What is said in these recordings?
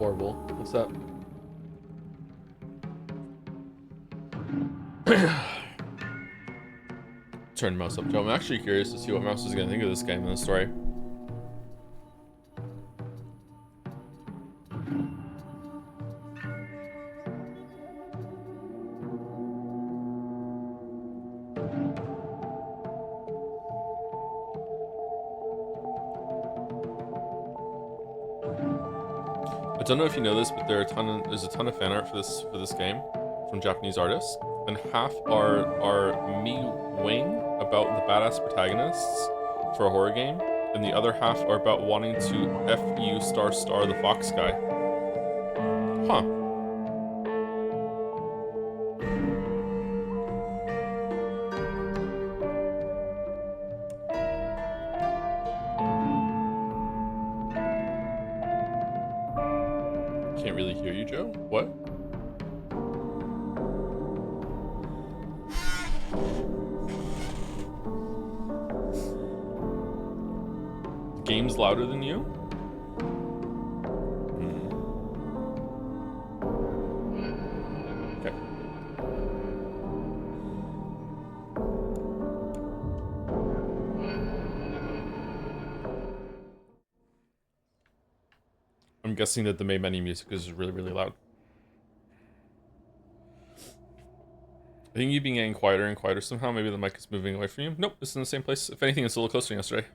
Horrible. What's up? Turn mouse up, Joe. I'm actually curious to see what Mouse is gonna think of this game and the story. I don't know if you know this, but there's a ton of fan art for this game from Japanese artists, and half are me wing about the badass protagonists for a horror game, and the other half are about wanting to F you star star the fox guy. Huh. Can't really hear you, Joe. What? The game's louder than you? Okay. I'm guessing that the main menu music is really, really loud. I think you've been getting quieter and quieter somehow. Maybe the mic is moving away from you. Nope, it's in the same place. If anything, it's a little closer than yesterday.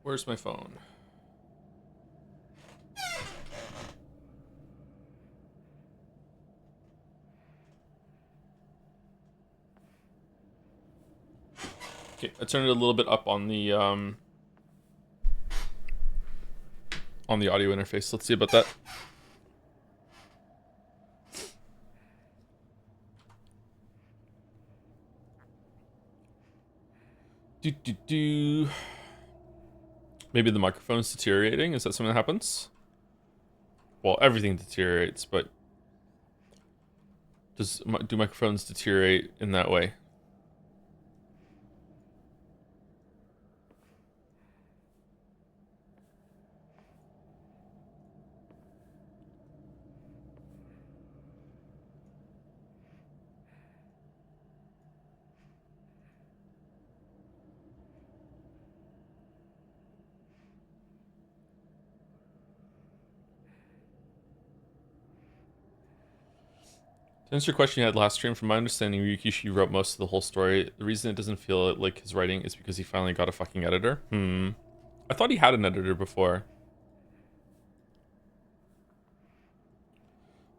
Where's my phone? Okay, I turned it a little bit up on the audio interface. Let's see about that. Maybe the microphone's deteriorating. Is that something that happens? Well, everything deteriorates, but do microphones deteriorate in that way? To answer your question you had last stream, from my understanding, Ryukishi wrote most of the whole story. The reason it doesn't feel like his writing is because he finally got a fucking editor. I thought he had an editor before.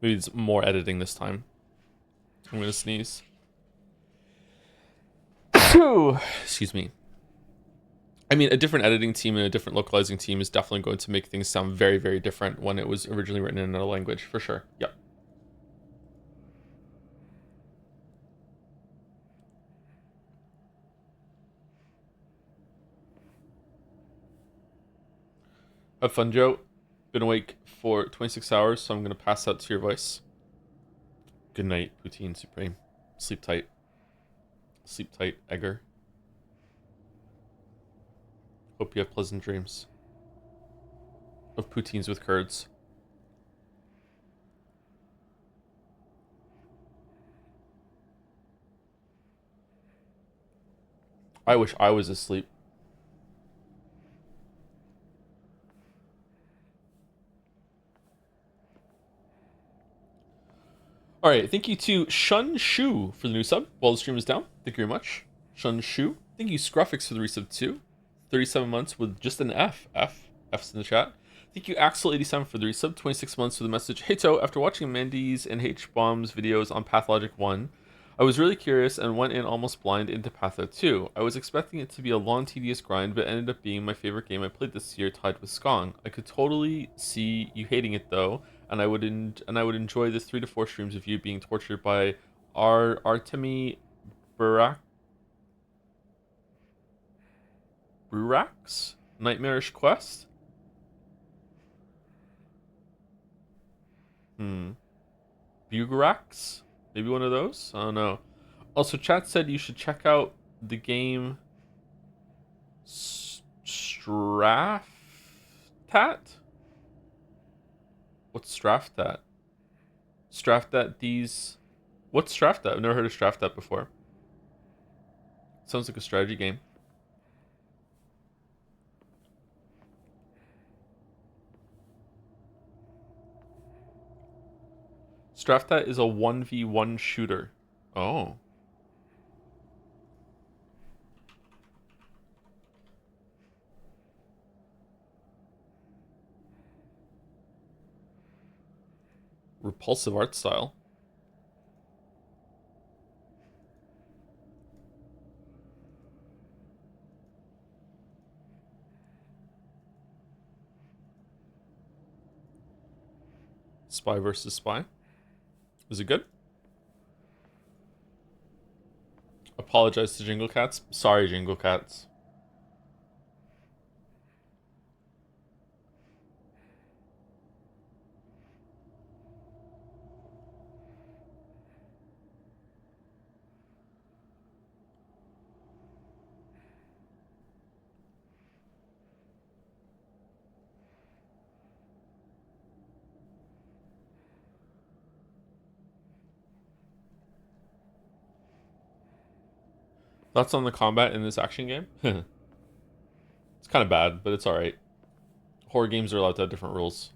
Maybe it's more editing this time. I'm gonna sneeze. Excuse me. I mean, a different editing team and a different localizing team is definitely going to make things sound very, very different when it was originally written in another language, for sure. Yep. Have fun, Joe. Been awake for 26 hours, so I'm going to pass out to your voice. Good night, Poutine Supreme. Sleep tight. Sleep tight, Egger. Hope you have pleasant dreams of poutines with curds. I wish I was asleep. Alright, thank you to Shun Shu for the new sub while the stream is down. Thank you very much. Shun Shu. Thank you, Scruffix, for the resub too. 37 months with just an F. F's in the chat. Thank you, Axel87, for the resub. 26 months for the message. Hey, To, after watching Mandy's and H-Bomb's videos on Pathologic 1, I was really curious and went in almost blind into Patho 2. I was expecting it to be a long, tedious grind, but ended up being my favorite game I played this year, tied with Skong. I could totally see you hating it, though, and I would enjoy the 3 to 4 streams of you being tortured by Artemi Burak's Nightmarish Quest. Bugarax? Maybe one of those? I don't know. Also, chat said you should check out the game Straftat? What's Straftat? Straftat these... What's Straftat? I've never heard of Straftat before. Sounds like a strategy game. Straftat is a 1v1 shooter. Oh. Repulsive art style. Spy versus spy. Is it good? Apologize to Jingle Cats. Sorry, Jingle Cats. Thoughts on the combat in this action game? It's kind of bad, but it's alright. Horror games are allowed to have different rules.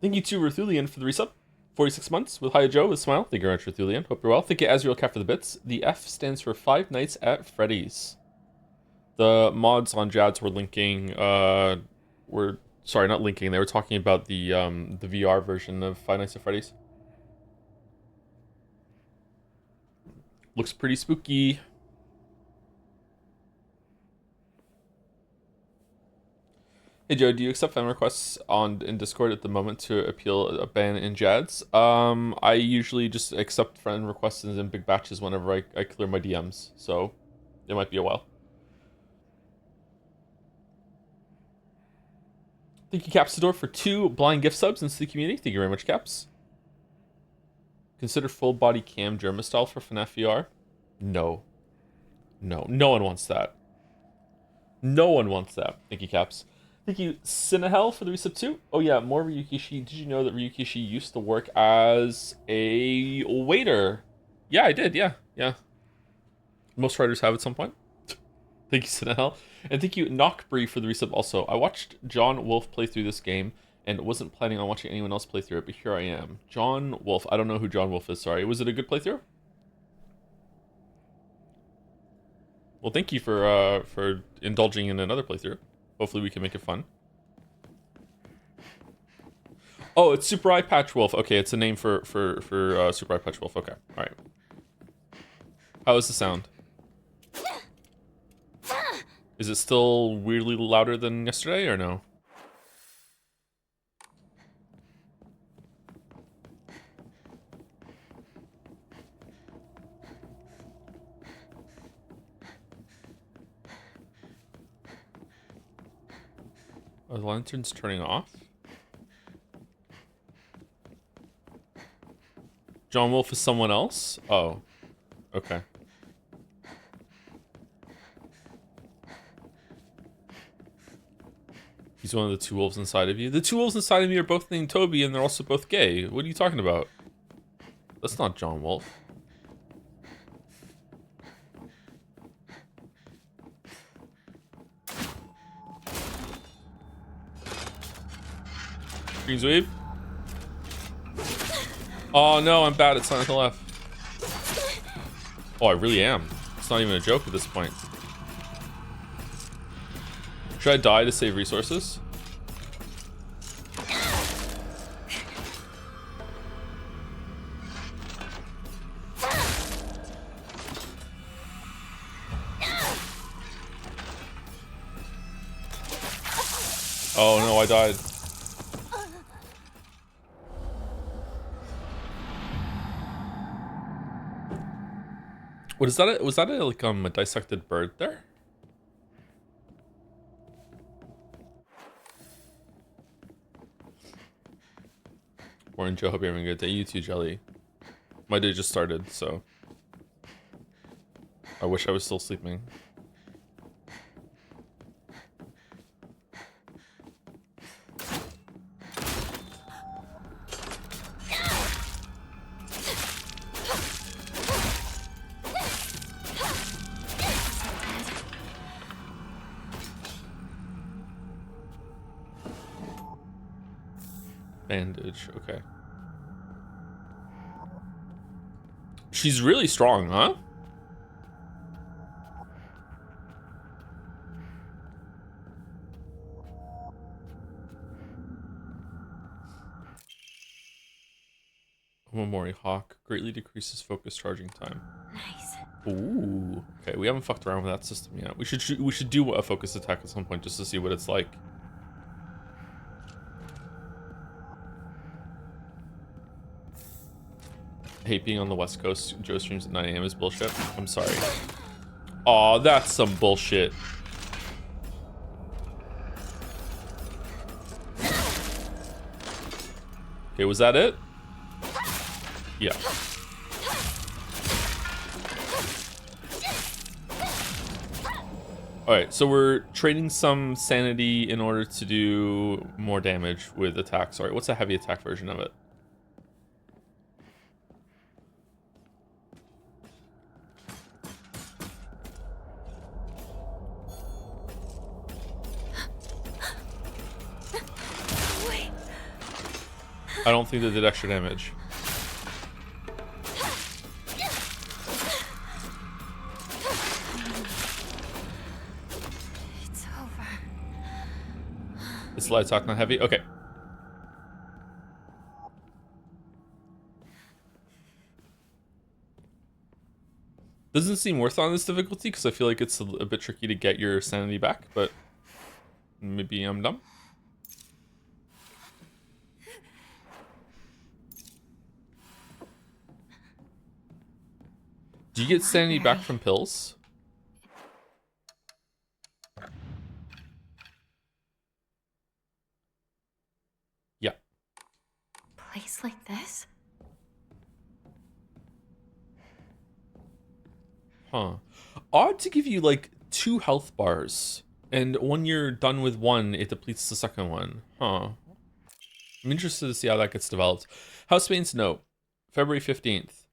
Thank you to Ruthulian for the resub. 46 months with Hi Joe with Smile. Thank you very much, Ruthulian. Hope you're well. Thank you, Azrael Cat, for the bits. The F stands for Five Nights at Freddy's. The mods on Jads were linking, sorry, not linking. They were talking about the VR version of Five Nights at Freddy's. Looks pretty spooky. Hey Joe, do you accept fan requests in Discord at the moment to appeal a ban in Jads? I usually just accept friend requests in big batches whenever I clear my DMs, so it might be a while. Thank you, Capsador, for 2 blind gift subs into the community. Thank you very much, Caps. Consider full body cam Germa style for FNAF VR. No. No. No one wants that. No one wants that. Thank you, Caps. Thank you, Sinahel, for the resub too. Oh yeah, more Ryukishi. Did you know that Ryukishi used to work as a waiter? Yeah, I did. Yeah, yeah. Most writers have at some point. Thank you, Sinahel. And thank you, Knockbree, for the resub also. I watched John Wolf play through this game and wasn't planning on watching anyone else play through it, but here I am. John Wolf. I don't know who John Wolf is, sorry. Was it a good playthrough? Well, thank you for indulging in another playthrough. Hopefully we can make it fun. Oh, it's Super Eye Patch Wolf. Okay, it's a name for Super Eye Patch Wolf. Okay, all right. How is the sound? Is it still weirdly louder than yesterday or no? Are the lanterns turning off? John Wolf is someone else? Oh, okay. He's one of the 2 wolves inside of you. The 2 wolves inside of me are both named Toby and they're also both gay. What are you talking about? That's not John Wolf. Green's wave. Oh no, I'm bad at Silent Hill F. Oh, I really am. It's not even a joke at this point. Should I die to save resources? Oh no, I died. What is that? Was that like a dissected bird there? Morning, Joe. Hope you're having a good day. You too, Jelly. My day just started, so I wish I was still sleeping. Bandage, okay. She's really strong, huh? Omamori Hawk greatly decreases focus charging time. Nice. Ooh. Okay, we haven't fucked around with that system yet. We should do a focus attack at some point just to see what it's like. Hate being on the West Coast. Joe streams at 9 a.m. is bullshit. I'm sorry. Aw, that's some bullshit. Okay, was that it? Yeah. Alright, so we're trading some sanity in order to do more damage with attacks. Sorry, what's a heavy attack version of it? I don't think they did extra damage. It's over. It's light attack, not heavy? Okay. Doesn't seem worth on this difficulty because I feel like it's a bit tricky to get your sanity back, but maybe I'm dumb. Do you get sanity back from pills? Yeah. Place like this? Huh. Odd to give you like 2 health bars, and when you're done with one, it depletes the second one. Huh. I'm interested to see how that gets developed. Housemaid's note, February 15th.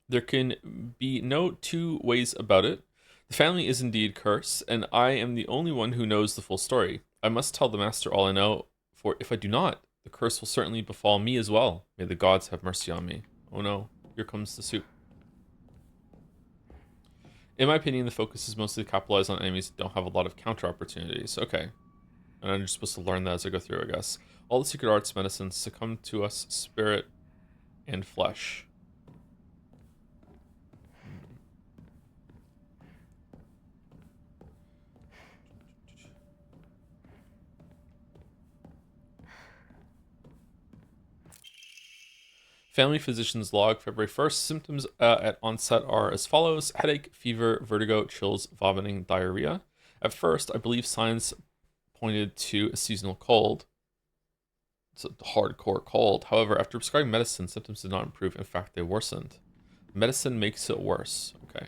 There can be no 2 ways about it. The family is indeed cursed, and I am the only one who knows the full story. I must tell the master all I know, for if I do not, the curse will certainly befall me as well. May the gods have mercy on me. Oh no, here comes the soup. In my opinion, the focus is mostly capitalized on enemies that don't have a lot of counter opportunities. Okay. And I'm just supposed to learn that as I go through, I guess. All the secret arts medicines succumb to us, spirit and flesh. Family physician's log, February 1st. Symptoms at onset are as follows: headache, fever, vertigo, chills, vomiting, diarrhea. At first, I believe signs pointed to a seasonal cold. It's a hardcore cold. However, after prescribing medicine, symptoms did not improve. In fact, they worsened. Medicine makes it worse. Okay.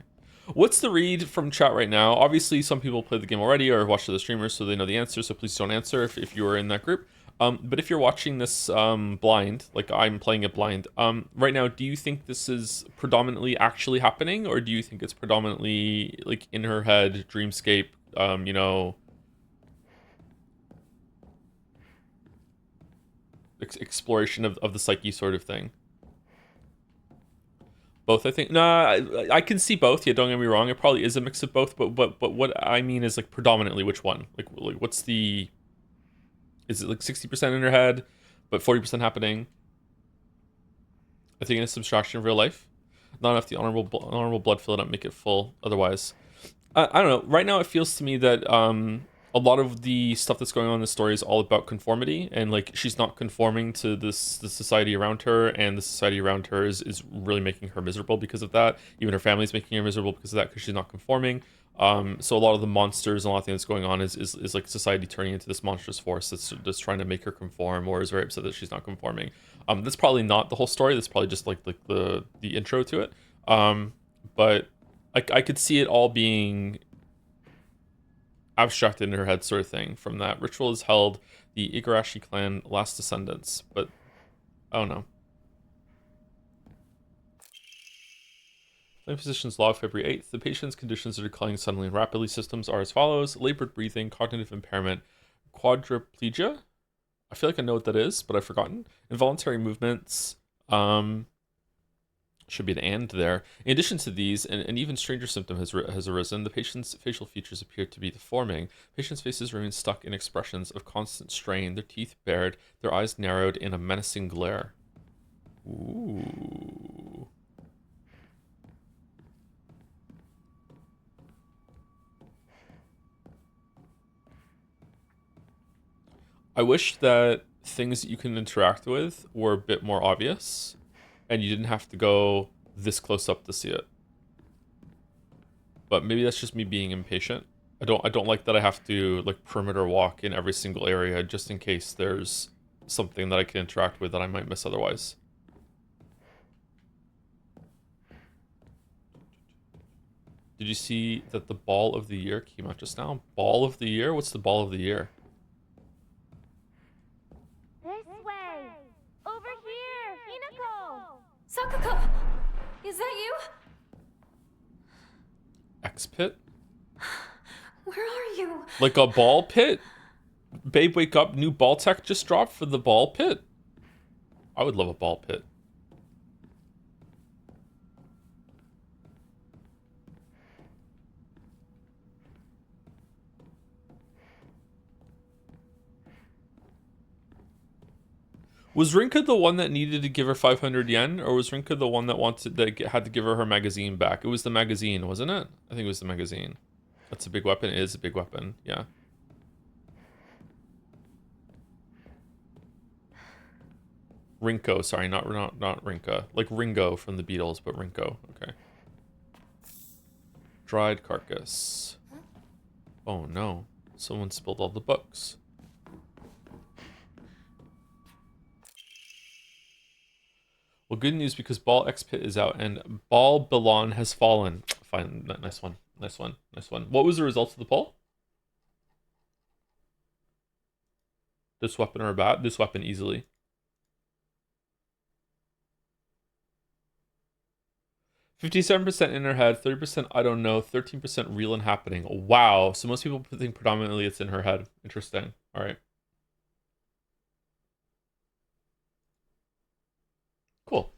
What's the read from chat right now? Obviously, some people play the game already or have watched the streamers, so they know the answer, so please don't answer if you are in that group. But if you're watching this blind, like I'm playing it blind, right now, do you think this is predominantly actually happening, or do you think it's predominantly like in her head, dreamscape, you know, exploration of the psyche sort of thing? Both, I think. Nah, I can see both. Yeah, don't get me wrong. It probably is a mix of both, but what I mean is like predominantly which one? Like what's the? Is it like 60% in her head, but 40% happening? I think it's subtraction of real life. Not enough the honorable blood fill it up, make it full. Otherwise, I don't know. Right now, it feels to me that a lot of the stuff that's going on in the story is all about conformity, and like she's not conforming to the society around her, and the society around her is really making her miserable because of that. Even her family's making her miserable because of that, because she's not conforming. So a lot of the monsters and a lot of things that's going on is like society turning into this monstrous force that's trying to make her conform, or is very upset that she's not conforming. That's probably not the whole story. That's probably just like the intro to it. But I could see it all being abstracted in her head, sort of thing. From that ritual is held the Igarashi clan last descendants, but I don't know. Living physician's log, February 8th. The patient's conditions are declining suddenly and rapidly. Symptoms are as follows: labored breathing, cognitive impairment, quadriplegia. I feel like I know what that is, but I've forgotten. Involuntary movements. Should be an and there. In addition to these, an even stranger symptom has arisen. The patient's facial features appear to be deforming. Patient's faces remain stuck in expressions of constant strain, their teeth bared, their eyes narrowed in a menacing glare. Ooh. I wish that things that you can interact with were a bit more obvious, and you didn't have to go this close up to see it. But maybe that's just me being impatient. I don't like that I have to like perimeter walk in every single area just in case there's something that I can interact with that I might miss otherwise. Did you see that the ball of the year came out just now? Ball of the year? What's the ball of the year? This way! Over here! Hinako! Sakuko! Is that you? X pit? Where are you? Like a ball pit? Babe, wake up. New ball tech just dropped for the ball pit. I would love a ball pit. Was Rinka the one that needed to give her 500 yen, or was Rinka the one that had to give her magazine back? It was the magazine, wasn't it? I think it was the magazine. That's a big weapon. It is a big weapon. Yeah. Rinko, sorry, not Rinka. Like Ringo from the Beatles, but Rinko. Okay. Dried carcass. Oh no. Someone spilled all the books. Well, good news because Ball X Pit is out and Ball Belon has fallen. Fine, nice one, nice one, nice one. What was the result of the poll? This weapon or bat? This weapon easily. 57% in her head, 30% I don't know, 13% real and happening. Wow. So most people think predominantly it's in her head. Interesting. All right. Cool.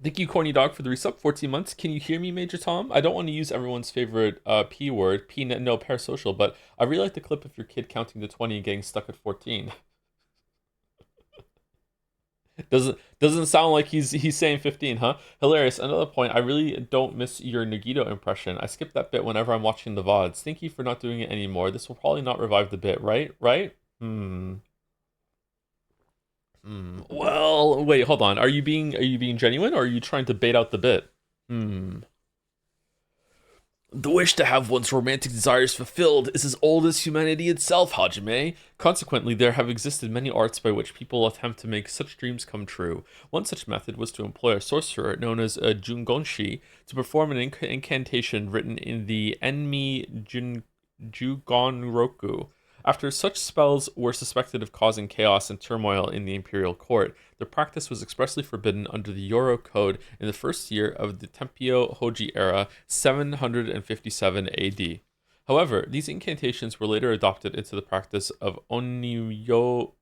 Thank you, Corny Dog, for the resub. 14 months. Can you hear me, Major Tom? I don't want to use everyone's favorite P word, no, parasocial, but I really like the clip of your kid counting to 20 and getting stuck at 14. Doesn't sound like he's saying 15, huh? Hilarious. Another point, I really don't miss your Nagito impression. I skip that bit whenever I'm watching the VODs. Thank you for not doing it anymore. This will probably not revive the bit, right? Right? Well, wait, hold on. Are you being genuine, or are you trying to bait out the bit? The wish to have one's romantic desires fulfilled is as old as humanity itself, Hajime. Consequently, there have existed many arts by which people attempt to make such dreams come true. One such method was to employ a sorcerer known as a Jungonshi to perform an incantation written in the Jugonroku. After such spells were suspected of causing chaos and turmoil in the imperial court, the practice was expressly forbidden under the Yoro Code in the first year of the Tempio Hoji era, 757 AD. However, these incantations were later adopted into the practice of Onmyodo,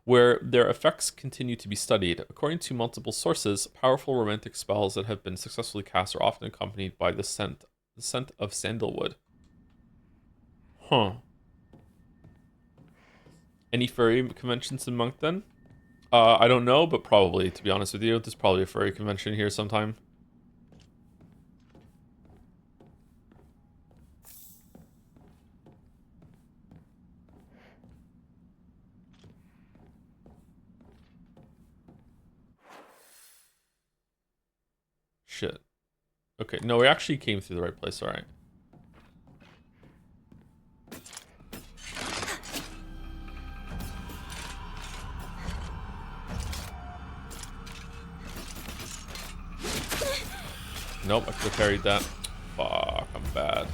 where their effects continue to be studied. According to multiple sources, powerful romantic spells that have been successfully cast are often accompanied by the scent of sandalwood. Huh. Any furry conventions in Monk then? I don't know, but probably, to be honest with you. There's probably a furry convention here sometime. Okay, no, we actually came through the right place. All right. Nope, I could have carried that. Fuck, I'm bad.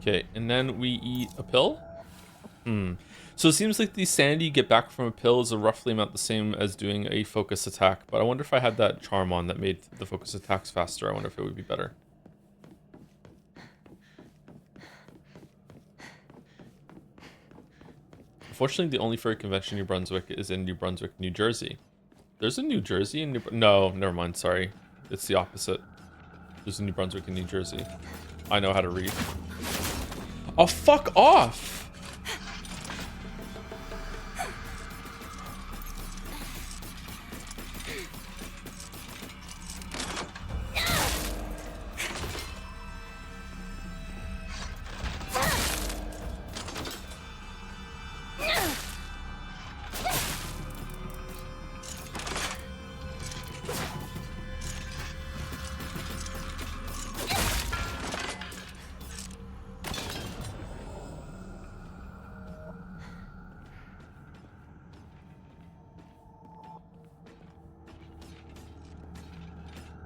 Okay, and then we eat a pill? So it seems like the sanity you get back from a pill is a roughly amount the same as doing a focus attack. But I wonder if I had that charm on that made the focus attacks faster. I wonder if it would be better. Unfortunately, the only furry convention in New Brunswick is in New Brunswick, New Jersey. There's a New Jersey in No, never mind, sorry. It's the opposite. There's a New Brunswick in New Jersey. I know how to read. Oh, fuck off!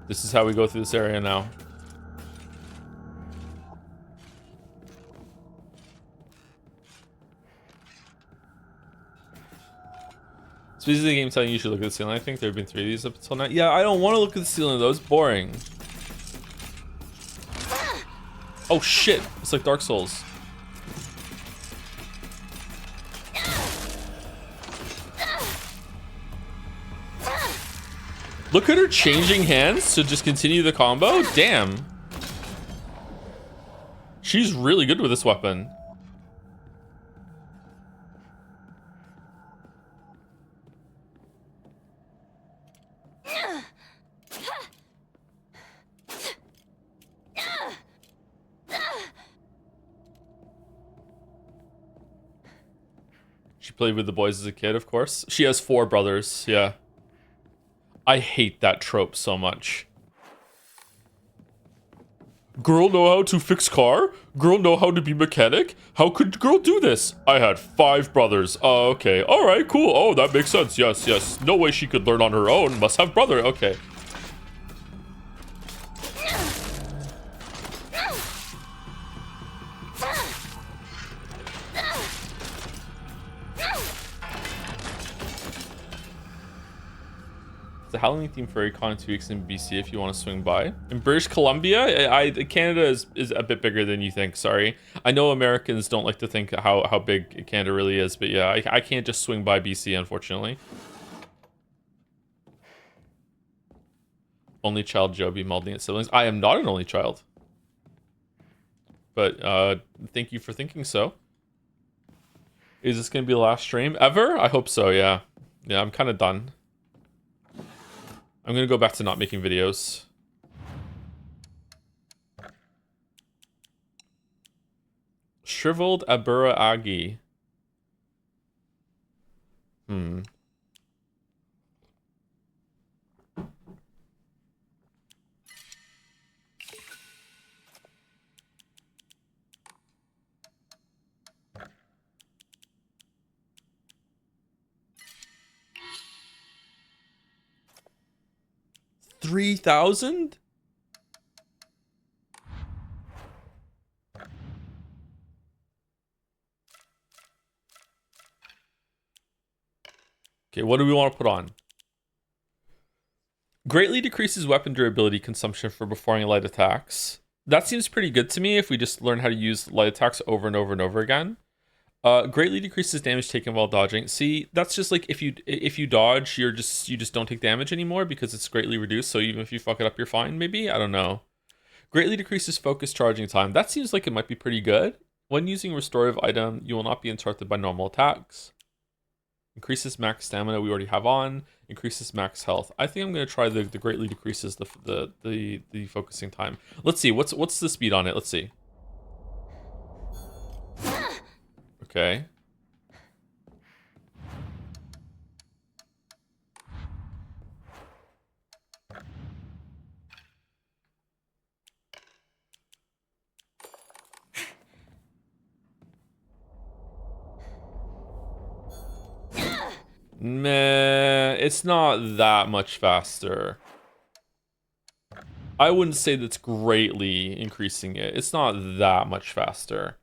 This is how we go through this area now. It's basically the game telling you should look at the ceiling. I think there have been 3 of these up until now. Yeah, I don't want to look at the ceiling though. It's boring. Oh shit! It's like Dark Souls. Look at her changing hands to just continue the combo. Damn. She's really good with this weapon. She played with the boys as a kid, of course. She has 4 brothers, yeah. I hate that trope so much. Girl know how to fix car? Girl know how to be mechanic? How could girl do this? I had 5 brothers. Oh, okay. Alright, cool. Oh, that makes sense. Yes, yes. No way she could learn on her own. Must have brother. Okay. The Halloween theme furry con 2 weeks in BC if you want to swing by. In British Columbia, Canada is a bit bigger than you think, sorry. I know Americans don't like to think how big Canada really is, but yeah, I can't just swing by BC, unfortunately. Only child Joby molding at siblings. I am not an only child. But thank you for thinking so. Is this going to be the last stream ever? I hope so, yeah. Yeah, I'm kind of done. I'm gonna go back to not making videos. Shriveled Abura Agi. 3,000? Okay, what do we want to put on? Greatly decreases weapon durability consumption for performing light attacks. That seems pretty good to me if we just learn how to use light attacks over and over and over again. Greatly decreases damage taken while dodging. See, that's just like if you dodge, you just don't take damage anymore because it's greatly reduced. So even if you fuck it up, you're fine. Maybe, I don't know. Greatly decreases focus charging time. That seems like it might be pretty good. When using restorative item, you will not be interrupted by normal attacks. Increases max stamina. We already have on. Increases max health. I think I'm gonna try the greatly decreases the focusing time. Let's see. What's the speed on it? Let's see. Okay. Meh, it's not that much faster. I wouldn't say that's greatly increasing it. It's not that much faster.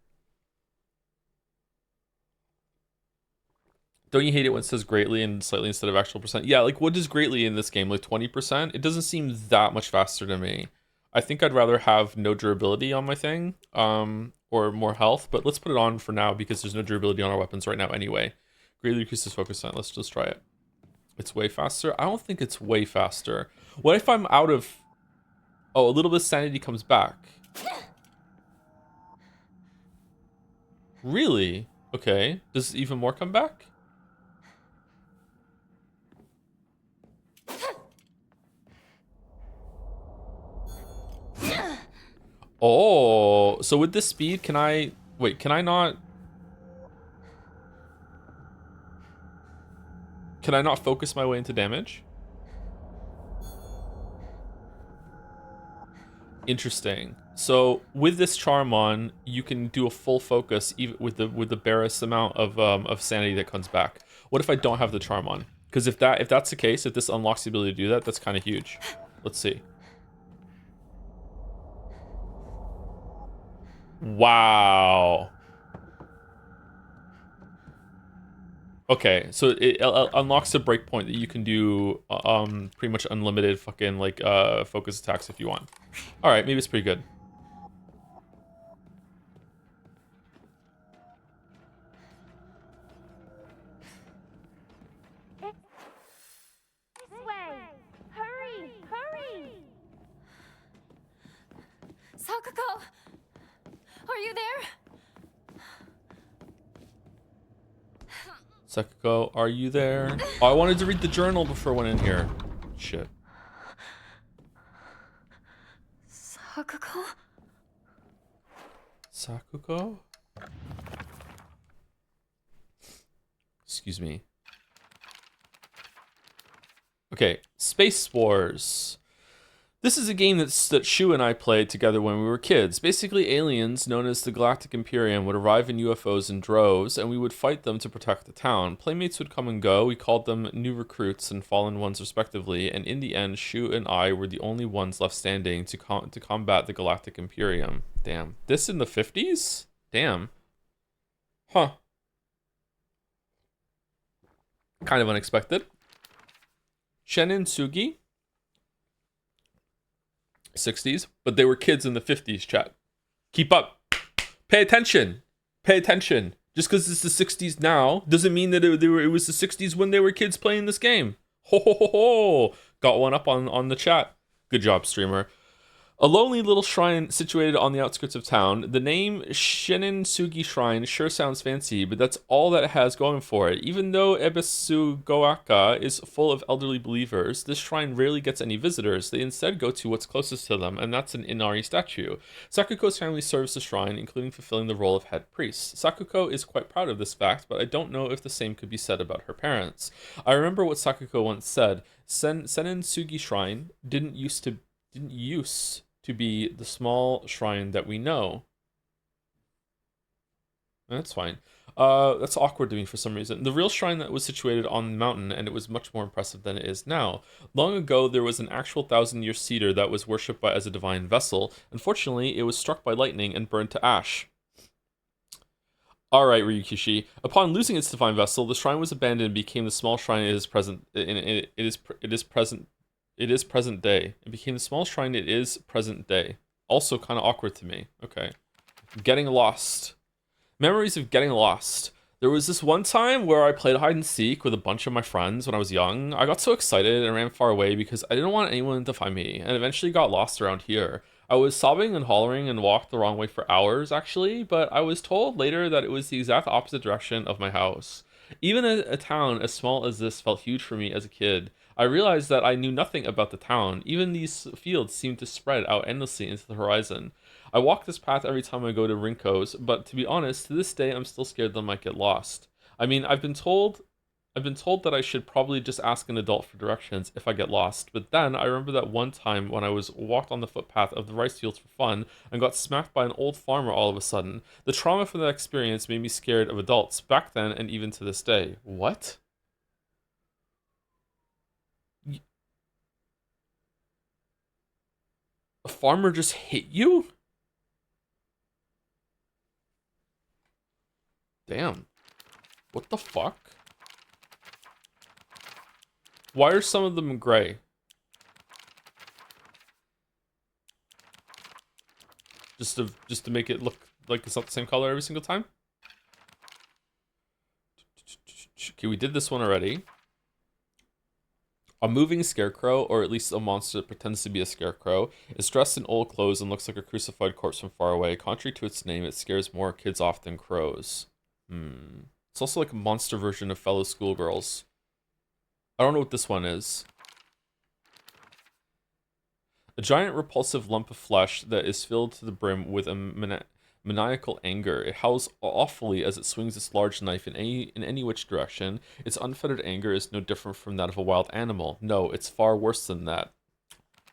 Don't you hate it when it says greatly and slightly instead of actual percent? Yeah, like what is greatly in this game? Like 20%? It doesn't seem that much faster to me. I think I'd rather have no durability on my thing, or more health, but let's put it on for now because there's no durability on our weapons right now anyway. Greatly decreases focus time. Let's just try it. It's way faster. I don't think it's way faster. What if I'm out of... Oh, a little bit of sanity comes back. Really? Okay. Does even more come back? Oh, so with this speed, can I... Wait, can I not... Can I not focus my way into damage? Interesting. So with this charm on, you can do a full focus even with the barest amount of sanity that comes back. What if I don't have the charm on? Because if that's the case, if this unlocks the ability to do that, that's kind of huge. Let's see. Wow. Okay, so it unlocks a breakpoint that you can do pretty much unlimited fucking like focus attacks if you want. All right, maybe it's pretty good. This way! Hurry! Hurry! Sakuko! Are you there? Sakuko, are you there? Oh, I wanted to read the journal before I went in here. Shit. Sakuko? Sakuko? Excuse me. Okay, Space Wars. This is a game that Shu and I played together when we were kids. Basically, aliens known as the Galactic Imperium would arrive in UFOs in droves, and we would fight them to protect the town. Playmates would come and go. We called them new recruits and fallen ones respectively, and in the end, Shu and I were the only ones left standing to combat the Galactic Imperium. Damn. This in the 50s? Damn. Huh. Kind of unexpected. Shenin Sugi. 60s, but they were kids in the 50s, chat. Keep up. Pay attention. Pay attention. Just because it's the 60s now doesn't mean that it was the 60s when they were kids playing this game. Ho ho ho ho. Got one up on the chat. Good job, streamer. A lonely little shrine situated on the outskirts of town. The name Shinin Sugi Shrine sure sounds fancy, but that's all that it has going for it. Even though Ebisu Goaka is full of elderly believers, this shrine rarely gets any visitors. They instead go to what's closest to them, and that's an Inari statue. Sakuko's family serves the shrine, including fulfilling the role of head priest. Sakuko is quite proud of this fact, but I don't know if the same could be said about her parents. I remember what Sakuko once said. Senin Sugi Shrine didn't use to be the small shrine that we know. That's fine. That's awkward to me for some reason. The real shrine that was situated on the mountain, and it was much more impressive than it is now. Long ago, there was an actual 1,000-year cedar that was worshipped as a divine vessel. Unfortunately, it was struck by lightning and burned to ash. Alright, Ryukishi. Upon losing its divine vessel, the shrine was abandoned and became the small shrine it is present day. It became the small shrine it is present day. Also kind of awkward to me. Okay. Getting lost. Memories of getting lost. There was this one time where I played hide and seek with a bunch of my friends when I was young. I got so excited and ran far away because I didn't want anyone to find me, and eventually got lost around here. I was sobbing and hollering and walked the wrong way for hours, actually, but I was told later that it was the exact opposite direction of my house. Even a town as small as this felt huge for me as a kid. I realized that I knew nothing about the town. Even these fields seemed to spread out endlessly into the horizon. I walk this path every time I go to Rinko's, but to be honest, to this day I'm still scared that I might get lost. I mean, I've been told that I should probably just ask an adult for directions if I get lost, but then I remember that one time when I was walked on the footpath of the rice fields for fun and got smacked by an old farmer all of a sudden. The trauma from that experience made me scared of adults back then and even to this day. What? A farmer just hit you? Damn. What the fuck? Why are some of them gray? Just to make it look like it's not the same color every single time? Okay, we did this one already. A moving scarecrow, or at least a monster that pretends to be a scarecrow, is dressed in old clothes and looks like a crucified corpse from far away. Contrary to its name, it scares more kids off than crows. It's also like a monster version of fellow schoolgirls. I don't know what this one is. A giant repulsive lump of flesh that is filled to the brim with a maniacal anger. It howls awfully as it swings its large knife in any which direction. Its unfettered anger is no different from that of a wild animal. No, it's far worse than that.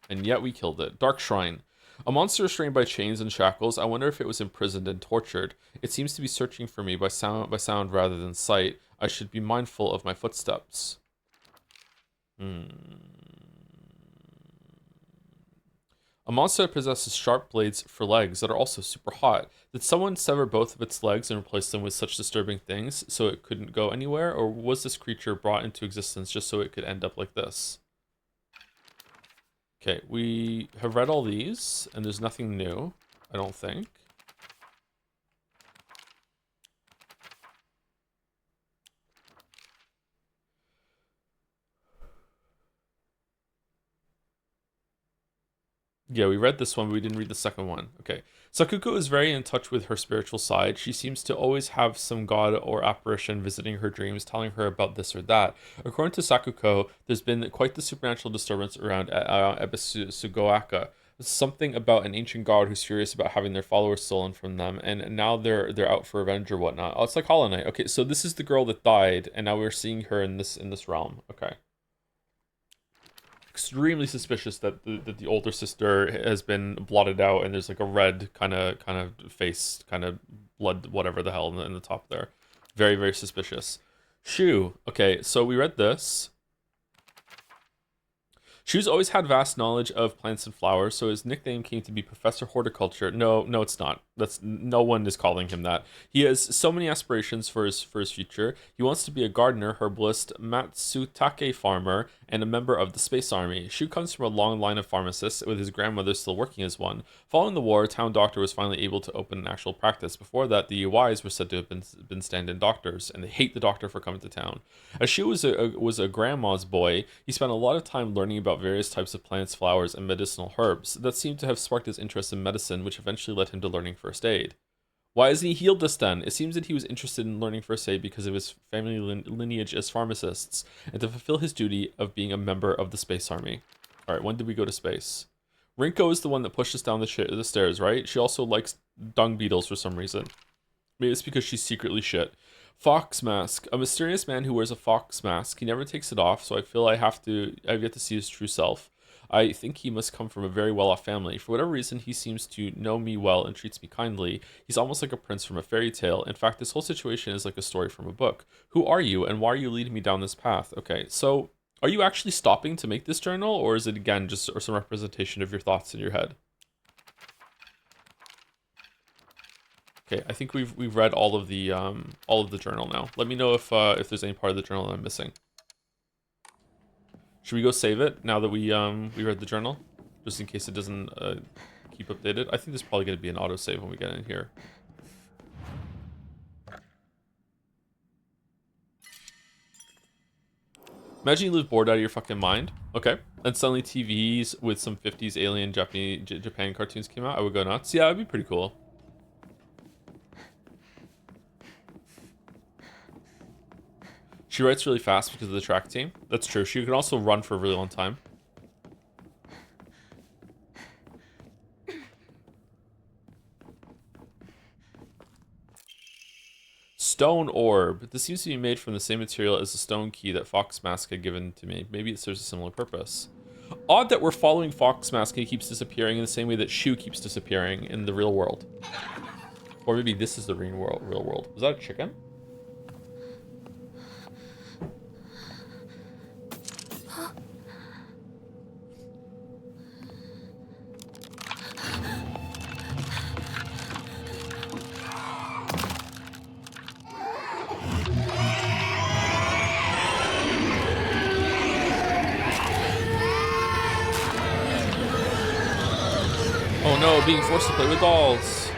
And yet we killed it. Dark Shrine. A monster restrained by chains and shackles. I wonder if it was imprisoned and tortured. It seems to be searching for me by sound rather than sight. I should be mindful of my footsteps. A monster that possesses sharp blades for legs that are also super hot. Did someone sever both of its legs and replace them with such disturbing things so it couldn't go anywhere? Or was this creature brought into existence just so it could end up like this? Okay, we have read all these, and there's nothing new, I don't think. Yeah, we read this one, but we didn't read the second one. Okay. Sakuko is very in touch with her spiritual side. She seems to always have some god or apparition visiting her dreams, telling her about this or that. According to Sakuko, there's been quite the supernatural disturbance around Ebisugoaka. Something about an ancient god who's furious about having their followers stolen from them, and now they're out for revenge or whatnot. Oh, it's like Hollow Knight. Okay, so this is the girl that died, and now we're seeing her in this realm. Okay. Extremely suspicious that the older sister has been blotted out and there's like a red kind of face, kind of blood, whatever the hell in the top there. Very, very suspicious. Shu. Okay, so we read this. Shu's always had vast knowledge of plants and flowers, so his nickname came to be Professor Horticulture. No, it's not. That's no one is calling him that. He has so many aspirations for his future. He wants to be a gardener, herbalist, Matsutake farmer, and a member of the Space Army. Shu comes from a long line of pharmacists, with his grandmother still working as one. Following the war, a town doctor was finally able to open an actual practice. Before that, the UIs were said to have been stand-in doctors, and they hate the doctor for coming to town. As Shu was a grandma's boy, he spent a lot of time learning about various types of plants, flowers, and medicinal herbs that seemed to have sparked his interest in medicine, which eventually led him to learning first aid. Why hasn't he healed us then? It seems that he was interested in learning first aid because of his family lineage as pharmacists, and to fulfill his duty of being a member of the Space Army. Alright, when did we go to space? Rinko is the one that pushed us down the stairs, right? She also likes dung beetles for some reason. Maybe it's because she's secretly shit. Fox mask. A mysterious man who wears a fox mask. He never takes it off, so I feel I've yet to see his true self. I think he must come from a very well-off family. For whatever reason, he seems to know me well and treats me kindly. He's almost like a prince from a fairy tale. In fact, this whole situation is like a story from a book. Who are you, and why are you leading me down this path? Okay, so are you actually stopping to make this journal, or is it again just some representation of your thoughts in your head? Okay, I think we've read all of the journal now. Let me know if there's any part of the journal that I'm missing. Should we go save it now that we read the journal, just in case it doesn't keep updated? I think there's probably going to be an autosave when we get in here. Imagine you live bored out of your fucking mind. Okay, and suddenly TVs with some 50s alien Japan cartoons came out. I would go nuts. Yeah, it'd be pretty cool. She writes really fast because of the track team. That's true. She can also run for a really long time. Stone orb. This seems to be made from the same material as the stone key that Fox Mask had given to me. Maybe it serves a similar purpose. Odd that we're following Fox Mask and he keeps disappearing in the same way that Shu keeps disappearing in the real world. Or maybe this is the real world. Was that a chicken? Oh no, being forced to play with dolls.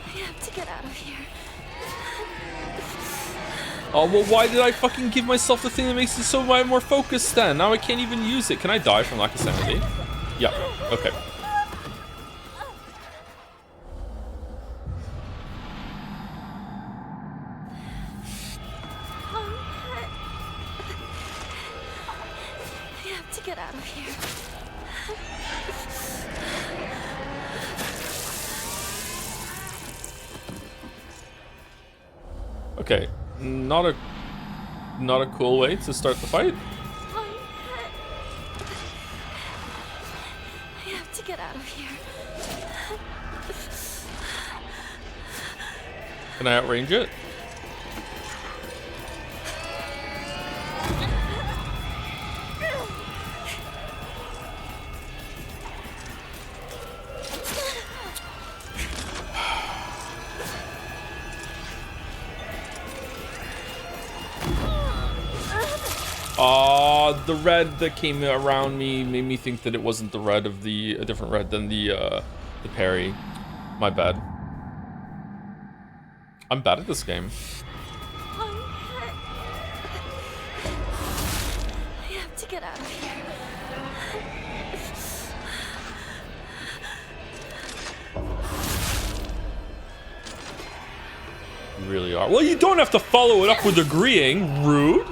I have to get out of here. Oh, well, why did I fucking give myself the thing that makes it so much more focused then? Now I can't even use it. Can I die from lack of sanity? Yeah, okay. I have to get out of here. Okay, not a cool way to start the fight. I have to get out of here. Can I outrange it? The red that came around me made me think that it wasn't the red of a different red than the parry. My bad. I'm bad at this game. I have to get out of here. You really are. Well, you don't have to follow it up with agreeing. Rude.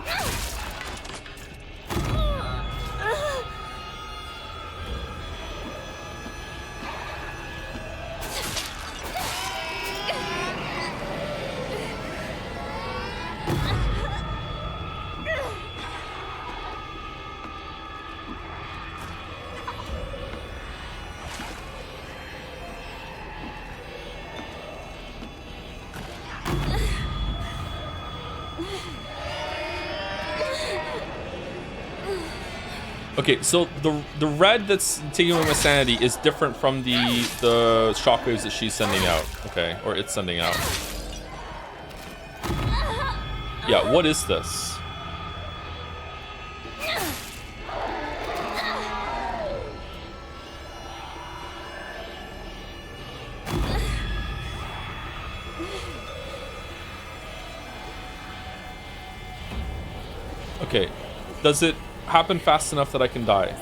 Okay, so the red that's taking away my sanity is different from the shockwaves that she's sending out. Okay, or it's sending out. Yeah, what is this? Okay, does it happen fast enough that I can die?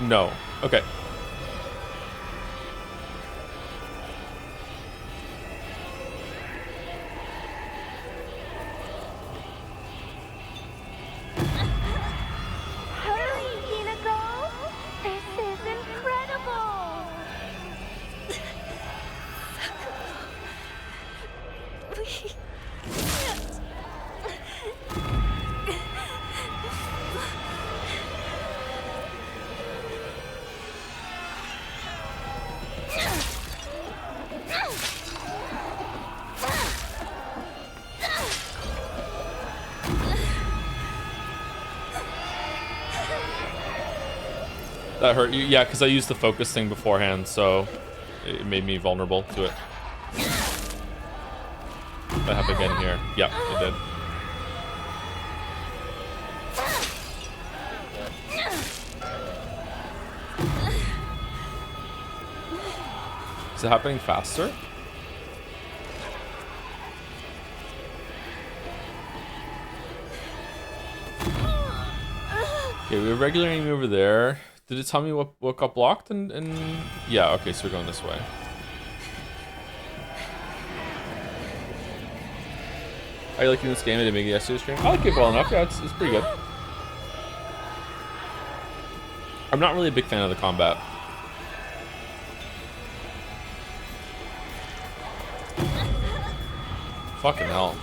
No. Okay. Hurry, Hinago! This is incredible! That hurt you? Yeah, because I used the focus thing beforehand, so it made me vulnerable to it. That happened again here. Yeah, it did. Is it happening faster? Okay, we have regular enemy over there. Did it tell me what got blocked? And yeah, okay, so we're going this way. Are you liking this game? I didn't make it yesterday stream. I like it well enough. Yeah, it's pretty good. I'm not really a big fan of the combat. Fucking hell.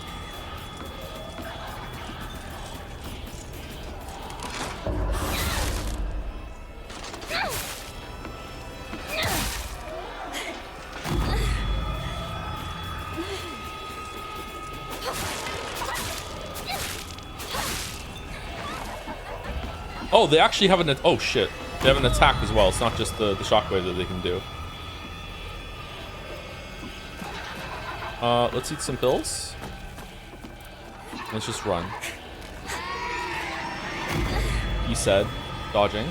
Oh, they actually have an... Oh, shit. They have an attack as well. It's not just the shockwave that they can do. Let's eat some pills. Let's just run. He said, dodging.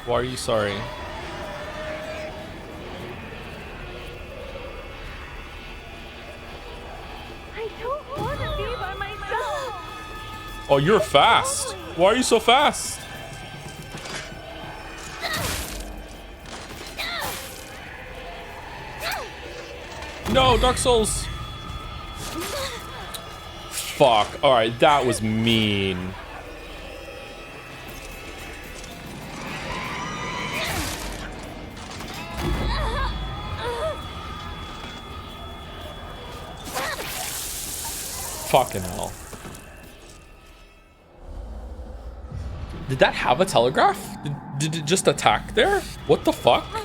Why are you sorry? I don't want to be by myself. Oh, you're fast. Why are you so fast? No, Dark Souls. Fuck. All right, that was mean. Fucking hell. Did that have a telegraph? Did it just attack there? What the fuck? I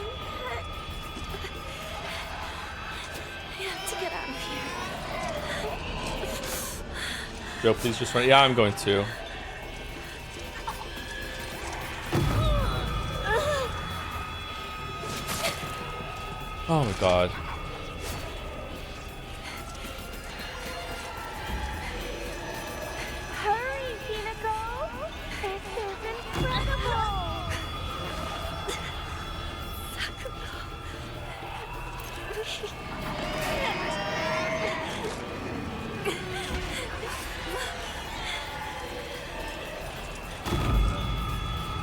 have to get out of here. Joe, please just run. Yeah, I'm going to. Oh my god. Hurry, Hinako! This is incredible!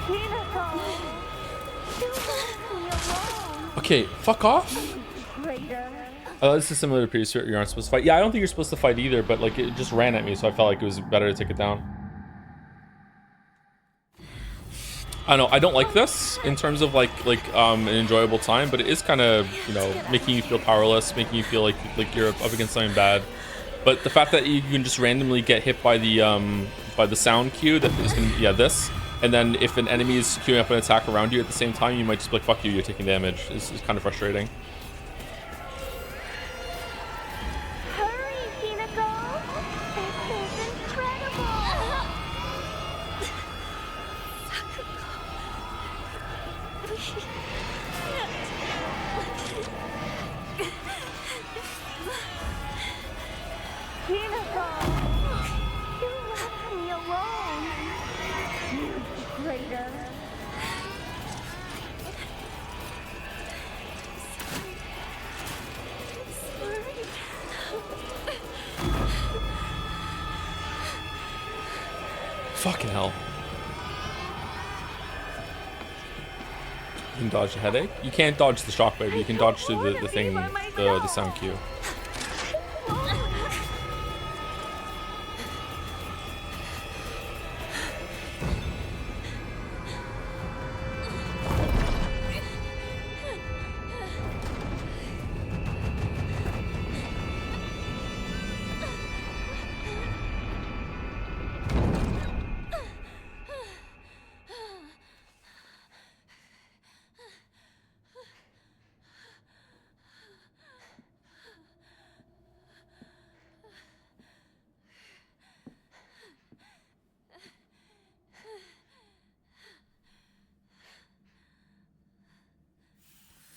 Hinako! You left me alone! Okay, fuck off. Traitor! This is similar to previous. You're not supposed to fight. Yeah, I don't think you're supposed to fight either, but like it just ran at me, so I felt like it was better to take it down. I don't know. I don't like this in terms of like an enjoyable time, but it is kind of, you know, making you feel powerless, making you feel like you're up against something bad. But the fact that you can just randomly get hit by the sound cue that is gonna, yeah, this, and then if an enemy is queuing up an attack around you at the same time, you might just be like, fuck you, you're taking damage. Is kind of frustrating. Hurry, Hinako! This is incredible! Hinako! You left me alone! You traitor! Fucking hell. You can dodge the headache. You can't dodge the shockwave. You can dodge through the thing, the sound cue.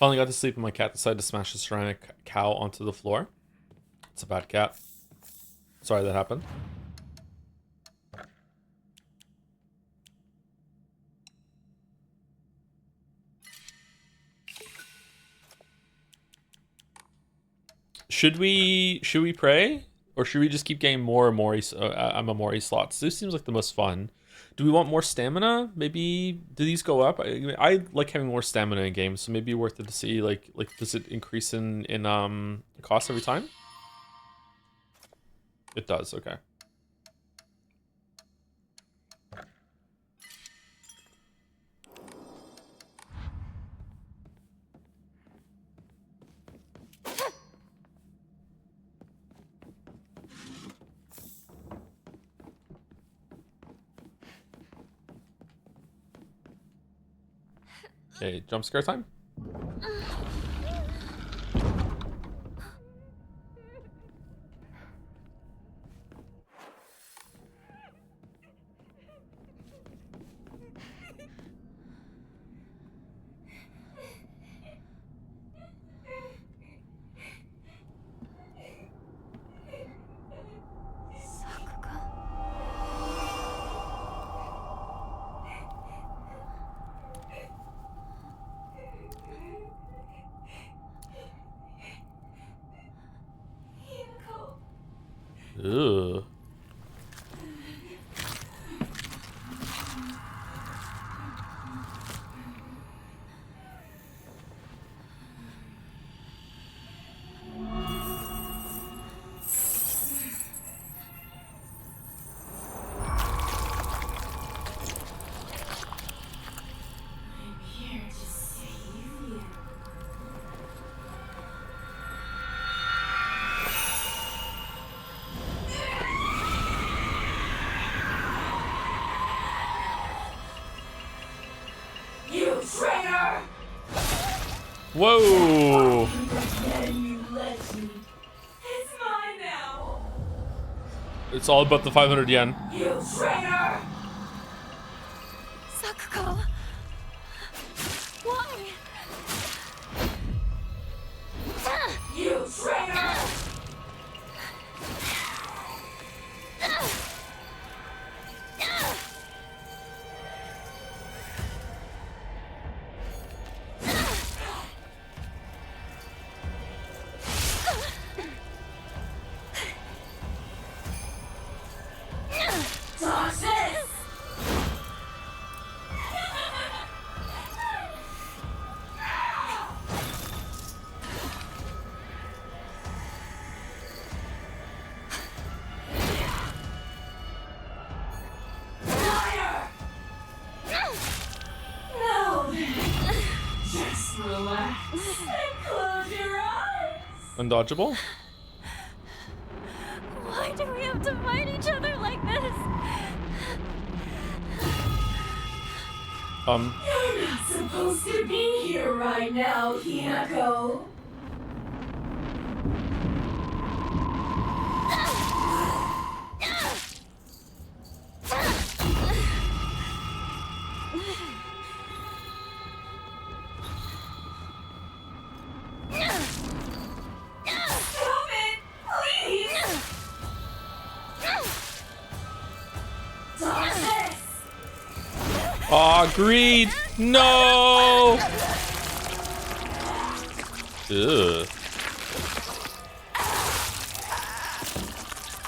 Finally got to sleep and my cat decided to smash the ceramic cow onto the floor. It's a bad cat. Sorry that happened. Should we pray? Or should we just keep getting more and more Amamori slots? This seems like the most fun. Do we want more stamina? Maybe do these go up? I like having more stamina in games, so maybe worth it to see like does it increase in cost every time? It does, okay. Okay, jump scare time. Ugh. Whoa! It's all about the 500 yen. You traitor! Sakuko! Why? You traitor! Undodgeable? Why do we have to fight each other like this? You're not supposed to be here right now, Hinako. Aw, greed! No! Ugh.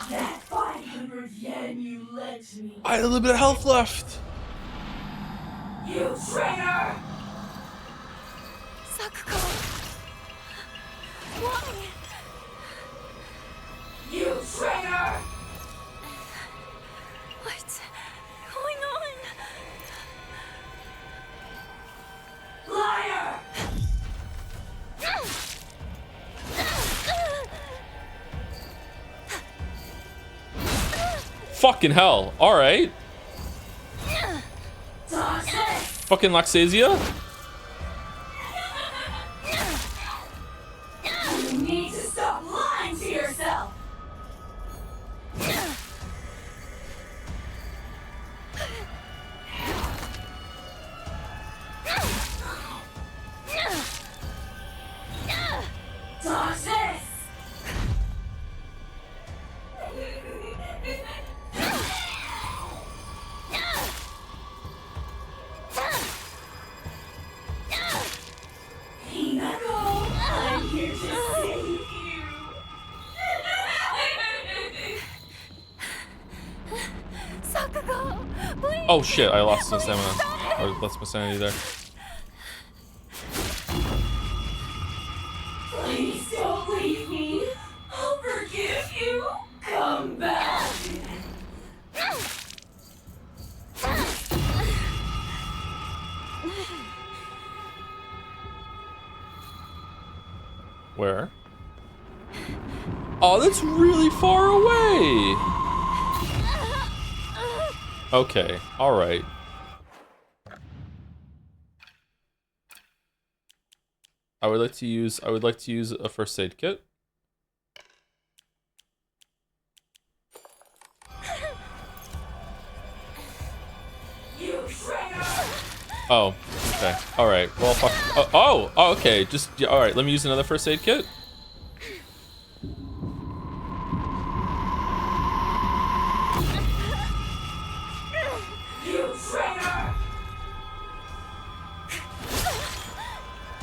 That 500 yen you lent me. I had a little bit of health left. You traitor! Sakuko! Why? You traitor! What's going on? Liar! Fucking hell. Alright. Toxic! Fucking Laxasia? You need to stop lying to yourself! Oh shit, I lost some stamina. Or lost my sanity there. Please don't leave me. I'll forgive you. Come back. Where? Oh, that's really far away. Okay, alright. I would like to use a first aid kit. You traitor! Oh, okay. Alright. Well, fuck. Oh, okay. Just, yeah, alright. Let me use another first aid kit. You traitor!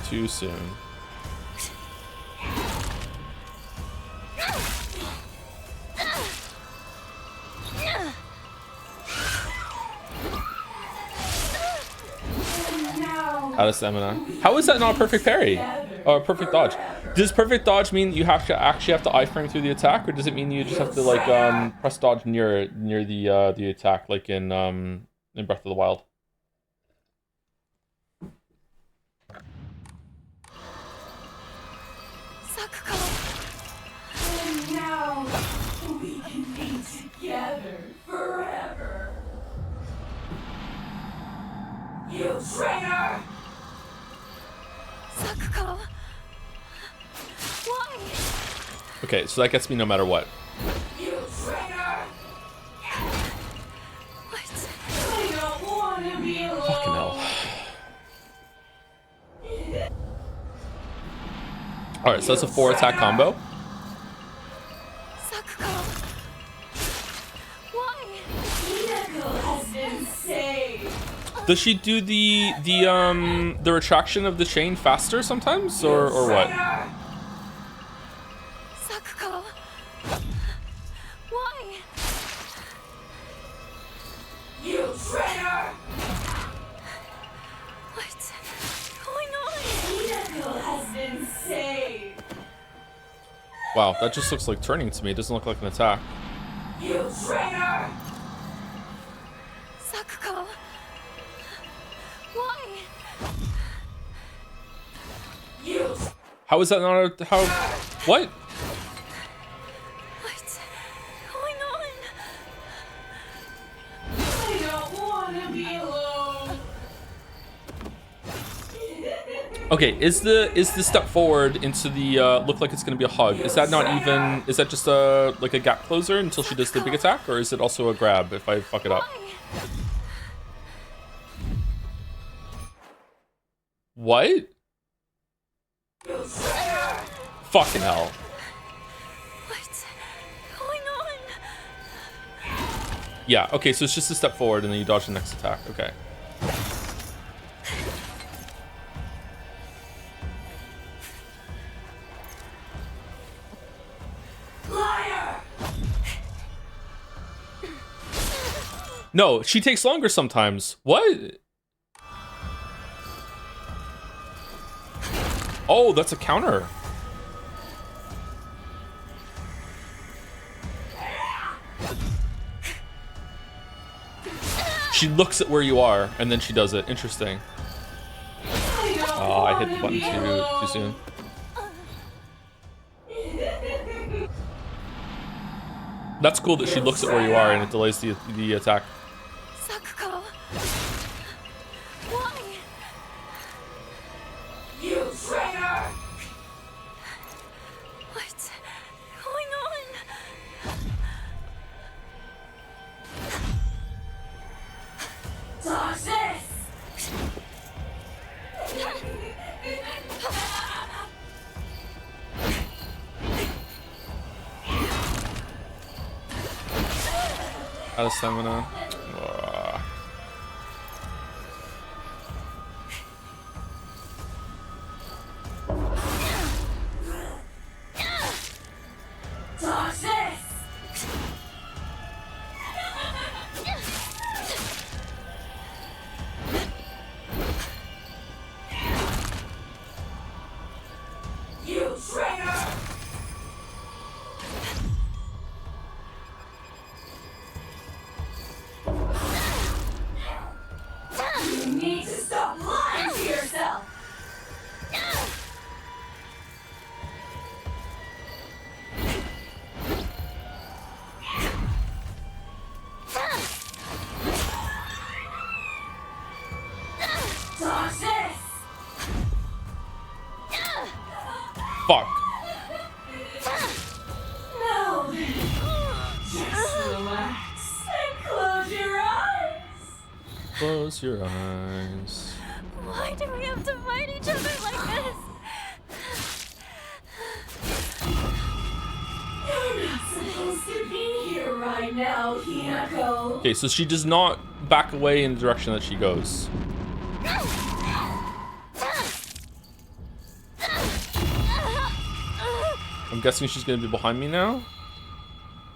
Too soon. Out of stamina. How is that not a perfect parry? Or a perfect dodge? Does perfect dodge mean you have to actually have to iframe through the attack, or does it mean you just have to like press dodge near the attack, like in Breath of the Wild? Sakuko. And now we can be together forever. You traitor! Sakuko. Why? Okay, so that gets me no matter what. You traitor! What? I don't want to be alone. Fucking hell. Alright, so that's a 4 attack combo. Sakuko. Why? Vehicle has been saved. Does she do the retraction of the chain faster sometimes, or what? Traitor! Sakuko. Why? You traitor! What's going on? Vehicle has been saved. Wow, that just looks like turning to me. It doesn't look like an attack. You traitor! Sakuko. Why? You How is that not a, how? What? What's going on? I don't want to be alone. Okay, is the step forward into the look like it's gonna be a hug? Is that not even? Is that just a like a gap closer until she does the big attack, or is it also a grab if I fuck it up? Why? What? You traitor! Fucking hell. What's going on? Yeah. Okay, so it's just a step forward and then you dodge the next attack. Okay. Liar! No, she takes longer sometimes. What? Oh, that's a counter. She looks at where you are and then she does it. Interesting. Oh, I hit the button too soon. That's cool that she looks at where you are and it delays the attack. Sakuko. Why? You traitor! What's going on? Dodge this! Out of stamina. Dodge this! You need to stop lying to yourself. Toxic. Fuck. Now then, just relax and close your eyes. Close your eyes. Why do we have to fight each other like this? You're not supposed to be here right now, Hinako. Okay, so she does not back away in the direction that she goes. I'm guessing she's gonna be behind me now.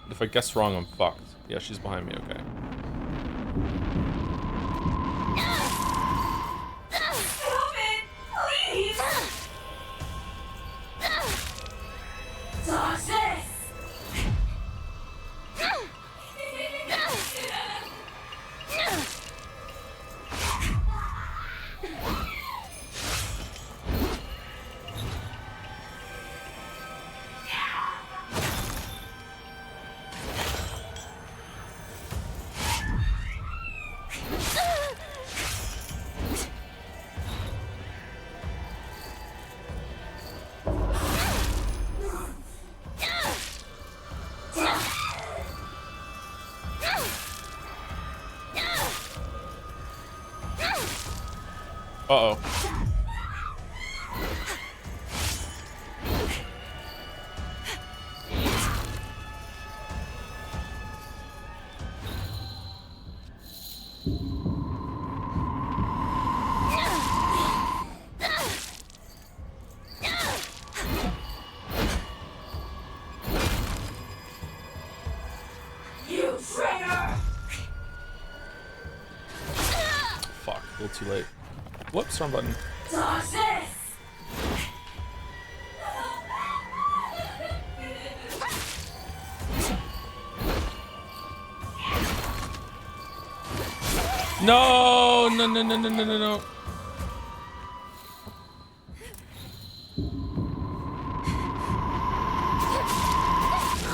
If I guess wrong, I'm fucked. Yeah, she's behind me. Okay. Stop it, please. Toxic. Uh-oh. You traitor! Fuck, a little too late. Whoops, wrong button. Toxic! No, no, no, no, no, no, no, no.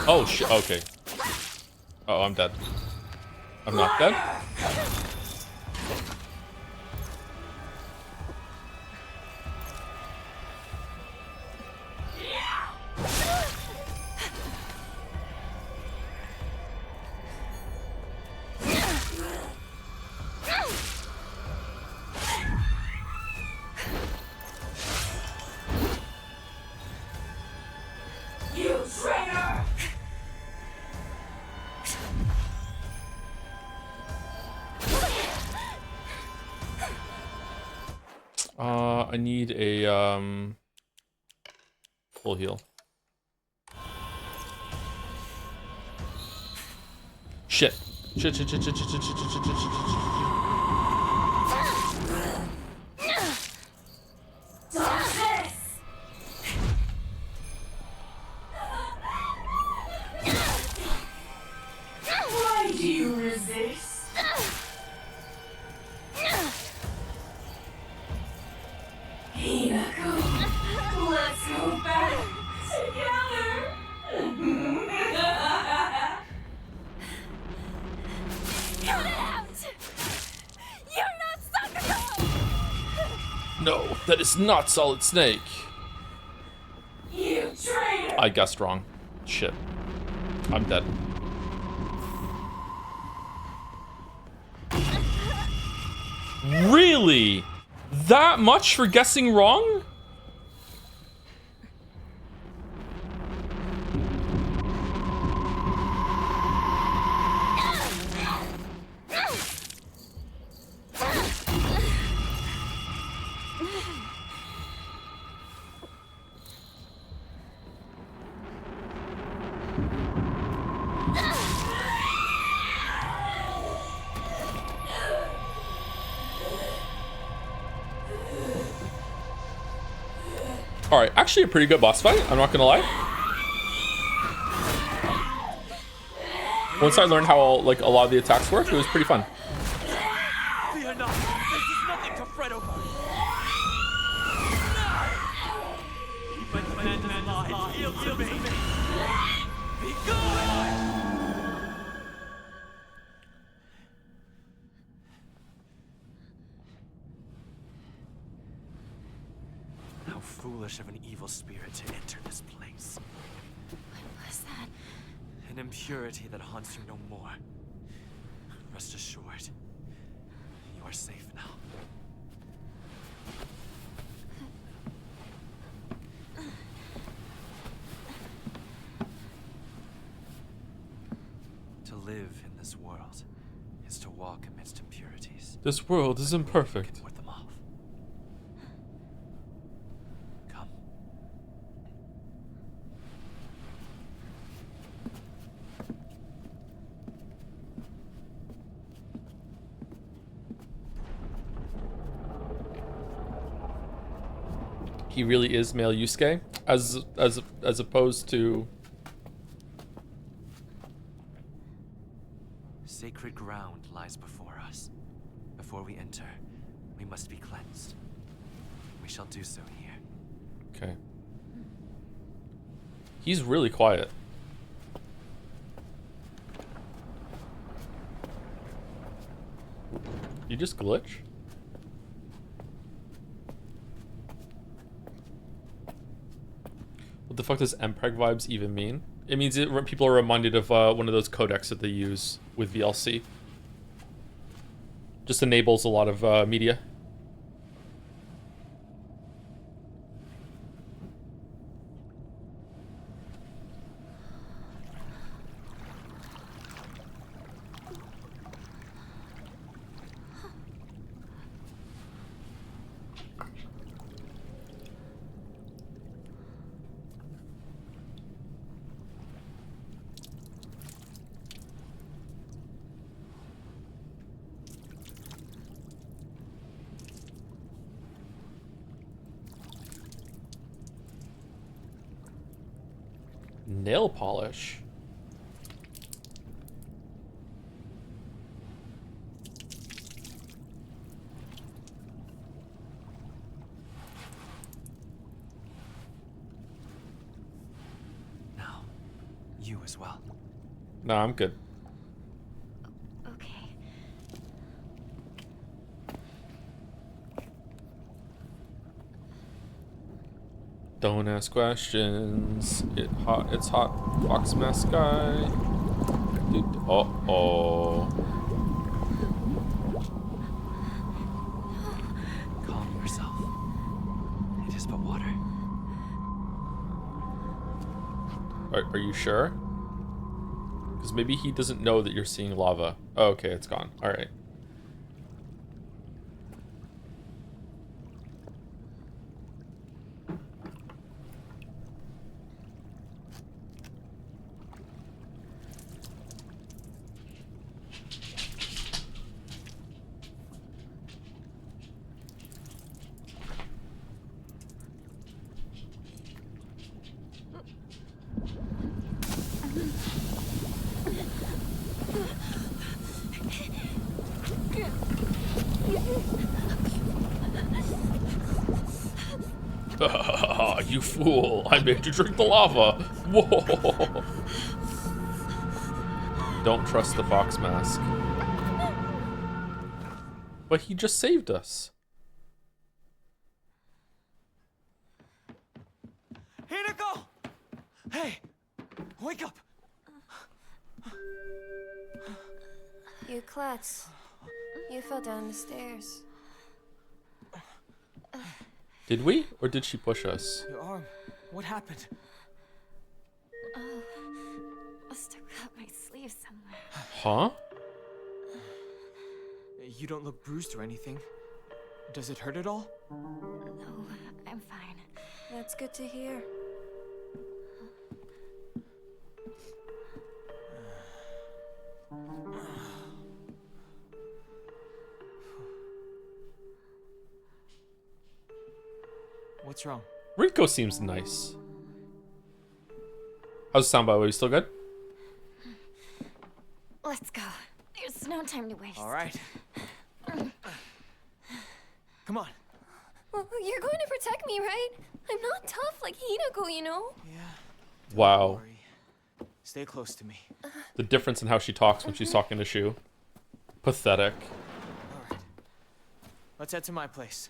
Oh shit, okay. Oh, I'm dead. I'm not dead? You traitor! I need a full heal. Shit. Shit, shit, shit, shit, shit, shit, shit, shit, shit, shit, shit, shit. Toxic! Why do you resist? Hinako, let's go back together. Cut it out! You're not Sakako! No, that is not Solid Snake. You traitor! I guessed wrong. Shit. I'm dead. Really? That much for guessing wrong? Alright, actually a pretty good boss fight, I'm not gonna lie. Once I learned how like a lot of the attacks work, it was pretty fun. The or not, this is nothing to fret over. Keep my commanders alive. Yield to me. Be gone! How foolish of an evil spirit to enter this place. What was that? An impurity that haunts you no more. Rest assured, you are safe now. To live in this world is to walk amidst impurities. This world is imperfect. Ward them off. Come. He really is male Yusuke, as opposed to Sacred ground lies before us. Before we enter, we must be cleansed. We shall do so here. okay. He's really quiet. You just glitch? What the fuck does MPEG vibes even mean? It means people are reminded of one of those codecs that they use with VLC. Just enables a lot of media. Nail polish. Now, you as well. No, I'm good. Okay. Don't ask questions. It's hot. Fox mask guy. Dude, uh-oh. Calm yourself. It is but water. Are you sure? Because maybe he doesn't know that you're seeing lava. Oh, okay, it's gone. Alright. You fool! I made you drink the lava! Whoa! Don't trust the fox mask. But he just saved us. Hinako! Hey! Wake up! You klutz. You fell down the stairs. Did we? Or did she push us? Your arm. What happened? Oh, must have cut my sleeve somewhere. Huh? You don't look bruised or anything. Does it hurt at all? No, I'm fine. That's good to hear. What's wrong? Rico seems nice. How's the sound, by the way? You still good? Let's go. There's no time to waste. All right. Come on. Well, you're going to protect me, right? I'm not tough like Hinako, you know? Yeah. Wow. Don't worry. Stay close to me. The difference in how she talks when she's talking to Shu. Pathetic. All right. Let's head to my place.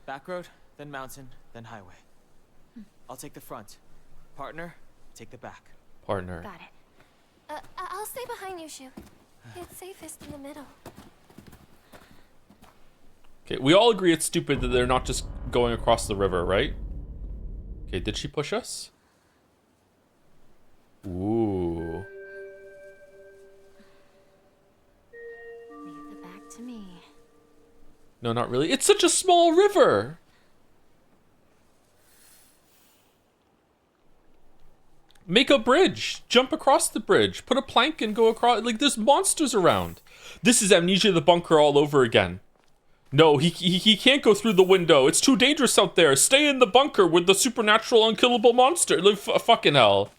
Back road, then mountain, then highway. I'll take the front. Partner, take the back. Partner. Got it. I'll stay behind you, Shu. It's safest in the middle. Okay, we all agree it's stupid that they're not just going across the river, right? Okay, did she push us? Ooh. Leave the back to me. No, not really. It's such a small river. Make a bridge. Jump across the bridge. Put a plank and go across. Like, there's monsters around. This is Amnesia the Bunker all over again. No, he can't go through the window. It's too dangerous out there. Stay in the bunker with the supernatural unkillable monster. Like, fucking hell.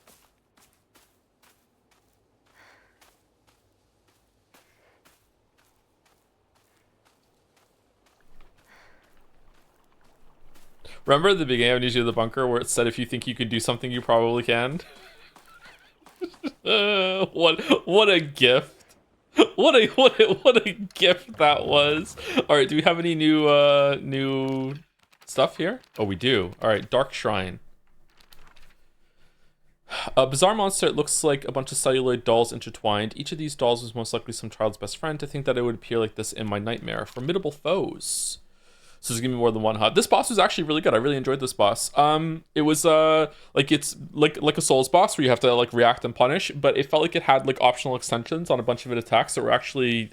Remember at the beginning of Amnesia the Bunker where it said if you think you can do something, you probably can? What a gift. What a gift that was. All right, do we have any new stuff here? Oh, we do. All right, Dark Shrine. A bizarre monster. It looks like a bunch of celluloid dolls intertwined. Each of these dolls was most likely some child's best friend. To think that it would appear like this in my nightmare. Formidable foes. So there's gonna be more than one hut. This boss was actually really good. I really enjoyed this boss. It was like it's like a Souls boss where you have to like react and punish, but it felt like it had like optional extensions on a bunch of its attacks that were actually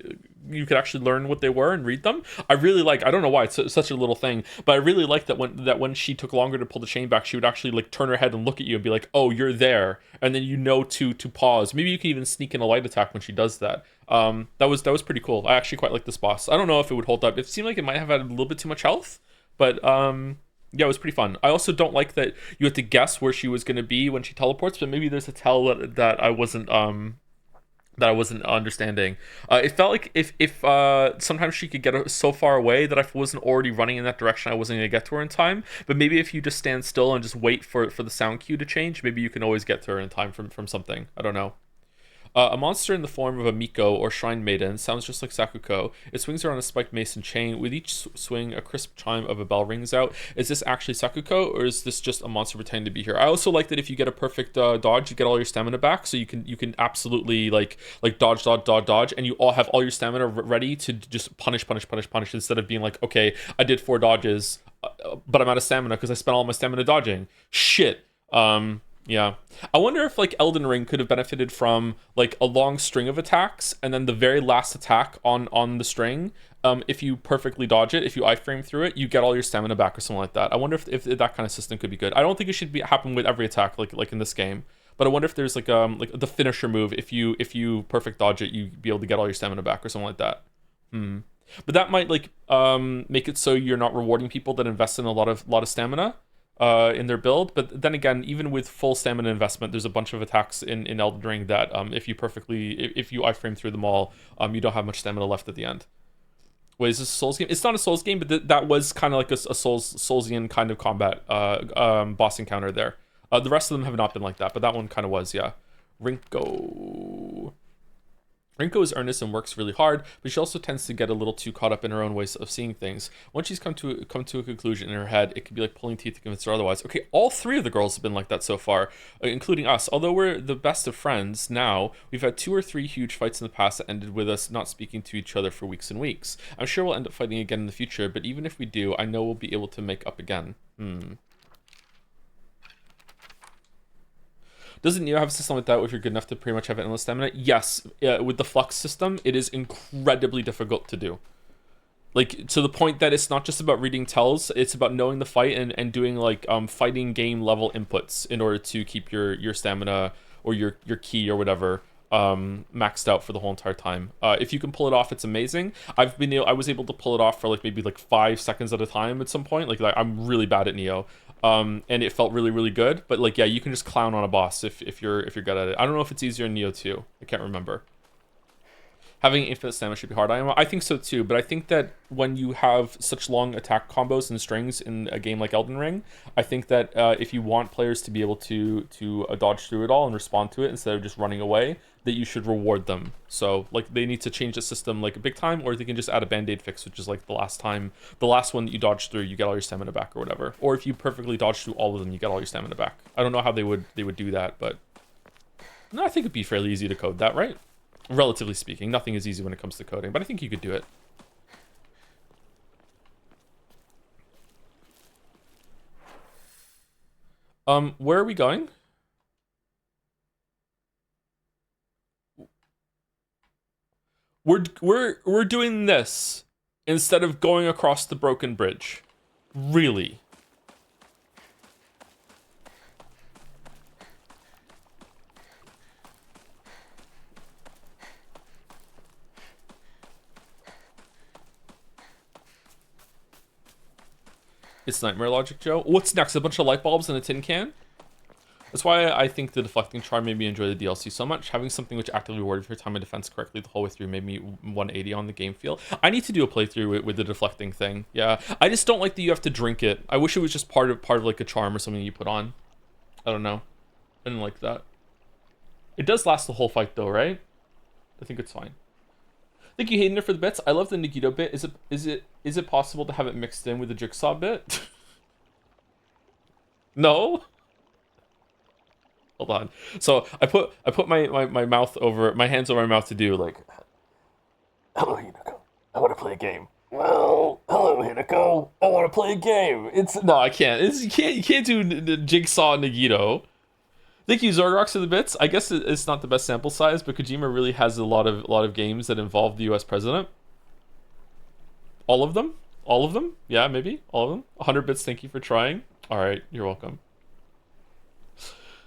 you could actually learn what they were and read them. I really like. I don't know why it's such a little thing, but I really like that when she took longer to pull the chain back, she would actually like turn her head and look at you and be like, "Oh, you're there," and then you know to pause. Maybe you can even sneak in a light attack when she does that. That was pretty cool. I actually quite like this boss. I don't know if it would hold up. It seemed like it might have had a little bit too much health, but yeah, it was pretty fun. I also don't like that you had to guess where she was going to be when she teleports, but maybe there's a tell that I wasn't understanding. It felt like if sometimes she could get so far away that if I wasn't already running in that direction, I wasn't going to get to her in time. But maybe if you just stand still and just wait for the sound cue to change, maybe you can always get to her in time from something. I don't know. A monster in the form of a Miko or Shrine Maiden sounds just like Sakuko. It swings around a spiked mason chain. With each swing, a crisp chime of a bell rings out. Is this actually Sakuko, or is this just a monster pretending to be here? I also like that if you get a perfect dodge, you get all your stamina back, so you can absolutely like dodge, and you all have all your stamina ready to just punish instead of being like, okay, I did 4 dodges, but I'm out of stamina because I spent all my stamina dodging. Shit. Yeah, I wonder if like Elden Ring could have benefited from like a long string of attacks and then the very last attack on the string. If you perfectly dodge it, if you iframe through it, you get all your stamina back or something like that. I wonder if that kind of system could be good. I don't think it should happen with every attack like in this game, but I wonder if there's like the finisher move. If you perfect dodge it, you be able to get all your stamina back or something like that. But that might like make it so you're not rewarding people that invest in a lot of stamina in their build. But then again, even with full stamina investment, there's a bunch of attacks in Elden Ring that if you iframe through them all, you don't have much stamina left at the end. Wait, is this a Souls game? It's not a Souls game, but that was kind of like a Soulsian kind of combat boss encounter there. The rest of them have not been like that, but that one kind of was, yeah. Rinko is earnest and works really hard, but she also tends to get a little too caught up in her own ways of seeing things. Once she's come to a conclusion in her head, it can be like pulling teeth to convince her otherwise. Okay, all 3 of the girls have been like that so far, including us. Although we're the best of friends now, we've had 2 or 3 huge fights in the past that ended with us not speaking to each other for weeks and weeks. I'm sure we'll end up fighting again in the future, but even if we do, I know we'll be able to make up again. Doesn't Neo have a system like that if you're good enough to pretty much have endless stamina? Yes, with the flux system, it is incredibly difficult to do. Like, to the point that it's not just about reading tells, it's about knowing the fight and doing, like, fighting game level inputs in order to keep your stamina or your ki or whatever maxed out for the whole entire time. If you can pull it off, it's amazing. I was able to pull it off for, like, maybe, like, 5 seconds at a time at some point. Like I'm really bad at Neo. And it felt really, really good. But like, yeah, you can just clown on a boss if you're good at it. I don't know if it's easier in Neo 2. I can't remember. Having infinite stamina should be hard. I think so too, but I think that when you have such long attack combos and strings in a game like Elden Ring, I think that if you want players to be able to dodge through it all and respond to it instead of just running away, that you should reward them. So like they need to change the system like a big time, or they can just add a band-aid fix, which is like the last one that you dodge through, you get all your stamina back or whatever. Or if you perfectly dodge through all of them, you get all your stamina back. I don't know how they would do that, but no, I think it'd be fairly easy to code that, right? Relatively speaking, nothing is easy when it comes to coding, but I think you could do it. Where are we going? We're doing this instead of going across the broken bridge. Really? It's nightmare logic, Joe. What's next? A bunch of light bulbs in a tin can? That's why I think the deflecting charm made me enjoy the DLC so much. Having something which actively rewarded for your time and defense correctly the whole way through made me 180 on the game feel. I need to do a playthrough with the deflecting thing. Yeah, I just don't like that you have to drink it. I wish it was just part of like a charm or something you put on. I don't know. I didn't like that. It does last the whole fight though, right? I think it's fine. Thank you, Hayden, for the bits. I love the Nagito bit. Is it possible to have it mixed in with the Jigsaw bit? No? Hold on. So I put my mouth over my hands over my mouth to do like, hello Hinako, I want to play a game. Well, hello Hinako, I want to play a game. No, I can't. You can't do Jigsaw Nagito. Thank you, Zorgrox, for the bits. I guess it's not the best sample size, but Kojima really has a lot of games that involve the U.S. president. All of them? All of them? Yeah, maybe. All of them. 100 bits, thank you for trying. All right, you're welcome.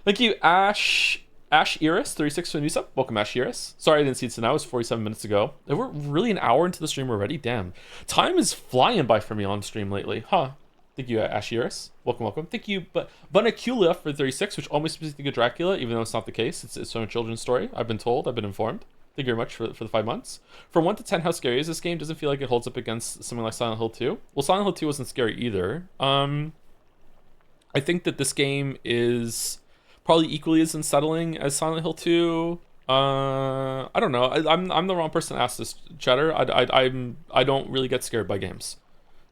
Thank you, Ash Iris, 36 for the new sub. Welcome, Ash Iris. Sorry I didn't see it now. It was 47 minutes ago. And we're really an hour into the stream already. Damn. Time is flying by for me on stream lately. Huh. Thank you, Ashiris. Welcome. Thank you, Bunacula for 36, which almost makes me think of Dracula, even though it's not the case. It's from a children's story. I've been told. I've been informed. Thank you very much for the 5 months. From 1 to 10, how scary is this game? Doesn't feel like it holds up against something like Silent Hill 2. Well, Silent Hill 2 wasn't scary either. I think that this game is probably equally as unsettling as Silent Hill 2. I don't know. I'm the wrong person to ask this, Cheddar. I don't really get scared by games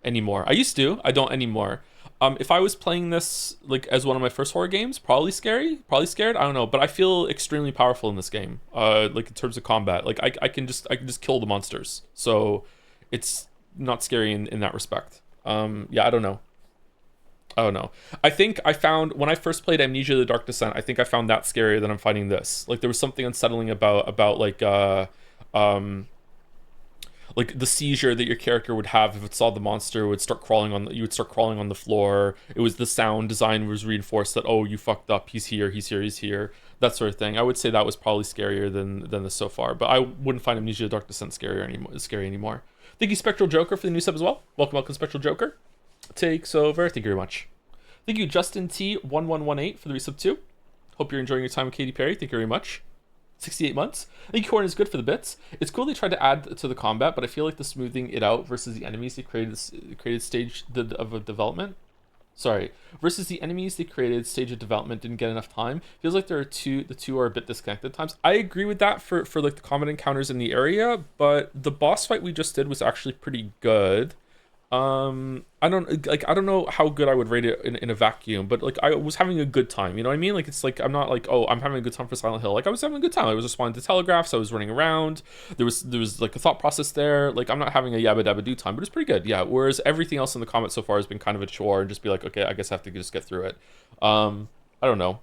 anymore. I used to. I don't anymore. If I was playing this like as one of my first horror games, probably scared. I don't know, but I feel extremely powerful in this game. Like in terms of combat, like I can just kill the monsters. So it's not scary in that respect. Yeah, I don't know. I think I found when I first played Amnesia: The Dark Descent, I think I found that scarier than I'm finding this. Like there was something unsettling about like the seizure that your character would have if it saw the monster. You would start crawling on the floor. It was the sound design was reinforced that, oh, you fucked up, he's here, that sort of thing. I would say that was probably scarier than this so far, but I wouldn't find Amnesia: The Dark Descent scary anymore. Thank you, Spectral Joker, for the new sub as well. Welcome, Spectral Joker. Takes over. Thank you very much. Thank you, Justin T1118, for the resub 2. Hope you're enjoying your time with Katy Perry. Thank you very much. 68 months. I think Corn is good for the bits. It's cool they tried to add to the combat, but I feel like the smoothing it out versus the enemies they created stage of a development. Sorry, versus the enemies they created stage of development didn't get enough time. Feels like the two are a bit disconnected at times. I agree with that for like the combat encounters in the area, but the boss fight we just did was actually pretty good. I don't know how good I would rate it in a vacuum, but like I was having a good time, you know what I mean? Like it's like I'm not like, oh, I'm having a good time for Silent Hill. Like I was having a good time. I was responding to telegraphs, I was running around, there was like a thought process there. Like I'm not having a yabba dabba do time, but it's pretty good. Yeah, whereas everything else in the comment so far has been kind of a chore and just be like, okay, I guess I have to just get through it. I don't know.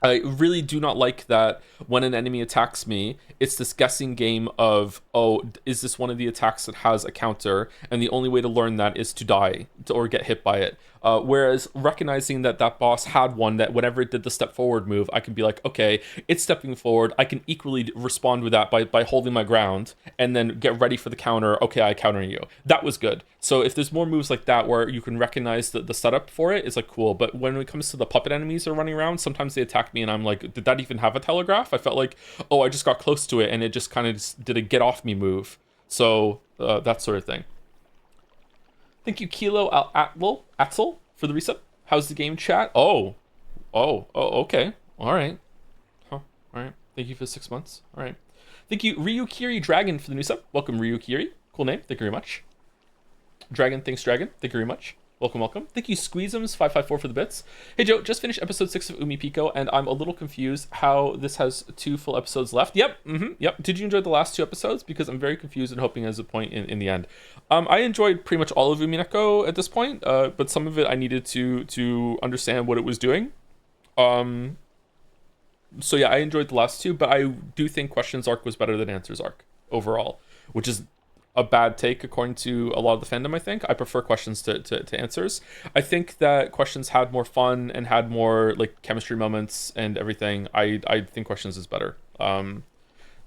I really do not like that when an enemy attacks me, it's this guessing game of, oh, is this one of the attacks that has a counter? And the only way to learn that is to die or get hit by it. Whereas recognizing that that boss had one that whenever it did the step forward move, I can be like, okay, it's stepping forward. I can equally respond with that by holding my ground and then get ready for the counter. Okay, I counter you. That was good. So if there's more moves like that where you can recognize the setup for it, it's like cool. But when it comes to the puppet enemies that are running around, sometimes they attack me and I'm like, did that even have a telegraph? I felt like, oh, I just got close to it and it just kind of did a get off me move. So that sort of thing. Thank you, Kilo Atzel, for the resub. How's the game, chat? Oh, okay. All right. Huh. All right. Thank you for 6 months. All right. Thank you, Ryukiri Dragon, for the new sub. Welcome, Ryukiri. Cool name. Thank you very much. Dragon, thanks, Dragon. Thank you very much. Welcome. Thank you, Squeezums554 for the bits. Hey, Joe, just finished episode 6 of Umi Pico, and I'm a little confused how this has 2 full episodes left. Yep. Did you enjoy the last 2 episodes? Because I'm very confused and hoping there's a point in the end. I enjoyed pretty much all of Umineko at this point, but some of it I needed to understand what it was doing. So yeah, I enjoyed the last 2, but I do think Questions arc was better than Answers arc overall, which is a bad take according to a lot of the fandom. I think I prefer Questions to Answers. I think that Questions had more fun and had more like chemistry moments and everything. I think Questions is better.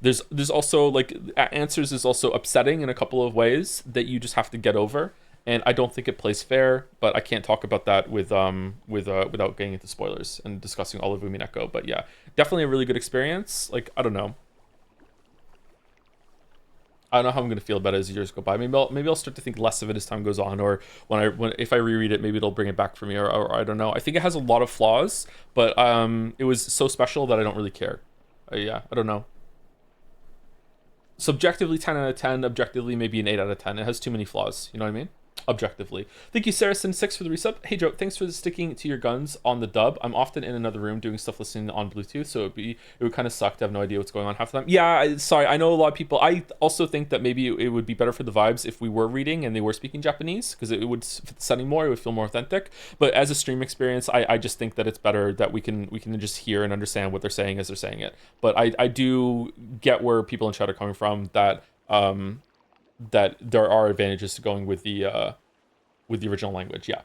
There's also like Answers is also upsetting in a couple of ways that you just have to get over, and I don't think it plays fair. But I can't talk about that without getting into spoilers and discussing all of Umineko. But yeah, definitely a really good experience. Like, I don't know how I'm gonna feel about it as years go by. Maybe I'll start to think less of it as time goes on, or if I reread it, maybe it'll bring it back for me, or I don't know. I think it has a lot of flaws, but it was so special that I don't really care. Yeah, I don't know. Subjectively 10 out of 10, objectively maybe an 8 out of 10. It has too many flaws, you know what I mean? Objectively. Thank you, Saracen6, for the resub. Hey, Joe, thanks for sticking to your guns on the dub. I'm often in another room doing stuff listening on Bluetooth, so it would kind of suck to have no idea what's going on half the time. Yeah, sorry, I know a lot of people. I also think that maybe it would be better for the vibes if we were reading and they were speaking Japanese, because it would fit the setting more, it would feel more authentic. But as a stream experience, I just think that it's better that we can just hear and understand what they're saying as they're saying it. But I do get where people in chat are coming from, that that there are advantages to going with the original language. Yeah.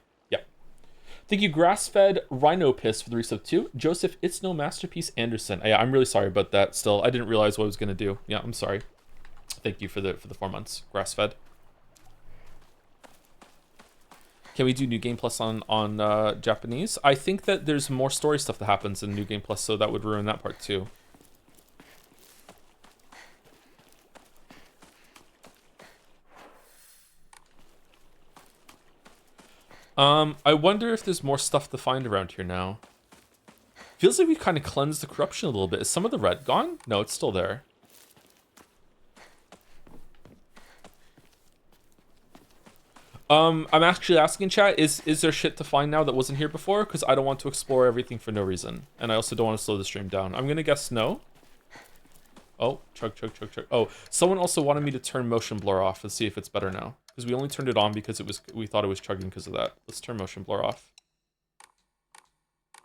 Thank you, Grass-Fed Rhino Piss, for the resub too. Joseph, it's no masterpiece Anderson. Yeah, I'm really sorry about that. Still, I didn't realize what I was gonna do. Yeah, I'm sorry. Thank you for the 4 months, Grass-Fed. Can we do New Game Plus on Japanese? I think that there's more story stuff that happens in New Game Plus, so that would ruin that part too. I wonder if there's more stuff to find around here now. Feels like we kind of cleansed the corruption a little bit. Is some of the red gone? No, it's still there. I'm actually asking chat, is there shit to find now that wasn't here before? Because I don't want to explore everything for no reason. And I also don't want to slow the stream down. I'm gonna guess no. Oh, chug. Oh, someone also wanted me to turn motion blur off and see if it's better now. Because we only turned it on because we thought it was chugging because of that. Let's turn motion blur off.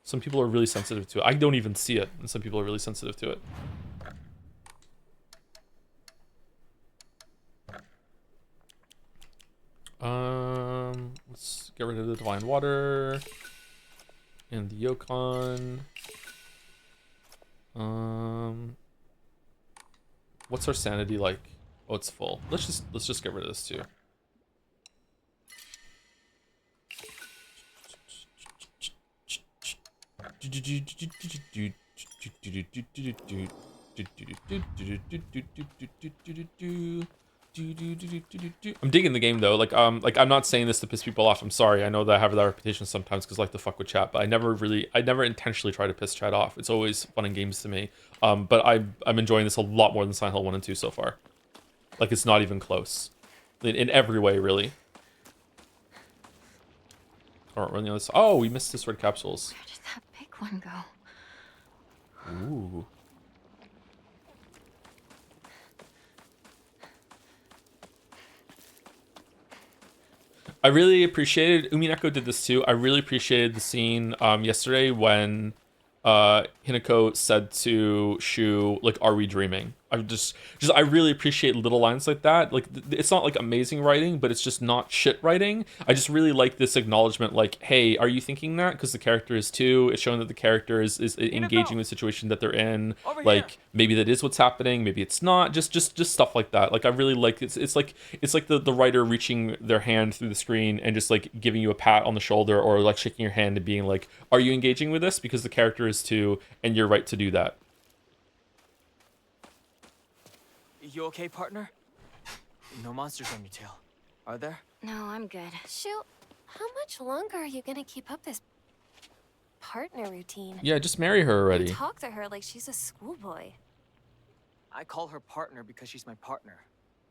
Some people are really sensitive to it. I don't even see it, and some people are really sensitive to it. Let's get rid of the divine water and the Yokon. What's our sanity like? Oh, it's full. Let's just get rid of this too. I'm digging the game though. Like I'm not saying this to piss people off. I'm sorry. I know that I have that reputation sometimes because I like to fuck with chat, but I never intentionally try to piss chat off. It's always fun and games to me. But I'm enjoying this a lot more than Silent Hill 1 and 2 so far. Like, it's not even close in every way, really. All right, we're on the other side. Oh, we missed the sword capsules. Where did that big one go? Ooh. I really appreciated, Umineko did this too. I really appreciated the scene yesterday when Hinako said to Shu, like, are we dreaming? I really appreciate little lines like that. Like it's not like amazing writing, but it's just not shit writing. I just really like this acknowledgement, like, hey, are you thinking that? Because the character is too. It's showing that the character is engaging with the situation that they're in. Over Like here. maybe that is what's happening, maybe it's not. Just stuff like that. Like I really like it's like the writer reaching their hand through the screen and just like giving you a pat on the shoulder or like shaking your hand and being like, are you engaging with this? Because the character is too, and you're right to do that. You okay, partner? No monsters on your tail, are there? No, I'm good. Shoot, how much longer are you gonna keep up this partner routine? Yeah, just marry her already. Talk to her like she's a schoolboy. I call her partner because she's my partner.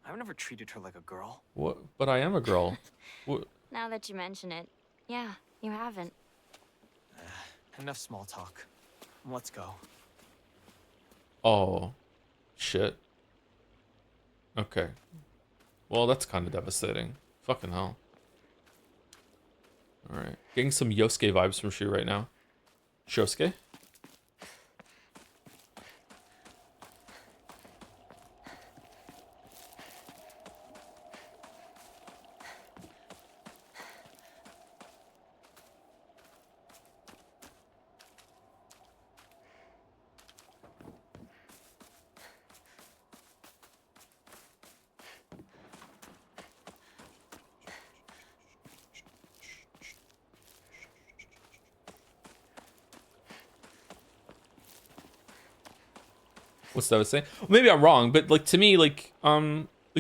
I've never treated her like a girl. What? But I am a girl. What? Now that you mention it, yeah, you haven't. Enough small talk. Let's go. Oh, shit. Okay. Well, that's kind of devastating. Fucking hell. Alright. Getting some Yosuke vibes from Shu right now. Shosuke? What's that saying? Well, maybe I'm wrong, but like to me, like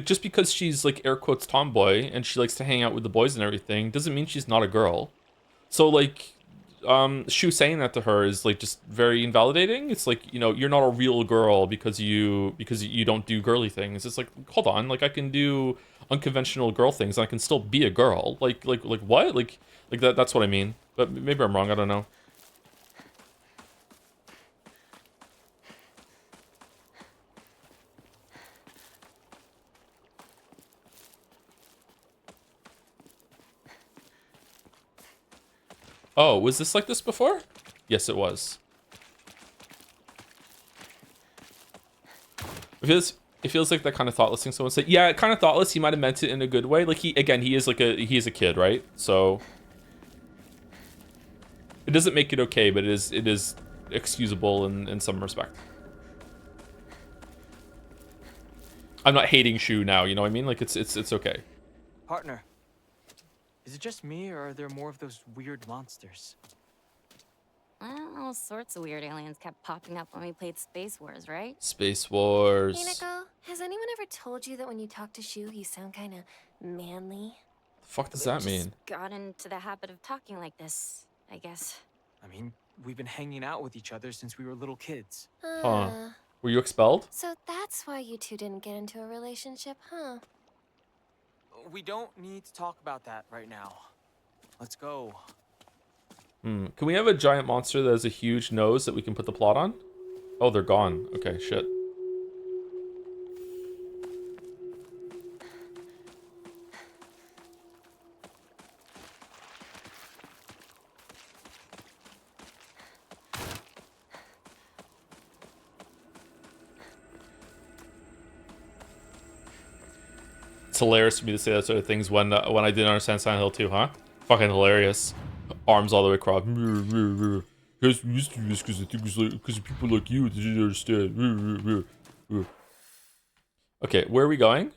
just because she's like air quotes tomboy and she likes to hang out with the boys and everything doesn't mean she's not a girl. So like Shu saying that to her is like just very invalidating. It's like, you know, you're not a real girl because you don't do girly things. It's like, hold on, like I can do unconventional girl things and I can still be a girl. Like what? Like that's what I mean. But maybe I'm wrong, I don't know. Oh, was this like this before? Yes, it was. It feels like that kind of thoughtless thing someone said. Yeah, kind of thoughtless. He might have meant it in a good way. Like he is a kid, right? So it doesn't make it okay, but it is excusable in some respect. I'm not hating Shu now, you know what I mean? Like it's okay. Partner. Is it just me, or are there more of those weird monsters? Well, all sorts of weird aliens kept popping up when we played Space Wars, right? Space Wars. Hinako, has anyone ever told you that when you talk to Shu, you sound kind of manly? The fuck does that mean? Got into the habit of talking like this, I guess. I mean, we've been hanging out with each other since we were little kids. Huh. Were you expelled? So that's why you two didn't get into a relationship, huh? We don't need to talk about that right now. Let's go. Can we have a giant monster that has a huge nose that we can put the plot on? Oh, they're gone. Okay, shit. It's hilarious for me to say that sort of things when I didn't understand Silent Hill 2, huh? Fucking hilarious. Arms all the way across. Guys, we used to do this because I think it's like because of people like you that didn't understand. Okay, where are we going?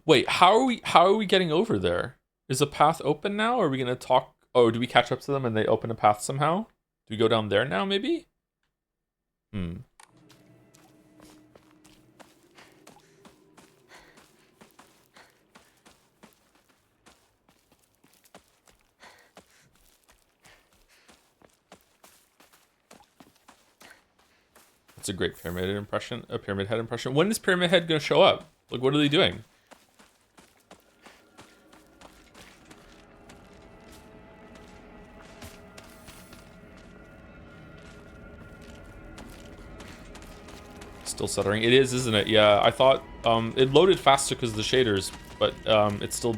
Wait, how are we getting over there? Is the path open now? Are we gonna talk? Oh, do we catch up to them and they open a path somehow? Do we go down there now, maybe? That's a great pyramid head impression. When is Pyramid Head gonna show up? Like, what are they doing? Still stuttering. It is, isn't it? Yeah, I thought it loaded faster because of the shaders, but it's still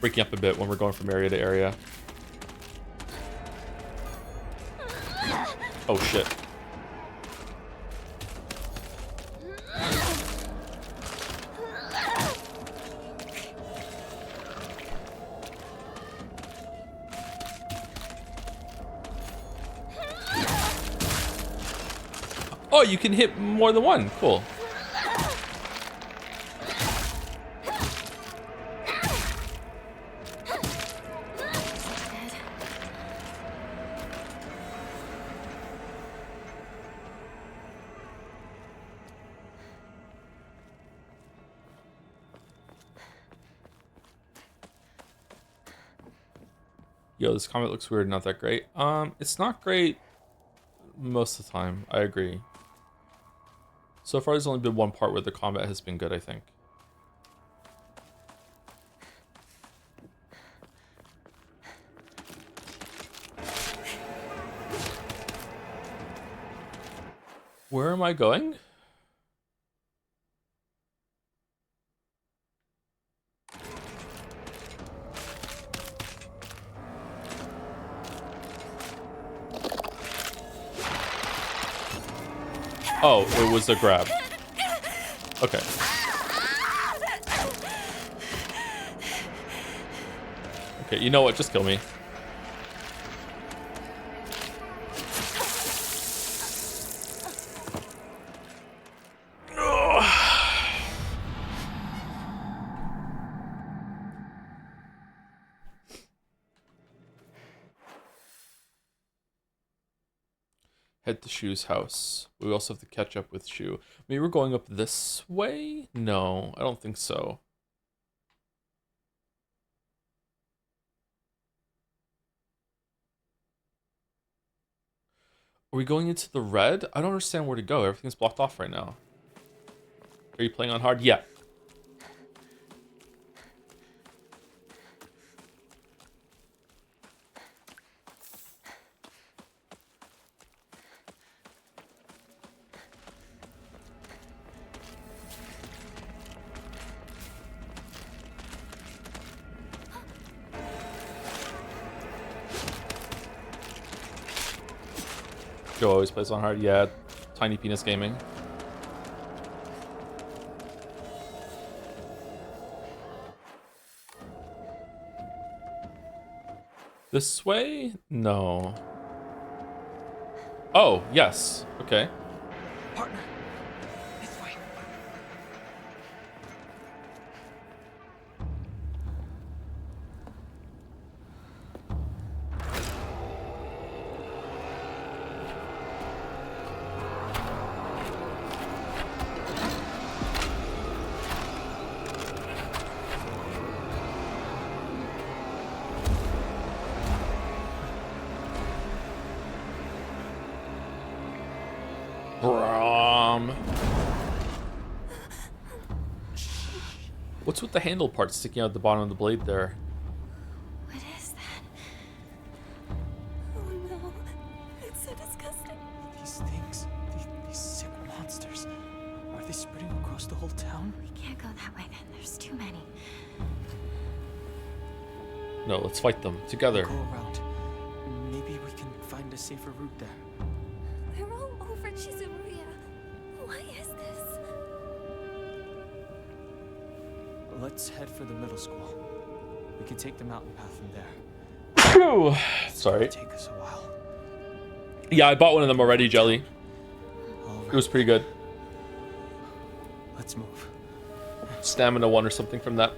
breaking up a bit when we're going from area to area. Oh shit. Oh, you can hit more than one. Cool. Yo, this combat looks weird, not that great. It's not great most of the time, I agree. So far, there's only been one part where the combat has been good, I think. Where am I going? Oh, it was a grab. Okay. Okay, you know what? Just kill me. Head to Shu's house. We also have to catch up with Shu. Maybe we're going up this way? No, I don't think so. Are we going into the red? I don't understand where to go. Everything's blocked off right now. Are you playing on hard? Yeah. Joe always plays on hard. Yeah, Tiny Penis Gaming. This way? No. Oh, yes. Okay. Partner, this way. What's with the handle part sticking out the bottom of the blade there? What is that? Oh no. It's so disgusting. These things, these sick monsters, are they spreading across the whole town? We can't go that way then. There's too many. No, let's fight them together. Go around. Maybe we can find a safer route there. They're all over Chizuruya. Why is this? Let's head for the middle school. We can take the mountain path from there. Phew. Sorry. It'll take us a while. Yeah, I bought one of them already, Jelly. All right. It was pretty good. Let's move. Stamina 1 or something from that.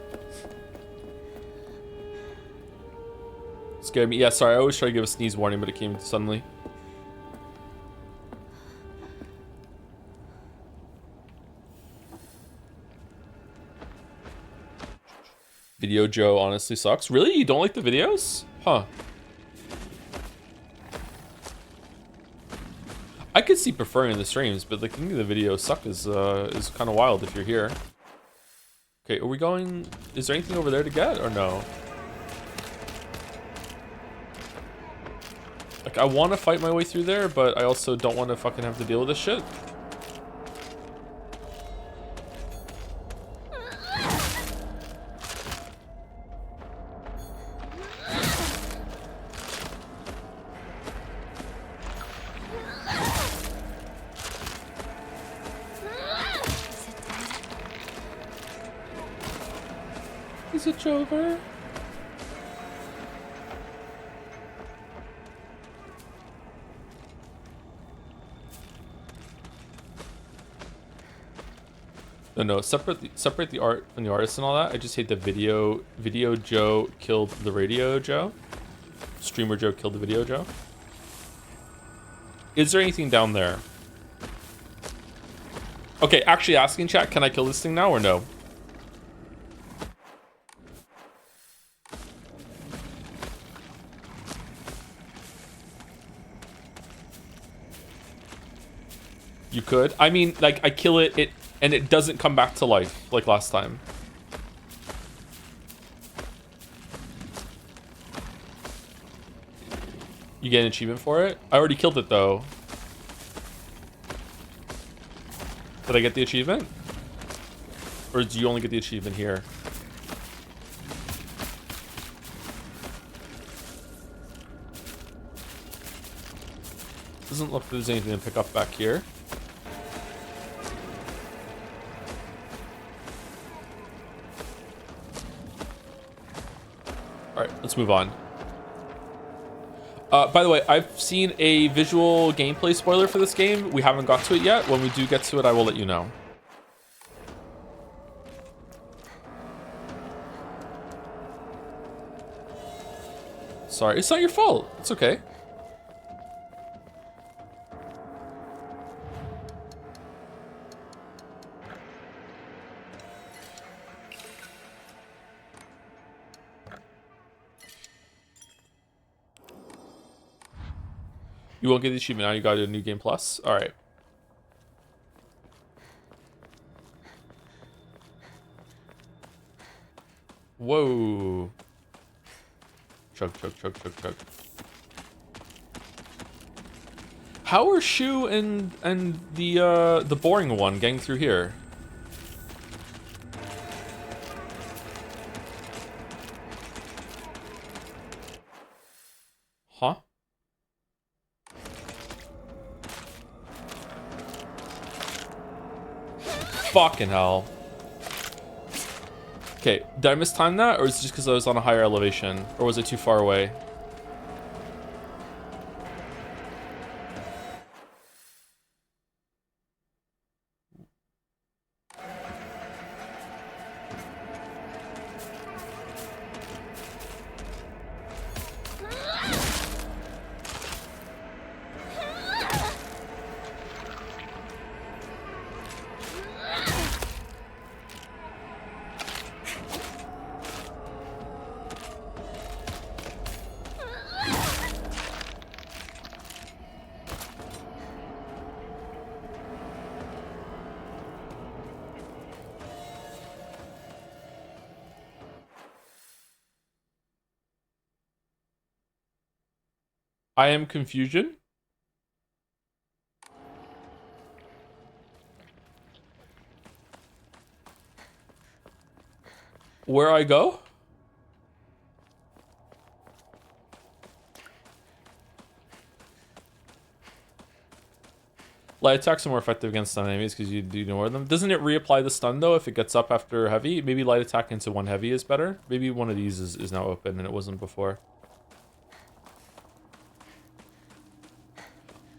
Scared me. Yeah, sorry, I always try to give a sneeze warning, but it came suddenly. Video Joe honestly sucks. Really? You don't like the videos? Huh. I could see preferring the streams, but like thinking the videos suck is kind of wild if you're here. Okay, are we going... Is there anything over there to get or no? Like, I want to fight my way through there, but I also don't want to fucking have to deal with this shit. Is it over? No, separate the art from the artist and all that. I just hate the video Joe killed the radio Joe. Streamer Joe killed the video Joe. Is there anything down there? Okay, actually asking chat, can I kill this thing now or no? You could. I mean, like, I kill it, and it doesn't come back to life like last time. You get an achievement for it? I already killed it, though. Did I get the achievement? Or do you only get the achievement here? Doesn't look like there's anything to pick up back here. Alright, let's move on. By the way, I've seen a visual gameplay spoiler for this game. We haven't got to it yet. When we do get to it, I will let you know. Sorry, it's not your fault. It's okay. You won't get the achievement now. You got a new game plus. All right. Whoa. Chug, chug, chug, chug, chug. How are Shu and the boring one getting through here? Huh? Fucking hell. Okay, did I mistime that, or is it just because I was on a higher elevation? Or was it too far away? I am confusion. Where I go? Light attacks are more effective against stun enemies because you do ignore them. Doesn't it reapply the stun though if it gets up after heavy? Maybe light attack into one heavy is better. Maybe one of these is now open and it wasn't before.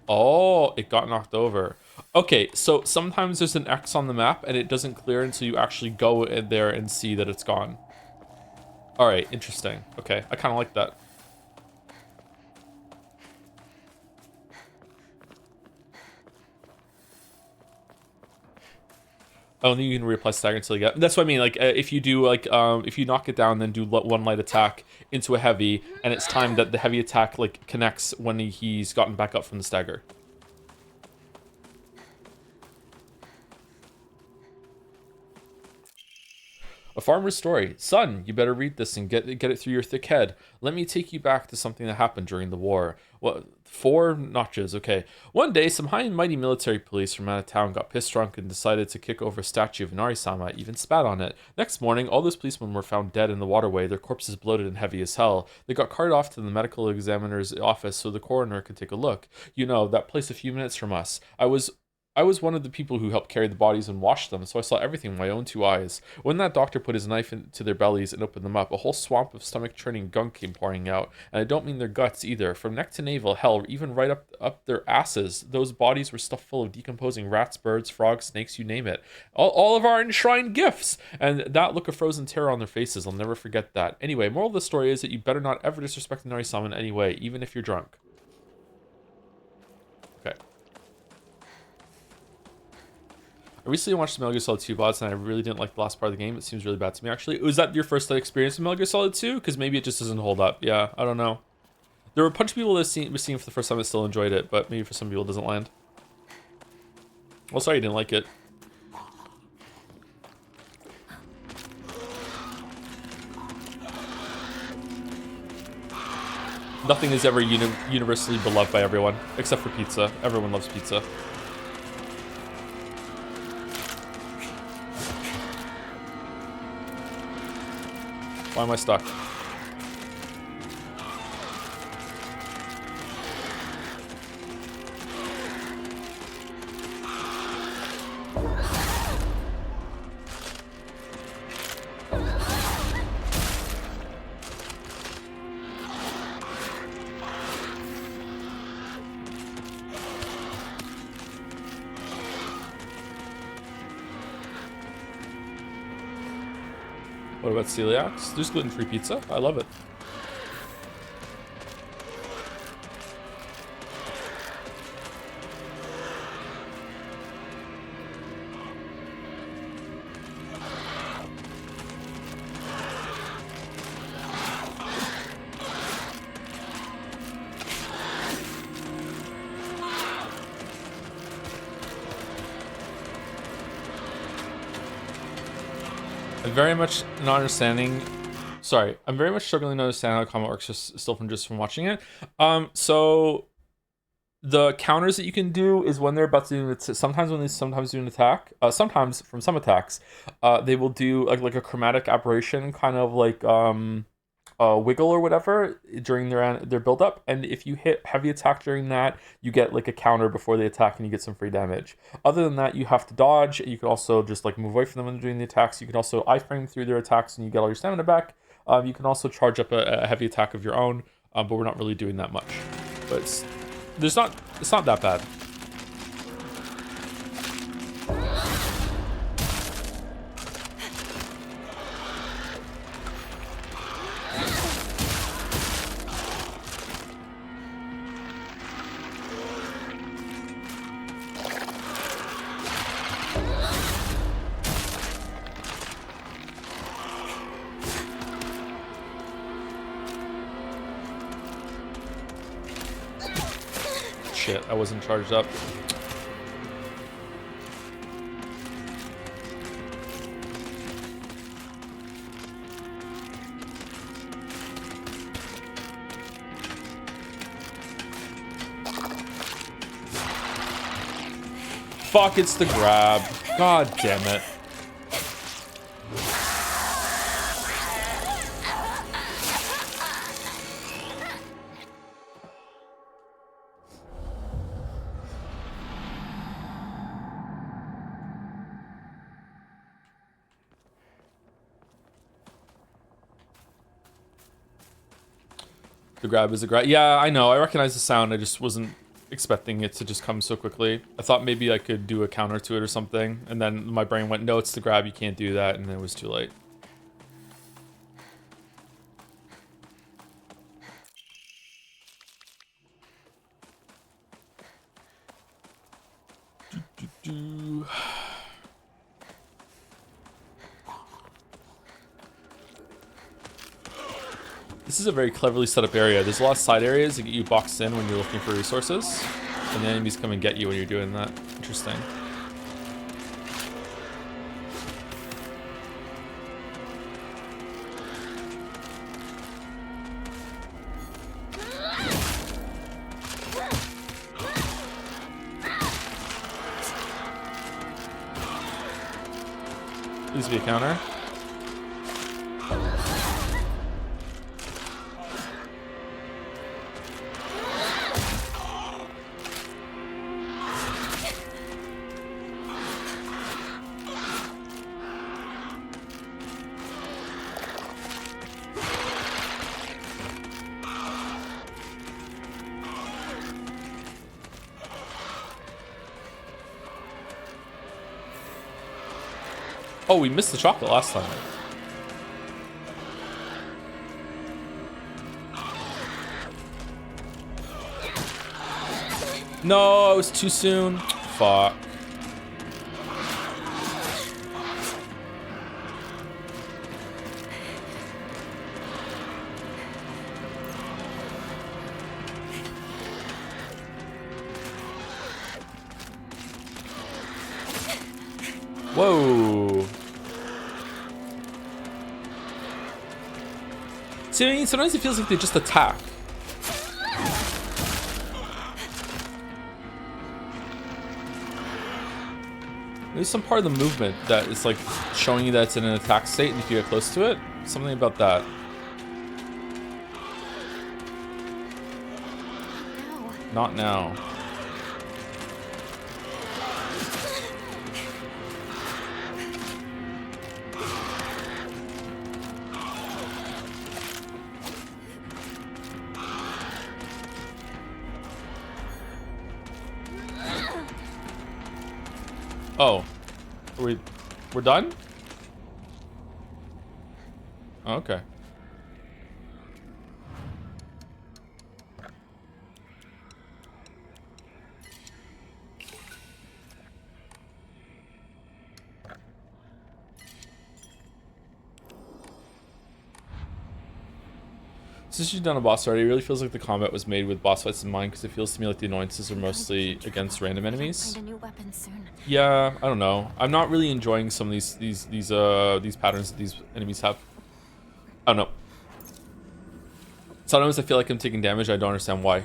Oh, it got knocked over. Okay, so sometimes there's an X on the map and it doesn't clear until you actually go in there and see that it's gone. All right, interesting. Okay, I kind of like that. I don't think you can reapply stagger until you get. That's what I mean. Like, if you do like, if you knock it down, then do one light attack into a heavy, and it's timed that the heavy attack like connects when he's gotten back up from the stagger. A farmer's story. Son, you better read this and get it through your thick head. Let me take you back to something that happened during the war. What? 4 notches, okay. One day, some high and mighty military police from out of town got pissed drunk and decided to kick over a statue of Nari-sama, even spat on it. Next morning, all those policemen were found dead in the waterway, their corpses bloated and heavy as hell. They got carted off to the medical examiner's office so the coroner could take a look. You know, that place a few minutes from us. I was I was one of the people who helped carry the bodies and wash them, so I saw everything with my own 2 eyes. When that doctor put his knife into their bellies and opened them up, a whole swamp of stomach-churning gunk came pouring out. And I don't mean their guts either. From neck to navel, hell, even right up their asses. Those bodies were stuffed full of decomposing rats, birds, frogs, snakes, you name it. All of our enshrined gifts! And that look of frozen terror on their faces, I'll never forget that. Anyway, moral of the story is that you better not ever disrespect an Inari-sama in any way, even if you're drunk. Okay. I recently watched Metal Gear Solid 2 VODs and I really didn't like the last part of the game. It seems really bad to me, actually. Was that your first experience with Metal Gear Solid 2? Because maybe it just doesn't hold up. Yeah, I don't know. There were a bunch of people that were seeing it for the first time that still enjoyed it, but maybe for some people it doesn't land. Well, sorry you didn't like it. Nothing is ever universally beloved by everyone, except for pizza. Everyone loves pizza. Why am I stuck? What about celiacs? There's gluten-free pizza. I love it. Very much not understanding. Sorry, I'm very much struggling to understand how combat works still from watching it. So the counters that you can do is when they're about to do it. Sometimes do an attack. Sometimes from some attacks, they will do like a chromatic aberration, kind of like wiggle or whatever during their build up, and if you hit heavy attack during that, you get like a counter before they attack and you get some free damage. Other than that, you have to dodge. You can also just like move away from them when they're doing the attacks. You can also iframe through their attacks and you get all your stamina back. You can also charge up a heavy attack of your own, but we're not really doing that much. But it's not that bad. Shit, I wasn't charged up. Fuck, it's the grab. God damn it. The grab is a grab. Yeah, I know. I recognize the sound. I just wasn't expecting it to just come so quickly. I thought maybe I could do a counter to it or something. And then my brain went, no, it's the grab. You can't do that. And then it was too late. This is a very cleverly set up area. There's a lot of side areas that get you boxed in when you're looking for resources. And the enemies come and get you when you're doing that. Interesting. Please be a counter. Oh, we missed the chocolate last time. No, it was too soon. Fuck. Whoa. See, I mean, sometimes it feels like they just attack. There's some part of the movement that is like showing you that it's in an attack state, and if you get close to it, something about that. No. Not now. Oh, we're done? Oh, okay. Since you've done a boss already, it really feels like the combat was made with boss fights in mind, because it feels to me like the annoyances are mostly against random enemies. Find a new weapon soon. Yeah, I don't know. I'm not really enjoying some of these patterns that these enemies have. I don't know. Sometimes I feel like I'm taking damage. I don't understand why.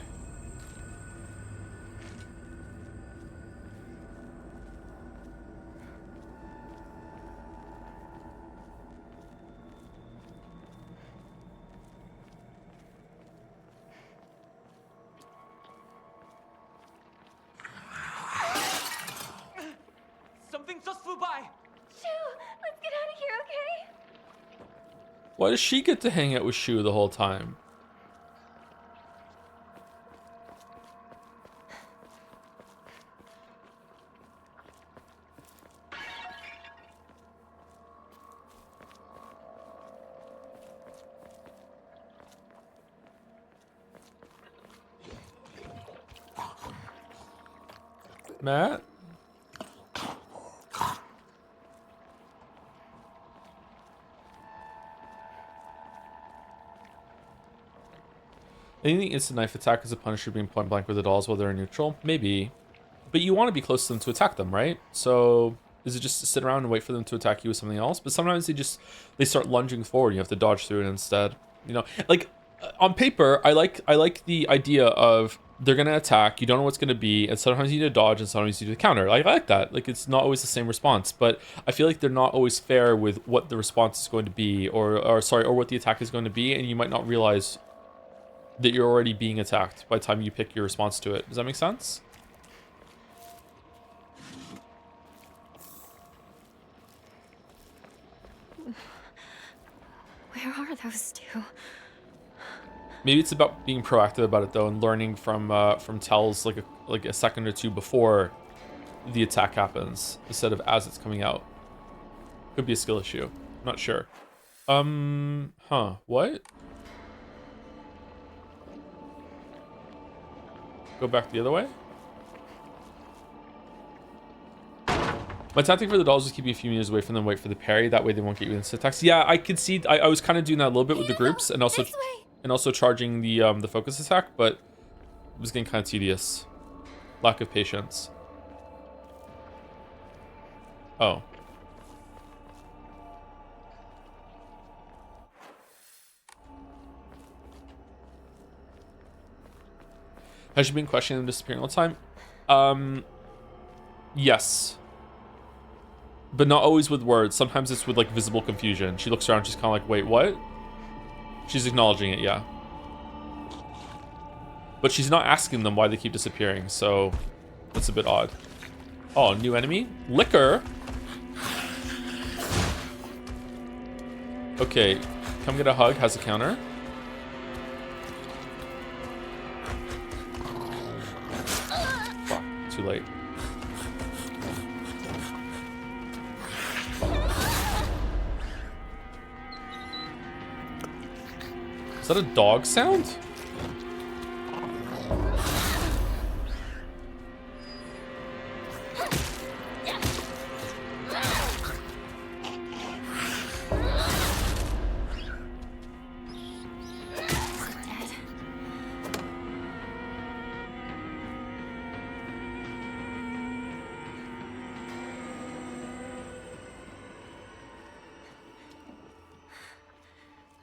Something just flew by. Shoo, let's get out of here, okay? Why does she get to hang out with Shu the whole time? Matt? Anything instant knife attack is a punisher being point blank with the dolls while they're neutral? Maybe. But you want to be close to them to attack them, right? So is it just to sit around and wait for them to attack you with something else? But sometimes they start lunging forward and you have to dodge through it instead. You know, like on paper, I like the idea of they're gonna attack, you don't know what's gonna be, and sometimes you need to dodge and sometimes you need to counter. Like, I like that. Like, it's not always the same response, but I feel like they're not always fair with what the response is going to be, or what the attack is going to be, and you might not realize that you're already being attacked by the time you pick your response to it. Does that make sense? Where are those two? Maybe it's about being proactive about it though, and learning from tells like a second or two before the attack happens instead of as it's coming out. Could be a skill issue. I'm not sure. What? Go back the other way? My tactic for the dolls is keep you a few meters away from them, wait for the parry. That way they won't get you instant attacks. Yeah, I could see. I was kind of doing that a little bit with the groups, and also charging the focus attack, but it was getting kind of tedious. Lack of patience. Oh. Has she been questioning them disappearing all the time? Yes. But not always with words. Sometimes it's with like visible confusion. She looks around, she's kind of like, wait, what? She's acknowledging it, yeah. But she's not asking them why they keep disappearing, so that's a bit odd. Oh, new enemy? Liquor? Okay, come get a hug, has a counter. Fuck, too late. Is that a dog sound?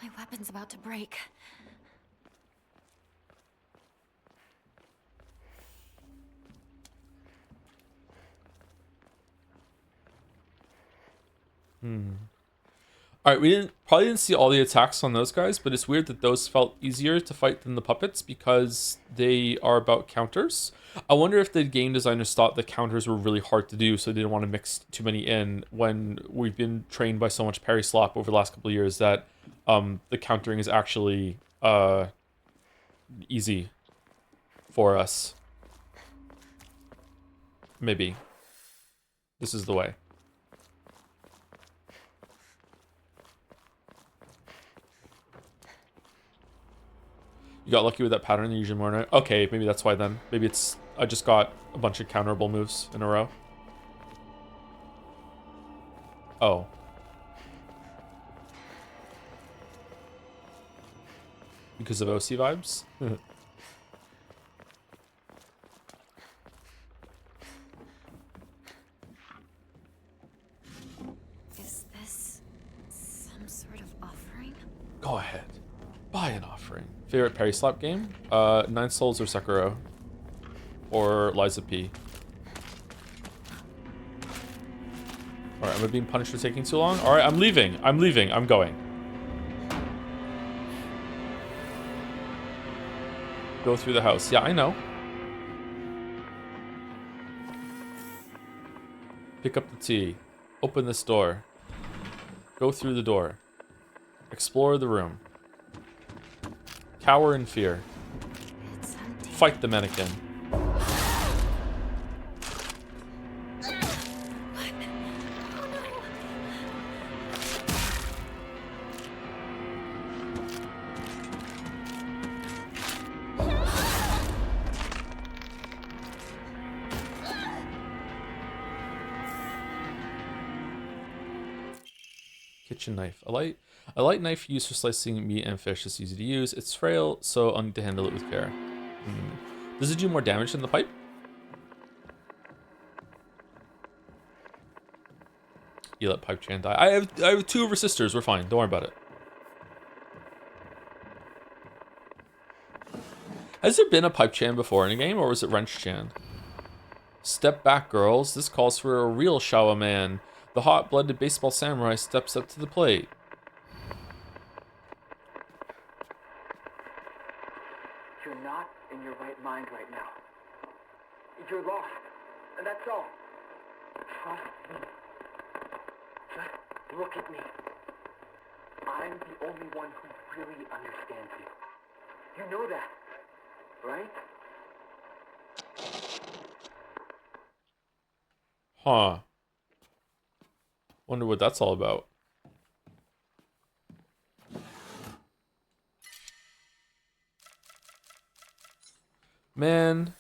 My weapon's about to break. All right, we probably didn't see all the attacks on those guys, but it's weird that those felt easier to fight than the puppets because they are about counters. I wonder if the game designers thought the counters were really hard to do, so they didn't want to mix too many in. When we've been trained by so much parry slap over the last couple of years that the countering is actually easy for us. Maybe this is the way. You got lucky with that pattern, they're usually more annoying. Okay, maybe that's why then. Maybe it's I just got a bunch of counterable moves in a row. Oh. Because of OC vibes? Is this some sort of offering? Go ahead. Buy an offering. Favorite parry slap game? Nine Souls or Sekiro. Or Liza P. Alright, am I being punished for taking too long? Alright, I'm leaving. I'm leaving. I'm going. Go through the house. Yeah, I know. Pick up the tea. Open this door. Go through the door. Explore the room. Cower in fear. It's empty. Fight the mannequin. Kitchen knife. A light knife used for slicing meat and fish is easy to use. It's frail, so I'll need to handle it with care. Does it do more damage than the pipe? You let Pipe Chan die. I have two of her sisters. We're fine. Don't worry about it. Has there been a Pipe Chan before in a game, or was it Wrench Chan? Step back, girls. This calls for a real Shawa man. The hot-blooded baseball samurai steps up to the plate. You're not in your right mind right now. You're lost, and that's all. Trust me. Just look at me. I'm the only one who really understands you. You know that, right? Huh. Wonder what that's all about. Man.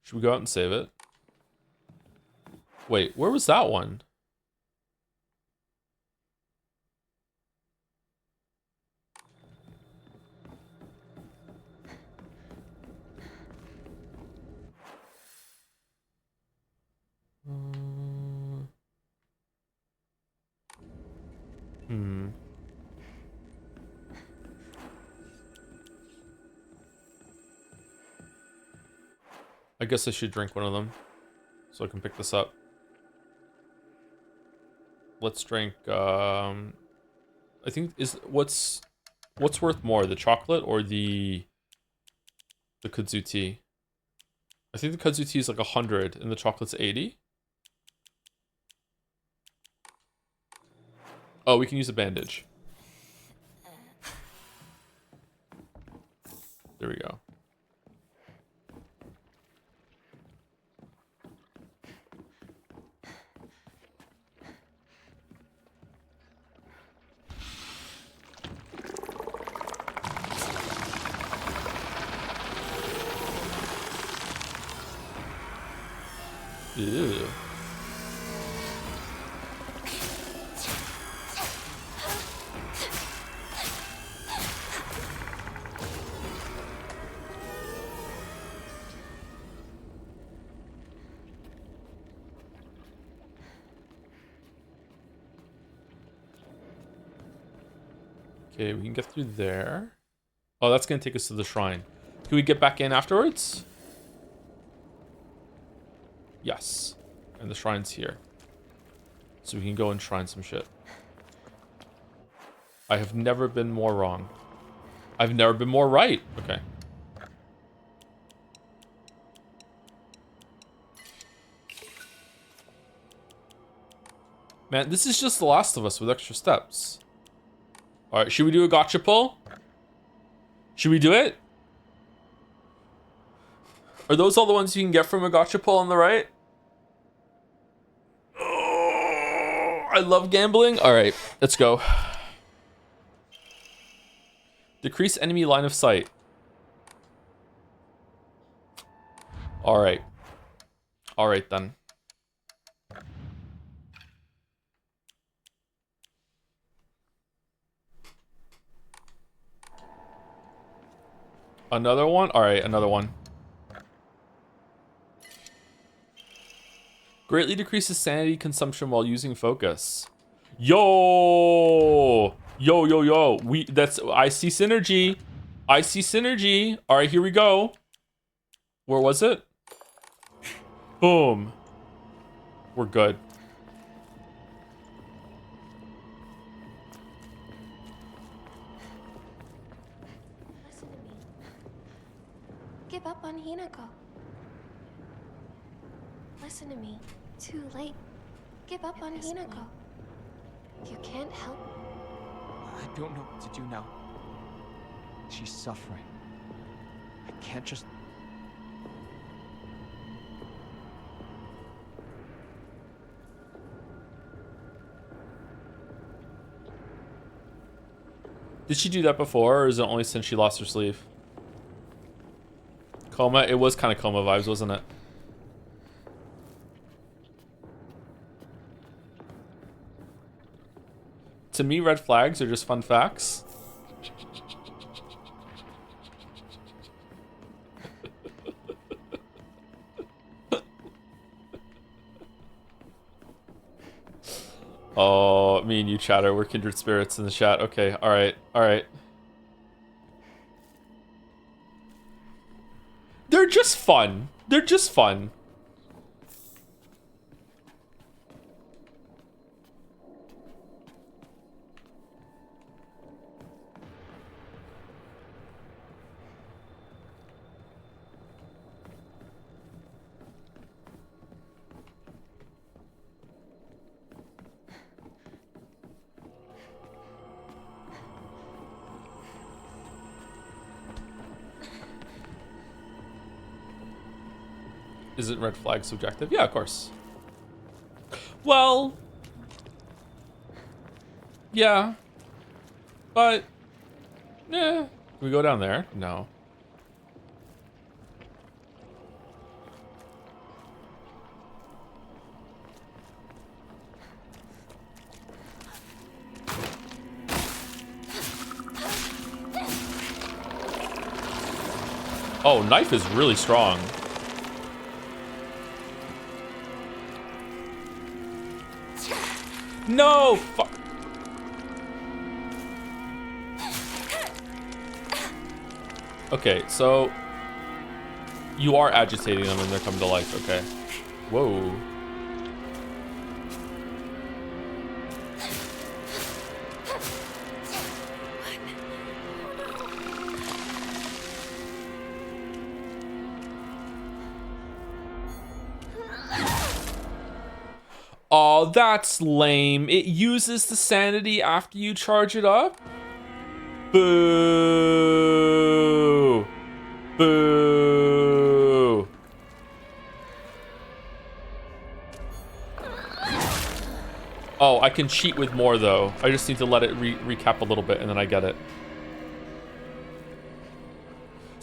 Should we go out and save it? Wait, where was that one? I guess I should drink one of them so I can pick this up. Let's drink I think what's worth more, the chocolate or the kudzu tea? I think the kudzu tea is like 100 and the chocolate's 80. Oh, we can use a bandage. There we go. Ew. Okay, we can get through there. Oh, that's gonna take us to the shrine. Can we get back in afterwards? Yes. And the shrine's here. So we can go and shrine some shit. I have never been more wrong. I've never been more right. Okay. Man, this is just The Last of Us with extra steps. Alright, should we do a gotcha pull? Should we do it? Are those all the ones you can get from a gotcha pull on the right? Oh, I love gambling. Alright, let's go. Decrease enemy line of sight. Alright. Alright then. Another one? Alright, another one. Greatly decreases sanity consumption while using focus. Yo! Yo. I see synergy. I see synergy. Alright, here we go. Where was it? Boom. We're good. Listen to me. Give up on Hinako. Listen to me. Too late. Give up on Hinako. You can't help. I don't know what to do now. She's suffering. I can't just... Did she do that before, or is it only since she lost her sleeve? Coma? It was kind of coma vibes, wasn't it? To me, red flags are just fun facts. Oh, me and you, chatter. We're kindred spirits in the chat. Okay, alright. They're just fun. They're just fun. Isn't red flag subjective? Yeah, of course. Well, yeah, but yeah. Can we go down there? No. Oh, knife is really strong. No! Fuck. Okay, so you are agitating them and they're coming to life, okay. Whoa. Oh, that's lame. It uses the sanity after you charge it up? Boo! Boo! Oh, I can cheat with more though. I just need to let it recap a little bit and then I get it.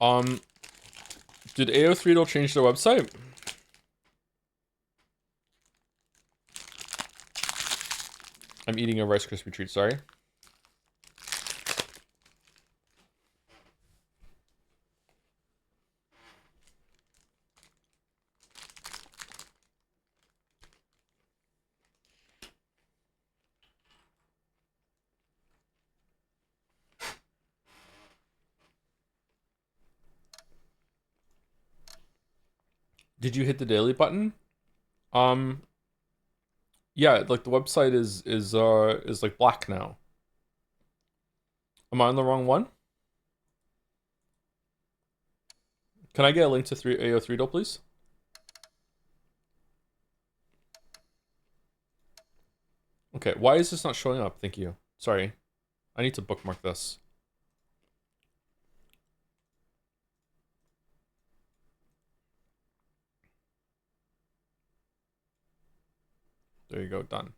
Did AO3 change their website? I'm eating a Rice Krispie treat, sorry. Did you hit the daily button? Yeah, like the website is like black now. Am I on the wrong one? Can I get a link to AO3 though, please? Okay, why is this not showing up? Thank you. Sorry. I need to bookmark this. There you go, done.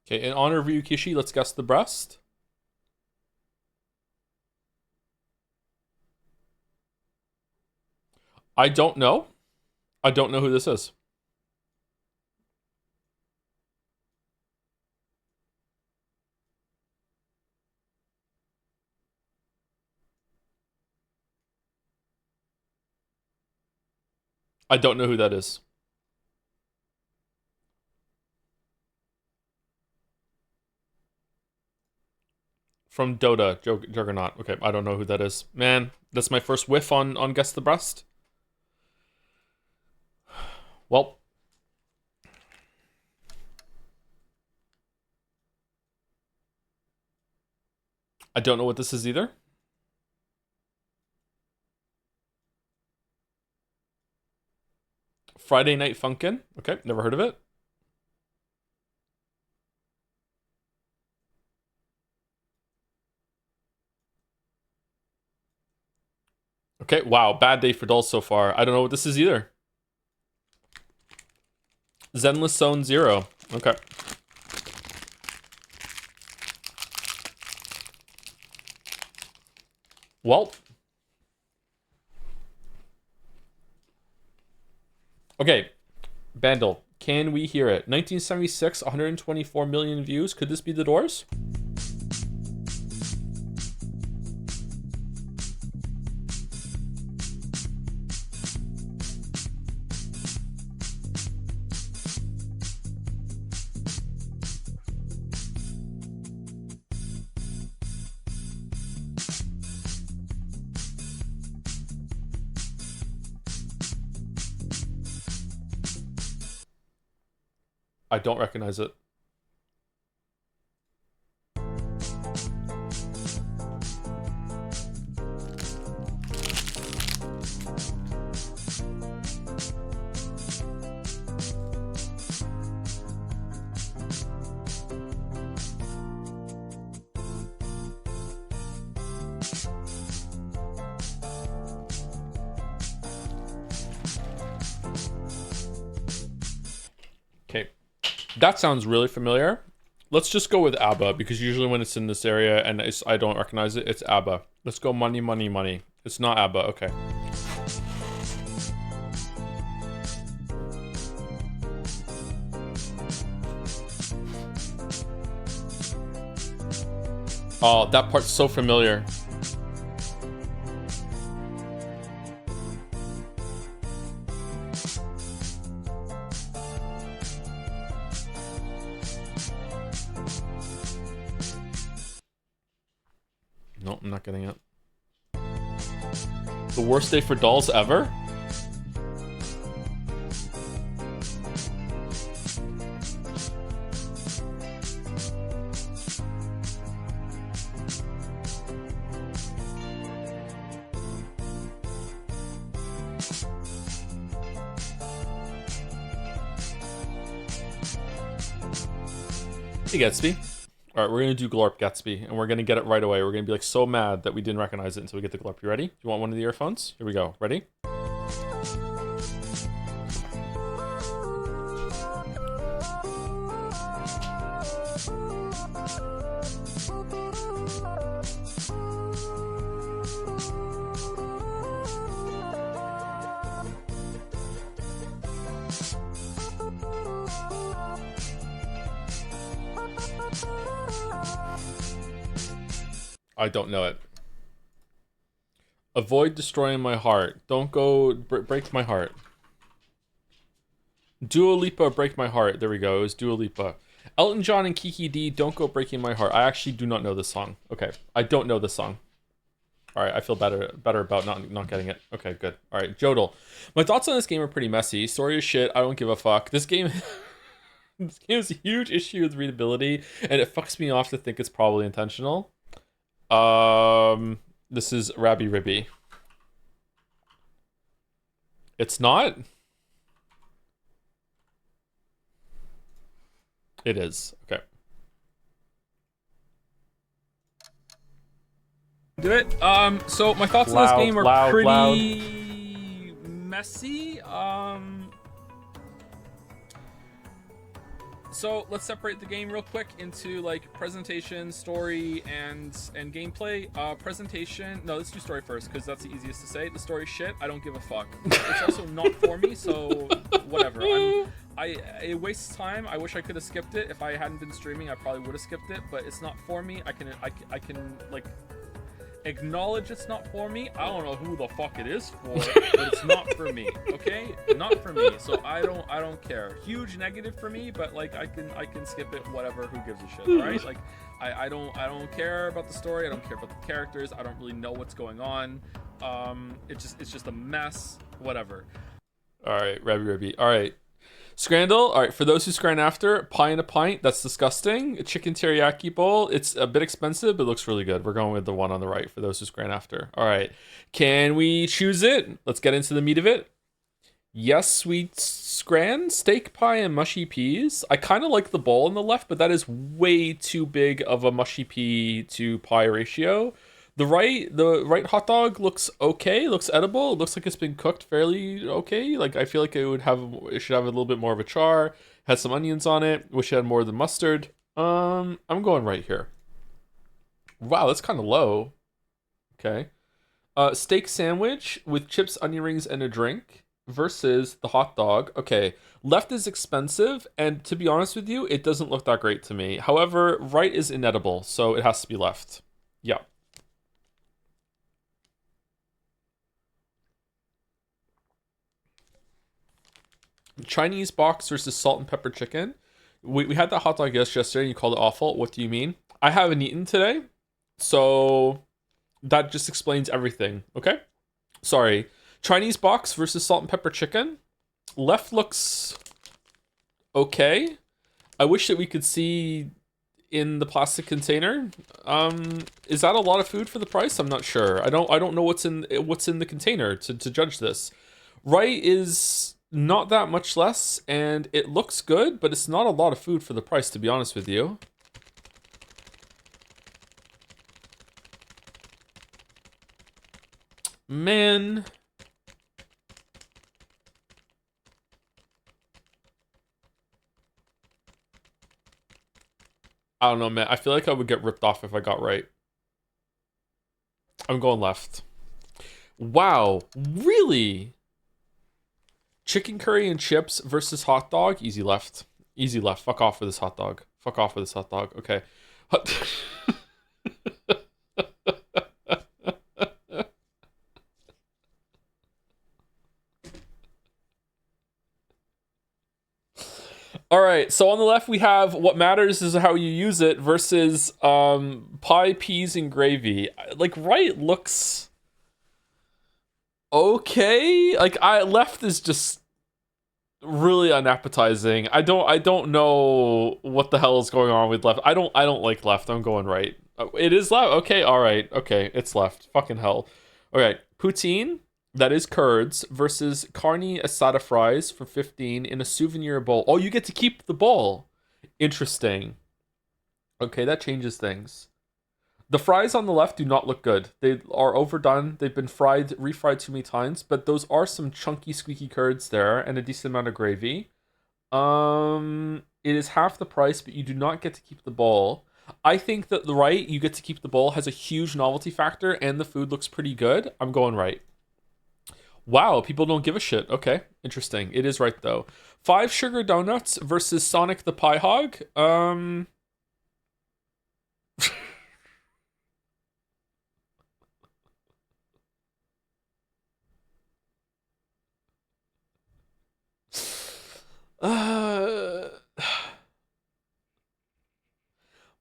Okay, in honor of Ryukishi, let's guess the breast. I don't know. I don't know who this is. I don't know who that is. From Dota, Juggernaut. Okay, I don't know who that is. Man, that's my first whiff on Guess the Breast. Well. I don't know what this is either. Friday Night Funkin'. Okay, never heard of it. Okay, wow, bad day for dolls so far. I don't know what this is either. Zenless Zone 0. Okay. Well. Okay, Bandle, can we hear it? 1976, 124 million views. Could this be The Doors? I don't recognize it. Okay. That sounds really familiar. Let's just go with ABBA, because usually when it's in this area and I don't recognize it, it's ABBA. Let's go Money, Money, Money. It's not ABBA, okay. Oh, that part's so familiar. Nope, I'm not getting it. The worst day for dolls ever? Hey Gatsby. All right, we're gonna do Glorp Gatsby, and we're gonna get it right away. We're gonna be like so mad that we didn't recognize it until we get the Glorp. You ready? Do you want one of the earphones? Here we go. Ready? I don't know it. Avoid destroying my heart. Don't go break my heart. Dua Lipa, break my heart. There we go. It was Dua Lipa. Elton John and Kiki D, don't go breaking my heart. I actually do not know this song. Okay, I don't know this song. All right, I feel better about not getting it. Okay, good. All right, Jodel. My thoughts on this game are pretty messy. Story is shit. I don't give a fuck. This game. This game has a huge issue with readability, and it fucks me off to think it's probably intentional. This is Rabby Ribby. It's not? It is. Okay. Do it. So my thoughts on this game are pretty messy. So let's separate the game real quick into like presentation, story, and gameplay. Presentation. No, let's do story first because that's the easiest to say. The story shit. I don't give a fuck. It's also not for me, so whatever. It wastes time. I wish I could have skipped it. If I hadn't been streaming, I probably would have skipped it. But it's not for me. I can like acknowledge it's not for me. I don't know who the fuck it is for, but it's not for me. Okay, not for me. So I don't care. Huge negative for me, but like I can skip it. Whatever. Who gives a shit? All right. Like I don't care about the story. I don't care about the characters. I don't really know what's going on. It's just a mess. Whatever. All right, Rabby. All right. Scrandle, all right, for those who scran after, pie in a pint, that's disgusting. A chicken teriyaki bowl, it's a bit expensive, but it looks really good. We're going with the one on the right for those who scran after. All right, can we choose it? Let's get into the meat of it. Yes, sweet scran, steak pie and mushy peas. I kind of like the bowl on the left, but that is way too big of a mushy pea to pie ratio. The right hot dog looks okay, looks edible. It looks like it's been cooked fairly okay. Like I feel like it should have a little bit more of a char. Has some onions on it. Wish it had more than mustard. I'm going right here. Wow, that's kind of low. Okay. Steak sandwich with chips, onion rings, and a drink versus the hot dog. Okay, left is expensive, and to be honest with you, it doesn't look that great to me. However, right is inedible, so it has to be left. Yeah. Chinese box versus salt and pepper chicken. We had that hot dog yesterday and you called it awful. What do you mean? I haven't eaten today, so that just explains everything. Okay? Sorry. Chinese box versus salt and pepper chicken. Left looks okay. I wish that we could see in the plastic container. Is that a lot of food for the price? I'm not sure. I don't know what's in the container to judge this. Right is not that much less, and it looks good, but it's not a lot of food for the price, to be honest with you. Man. I don't know, man. I feel like I would get ripped off if I got right. I'm going left. Wow. Really? Chicken curry and chips versus hot dog. Easy left. Easy left. Fuck off with this hot dog. Fuck off with this hot dog. Okay. All right. So on the left we have what matters is how you use it versus pie, peas, and gravy. Like right looks okay. Like left is just really unappetizing. I don't know what the hell is going on with left. I don't like left. I'm going right. It is left. Okay, all right. Okay, it's left. Fucking hell. All right, poutine, that is curds, versus carne asada fries for 15 in a souvenir bowl. Oh, you get to keep the bowl. Interesting. Okay, that changes things. The fries on the left do not look good. They are overdone. They've been refried too many times, but those are some chunky, squeaky curds there and a decent amount of gravy. It is half the price, but you do not get to keep the bowl. I think that the right, you get to keep the bowl, has a huge novelty factor, and the food looks pretty good. I'm going right. Wow, people don't give a shit. Okay, interesting. It is right though. 5 sugar donuts versus Sonic the Pie Hog. Uh,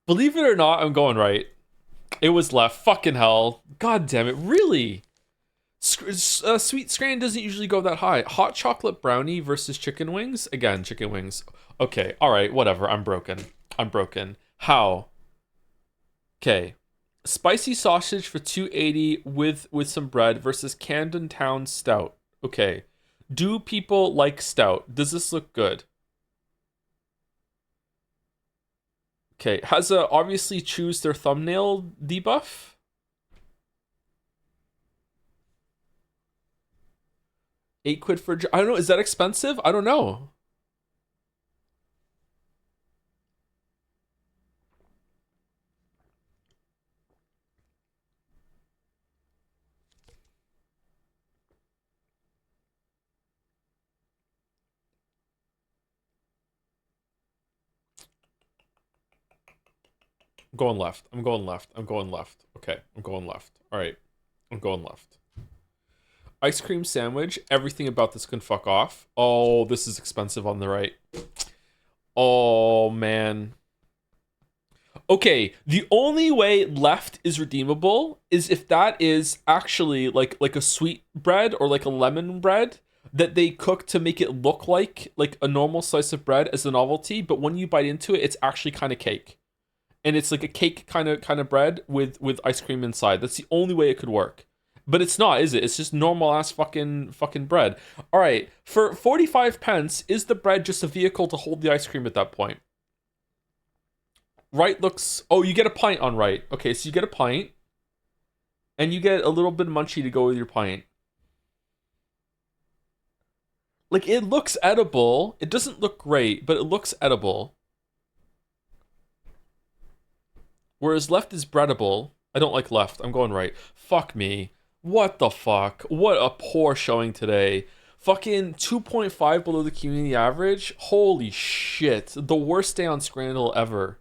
Believe it or not, I'm going right. It was left. Fucking hell. God damn it. Really? Sweet Scran doesn't usually go that high. Hot chocolate brownie versus chicken wings. Again, chicken wings. Okay, all right, whatever. I'm broken. How? Okay. Spicy sausage for 280 with some bread versus Camden Town stout. Okay. Do people like stout? Does this look good? Okay. Has a obviously choose their thumbnail debuff. £8 for I don't know. Is that expensive? I don't know. I'm going left. I'm going left. I'm going left. Okay, I'm going left. All right, I'm going left. Ice cream sandwich. Everything about this can fuck off. Oh, this is expensive on the right. Oh man. Okay, the only way left is redeemable is if that is actually like a sweet bread or like a lemon bread that they cook to make it look like a normal slice of bread as a novelty, but when you bite into it, it's actually kind of cake. And it's like a cake kind of bread with ice cream inside. That's the only way it could work. But it's not, is it? It's just normal ass fucking bread. All right, for 45 pence, is the bread just a vehicle to hold the ice cream at that point? Right looks. Oh, you get a pint on right. Okay, so you get a pint, and you get a little bit of munchie to go with your pint. Like it looks edible. It doesn't look great, but it looks edible. Whereas left is breadable. I don't like left. I'm going right. Fuck me. What the fuck? What a poor showing today. Fucking 2.5 below the community average. Holy shit. The worst day on Scrandal ever.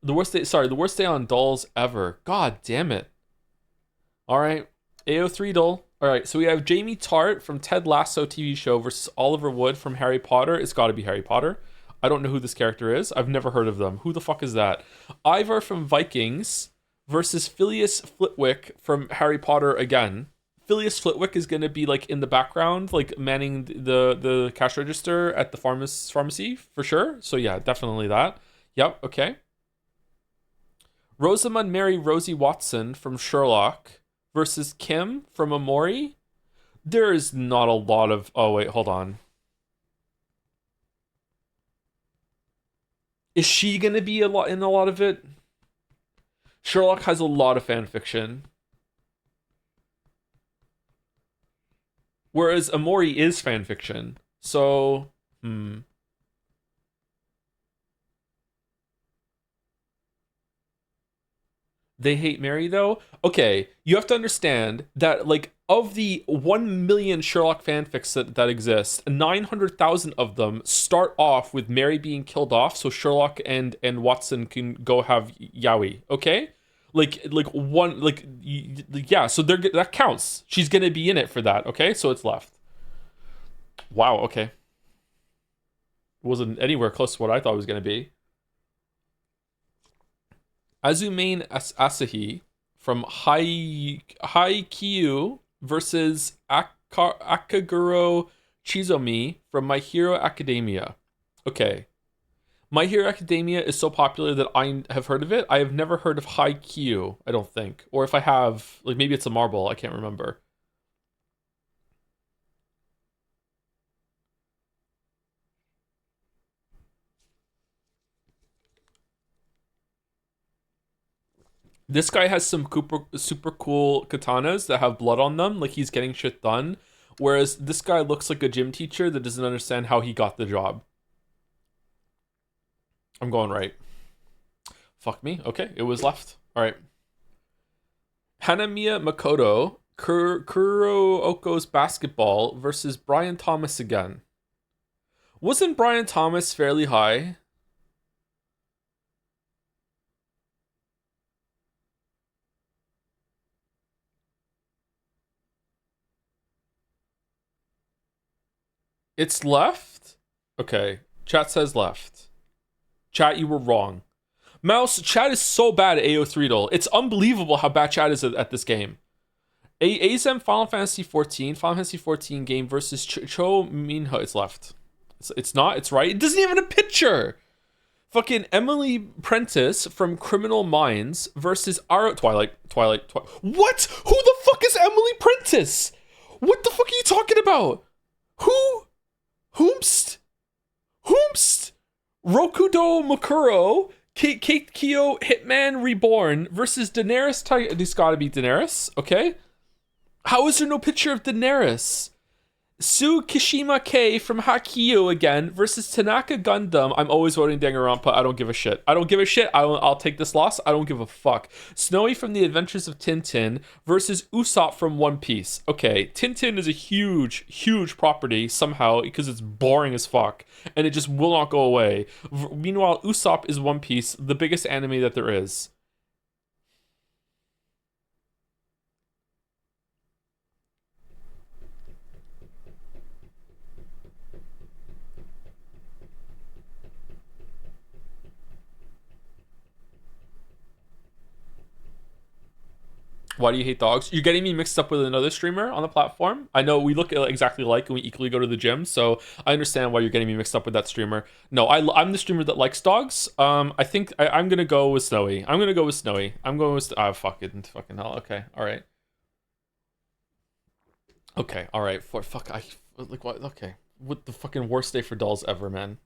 The worst day on Dolls ever. God damn it. All right. AO3 Doll. All right. So we have Jamie Tart from Ted Lasso TV show versus Oliver Wood from Harry Potter. It's got to be Harry Potter. I don't know who this character is. I've never heard of them. Who the fuck is that? Ivar from Vikings versus Phileas Flitwick from Harry Potter again. Phileas Flitwick is going to be like in the background, like manning the cash register at the pharmacy for sure. So yeah, definitely that. Yep. Okay. Rosamund Mary Rosie Watson from Sherlock versus Kim from Amori. There is not a lot of. Oh wait, hold on. Is she gonna be a lot of it? Sherlock has a lot of fan fiction, whereas Amori is fan fiction. So, They hate Mary though. Okay, you have to understand that like of the 1 million Sherlock fanfics that exist, 900,000 of them start off with Mary being killed off, so Sherlock and Watson can go have Yowie. Okay, yeah. So that counts. She's gonna be in it for that. Okay, so it's left. Wow. Okay, it wasn't anywhere close to what I thought it was gonna be. Azumane Asahi from Haikyuu versus Akaguro Chizomi from My Hero Academia. Okay. My Hero Academia is so popular that I have heard of it. I have never heard of Haikyuu, I don't think. Or if I have, like maybe it's a marble, I can't remember. This guy has some super cool katanas that have blood on them, like he's getting shit done. Whereas this guy looks like a gym teacher that doesn't understand how he got the job. I'm going right. Fuck me. Okay, it was left. All right. Hanamiya Makoto, Kurooko's basketball versus Brian Thomas again. Wasn't Brian Thomas fairly high? It's left? Okay. Chat says left. Chat, you were wrong. Mouse, chat is so bad at AO3 It's unbelievable how bad chat is at this game. ASM Final Fantasy 14 game versus Cho Minho. It's left. It's not, it's right. It doesn't even have a picture. Fucking Emily Prentice from Criminal Minds versus Twilight. What? Who the fuck is Emily Prentice? What the fuck are you talking about? Who? Whomst? Rokudo Makuro, Kyo Hitman Reborn versus Daenerys Tiger. This gotta be Daenerys, okay? How is there no picture of Daenerys? Sue Kishima K from Hakio again versus Tanaka Gundam. I'm always voting Danganronpa. I don't give a shit. I'll take this loss. I don't give a fuck. Snowy from The Adventures of Tintin versus Usopp from One Piece. Okay, Tintin is a huge property somehow because it's boring as fuck and it just will not go away. Meanwhile, Usopp is One Piece, the biggest anime that there is. Why do you hate dogs? You're getting me mixed up with another streamer on the platform. I know we look exactly alike and we equally go to the gym, so I understand why you're getting me mixed up with that streamer. No, I'm the streamer that likes dogs. I think I'm gonna go with Snowy. I'm going with fucking hell. Okay, all right. Okay, all right. What? Okay, what the fucking worst day for dolls ever, man.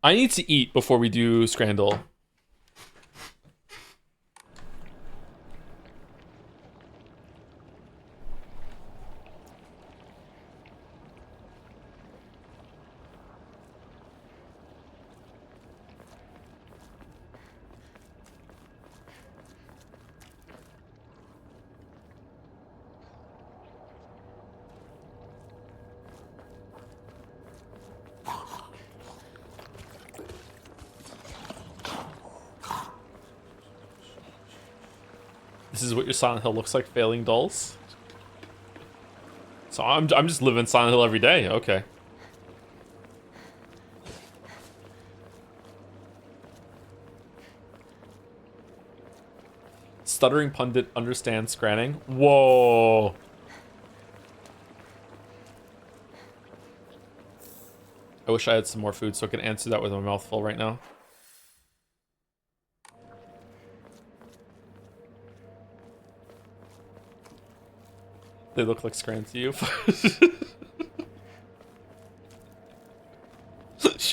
I need to eat before we do Scrandal. This is what your Silent Hill looks like, failing dolls. So I'm just living Silent Hill every day. Okay. Stuttering pundit understands scranning. Whoa. I wish I had some more food so I could answer that with my mouth full right now. They look like Scran to you.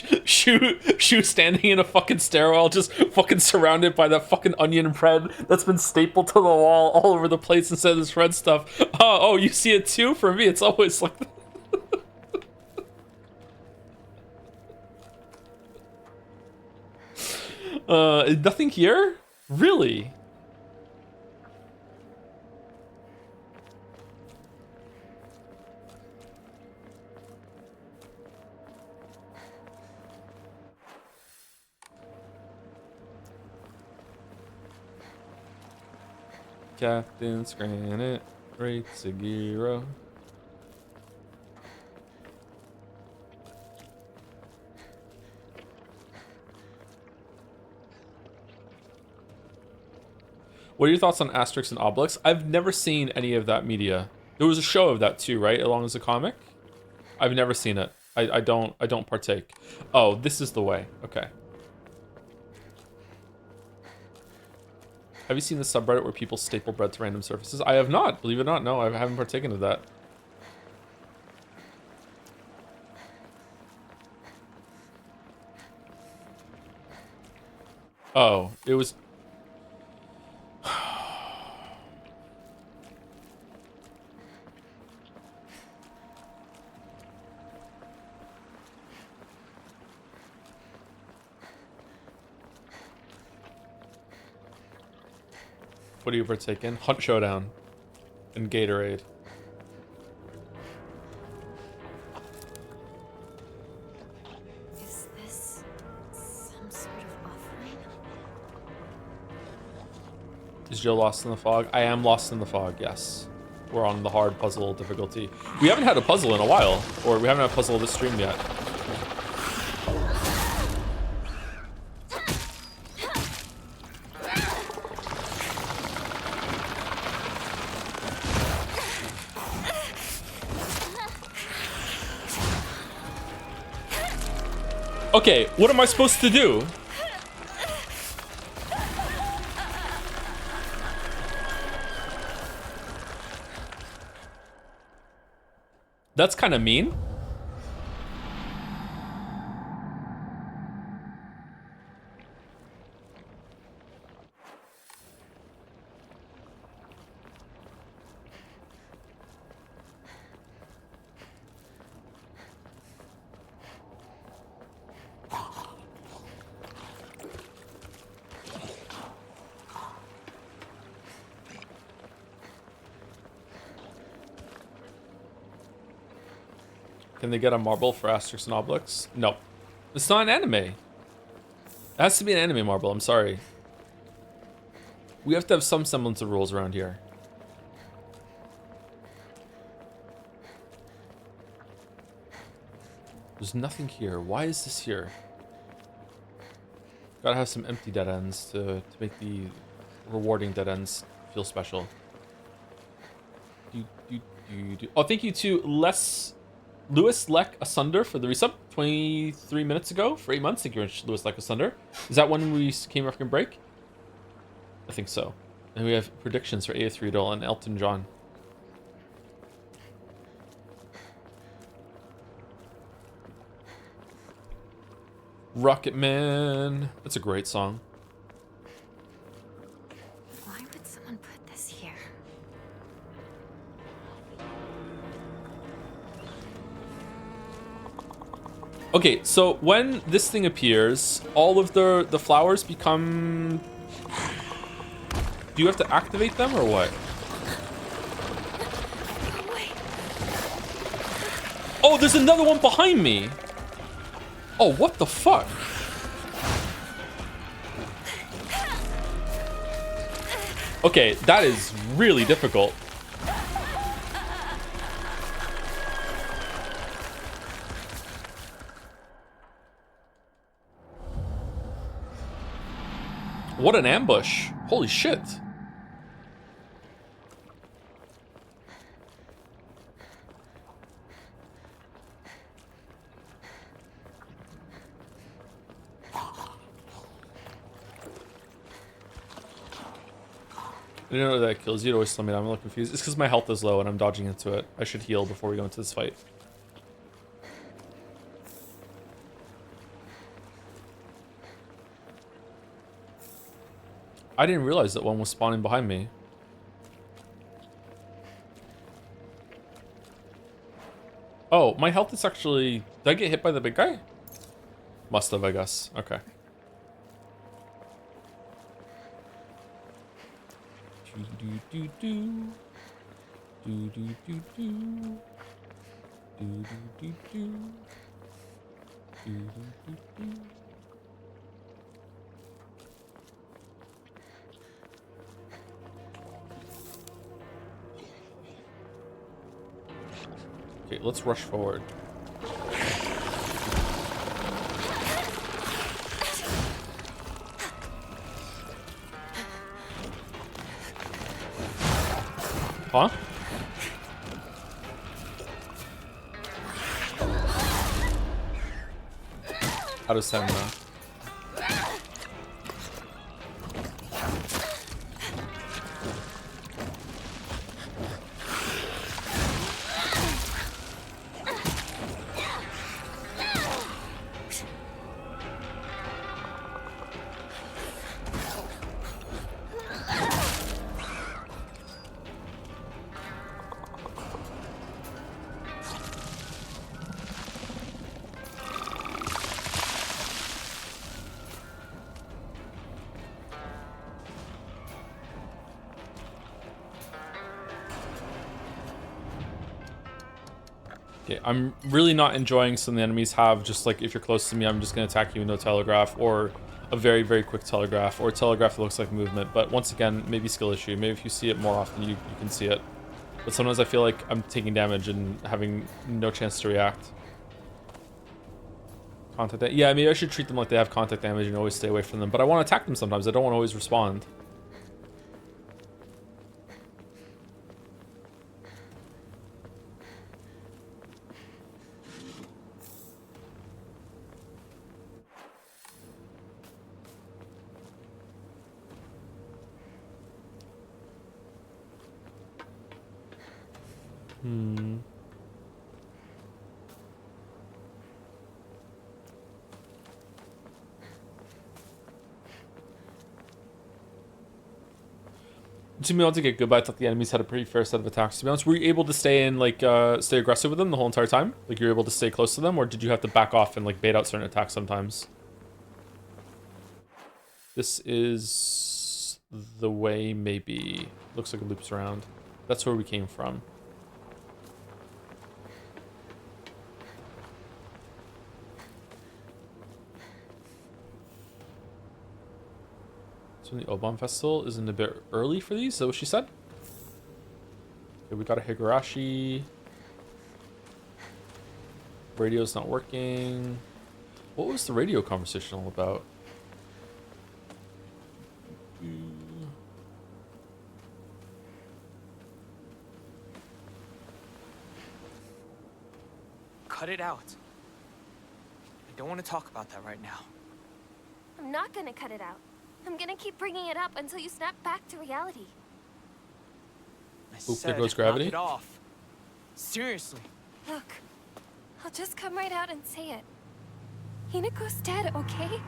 Shoe standing in a fucking stairwell, just fucking surrounded by that fucking onion bread that's been stapled to the wall all over the place instead of this red stuff. Oh, you see it too? For me, it's always like nothing here? Really? Captain Scranit, Great Sagiro. What are your thoughts on Asterix and Obelix? I've never seen any of that media. There was a show of that too, right? Along as a comic? I've never seen it. I don't partake. Oh, this is the way. Okay. Have you seen the subreddit where people staple bread to random surfaces? I have not, believe it or not. No, I haven't partaken of that. Oh, it was... What do you partake in? Hunt Showdown and Gatorade. Is this some sort of offering? Is Joe lost in the fog? I am lost in the fog, yes. We're on the hard puzzle difficulty. We haven't had a puzzle in a while, or we haven't had a puzzle this stream yet. Okay, what am I supposed to do? That's kind of mean. Can they get a marble for Asterix and Obelix? No. It's not an anime. It has to be an anime marble, I'm sorry. We have to have some semblance of rules around here. There's nothing here. Why is this here? Gotta have some empty dead ends to make the rewarding dead ends feel special. Oh, thank you to Lewis Leck Asunder for the resub 23 minutes ago for 8 months. Thank you very much, Lewis Leck Asunder. Is that when we came after break? I think so. And we have predictions for A3 Riddle and Elton John. Rocket Man. That's a great song. Why would someone put this here? Okay, so when this thing appears, all of the flowers become... Do you have to activate them or what? Oh, there's another one behind me! Oh, what the fuck? Okay, that is really difficult. What an ambush. Holy shit. I didn't know that kills you. It always slow me down. I'm a little confused. It's because my health is low and I'm dodging into it. I should heal before we go into this fight. I didn't realize that one was spawning behind me. Oh, my health is actually... Did I get hit by the big guy? Must have, I guess. Okay. Okay, let's rush forward. Huh? Out of stamina. Okay, I'm really not enjoying some of the enemies have just like, if you're close to me, I'm just going to attack you with no telegraph, or a very, very quick telegraph, or a telegraph that looks like movement. But once again, maybe skill issue. Maybe if you see it more often, you can see it. But sometimes I feel like I'm taking damage and having no chance to react. Contact yeah, maybe I should treat them like they have contact damage and always stay away from them. But I want to attack them sometimes. I don't want to always respond. To be able to get good, but I thought the enemies had a pretty fair set of attacks. To be honest, were you able to stay in like stay aggressive with them the whole entire time? Like you're able to stay close to them, or did you have to back off and like bait out certain attacks sometimes? This is the way, maybe. Looks like it loops around. That's where we came from. So the Obon Festival isn't a bit early for these? Is that what she said? Okay, we got a Higurashi. Radio's not working. What was the radio conversation all about? Cut it out. I don't want to talk about that right now. I'm not gonna cut it out. I'm gonna keep bringing it up until you snap back to reality. I Oop, said, there goes gravity. knock it off. Seriously. Look, I'll just come right out and say it. Hinako's dead, okay?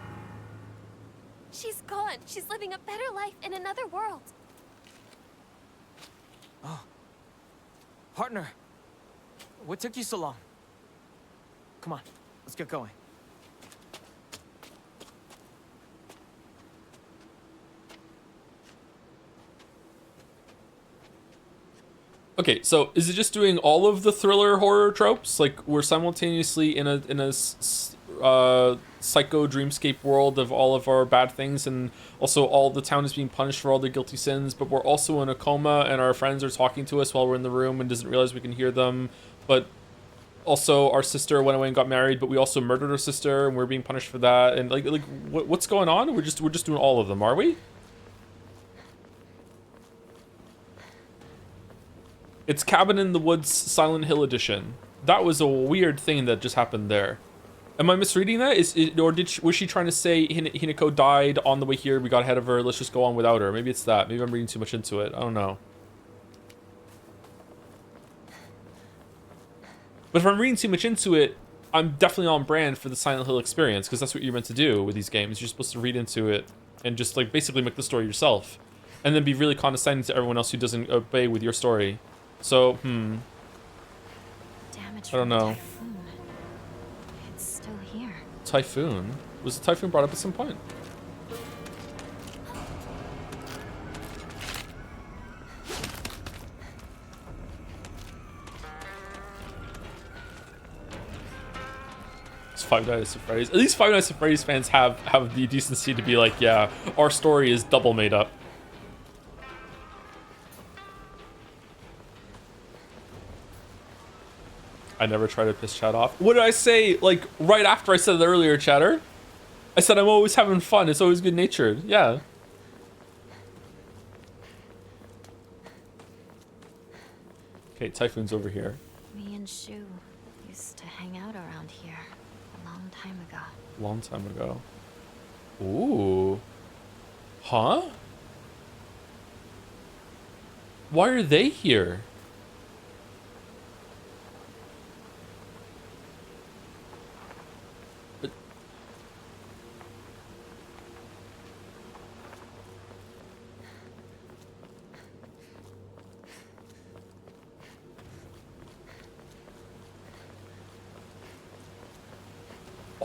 She's gone. She's living a better life in another world. Oh. Partner. What took you so long? Come on, let's get going. Okay, so is it just doing all of the thriller horror tropes? Like we're simultaneously in a psycho dreamscape world of all of our bad things, and also all the town is being punished for all their guilty sins, but we're also in a coma and our friends are talking to us while we're in the room and doesn't realize we can hear them. But also our sister went away and got married, but we also murdered her sister and we're being punished for that. And like what's going on? We're just doing all of them, are we? It's Cabin in the Woods Silent Hill edition. That was a weird thing that just happened there. Am I misreading that? Was she trying to say Hinako died on the way here? We got ahead of her. Let's just go on without her. Maybe it's that. Maybe I'm reading too much into it. I don't know. But if I'm reading too much into it, I'm definitely on brand for the Silent Hill experience, because that's what you're meant to do with these games. You're supposed to read into it and just like basically make the story yourself, and then be really condescending to everyone else who doesn't obey with your story. So, Damage I don't know. Typhoon. It's still here. Typhoon? Was the typhoon brought up at some point? It's Five Nights at Freddy's. At least Five Nights at Freddy's fans have the decency to be like, yeah, our story is double made up. I never try to piss Chad off. What did I say, like, right after I said it earlier, Chatter? I said I'm always having fun. It's always good-natured. Yeah. Okay, Typhoon's over here. Me and Shu used to hang out around here a long time ago. Long time ago. Ooh. Huh? Why are they here?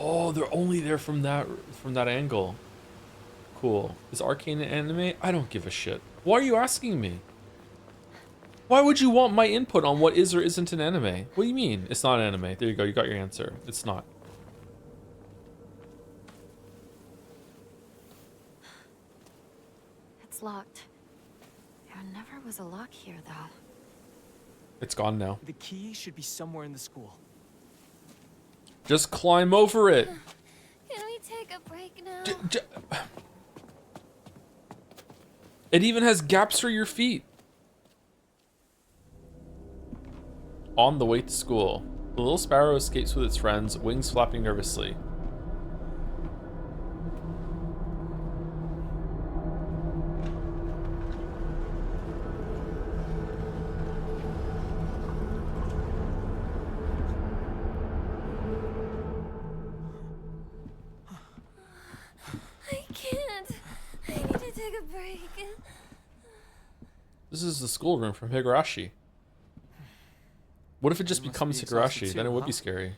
Oh, they're only there from that angle. Cool. Is Arcane an anime? I don't give a shit. Why are you asking me? Why would you want my input on what is or isn't an anime? What do you mean? It's not an anime. There you go. You got your answer. It's not. It's locked. There never was a lock here, though. It's gone now. The key should be somewhere in the school. Just climb over it. Can we take a break now? It even has gaps for your feet. On the way to school, the little sparrow escapes with its friends, wings flapping nervously. I can't. I need to take a break. This is the schoolroom from Higurashi. What if it just You must becomes be exhausted Higurashi? too, Then it would huh? be scary.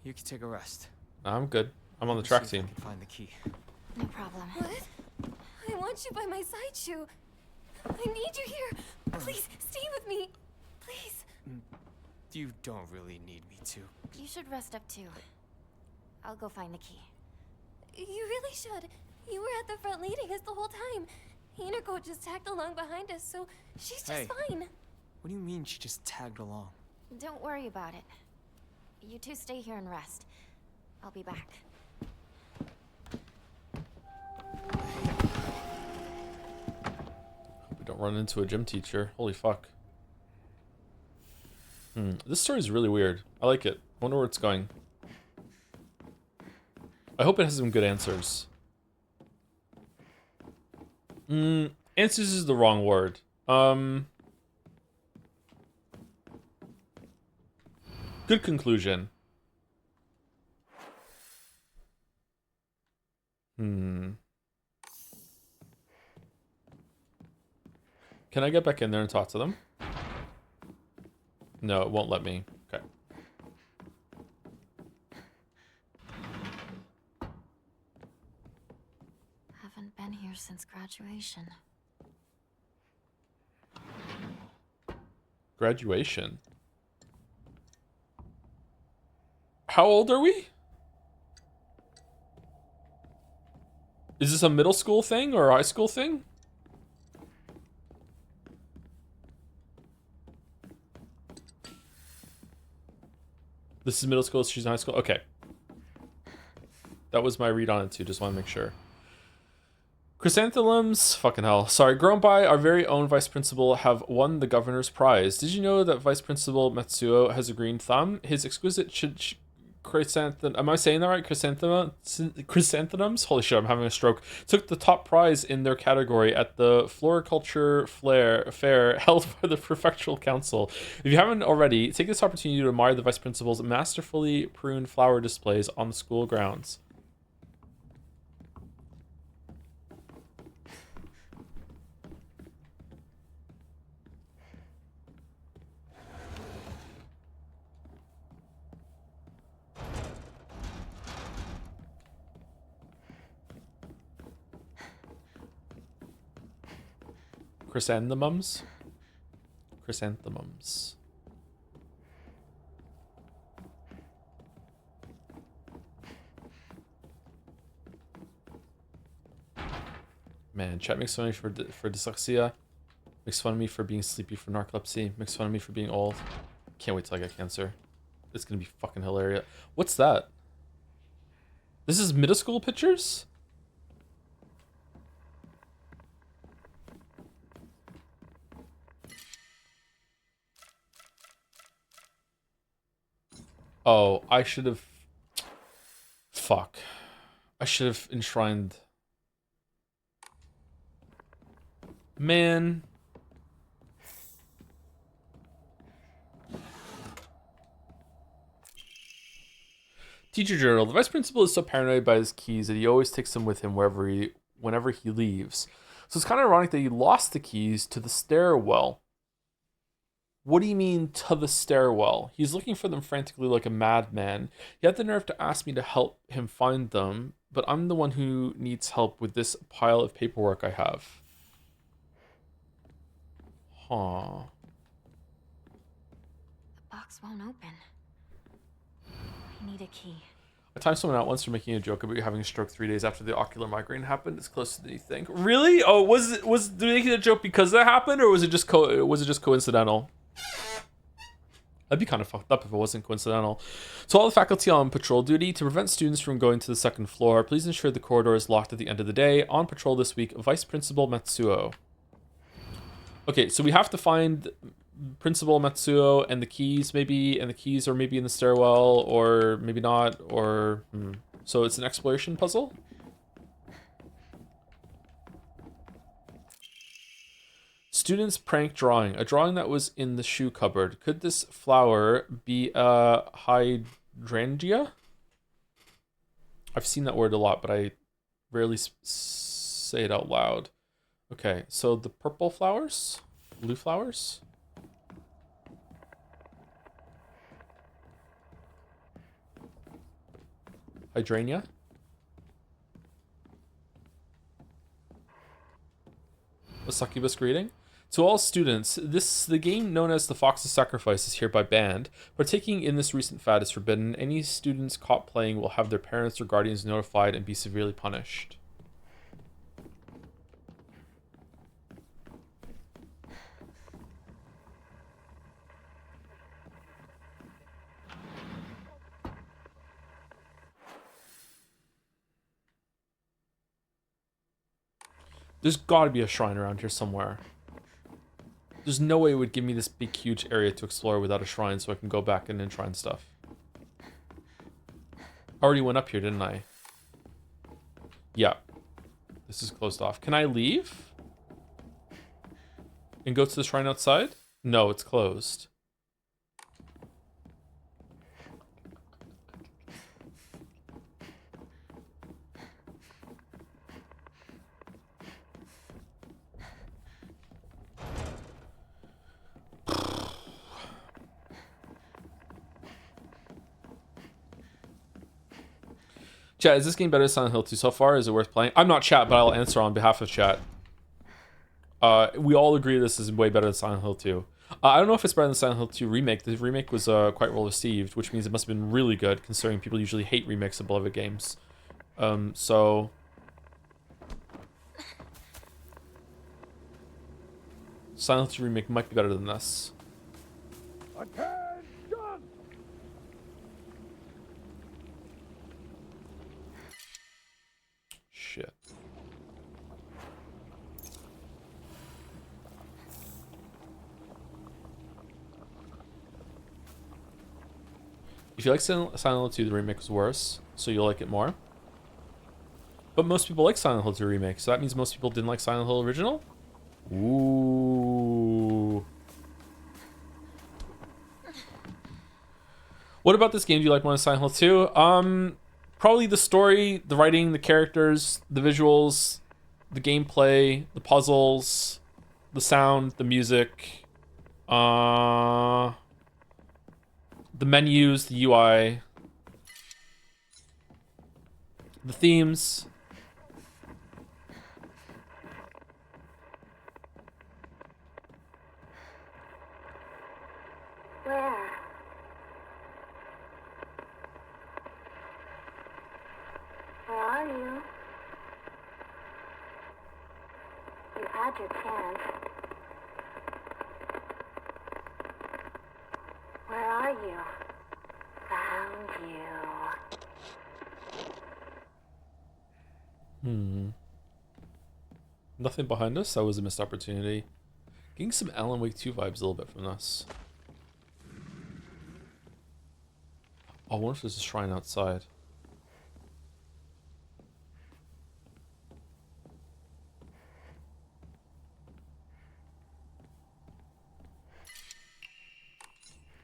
You can take a rest. I'm good. I'm on the Let me track see if I team. can find the key. No problem. What? I want you by my side, Shu. I need you here. Please, stay with me. Please. You don't really need me to. You should rest up too. I'll go find the key. You really should. You were at the front leading us the whole time. Hinako just tagged along behind us, so she's just Hey. fine. What do you mean she just tagged along? Don't worry about it. You two stay here and rest. I'll be back. Hope we don't run into a gym teacher. Holy fuck. This story is really weird. I like it. I wonder where it's going. I hope it has some good answers. Answers is the wrong word. Good conclusion. Can I get back in there and talk to them? No, it won't let me. Okay. Haven't been here since graduation. Graduation. How old are we? Is this a middle school thing or a high school thing? This is middle school, she's in high school. Okay. That was my read on it too, just want to make sure. Chrysanthemums, fucking hell. Sorry, grown by our very own vice principal have won the governor's prize. Did you know that Vice Principal Matsuo has a green thumb? His exquisite chrysanthemum, am I saying that right? Chrysanthemums? Holy shit, I'm having a stroke. Took the top prize in their category at the Floriculture Fair held by the Prefectural Council. If you haven't already, take this opportunity to admire the Vice Principal's masterfully pruned flower displays on the school grounds. Chrysanthemums? Chrysanthemums. Man, chat makes fun of me for dyslexia. Makes fun of me for being sleepy for narcolepsy. Makes fun of me for being old. Can't wait till I get cancer. It's gonna be fucking hilarious. What's that? This is middle school pictures? Oh, I should have... Fuck. I should have enshrined... Man. Teacher journal. The vice principal is so paranoid by his keys that he always takes them with him whenever he leaves. So it's kind of ironic that he lost the keys to the stairwell. What do you mean, to the stairwell? He's looking for them frantically like a madman. He had the nerve to ask me to help him find them, but I'm the one who needs help with this pile of paperwork I have. Huh. box won't open. I need a key. I timed someone out once for making a joke about you having a stroke 3 days after the ocular migraine happened. It's closer than you think. Really? Oh, was did they make it a joke because that happened, or was it just coincidental? That'd be kind of fucked up if it wasn't coincidental. So all the faculty on patrol duty, to prevent students from going to the second floor, please ensure the corridor is locked at the end of the day. On patrol this week, Vice Principal Matsuo. Okay, so we have to find Principal Matsuo and the keys maybe, and the keys are maybe in the stairwell, or maybe not, or... So it's an exploration puzzle? Students prank drawing. A drawing that was in the shoe cupboard. Could this flower be a hydrangea? I've seen that word a lot, but I rarely say it out loud. Okay, so the purple flowers? Blue flowers? Hydrangea? A succubus greeting? To all students, the game known as the Fox's Sacrifice is hereby banned. Partaking in this recent fad is forbidden. Any students caught playing will have their parents or guardians notified and be severely punished. There's gotta be a shrine around here somewhere. There's no way it would give me this big, huge area to explore without a shrine so I can go back and enshrine stuff. I already went up here, didn't I? Yeah. This is closed off. Can I leave? And go to the shrine outside? No, it's closed. Chat, is this game better than Silent Hill 2 so far? Is it worth playing? I'm not chat, but I'll answer on behalf of chat. We all agree this is way better than Silent Hill 2. I don't know if it's better than Silent Hill 2 remake. The remake was quite well received, which means it must have been really good, considering people usually hate remakes of beloved games. So... Silent Hill 2 remake might be better than this. Shit. If you like Silent Hill 2, the remake was worse, so you'll like it more. But most people like Silent Hill 2 remake, so that means most people didn't like Silent Hill original? Ooh. What about this game do you like more than Silent Hill 2? Probably the story, the writing, the characters, the visuals, the gameplay, the puzzles, the sound, the music, the menus, the UI, the themes. Where? Where are you? You had your chance. Where are you? Found you. Nothing behind us? That was a missed opportunity. Getting some Alan Wake 2 vibes a little bit from this. Oh, I wonder if there's a shrine outside.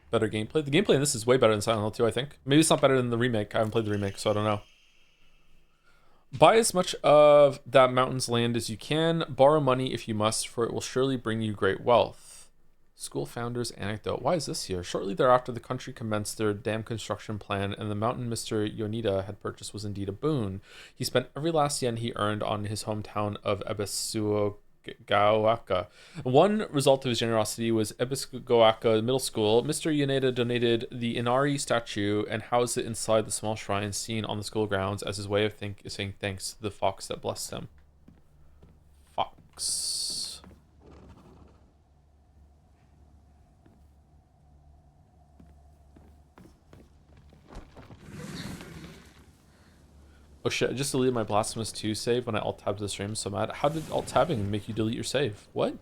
Better gameplay. The gameplay in this is way better than Silent Hill 2, I think. Maybe it's not better than the remake. I haven't played the remake, so I don't know. Buy as much of that mountain's land as you can. Borrow money if you must, for it will surely bring you great wealth. School founder's anecdote. Why is this here? Shortly thereafter, the country commenced their dam construction plan, and the mountain Mr. Yonida had purchased was indeed a boon. He spent every last yen he earned on his hometown of Ebisuo Gawaka. One result of his generosity was Ebiskawaka Middle School. Mr. Yaneda donated the Inari statue and housed it inside the small shrine seen on the school grounds as his way of saying thanks to the fox that blessed him. Fox. Oh shit, I just deleted my Blasphemous 2 save when I alt-tabbed the stream, so mad. How did alt-tabbing make you delete your save? What?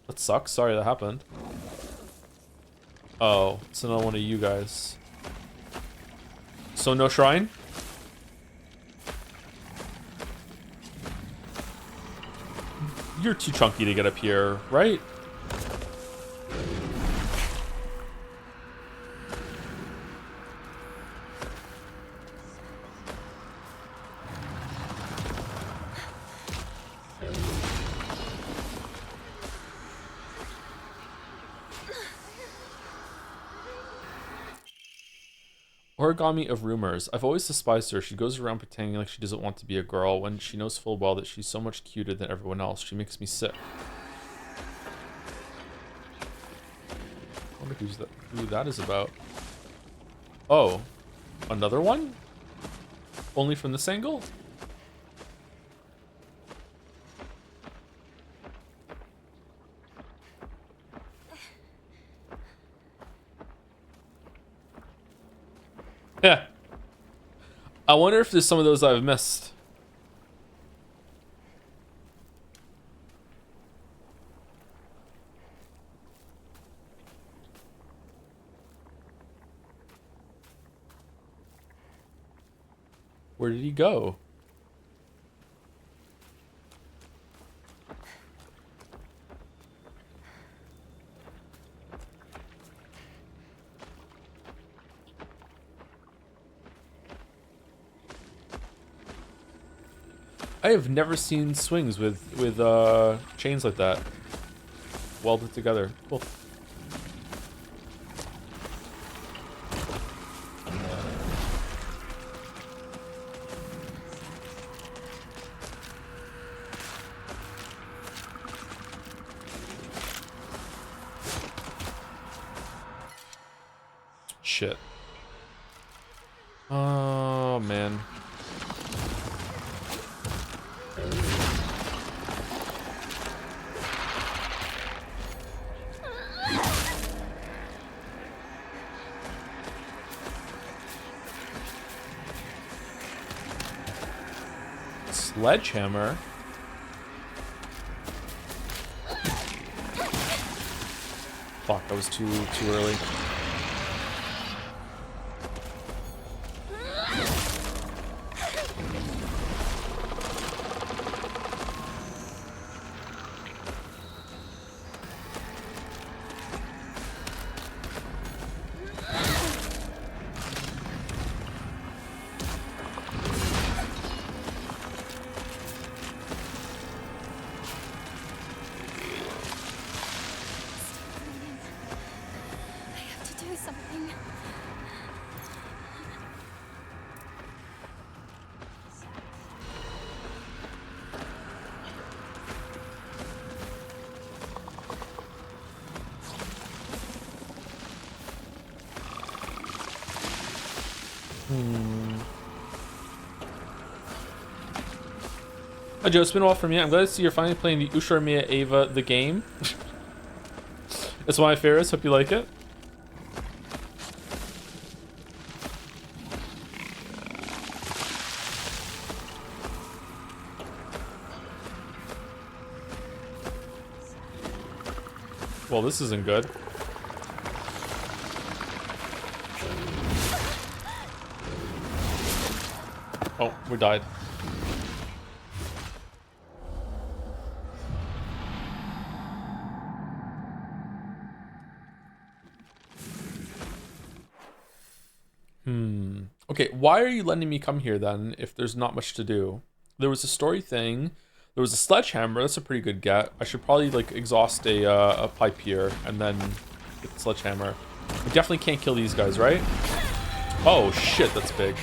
That sucks, sorry that happened. Oh, it's another one of you guys. So no shrine? You're too chunky to get up here, right? Origami of rumors. I've always despised her. She goes around pretending like she doesn't want to be a girl when she knows full well that she's so much cuter than everyone else. She makes me sick. I wonder who that is about. Oh, another one? Only from this angle? Yeah. I wonder if there's some of those I've missed. Where did he go? I have never seen swings with chains like that welded together. Cool. Shit. Oh man. Sledgehammer? Fuck, that was too early. Hi Joe, it's been a while from you. I'm glad to see you're finally playing the Usharmiya Ava the game. It's one of my favorites. Hope you like it. Well, this isn't good. Oh, we died. Okay, why are you letting me come here then if there's not much to do? There was a story thing. There was a sledgehammer. That's a pretty good get. I should probably like exhaust a pipe here and then get the sledgehammer. We definitely can't kill these guys, right? Oh shit, that's big.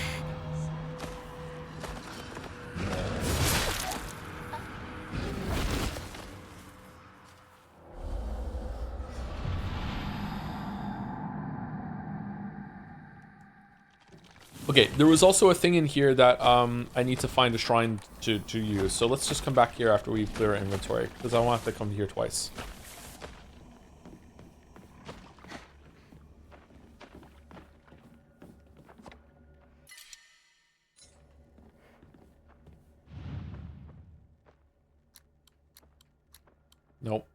Okay, there was also a thing in here that I need to find a shrine to use. So let's just come back here after we clear our inventory, because I want to come here twice. Nope.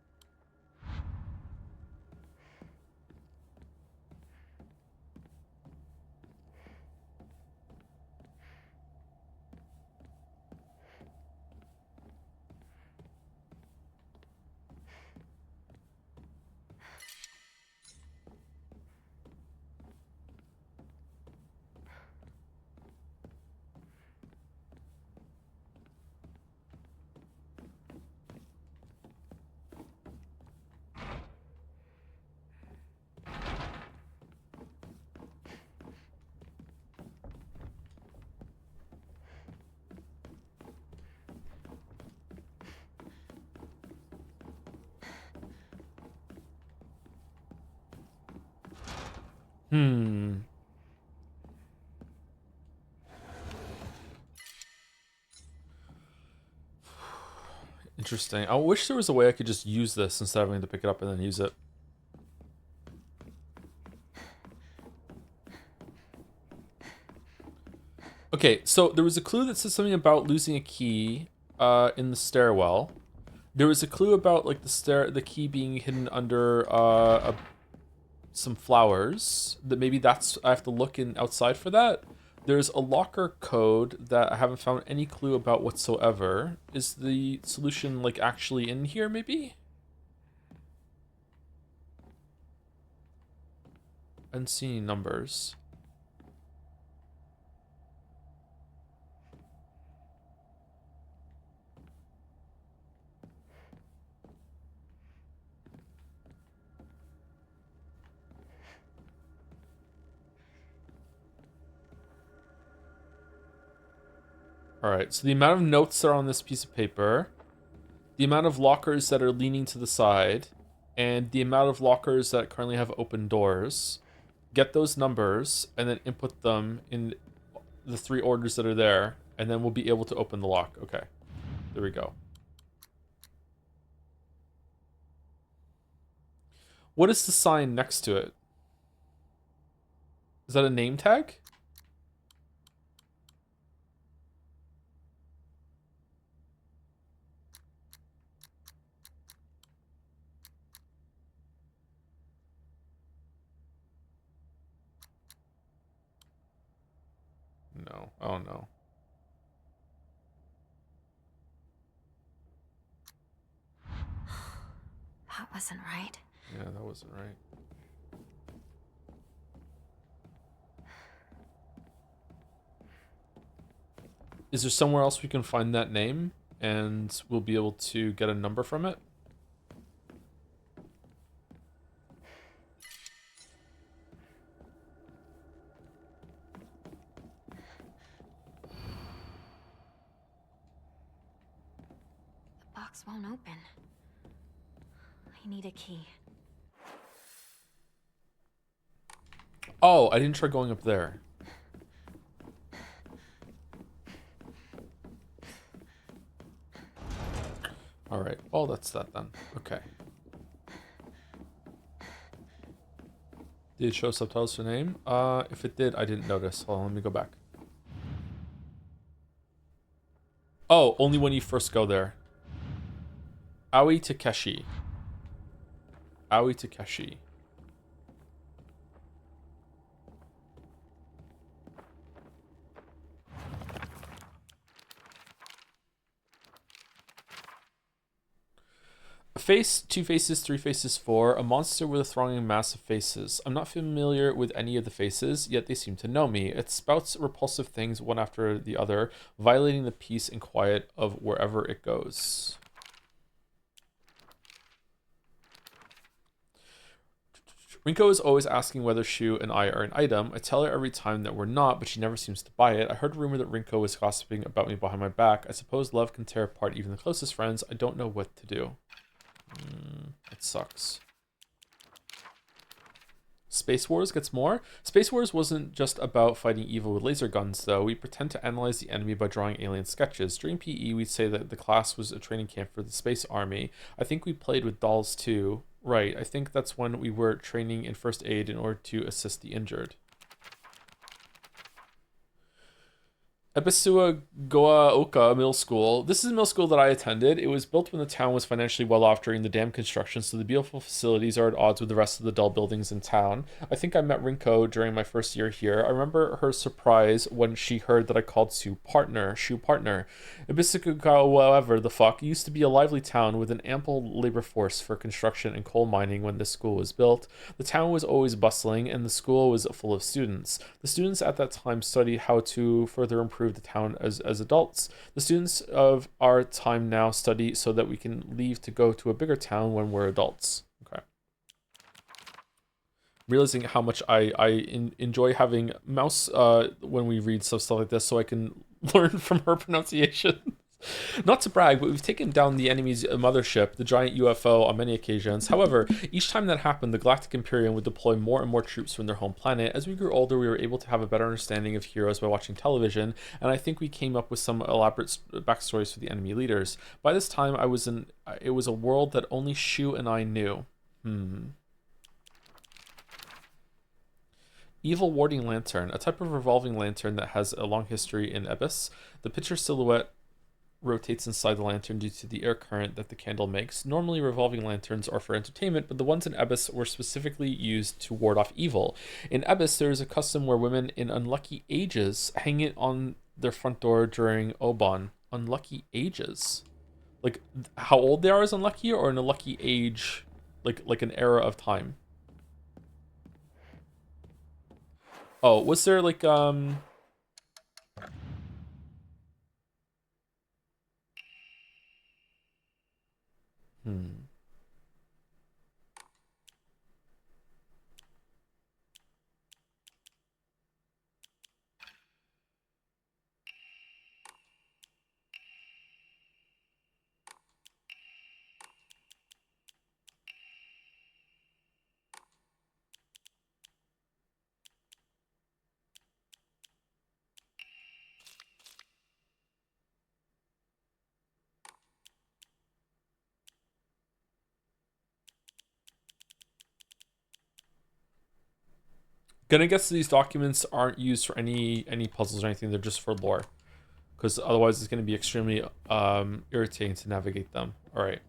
Hmm. Interesting. I wish there was a way I could just use this instead of having to pick it up and then use it. Okay, so there was a clue that said something about losing a key in the stairwell. There was a clue about like the key being hidden under some flowers. That maybe that's I have to look in outside for that. There's a locker code that I haven't found any clue about whatsoever. Is the solution like actually in here maybe? I didn't see any numbers. Alright, so the amount of notes that are on this piece of paper, the amount of lockers that are leaning to the side, and the amount of lockers that currently have open doors. Get those numbers, and then input them in the 3 orders that are there, and then we'll be able to open the lock. Okay, there we go. What is the sign next to it? Is that a name tag? No. Oh, no. That wasn't right. Yeah, that wasn't right. Is there somewhere else we can find that name and we'll be able to get a number from it? The box won't open. I need a key. Oh, I didn't try going up there. Alright, well, that's that then. Okay. Did it show subtitles for name? If it did, I didn't notice. Hold on, let me go back. Oh, only when you first go there. Aoi Takeshi. Aoi Takeshi. A face, 2 faces, 3 faces, 4. A monster with a thronging mass of faces. I'm not familiar with any of the faces, yet they seem to know me. It spouts repulsive things one after the other, violating the peace and quiet of wherever it goes. Rinko is always asking whether Shu and I are an item. I tell her every time that we're not, but she never seems to buy it. I heard a rumor that Rinko was gossiping about me behind my back. I suppose love can tear apart even the closest friends. I don't know what to do. It sucks. Space Wars gets more. Space Wars wasn't just about fighting evil with laser guns, though. We pretend to analyze the enemy by drawing alien sketches. During PE, we'd say that the class was a training camp for the space army. I think we played with dolls too. Right, I think that's when we were training in first aid in order to assist the injured. Ebisua Goaoka Middle School. This is a middle school that I attended. It was built when the town was financially well off during the dam construction, so the beautiful facilities are at odds with the rest of the dull buildings in town. I think I met Rinko during my first year here. I remember her surprise when she heard that I called Sue partner. Ebisua, however, the fuck, used to be a lively town with an ample labor force for construction and coal mining when this school was built. The town was always bustling, and the school was full of students. The students at that time studied how to further improve the town as adults. The students of our time now study so that we can leave to go to a bigger town when we're adults. Okay. Realizing how much I enjoy having Mouse when we read stuff like this, so I can learn from her pronunciation. Not to brag, but we've taken down the enemy's mothership, the giant UFO, on many occasions. However, each time that happened, the Galactic Imperium would deploy more and more troops from their home planet. As we grew older, we were able to have a better understanding of heroes by watching television, and I think we came up with some elaborate backstories for the enemy leaders. By this time, it was a world that only Shu and I knew. Evil Warding Lantern, a type of revolving lantern that has a long history in Abyss. The picture silhouette rotates inside the lantern due to the air current that the candle makes. Normally, revolving lanterns are for entertainment, but the ones in Abyss were specifically used to ward off evil. In Abyss, there is a custom where women in unlucky ages hang it on their front door during Oban. Unlucky ages? Like, how old they are is unlucky, or an unlucky age, like an era of time? Oh, was there like, gonna guess these documents aren't used for any puzzles or anything. They're just for lore, because otherwise it's gonna be extremely irritating to navigate them. All right.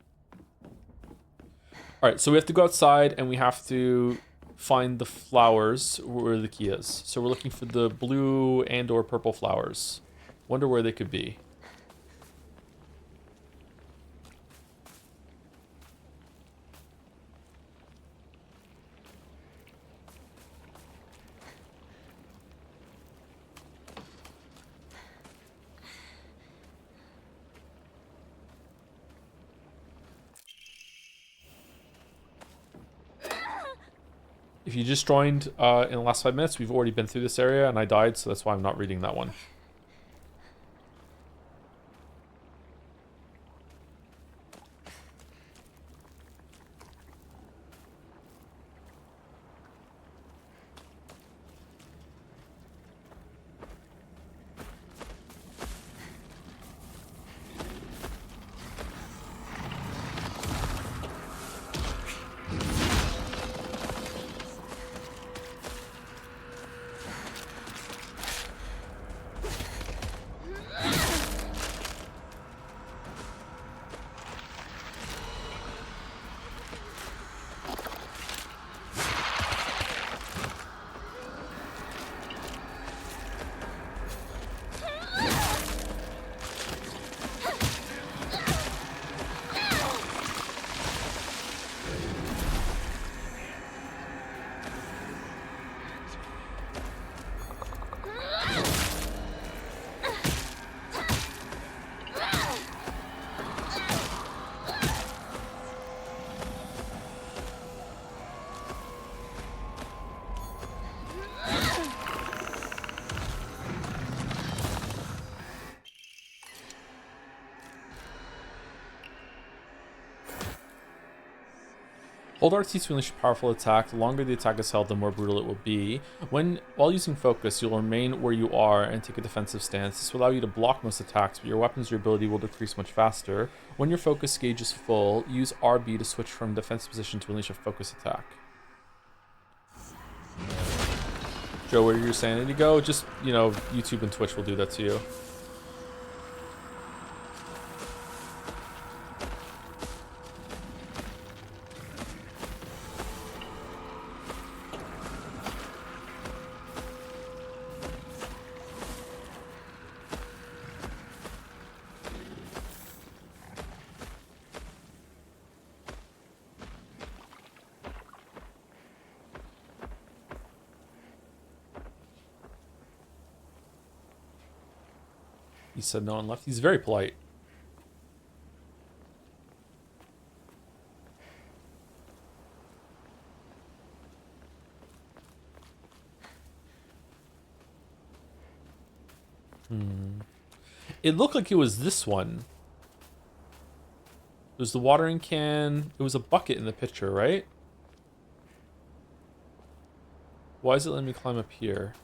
So we have to go outside and we have to find the flowers where the key is. So we're looking for the blue and/or purple flowers. Wonder where they could be. If you just joined in the last 5 minutes, we've already been through this area and I died, so that's why I'm not reading that one. Hold RT to unleash a powerful attack. The longer the attack is held, the more brutal it will be. While using focus, you'll remain where you are and take a defensive stance. This will allow you to block most attacks, but your weapon's durability will decrease much faster. When your focus gauge is full, use RB to switch from defensive position to unleash a focus attack. Joe, where did your sanity go? Just, you know, YouTube and Twitch will do that to you. He said no one left. He's very polite. It looked like it was this one. It was the watering can. It was a bucket in the picture, right? Why is it letting me climb up here?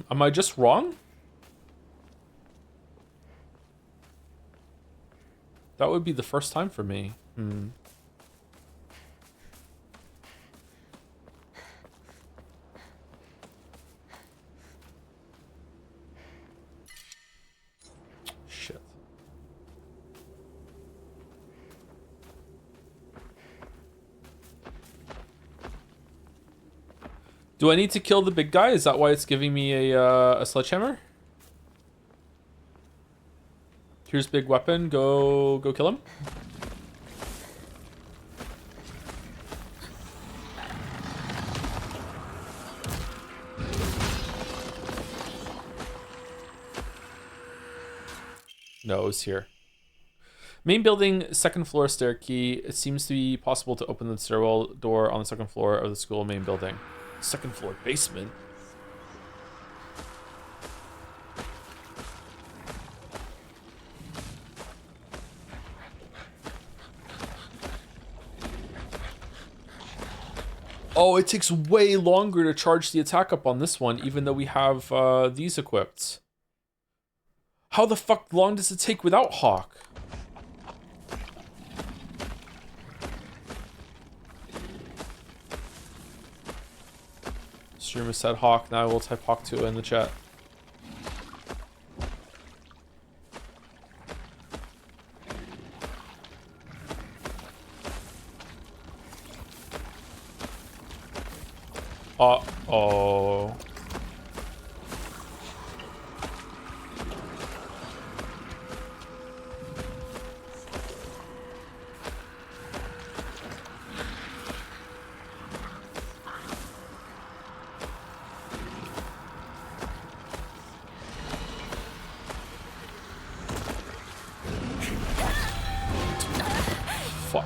Am I just wrong? That would be the first time for me. Shit. Do I need to kill the big guy? Is that why it's giving me a sledgehammer? Here's big weapon. Go kill him. No, it's here. Main building, second floor stair key. It seems to be possible to open the stairwell door on the second floor of the school main building. Second floor basement. Oh, it takes way longer to charge the attack up on this one, even though we have these equipped. How the fuck long does it take without Hawk? Streamer said Hawk. Now I will type Hawk 2 in the chat. Uh-oh. Fuck.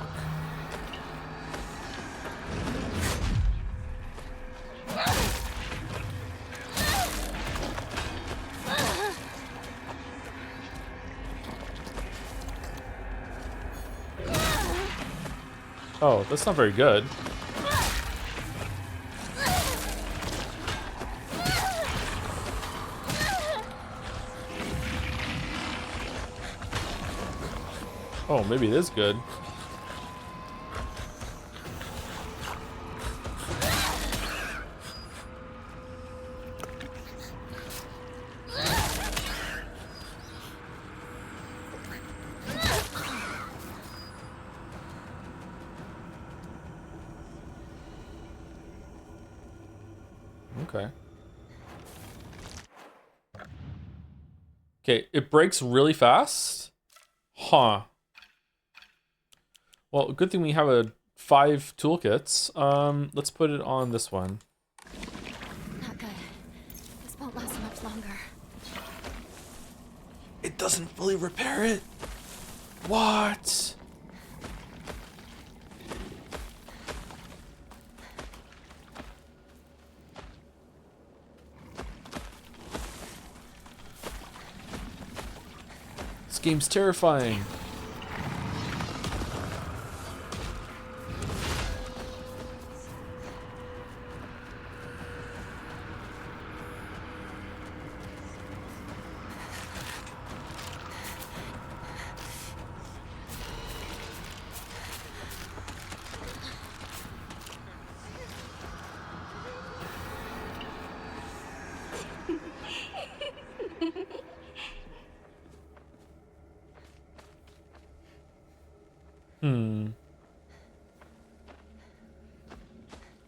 Oh, that's not very good. Oh, maybe it is good. Okay. Okay, it breaks really fast? Huh. Well, good thing we have 5 toolkits. Let's put it on this one. Not good. This won't last much longer. It doesn't fully repair it? What? This game's terrifying.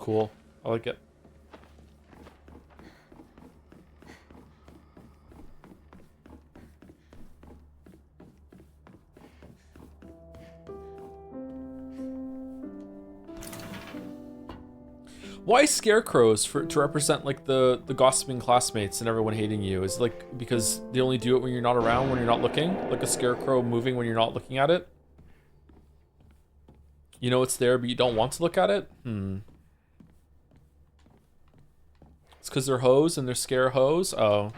Cool. I like it. Why scarecrows to represent like the gossiping classmates and everyone hating you? Is it like because they only do it when you're not around, when you're not looking? Like a scarecrow moving when you're not looking at it? You know it's there, but you don't want to look at it? It's because they're hoes and they're scare hoes? Oh.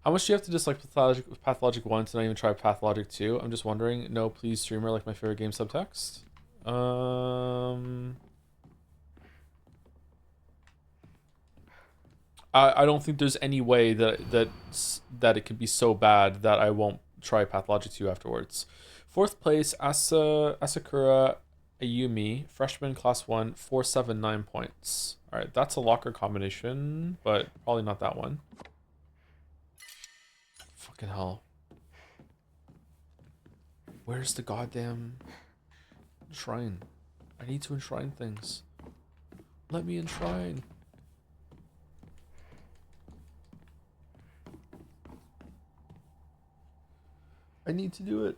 How much do you have to dislike Pathologic 1 to not even try Pathologic 2? I'm just wondering. No, please, streamer, like my favorite game subtext. I don't think there's any way that it could be so bad that I won't try Pathologic 2 afterwards. 4th place, Asakura Ayumi, freshman class 1, 479 points. Alright, that's a locker combination, but probably not that one. Fucking hell. Where's the goddamn shrine? I need to enshrine things. Let me enshrine. I need to do it.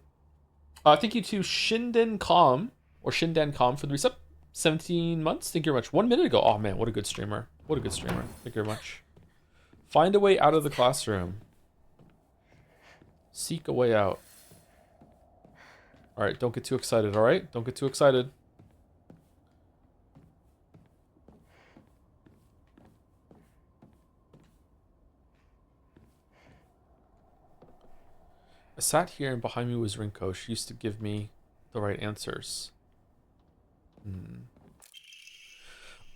Thank you to Shinden Com, or Shindan Com for the resub. 17 months. Thank you very much. 1 minute ago. Oh man, what a good streamer. What a good streamer. Thank you very much. Find a way out of the classroom. Seek a way out. Alright, don't get too excited, alright? Don't get too excited. I sat here and behind me was Rinko. She used to give me the right answers.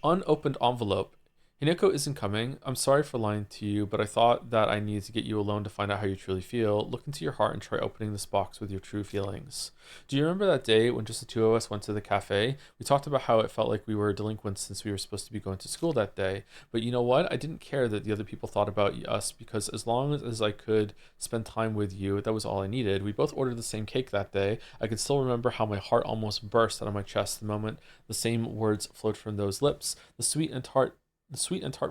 Unopened envelope. Hineko isn't coming. I'm sorry for lying to you, but I thought that I needed to get you alone to find out how you truly feel. Look into your heart and try opening this box with your true feelings. Do you remember that day when just the two of us went to the cafe? We talked about how it felt like we were delinquents since we were supposed to be going to school that day. But you know what? I didn't care that the other people thought about us because as long as I could spend time with you, that was all I needed. We both ordered the same cake that day. I can still remember how my heart almost burst out of my chest the moment the same words flowed from those lips. The sweet and tart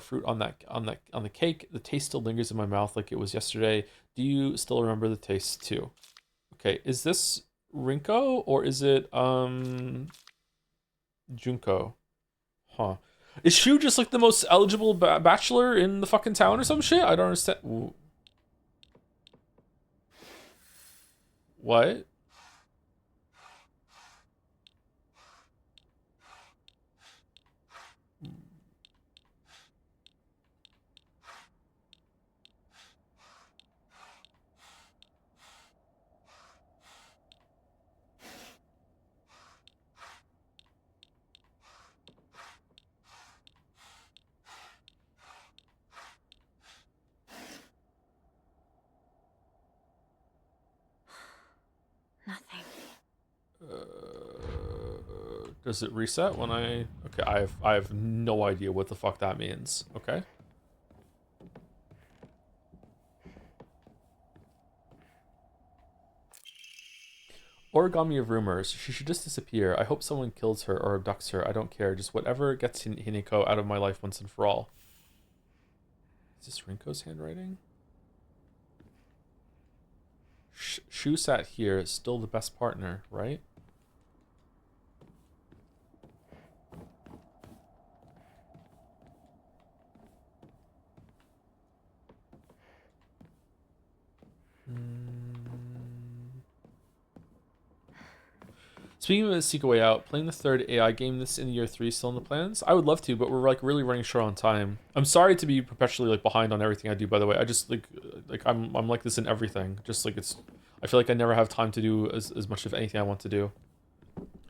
fruit on the cake. The taste still lingers in my mouth like it was yesterday. Do you still remember the taste too? Okay, is this Rinko or is it Junko? Huh. Is Shu just like the most eligible bachelor in the fucking town or some shit? I don't understand. Ooh. What? Nothing. Does it reset when I... Okay, I have no idea what the fuck that means. Okay. Origami of rumors. She should just disappear. I hope someone kills her or abducts her. I don't care. Just whatever gets Hineko out of my life once and for all. Is this Rinko's handwriting? Shu sat here is still the best partner, right? Speaking of the Seek a Way Out, playing the third AI game this in year 3 still in the plans? I would love to, but we're like really running short on time. I'm sorry to be perpetually like behind on everything I do, by the way. I just like I'm like this in everything. Just like I feel like I never have time to do as much of anything I want to do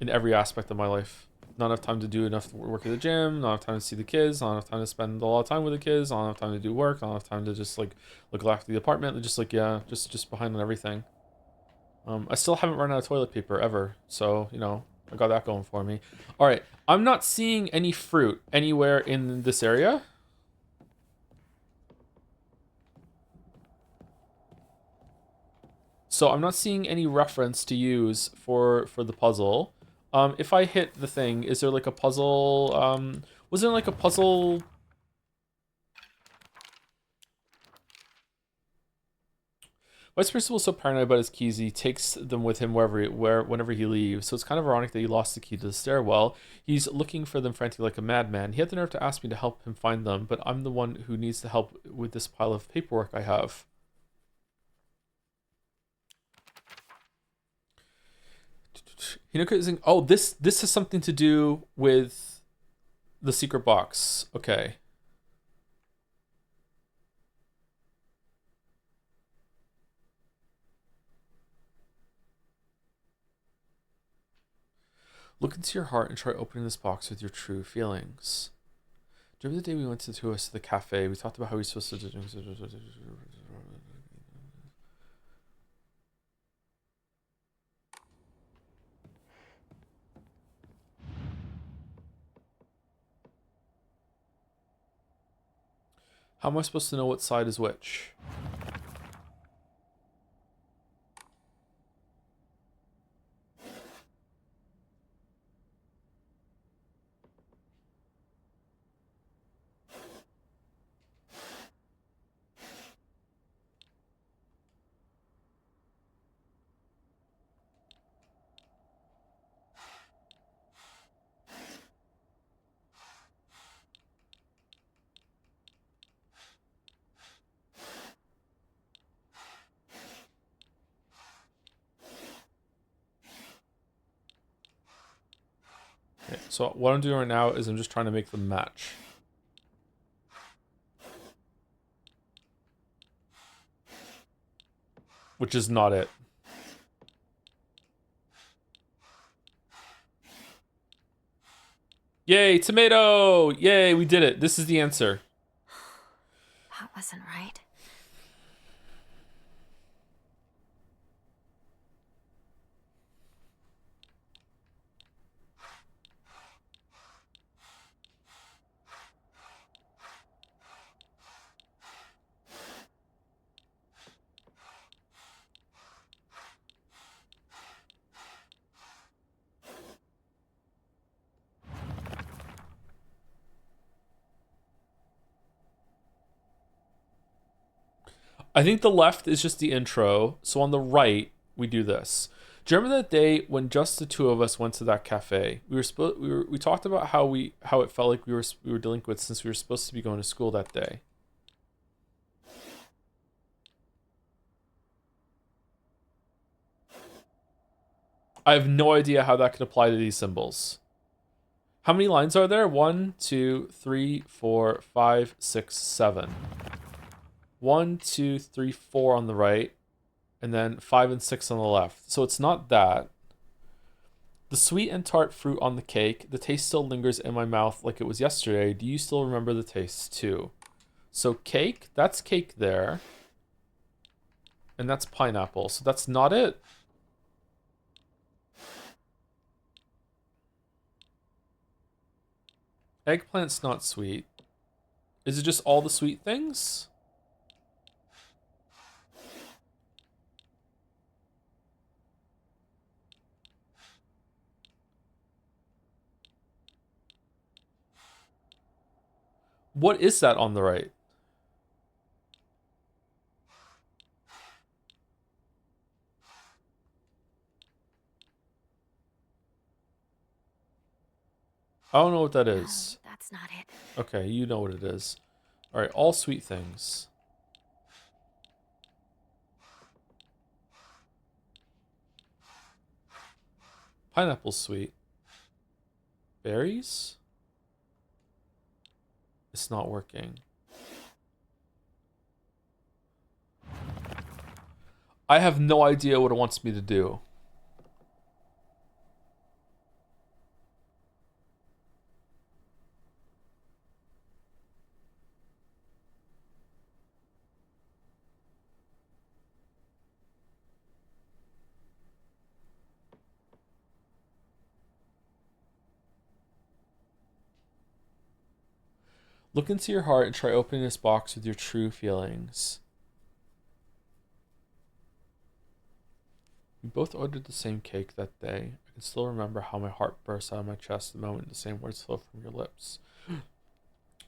in every aspect of my life. Not enough time to do enough work at the gym, not enough time to see the kids, not enough time to spend a lot of time with the kids, not enough time to do work, not enough time to just like look after the apartment. Just like, yeah, just behind on everything. I still haven't run out of toilet paper ever, so, you know, I got that going for me. All right, I'm not seeing any fruit anywhere in this area. So I'm not seeing any reference to use for the puzzle. If I hit the thing, is there like a puzzle? Was there like a puzzle? Vice Principal is so paranoid about his keys, he takes them with him whenever he leaves. So it's kind of ironic that he lost the key to the stairwell. He's looking for them frantically like a madman. He had the nerve to ask me to help him find them, but I'm the one who needs to help with this pile of paperwork I have. Oh, this has something to do with the secret box. Okay. Look into your heart and try opening this box with your true feelings. Do you remember the day we went to the two of us to the cafe? We talked about how we were supposed to do. How am I supposed to know what side is which? Okay, so what I'm doing right now is I'm just trying to make them match. Which is not it. Yay, tomato! Yay, we did it. This is the answer. That wasn't right. I think the left is just the intro. So on the right, we do this. Do you remember that day when just the two of us went to that cafe? We talked about how it felt like we were delinquents since we were supposed to be going to school that day. I have no idea how that could apply to these symbols. How many lines are there? 1, 2, 3, 4, 5, 6, 7. 1, 2, 3, 4 on the right, and then 5 and 6 on the left. So it's not that. The sweet and tart fruit on the cake. The taste still lingers in my mouth like it was yesterday. Do you still remember the taste too? So cake, that's cake there. And that's pineapple. So that's not it. Eggplant's not sweet. Is it just all the sweet things? What is that on the right? I don't know what that is. That's not it. Okay, you know what it is. All right, all sweet things. Pineapple's sweet. Berries? It's not working. I have no idea what it wants me to do. Look into your heart and try opening this box with your true feelings. We both ordered the same cake that day. I can still remember how my heart burst out of my chest the moment the same words flowed from your lips.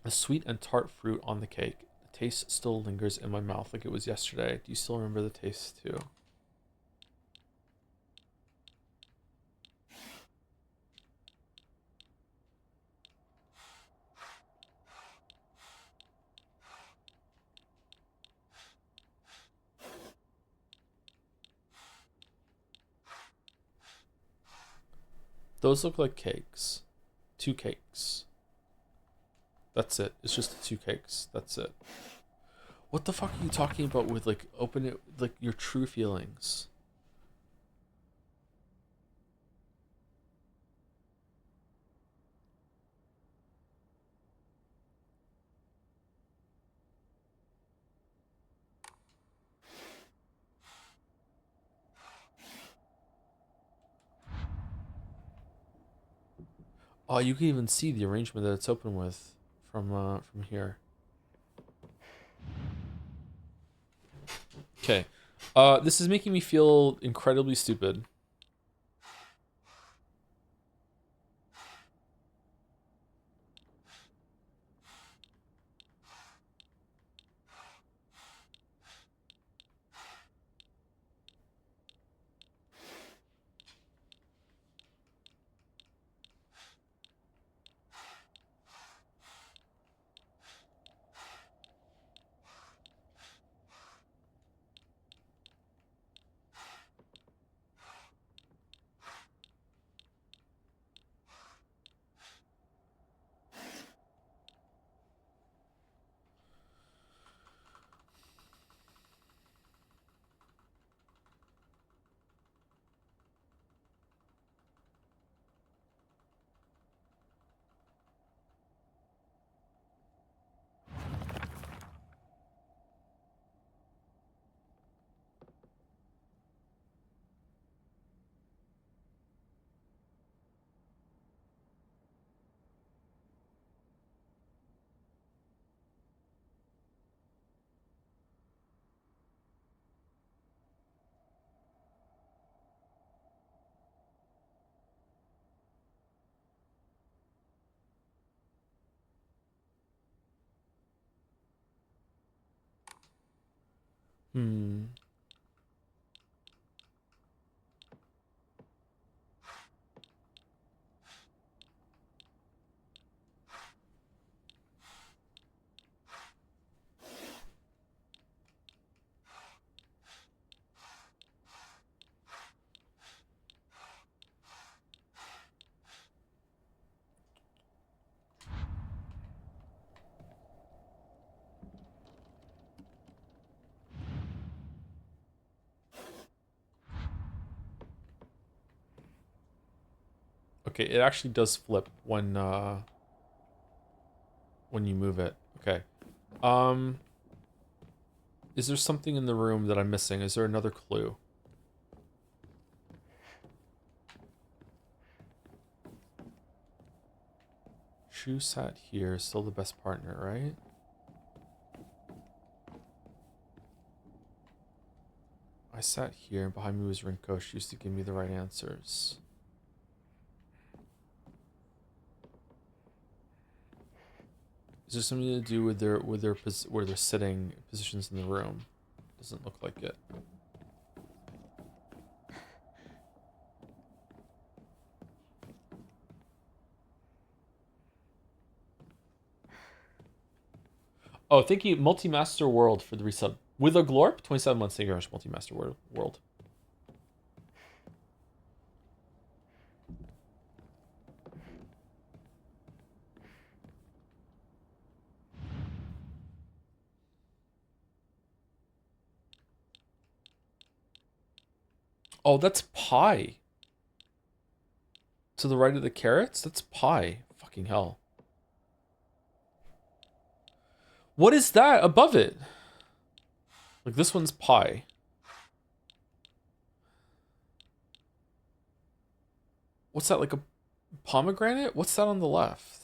The sweet and tart fruit on the cake. The taste still lingers in my mouth like it was yesterday. Do you still remember the taste too? Those look like cakes. 2 cakes. That's it. It's just the 2 cakes. That's it. What the fuck are you talking about with like open it, like your true feelings? Oh, you can even see the arrangement that it's open with from here. Okay. This is making me feel incredibly stupid. Hmm. Okay, it actually does flip when you move it. Okay. Um, is there something in the room that I'm missing? Is there another clue? Shu sat here, still the best partner, right? I sat here, and behind me was Rinko. She used to give me the right answers. Is there something to do with where they're sitting positions in the room? Doesn't look like it. Oh, thank you, Multi-Master World, for the resub. With a Glorp, 27 months. Thank you very much, Multi-Master World. Oh, that's pie. To the right of the carrots? That's pie. Fucking hell. What is that above it? Like, this one's pie. What's that, like a pomegranate? What's that on the left?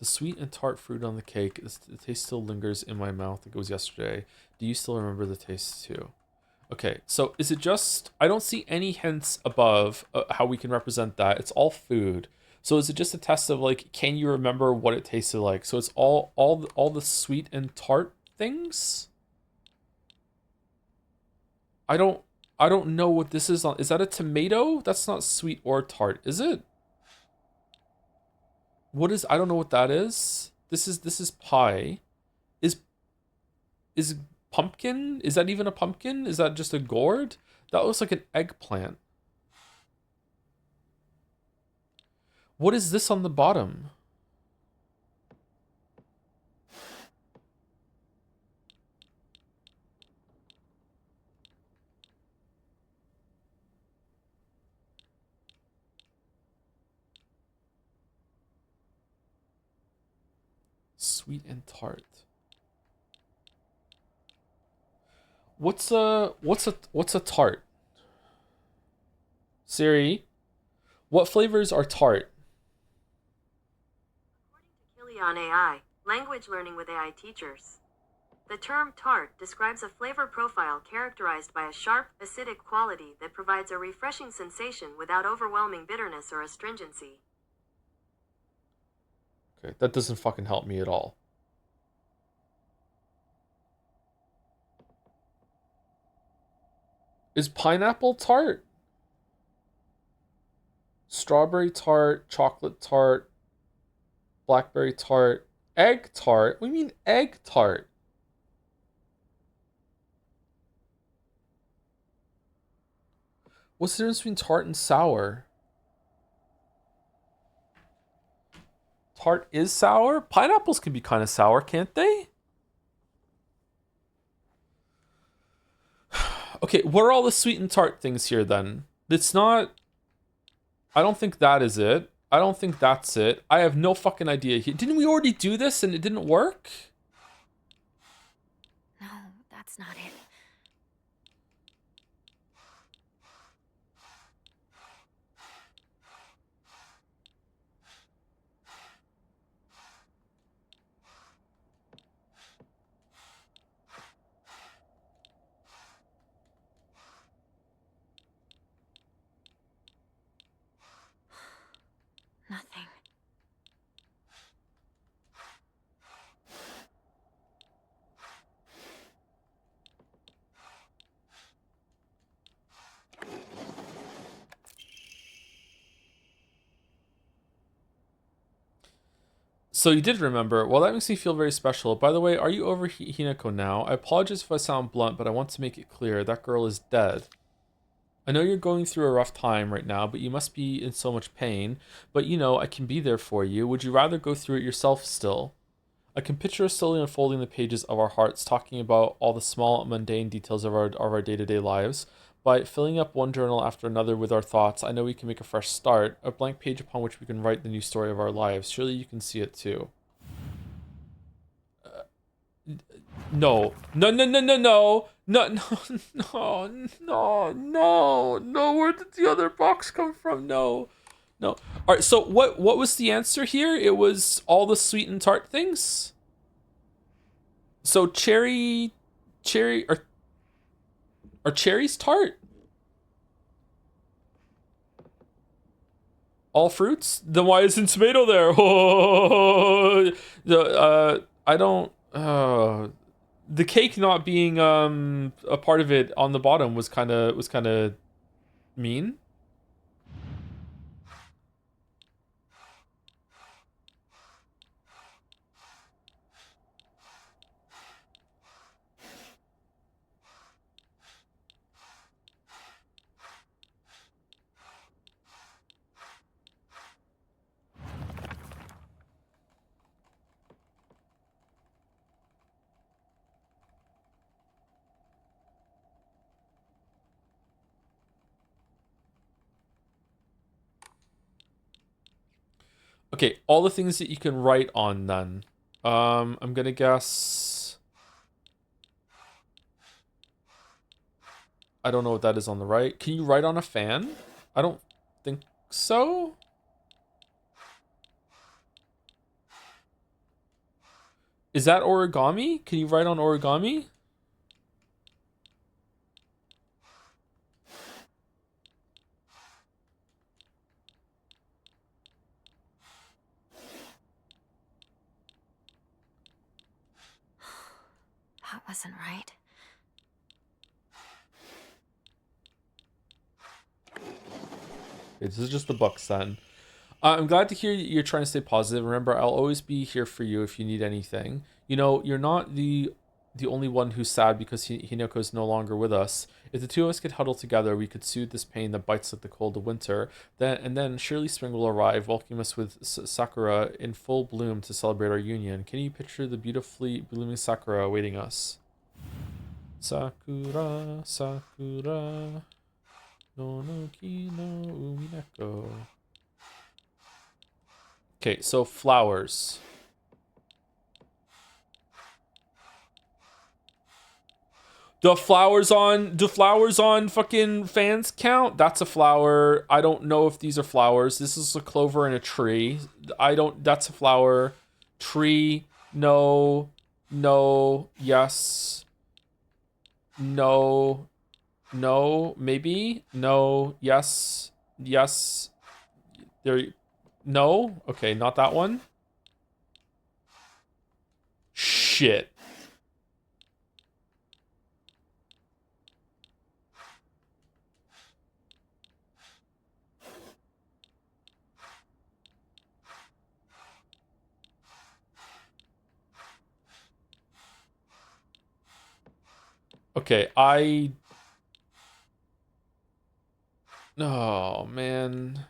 The sweet and tart fruit on the cake. The taste still lingers in my mouth like it was yesterday. Do you still remember the taste too? Okay, so is it just... I don't see any hints above how we can represent that. It's all food. So is it just a test of like, can you remember what it tasted like? So it's all the sweet and tart things? I don't know what this is on. Is that a tomato? That's not sweet or tart, is it? What is... I don't know what that is. This is pie. Is pumpkin? Is that even a pumpkin? Is that just a gourd? That looks like an eggplant. What is this on the bottom? Sweet and tart. What's a tart? Siri, what flavors are tart? According to Kilian AI, language learning with AI teachers. The term tart describes a flavor profile characterized by a sharp, acidic quality that provides a refreshing sensation without overwhelming bitterness or astringency. Okay, that doesn't fucking help me at all. Is pineapple tart? Strawberry tart, chocolate tart, blackberry tart, egg tart? What do you mean egg tart? What's the difference between tart and sour? Tart is sour? Pineapples can be kind of sour, can't they? Okay, what are all the sweet and tart things here then? It's not... I don't think that is it. I don't think that's it. I have no fucking idea. Didn't we already do this and it didn't work? No, that's not it. Nothing. So you did remember. Well, that makes me feel very special. By the way, are you over Hinako now? I apologize if I sound blunt, but I want to make it clear. That girl is dead. I know you're going through a rough time right now, but you must be in so much pain. But you know, I can be there for you. Would you rather go through it yourself still? I can picture us slowly unfolding the pages of our hearts, talking about all the small, mundane details of our day-to-day lives. By filling up one journal after another with our thoughts, I know we can make a fresh start, a blank page upon which we can write the new story of our lives. Surely you can see it too. No. No, no, no, no, no. No, no, no, no, no, no. Where did the other box come from? No. No. All right, so what was the answer here? It was all the sweet and tart things? So cherry are cherries tart? All fruits? Then why isn't tomato there? I don't the cake not being a part of it on the bottom was kind of mean. Okay, all the things that you can write on then. I'm gonna guess. I don't know what that is on the right. Can you write on a fan? I don't think so. Is that origami? Can you write on origami? That wasn't right. This is just the books then. I'm glad to hear you're trying to stay positive. Remember, I'll always be here for you if you need anything. You know, you're not the only one who's sad because Hinako is no longer with us. If the two of us could huddle together, we could soothe this pain that bites like the cold of winter. Then surely spring will arrive, welcoming us with sakura in full bloom to celebrate our union. Can you picture the beautifully blooming sakura awaiting us? Sakura, sakura, no no ki no umineko. Okay, so flowers. Do flowers on fucking fans count? That's a flower. I don't know if these are flowers. This is a clover and a tree. That's a flower. Tree, no, no, yes, no, no, maybe, no, yes, yes. There, no. Okay, not that one. Shit. Okay, oh man.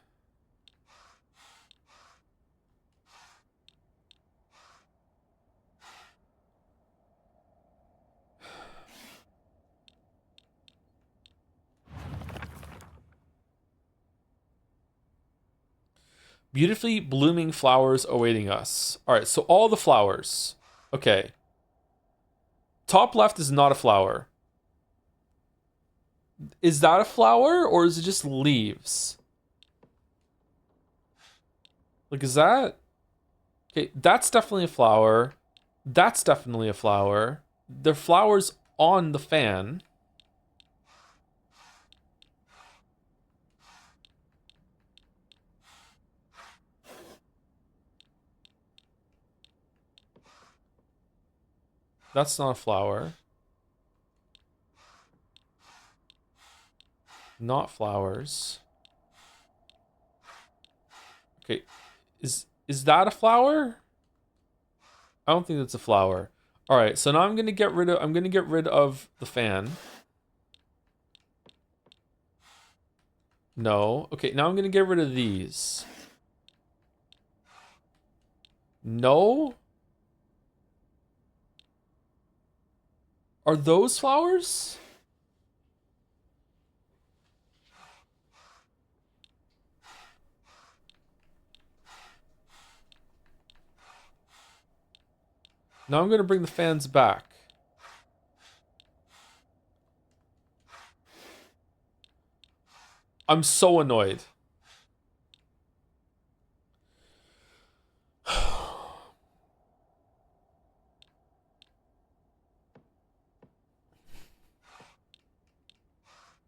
Beautifully blooming flowers awaiting us. All right, so all the flowers. Okay. Top left is not a flower. Is that a flower or is it just leaves? Like, is that... Okay, that's definitely a flower. That's definitely a flower. The flowers on the fan. That's not a flower. Not flowers. Okay, is that a flower? I don't think that's a flower. All right, so now I'm gonna get rid of the fan. No. Okay, now I'm gonna get rid of these. No. Are those flowers? Now I'm gonna bring the fans back. I'm so annoyed.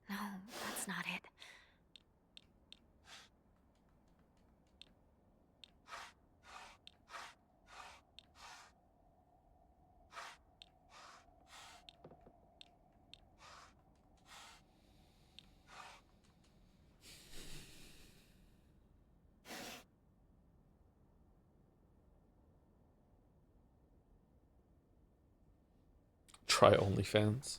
No, that's not it. Try OnlyFans.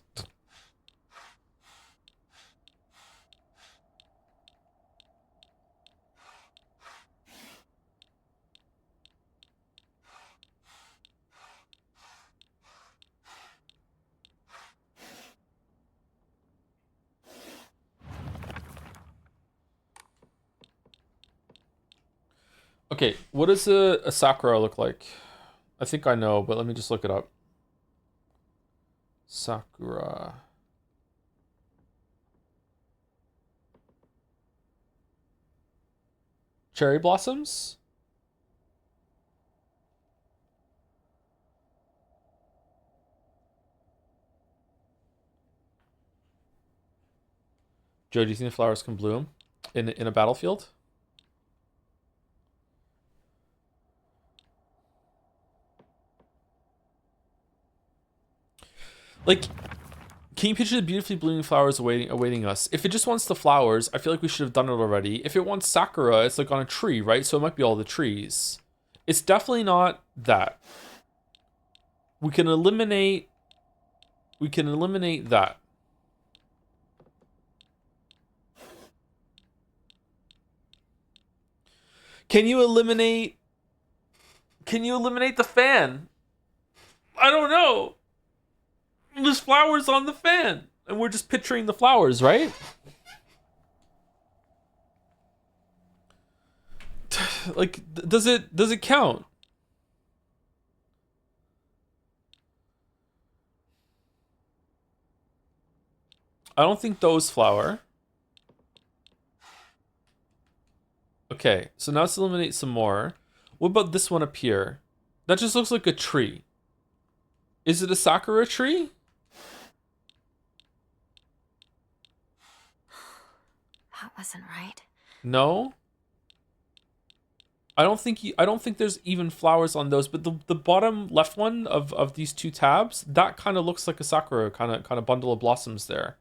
Okay, what does a Sakura look like? I think I know, but let me just look it up. Sakura. Cherry blossoms? Joe, do you think the flowers can bloom in a battlefield? Like, can you picture the beautifully blooming flowers awaiting us? If it just wants the flowers, I feel like we should have done it already. If it wants sakura, it's like on a tree, right? So it might be all the trees. It's definitely not that. We can eliminate that. Can you eliminate the fan? I don't know. There's flowers on the fan, and we're just picturing the flowers, right? Like, does it count? I don't think those flower. Okay, so now let's eliminate some more. What about this one up here? That just looks like a tree. Is it a sakura tree? That wasn't right. No. I don't think there's even flowers on those, but the bottom left one of these two tabs, that kind of looks like a sakura kind of bundle of blossoms there.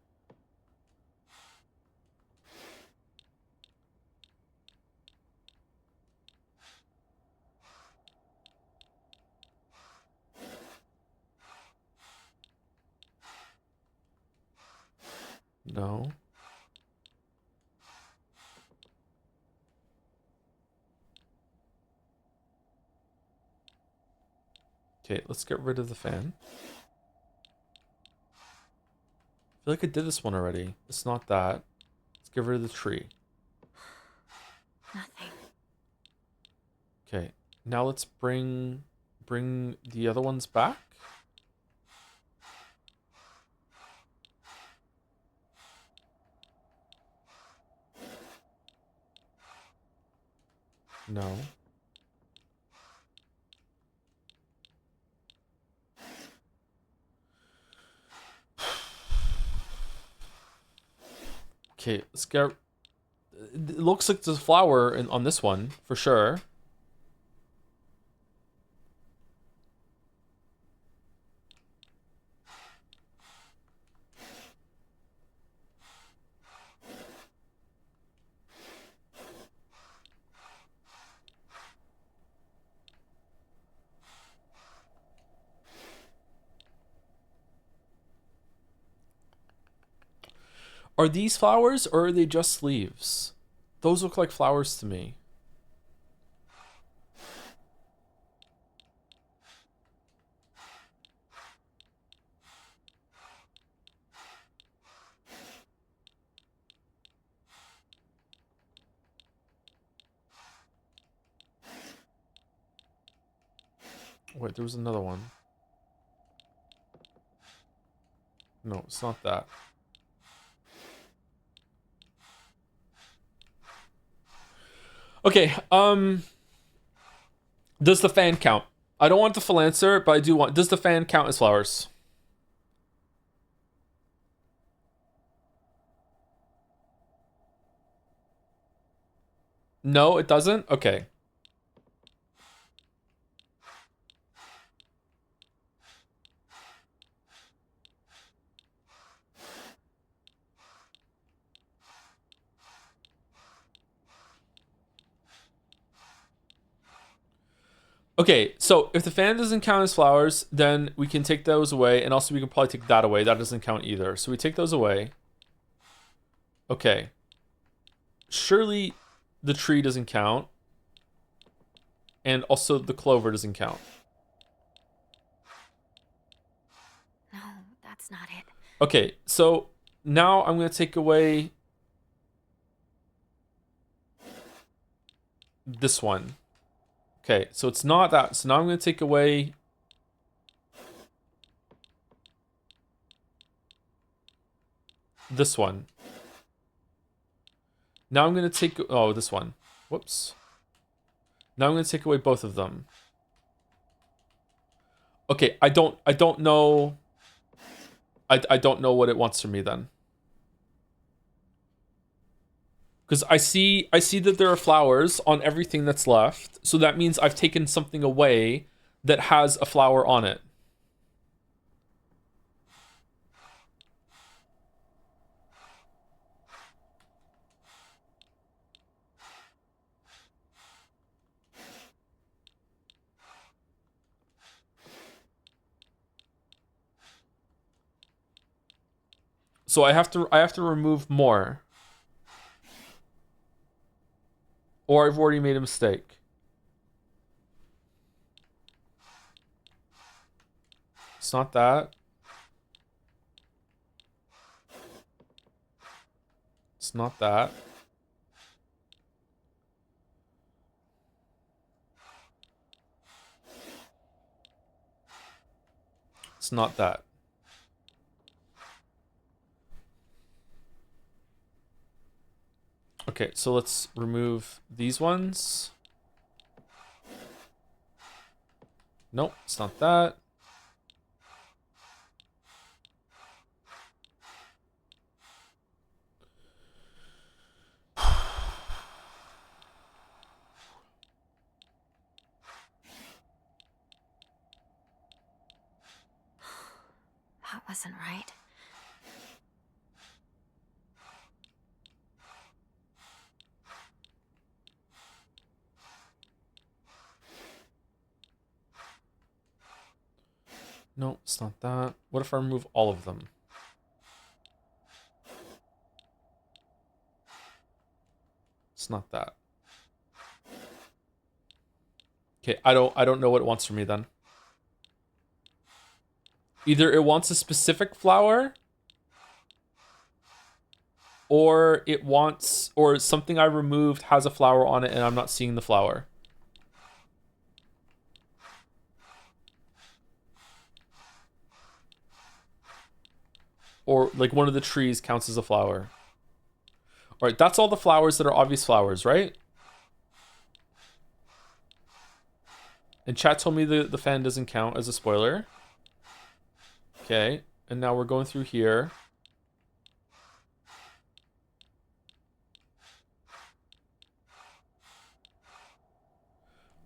No. Okay, let's get rid of the fan. I feel like I did this one already. It's not that. Let's get rid of the tree. Nothing. Okay, now let's bring the other ones back. No. Okay, let's get... It looks like there's a flower on this one, for sure. Are these flowers, or are they just leaves? Those look like flowers to me. Wait, there was another one. No, it's not that. Okay, does the fan count? I don't want the Phalancer, but I do want... Does the fan count as flowers? No, it doesn't? Okay. Okay, so if the fan doesn't count as flowers, then we can take those away, and also we can probably take that away. That doesn't count either. So we take those away. Okay. Surely the tree doesn't count. And also the clover doesn't count. No, that's not it. Okay, so now I'm going to take away this one. Okay, so it's not that. So now I'm going to take away this one. Now I'm going to take... Oh, this one. Whoops. Now I'm going to take away both of them. Okay, I don't know... I don't know what it wants from me then. Because I see that there are flowers on everything that's left. So that means I've taken something away that has a flower on it. So I have to remove more. Or I've already made a mistake. It's not that. It's not that. It's not that. Okay, so let's remove these ones. Nope, it's not that. That wasn't right. No, it's not that. What if I remove all of them? It's not that. Okay, I don't know what it wants from me then. Either it wants a specific flower, or it wants, or something I removed has a flower on it and I'm not seeing the flower. Or like one of the trees counts as a flower. All right, that's all the flowers that are obvious flowers, right? And chat told me the fan doesn't count as a spoiler. Okay, and now we're going through here.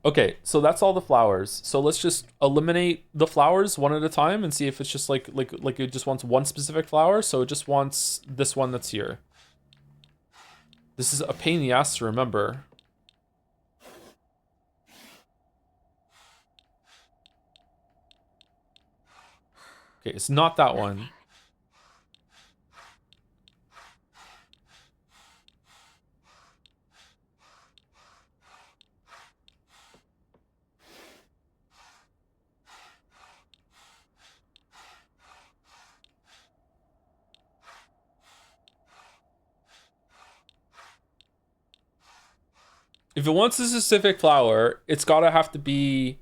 Okay, so that's all the flowers. So let's just eliminate the flowers one at a time and see if it's just like it just wants one specific flower. So it just wants this one that's here. This is a pain in the ass to remember. Okay, it's not that one. If it wants a specific flower, it's gotta have to be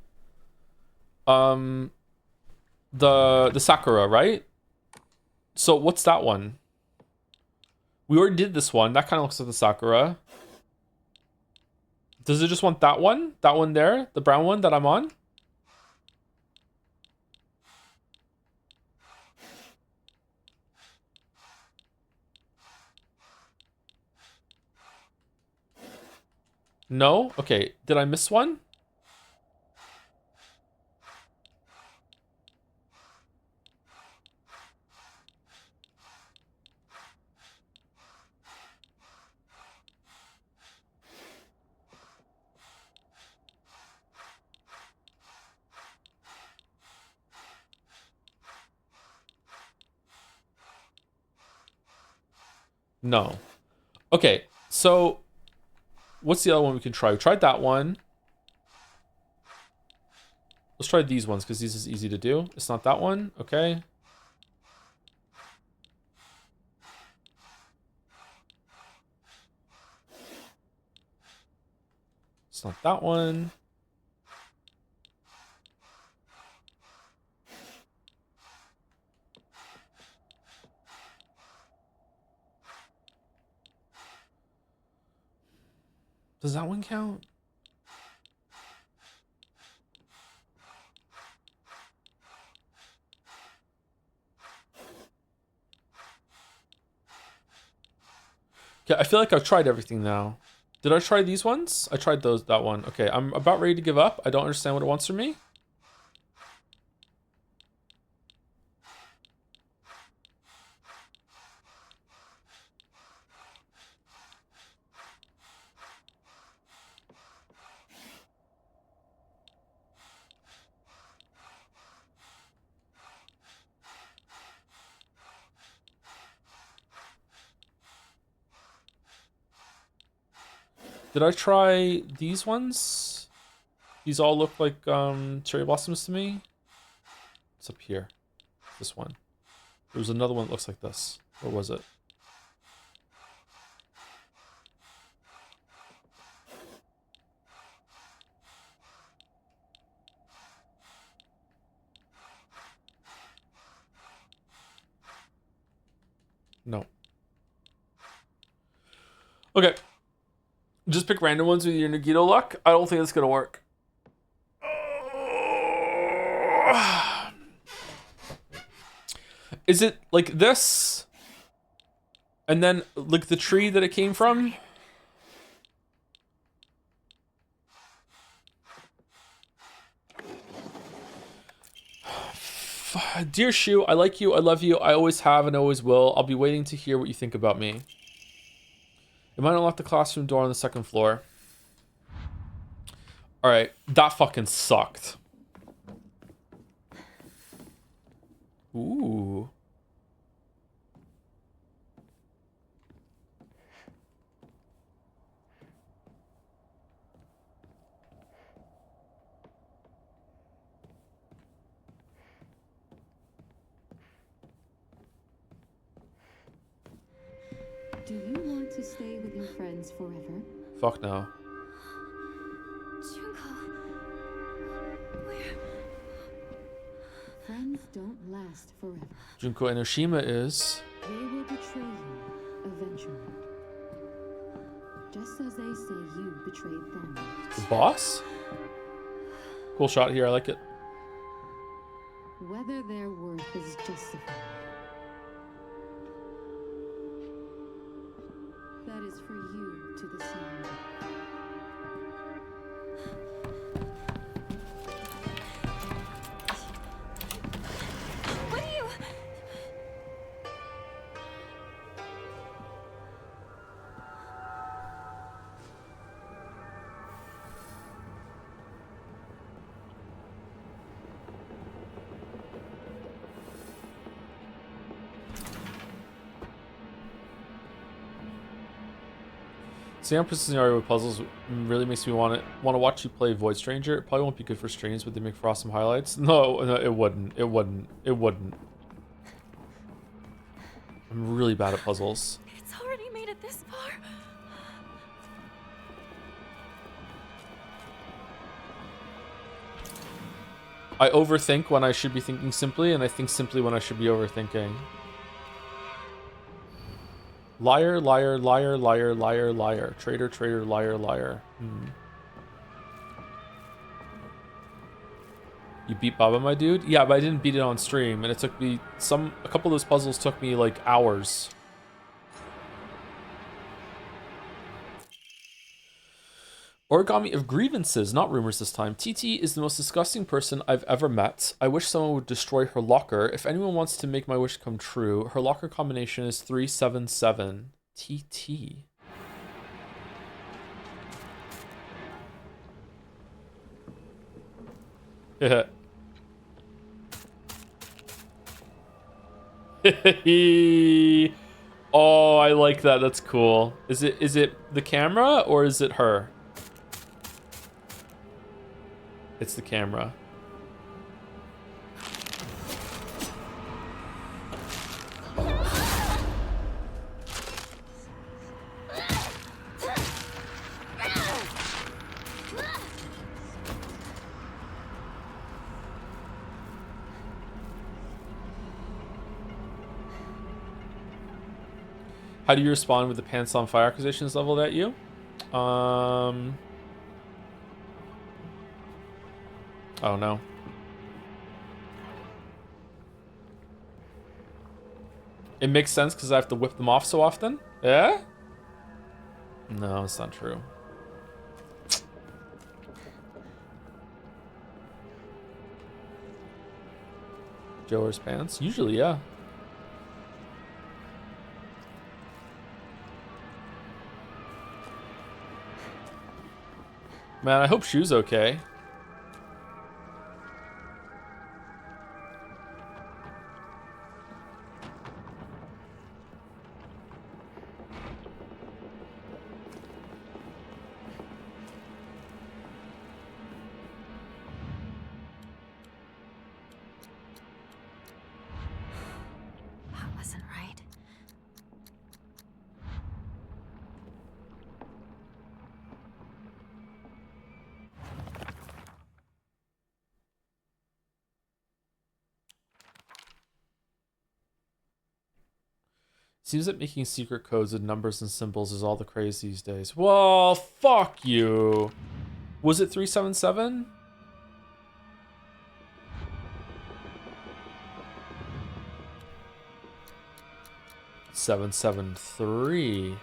the Sakura, right? So what's that one? We already did this one. That kind of looks like the Sakura. Does it just want that one? That one there? The brown one that I'm on? No? Okay. Did I miss one? No. Okay. So what's the other one we can try? We tried that one. Let's try these ones because these is easy to do. It's not that one. Okay. It's not that one. Does that one count? Okay, I feel like I've tried everything now. Did I try these ones? I tried that one. Okay, I'm about ready to give up. I don't understand what it wants from me. Did I try these ones? These all look like cherry blossoms to me. It's up here. This one. There was another one that looks like this. What was it? No. Okay. Just pick random ones with your Nagito luck. I don't think it's gonna work. Is it like this? And then like the tree that it came from? Dear Shu, I like you, I love you, I always have and always will. I'll be waiting to hear what you think about me. It might unlock the classroom door on the second floor. Alright, that fucking sucked. Ooh. Do you want to stay with your friends forever? Fuck no. Junko, where? Friends don't last forever. Junko Enoshima is... They will betray you eventually. Just as they say you betrayed them. The boss? Cool shot here, I like it. Whether their worth is justified. That is for you to decide. What are you? Seeing how scenario with puzzles really makes me want to watch you play Void Stranger. It probably won't be good for streams, but they make for awesome highlights. No, it wouldn't. It wouldn't. It wouldn't. I'm really bad at puzzles. It's already made it this far. I overthink when I should be thinking simply, and I think simply when I should be overthinking. Liar, liar, liar, liar, liar, liar. Traitor, traitor, liar, liar. You beat Baba, my dude? Yeah, but I didn't beat it on stream, and it took me a couple of those puzzles took me like hours. Origami of grievances, not rumors this time. TT is the most disgusting person I've ever met. I wish someone would destroy her locker. If anyone wants to make my wish come true, her locker combination is 377. TT. Yeah. Oh, I like that. That's cool. Is it the camera or is it her? It's the camera. How do you respond with the pants on fire accusations leveled at you? Oh no. It makes sense because I have to whip them off so often. Yeah? No, it's not true. Joe wears pants? Usually, yeah. Man, I hope Shu's okay. That wasn't right. Seems that making secret codes with numbers and symbols is all the craze these days. Well, fuck you. Was it 377? Seven 773.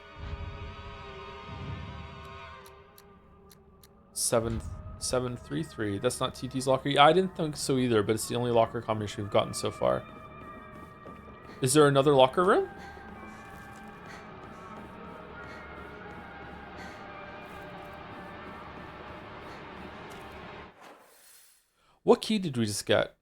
7733. That's not TT's locker. Yeah, I didn't think so either, but it's the only locker combination we've gotten so far. Is there another locker room? What key did we just get?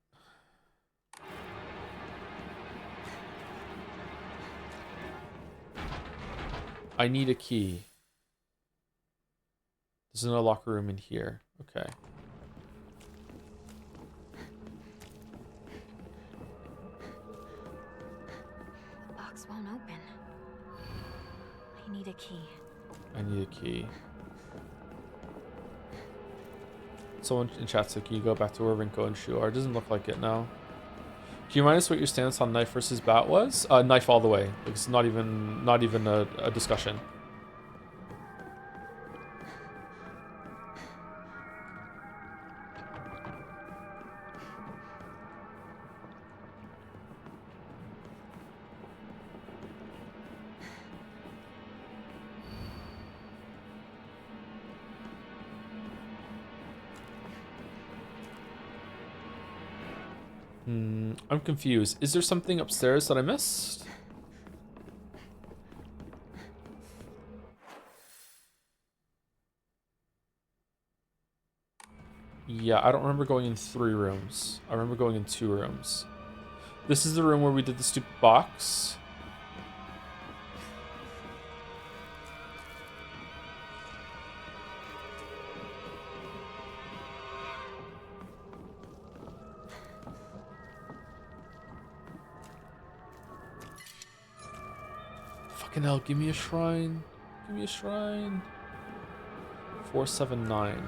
I need a key. There's another locker room in here. Okay. The box won't open. I need a key. I need a key. Someone in chat said, can you go back to where Rinko and Shu are? It doesn't look like it now. Can you remind us what your stance on knife versus bat was? Knife all the way. It's not even a discussion. I'm confused. Is there something upstairs that I missed? Yeah, I don't remember going in 3 rooms. I remember going in 2 rooms. This is the room where we did the stupid box. Fucking hell, give me a shrine. Give me a shrine. 479.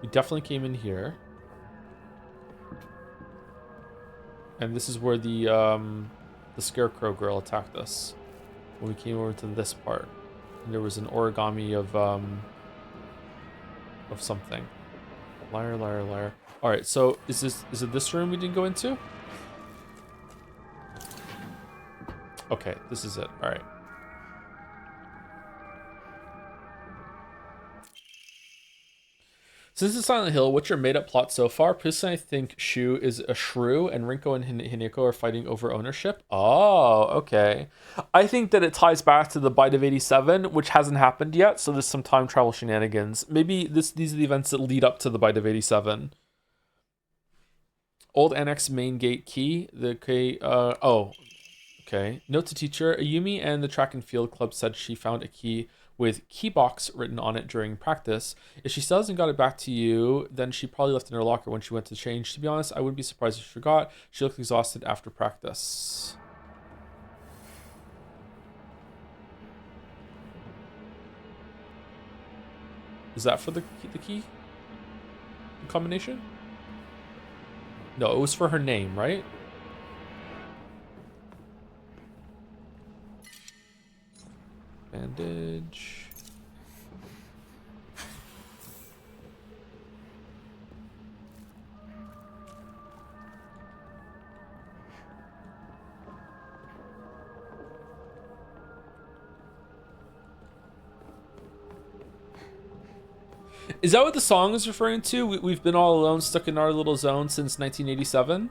We definitely came in here. And this is where the scarecrow girl attacked us when we came over to this part. And there was an origami of something. Liar, liar, liar. All right, so is it this room we didn't go into? Okay, this is it. All right. Since it's Silent Hill, what's your made-up plot so far? Personally, I think Shu is a shrew, and Rinko and Hineko are fighting over ownership. Oh, okay. I think that it ties back to the Bite of 87, which hasn't happened yet, so there's some time travel shenanigans. Maybe these are the events that lead up to the Bite of 87. Old Annex main gate key. Okay. Note to teacher, Ayumi and the track and field club said she found a key with keybox written on it during practice. If she still hasn't got it back to you, then she probably left it in her locker when she went to change. To be honest, I wouldn't be surprised if she forgot. She looked exhausted after practice. Is that for the key? The combination? No, it was for her name, right? Bandage. Is that what the song is referring to? We've been all alone, stuck in our little zone since 1987?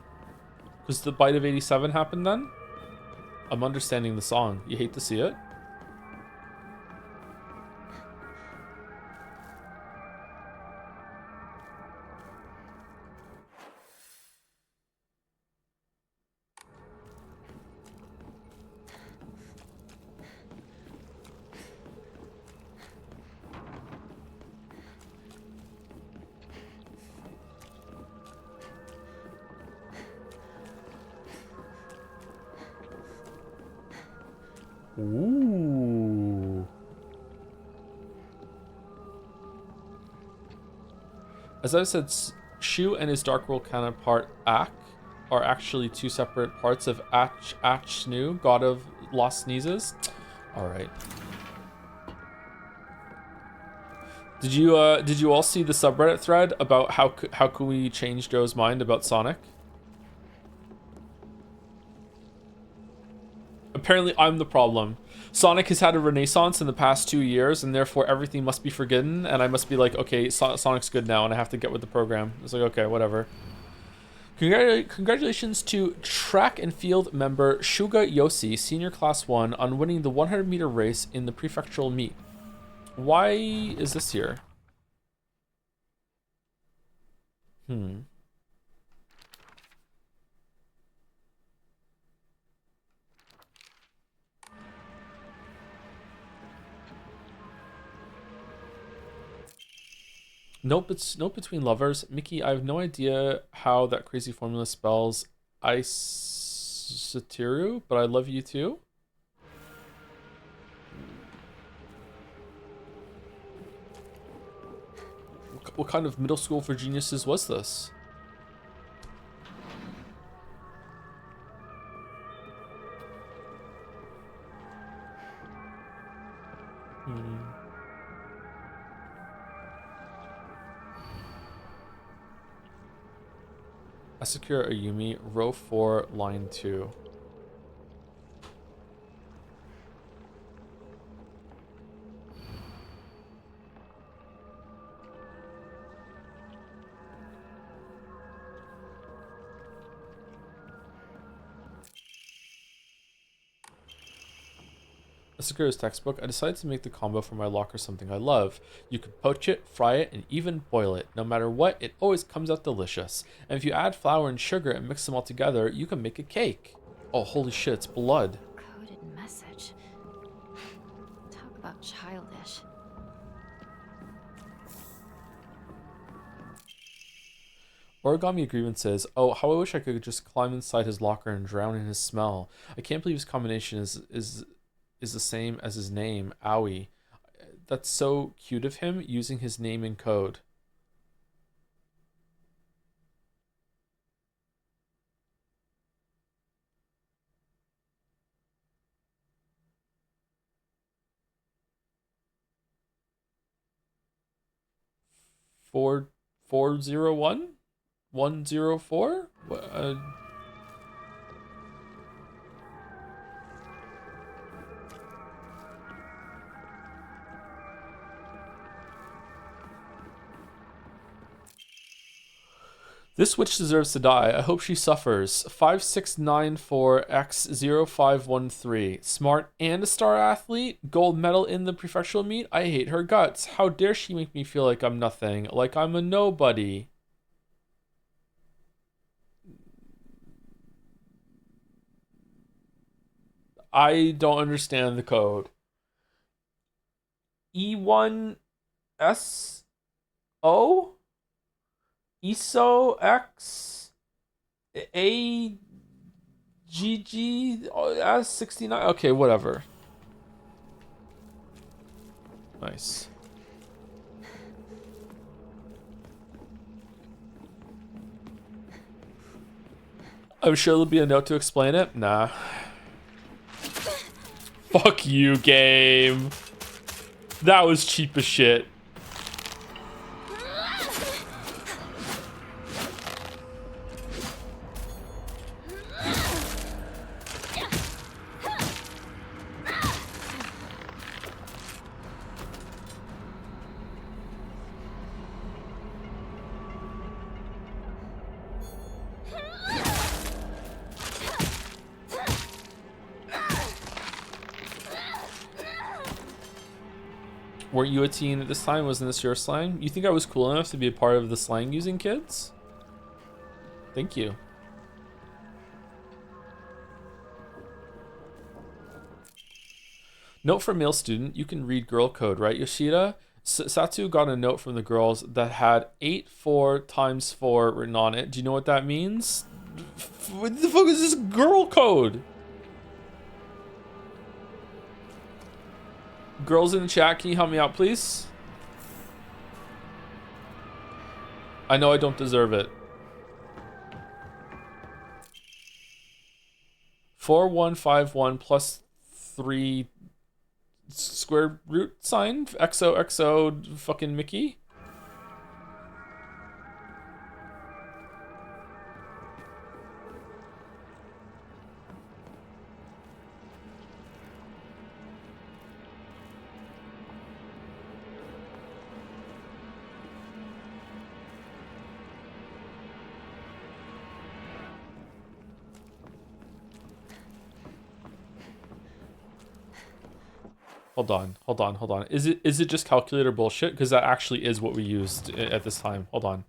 Because the bite of 87 happened then? I'm understanding the song. You hate to see it? Ooh. As I said, Shu and his Dark World counterpart Ak are actually two separate parts of Ach-Snu, god of lost sneezes. All right. Did you all see the subreddit thread about how can we change Joe's mind about Sonic? Apparently, I'm the problem. Sonic has had a renaissance in the past 2 years, and therefore everything must be forgiven, and I must be like, okay, Sonic's good now, and I have to get with the program. It's like, okay, whatever. Congratulations to track and field member Shuga Yoshi, senior class 1, on winning the 100-meter race in the prefectural meet. Why is this here? Nope, it's note between lovers. Mickey, I have no idea how that crazy formula spells Isatiru, but I love you too. What kind of middle school for geniuses was this? Asakura Ayumi, row 4, line 2. Asakura's textbook. I decided to make the combo for my locker something I love. You can poach it, fry it, and even boil it. No matter what, it always comes out delicious. And if you add flour and sugar and mix them all together, you can make a cake. Oh, holy shit, it's blood. Coded message. Talk about childish. Origami Agreement says, oh, how I wish I could just climb inside his locker and drown in his smell. I can't believe his combination is the same as his name, Owie. That's so cute of him, using his name in code. Four 401 104. This witch deserves to die. I hope she suffers. 5694X0513. Smart and a star athlete. Gold medal in the prefectural meet. I hate her guts. How dare she make me feel like I'm nothing. Like I'm a nobody. I don't understand the code. E1SO? ESO X AGG S69. Okay, whatever. Nice. I'm sure there'll be a note to explain it. Nah. Fuck you, game. That was cheap as shit. Weren't you a teen at this time? Wasn't this your slang? You think I was cool enough to be a part of the slang using kids? Thank you. Note from male student. You can read girl code, right, Yoshida? Satu got a note from the girls that had 8-4 times 4 written on it. Do you know what that means? What the fuck is this girl code? Girls in the chat, can you help me out, please? I know I don't deserve it. 4151 plus 3 square root sign? XOXO fucking Mickey? Hold on. Is it just calculator bullshit? Because that actually is what we used at this time. Hold on.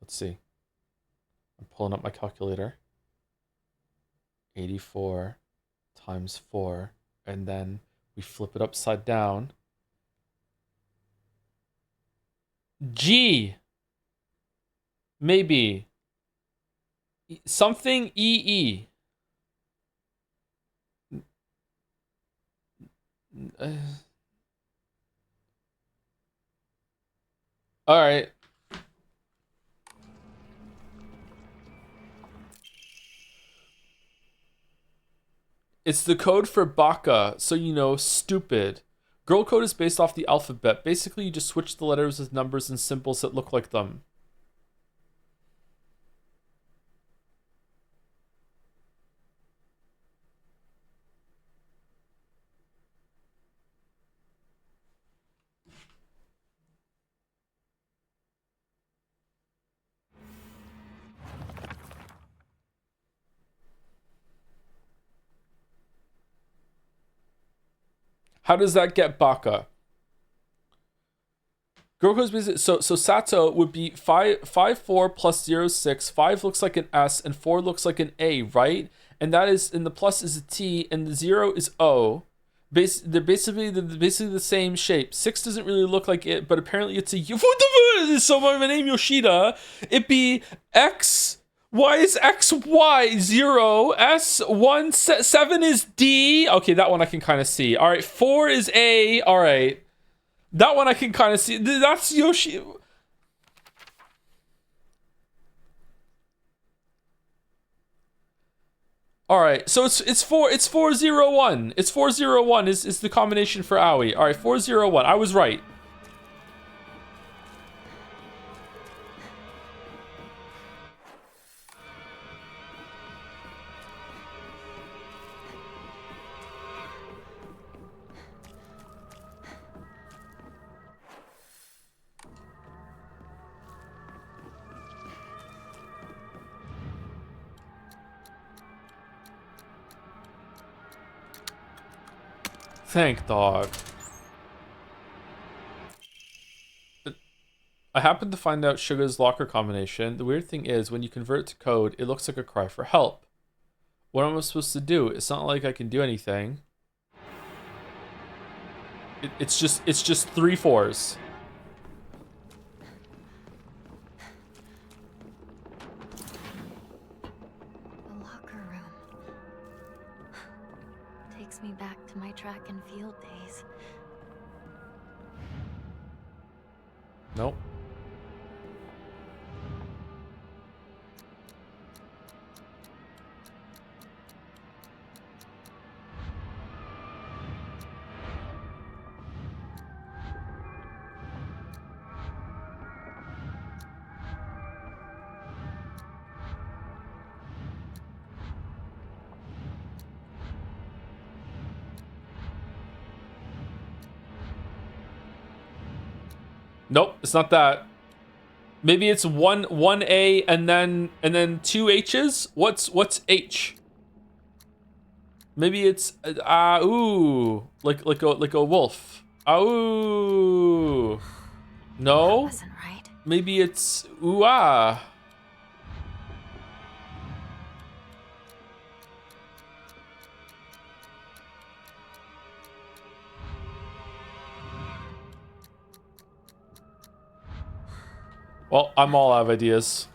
Let's see. I'm pulling up my calculator. 84 times 4. And then we flip it upside down. G. Maybe. Something EE. All right. It's the code for baka, so you know, stupid. Girl code is based off the alphabet. Basically, you just switch the letters with numbers and symbols that look like them. How does that get baka? Girl code's basically, so Sato would be 4 plus 0 is 6. 5 looks like an S and 4 looks like an A, right? And that is, and the plus is a T and the 0 is O. They're basically the same shape. 6 doesn't really look like it, but apparently it's a U. What the fuck? So my name Yoshida. It'd be X. Y is X, Y, 0, S, 1, 7 is D. Okay, that one I can kind of see. All right, 4 is A. All right. That one I can kind of see. That's Yoshi. All right, so it's 401. It's 401 is the combination for Aoi. All right, 401. I was right. Thank dog. I happened to find out Suga's locker combination. The weird thing is, when you convert it to code, it looks like a cry for help. What am I supposed to do? It's not like I can do anything. It's just 3 4s. The locker room. Takes me back to my track and field days. Nope. Nope, it's not that. Maybe it's one A and then two H's. What's H? Maybe it's ooh, like a wolf. Ooh. No. That wasn't right. Maybe it's ooh ah. Well, I'm all out of ideas.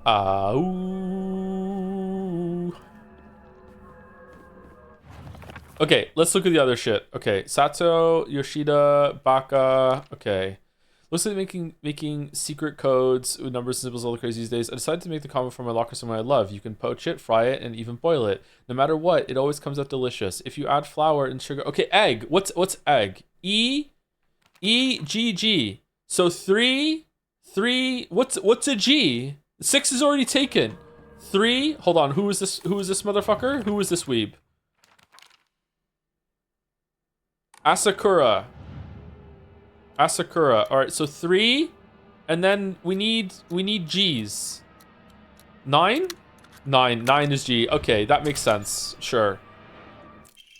Ooh. Okay, let's look at the other shit. Okay, Sato, Yoshida, Baka. Okay. Looks like making secret codes with numbers and symbols all the crazy these days. I decided to make the comment for my locker somewhere I love. You can poach it, fry it, and even boil it. No matter what, it always comes out delicious. If you add flour and sugar. Okay, egg. What's egg? E G G. So three. What's a G? 6 is already taken. 3. Hold on. Who is this motherfucker? Who is this weeb? Asakura. All right, so 3, and then we need G's. 9? 9 is G. Okay, that makes sense. Sure.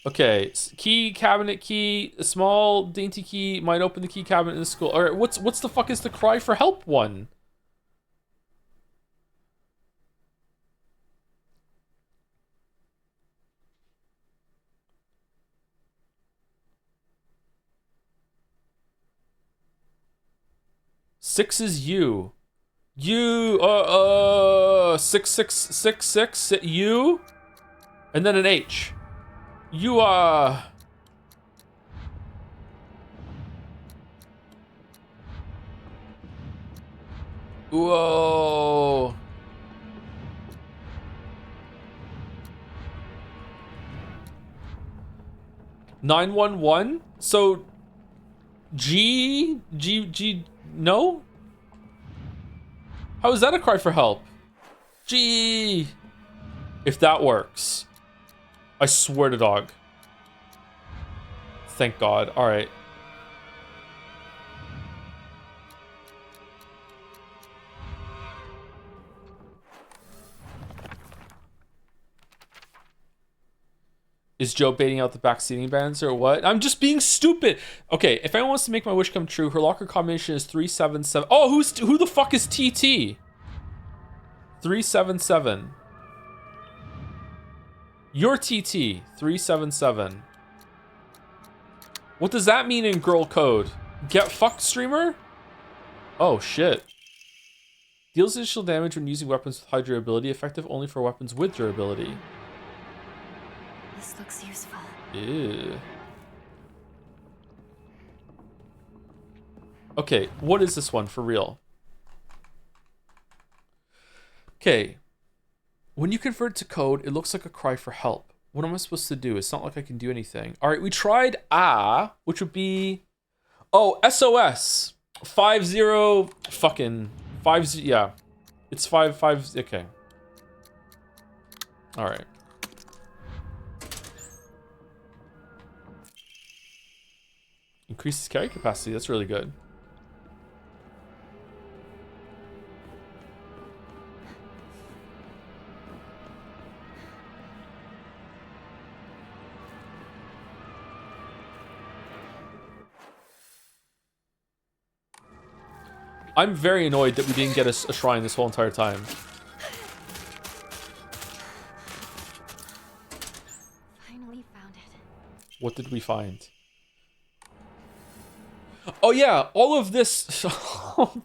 Okay, key, cabinet key, a small dainty key might open the key cabinet in the school. All right, what's the fuck is the cry for help one? Six is you. You, 6666, you, and then an H. You, whoa. $911? So, G, no? How is that a cry for help? Gee. If that works. I swear to dog. Thank God. All right. Is Joe baiting out the back seating bands or what? I'm just being stupid. Okay, if anyone wants to make my wish come true, her locker combination is 377. Oh, who the fuck is TT? 377. Your TT, 377. What does that mean in girl code? Get fucked, streamer? Oh, shit. Deals additional damage when using weapons with high durability, effective only for weapons with durability. This looks useful. Ew. Okay, what is this one for real? Okay. When you convert to code, it looks like a cry for help. What am I supposed to do? It's not like I can do anything. All right, we tried which would be, oh, SOS. 50 fucking 50, yeah. It's 55, okay. All right. Increases carry capacity, that's really good. I'm very annoyed that we didn't get a shrine this whole entire time. Finally found it. What did we find? Oh yeah, all of this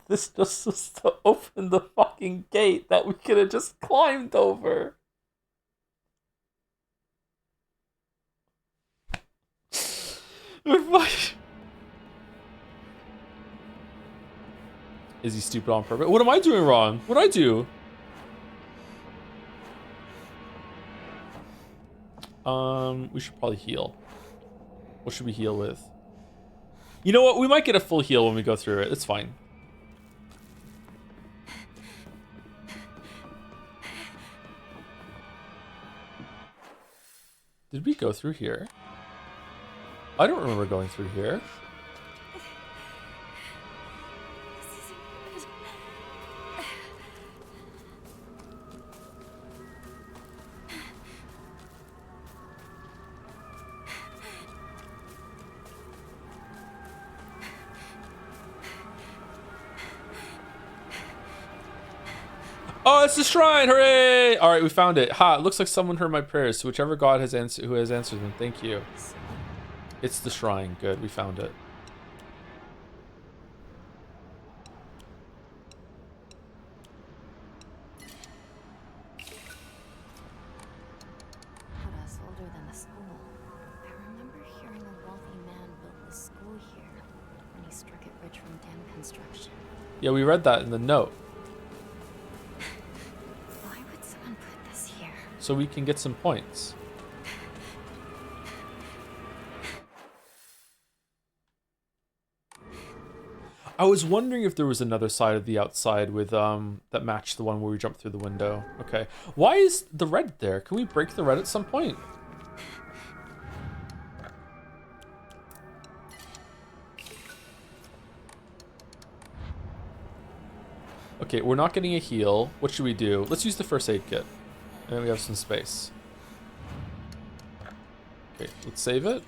this just was to open the fucking gate that we could have just climbed over. Is he stupid on purpose? What am I doing wrong? What'd I do? We should probably heal. What should we heal with? You know what? We might get a full heal when we go through it. It's fine. Did we go through here? I don't remember going through here. Oh, it's the shrine! Hooray! All right, we found it. Ha! It looks like someone heard my prayers. So whichever God has answered, who has answered them, thank you. It's the shrine. Good, we found it. Put us older than the school. I remember hearing a wealthy man built the school here when he struck it rich from dam construction. Yeah, we read that in the note. Why would someone put this here? So we can get some points. I was wondering if there was another side of the outside with that matched the one where we jumped through the window. Okay. Why is the red there? Can we break the red at some point? Okay, we're not getting a heal. What should we do? Let's use the first aid kit. And we have some space. Okay, let's save it.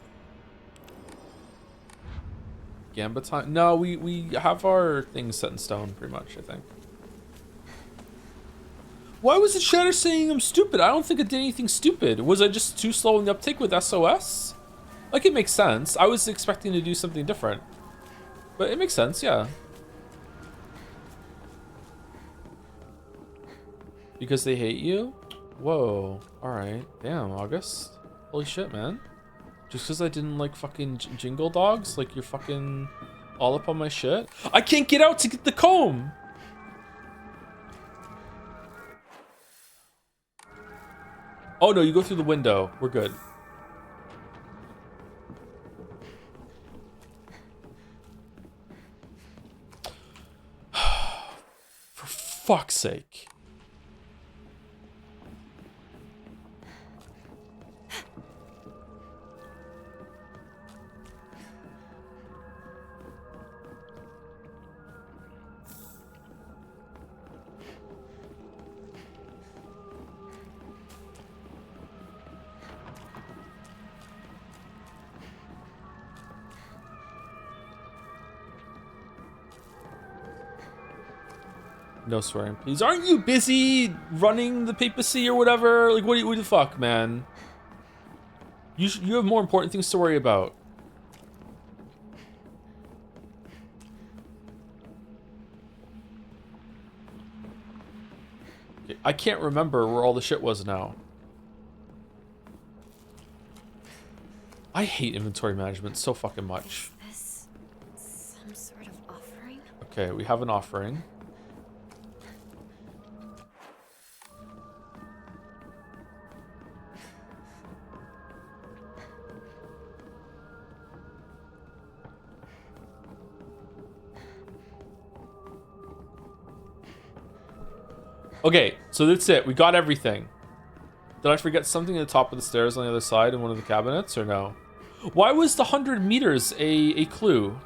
Gamba time? No, we have our things set in stone pretty much, I think. Why was the chatter saying I'm stupid? I don't think I did anything stupid. Was I just too slow in the uptake with SOS? Like, it makes sense. I was expecting to do something different. But it makes sense, yeah. Because they hate you? Whoa. Alright. Damn, August. Holy shit, man. Just because I didn't like fucking jingle dogs? Like, you're fucking all up on my shit? I can't get out to get the comb! Oh no, you go through the window. We're good. For fuck's sake. No swearing, please. Aren't you busy running the papacy or whatever? Like, what the fuck, man? You have more important things to worry about. Okay, I can't remember where all the shit was now. I hate inventory management so fucking much. Is this some sort of offering? Okay, we have an offering. Okay, so that's it. We got everything. Did I forget something at the top of the stairs on the other side in one of the cabinets, or no? Why was the 100 meters a clue?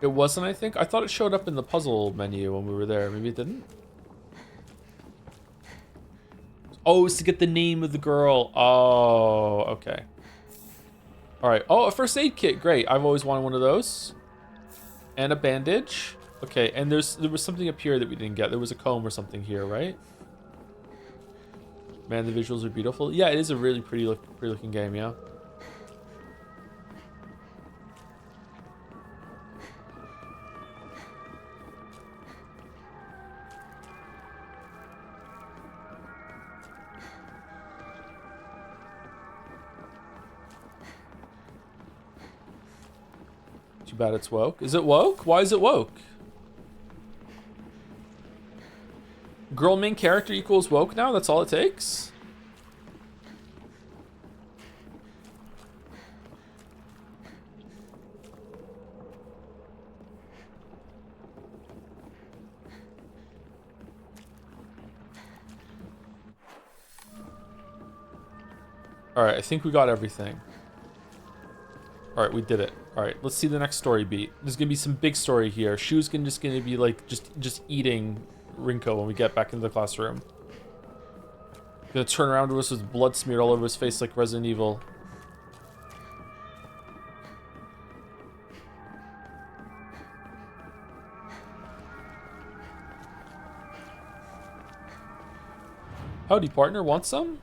It wasn't, I think? I thought it showed up in the puzzle menu when we were there. Maybe it didn't? Oh, it's to get the name of the girl. Oh, okay. All right. Oh, a first aid kit. Great. I've always wanted one of those. And a bandage. Okay, and there was something up here that we didn't get. There was a comb or something here, right? Man, the visuals are beautiful. Yeah, it is a really pretty looking game, yeah. Too bad it's woke. Is it woke? Why is it woke? Girl main character equals woke now? That's all it takes? Alright, I think we got everything. Alright, we did it. Alright, let's see the next story beat. There's gonna be some big story here. Shu's just gonna be like just eating Rinko when we get back into the classroom. Gonna turn around to us with blood smeared all over his face like Resident Evil. Howdy, partner. Want some?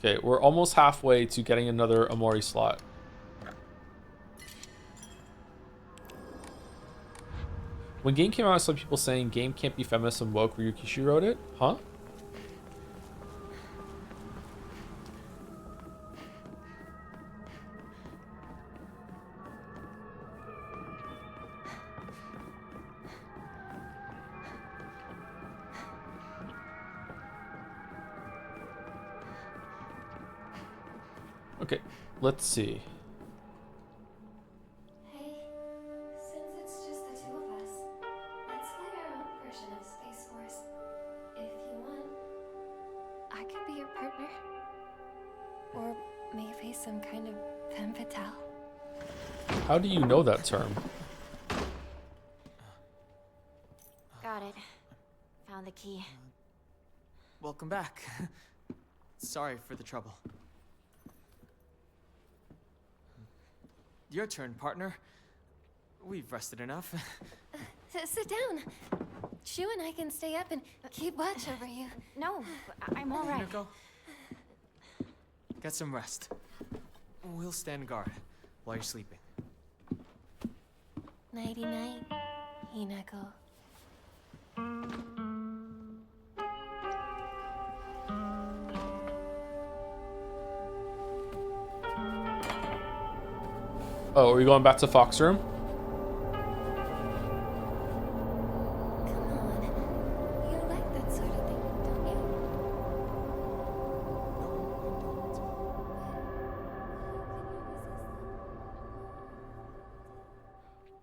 Okay, we're almost halfway to getting another Amori slot. When game came out, I saw people saying game can't be feminist and woke. Ryukishi wrote it? Huh? Okay, let's see. Hey, since it's just the two of us, let's play our own version of Space Force. If you want, I could be your partner. Or maybe some kind of femme fatale. How do you know that term? Got it. Found the key. Welcome back. Sorry for the trouble. Your turn, partner. We've rested enough. Sit down. Shu and I can stay up and keep watch over you. No, I'm all right. Hinako, get some rest. We'll stand guard while you're sleeping. Nighty night, Hinako. Oh, are we going back to Fox room? Come on. You like that sort of thing, don't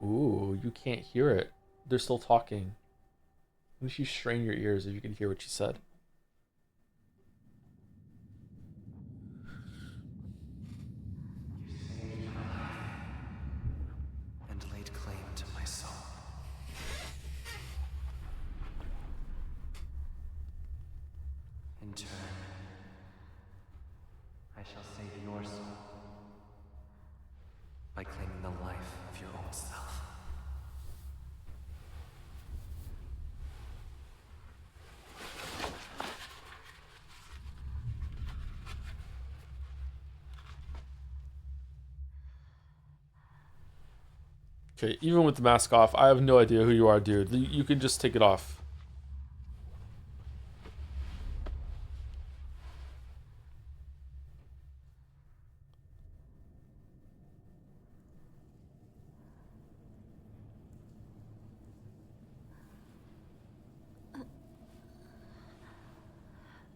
you? Ooh, you can't hear it. They're still talking. What if you strain your ears if you can hear what she said? And laid claim to my soul. In turn, I shall save your soul by claiming the life of your own self. Okay, even with the mask off, I have no idea who you are, dude. You can just take it off.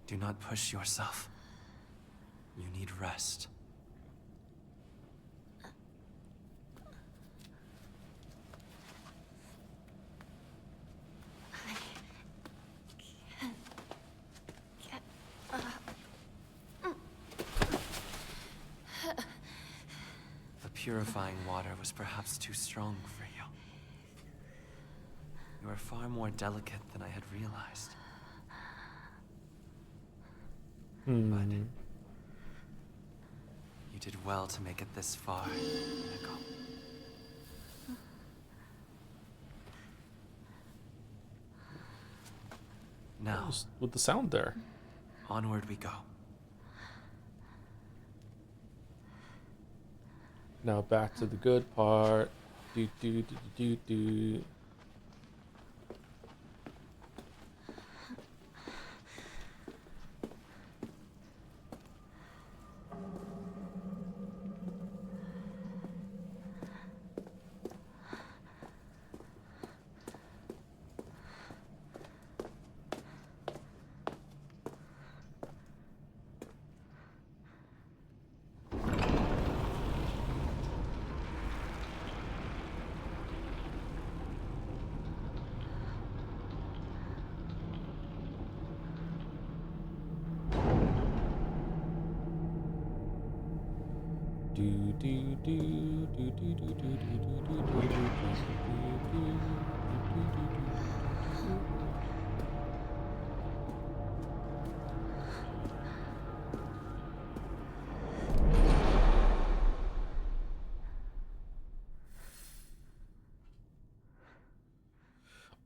Do not push yourself. You need rest. The purifying water was perhaps too strong for you. You are far more delicate than I had realized. But you did well to make it this far, Hinako. Now, Just with the sound there. onward we go. Now back to the good part. Do do do do do.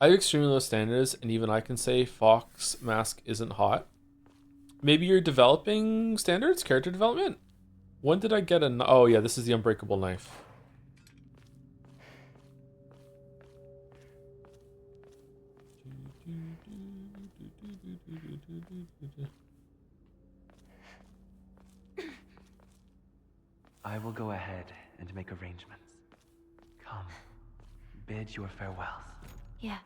I have extremely low standards, and even I can say Fox Mask isn't hot. Maybe you're developing standards, character development. When did I get a? Oh yeah, this is the unbreakable knife. I will go ahead and make arrangements. Come, bid your farewells. Yeah.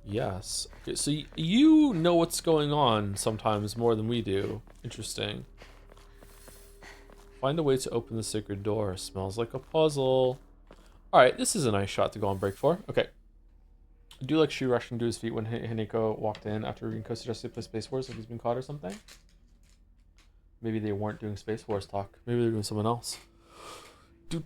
Yes. Okay, so you know what's going on sometimes more than we do. Interesting. Find a way to open the sacred door. Smells like a puzzle. Alright, this is a nice shot to go on break for. Okay. I do like Shu rushing to his feet when Hineko walked in after Rinko suggested play Space Wars, like he's been caught or something. Maybe they weren't doing Space Wars talk. Maybe they're doing someone else. Thank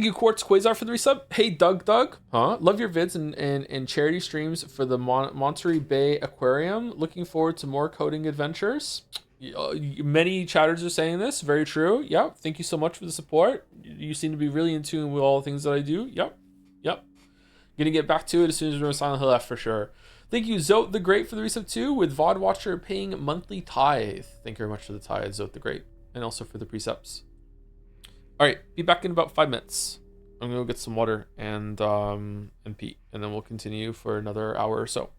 you, Quartz Quasar, for the resub. Hey, Doug. Huh? Love your vids and charity streams for the Monterey Bay Aquarium. Looking forward to more coding adventures. Many chatters are saying this. Very true. Yep. Thank you so much for the support. You seem to be really in tune with all the things that I do. Yep. Gonna get back to it as soon as we're on Silent Hill F for sure. Thank you, Zote the Great, for the resub too, with VOD Watcher paying monthly tithe. Thank you very much for the tithe, Zote the Great, and also for the precepts. All right, be back in about 5 minutes. I'm gonna go get some water and pee, and then we'll continue for another hour or so.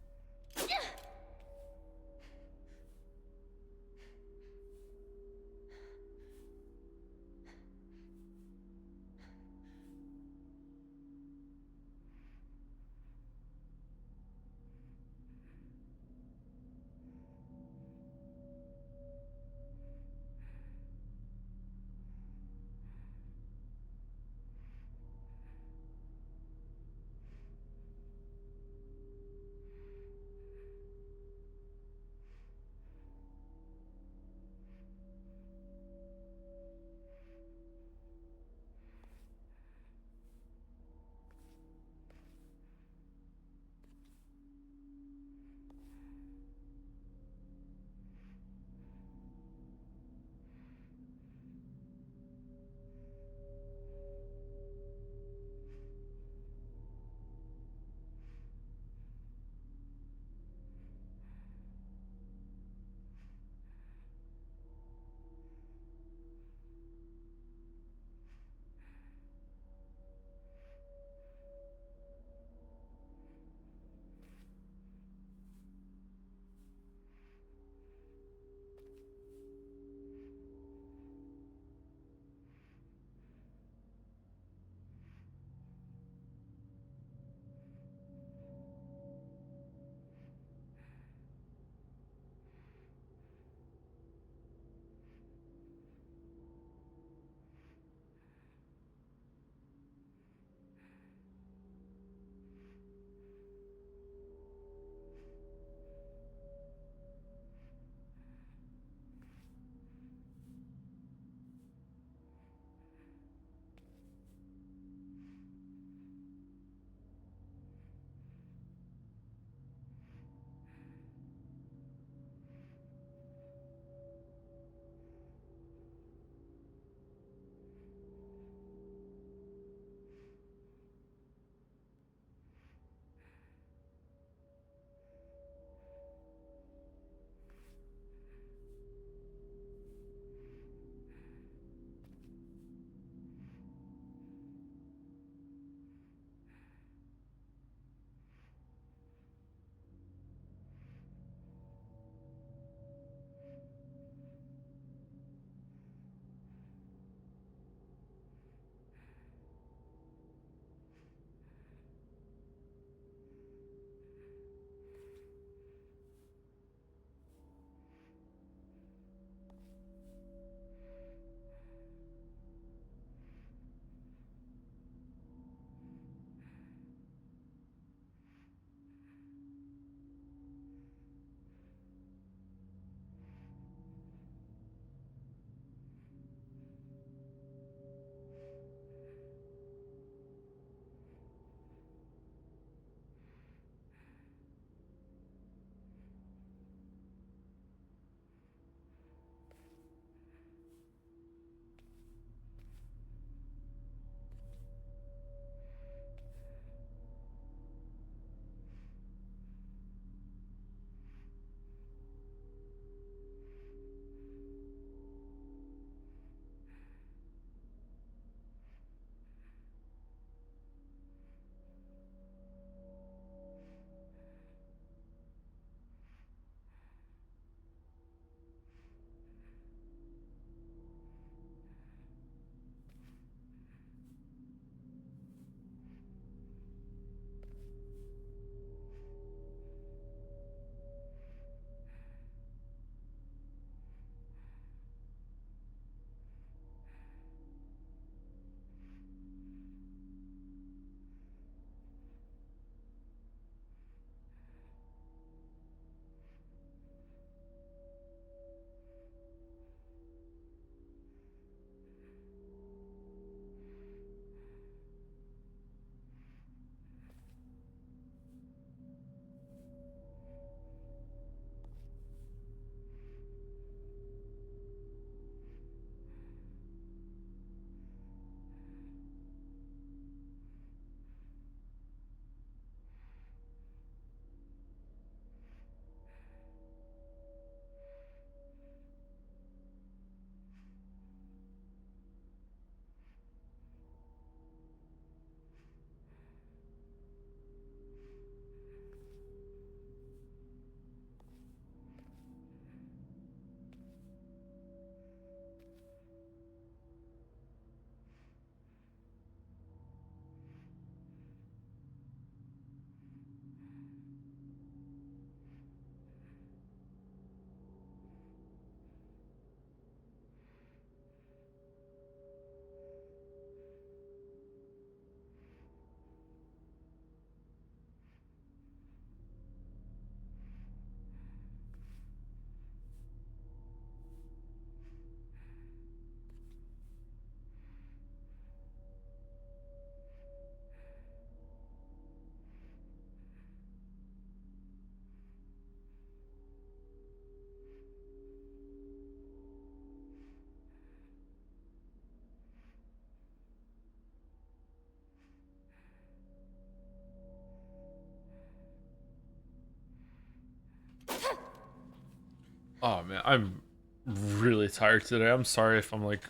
Oh man, I'm really tired today. I'm sorry if I'm like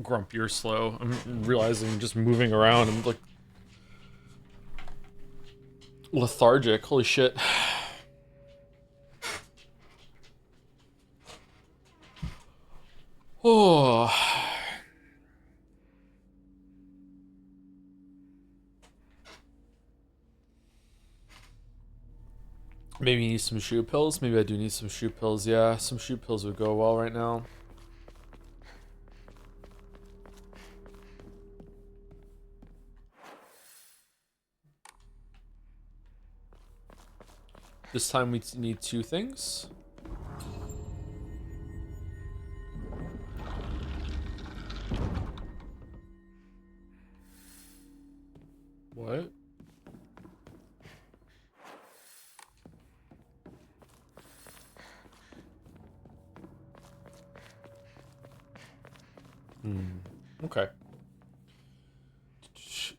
grumpy or slow. I'm realizing just moving around, I'm like lethargic. Holy shit. Oh. Maybe need some shoe pills. Maybe I do need some shoe pills. Yeah, some shoe pills would go well right now. This time we need two things. What? Okay.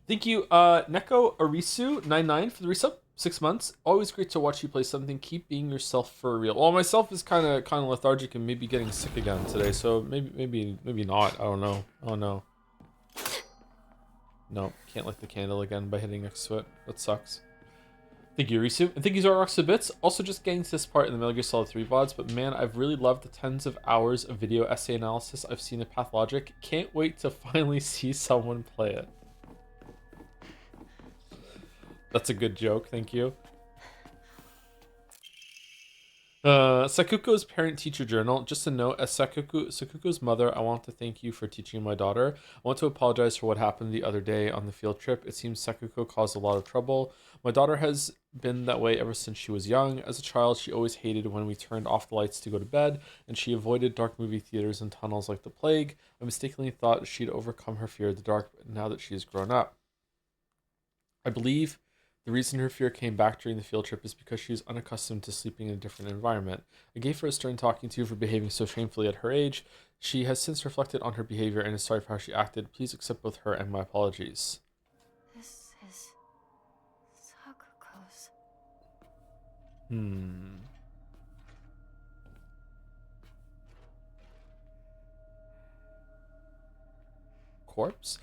Thank you, Neko Arisu99 for the resub. 6 months. Always great to watch you play something. Keep being yourself for real. Well, myself is kind of lethargic and maybe getting sick again today. So maybe not. I don't know. Oh no. No, can't light the candle again by hitting next to it. That sucks. Thank you, Risu. And thank you, Zorox Bits. Also just getting to this part in the Metal Gear Solid 3 VODs, but man, I've really loved the tens of hours of video essay analysis I've seen of Pathologic. Can't wait to finally see someone play it. That's a good joke, thank you. Sakuko's parent-teacher journal. Just a note, as Sakuko's mother, I want to thank you for teaching my daughter. I want to apologize for what happened the other day on the field trip. It seems Sakuko caused a lot of trouble. My daughter has been that way ever since she was young. As a child, she always hated when we turned off the lights to go to bed, and she avoided dark movie theaters and tunnels like the plague. I mistakenly thought she'd overcome her fear of the dark, but now that she has grown up, I believe the reason her fear came back during the field trip is because she was unaccustomed to sleeping in a different environment. I gave her a stern talking to for behaving so shamefully at her age. She has since reflected on her behavior and is sorry for how she acted. Please accept both her and my apologies. This is Sakuko's. Corpse?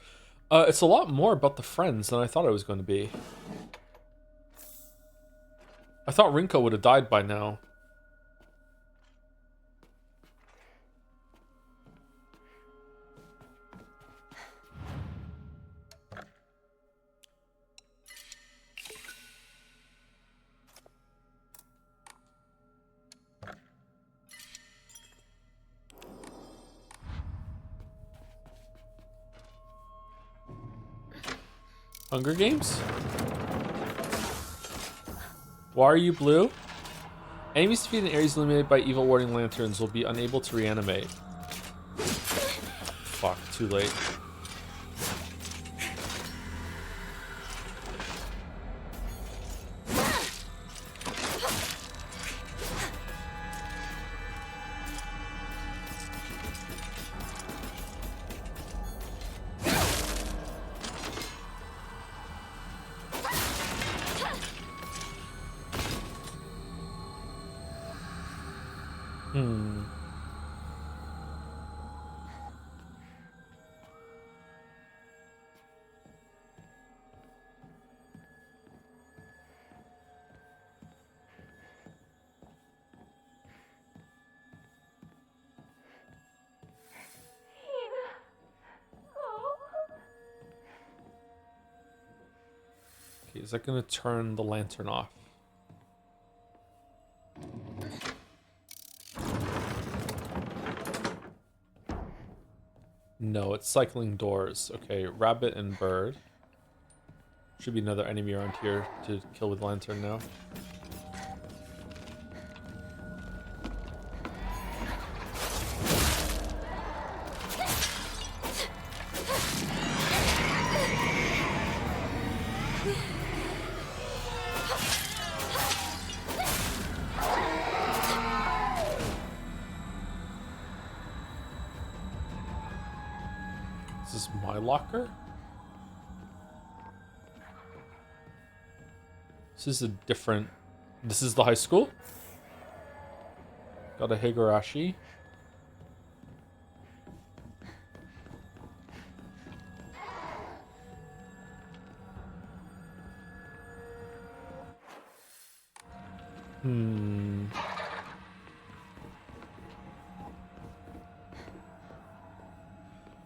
It's a lot more about the friends than I thought it was going to be. I thought Rinko would have died by now. Hunger Games? Why are you blue? Enemies defeated in areas illuminated by evil warding lanterns will be unable to reanimate. Fuck, too late. Okay, is that gonna turn the lantern off? No, it's cycling doors. Okay, rabbit and bird. Should be another enemy around here to kill with lantern now. Is this my locker? This is a different... This is the high school? Got a Higurashi.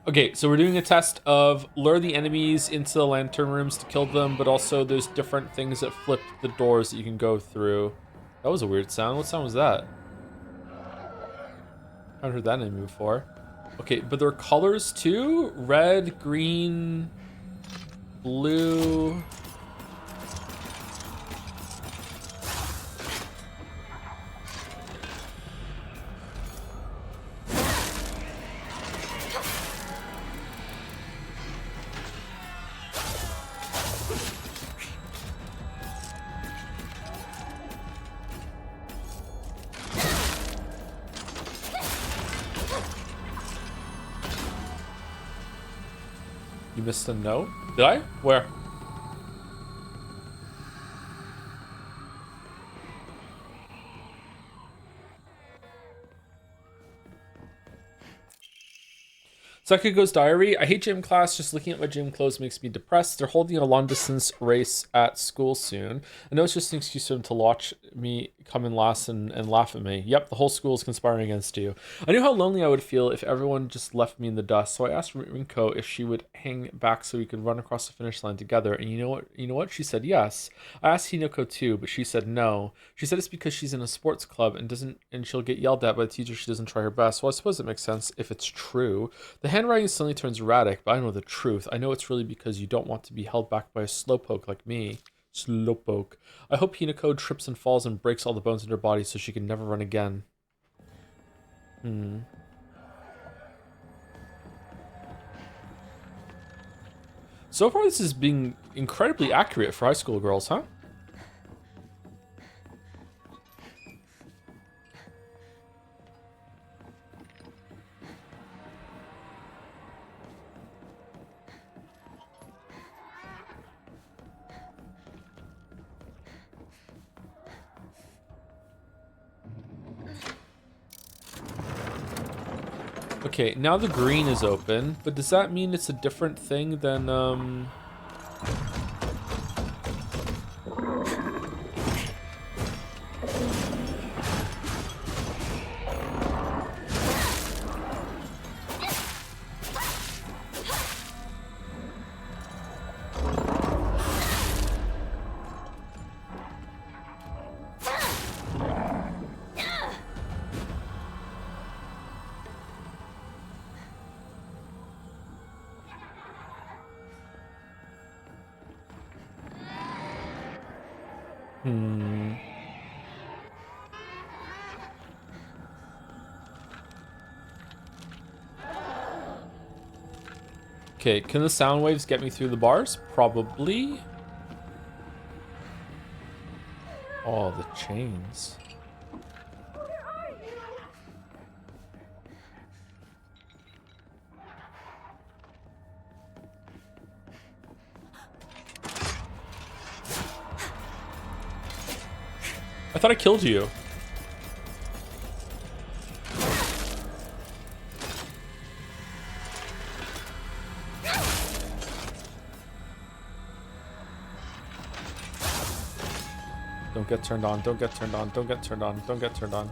Okay, so we're doing a test of lure the enemies into the lantern rooms to kill them, but also there's different things that flip the doors that you can go through. That was a weird sound. What sound was that? I haven't heard that name before. Okay, but there are colors too? Red, green, blue. You missed a note? Did I? Where? Sakago's diary. I hate gym class. Just looking at my gym clothes makes me depressed. They're holding a long distance race at school soon. I know it's just an excuse for them to watch me come in last and laugh at me. Yep, the whole school is conspiring against you. I knew how lonely I would feel if everyone just left me in the dust, so I asked Rinko if she would hang back so we could run across the finish line together. And you know what? She said yes. I asked Hinako too, but she said no. She said it's because she's in a sports club and she'll get yelled at by the teacher if she doesn't try her best. Well, I suppose it makes sense if it's true. The handwriting suddenly turns erratic, but I know the truth. I know it's really because you don't want to be held back by a slowpoke like me. Slowpoke. I hope Hinako trips and falls and breaks all the bones in her body so she can never run again. So far, this is being incredibly accurate for high school girls, huh? Okay, now the green is open, but does that mean it's a different thing than, Okay, can the sound waves get me through the bars? Probably. Oh, the chains. I thought I killed you. Don't get turned on, don't get turned on, don't get turned on, don't get turned on.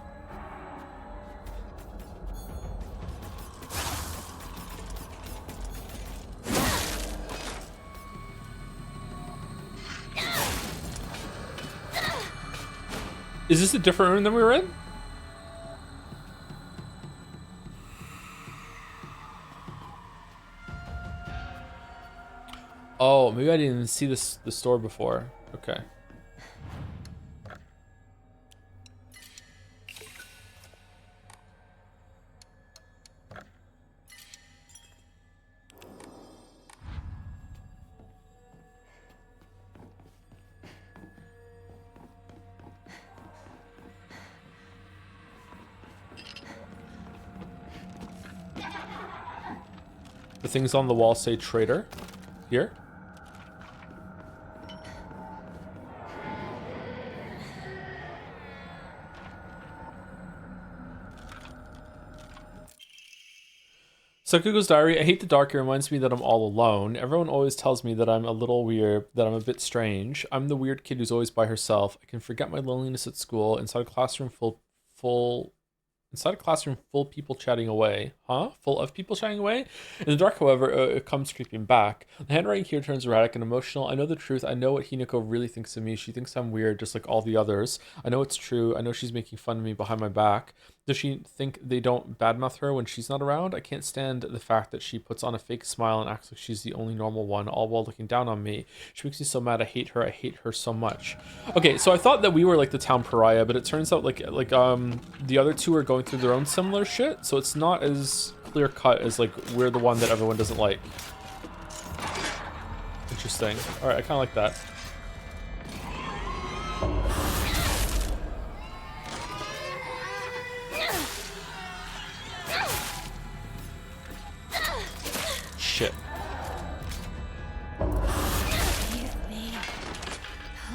Is this a different room than we were in? Oh, maybe I didn't even see the store before. Okay. The things on the wall say traitor. Here. Sakugo's diary. I hate the dark. It reminds me that I'm all alone. Everyone always tells me that I'm a little weird, that I'm a bit strange. I'm the weird kid who's always by herself. I can forget my loneliness at school inside a classroom full people chatting away. Huh? Full of people chatting away? In the dark, however, it comes creeping back. The handwriting here turns erratic and emotional. I know the truth. I know what Hinako really thinks of me. She thinks I'm weird, just like all the others. I know it's true. I know she's making fun of me behind my back. Does she think they don't badmouth her when she's not around? I can't stand the fact that she puts on a fake smile and acts like she's the only normal one, all while looking down on me. She makes me so mad. I hate her. I hate her so much. Okay, so I thought that we were like the town pariah, but it turns out like the other two are going through their own similar shit, so it's not as clear cut as like we're the one that everyone doesn't like. Interesting. All right, I kind of like that. Shit. Leave me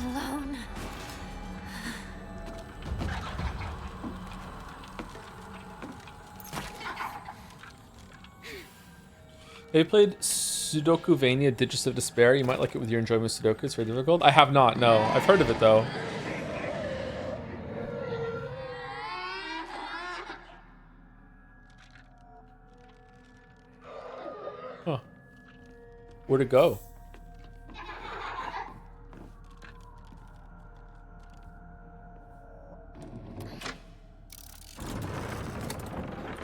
alone. Have you played Sudoku Vania Digits of Despair? You might like it with your enjoyment of Sudoku. It's very difficult. I have not, no. I've heard of it though. Huh. Where'd it go?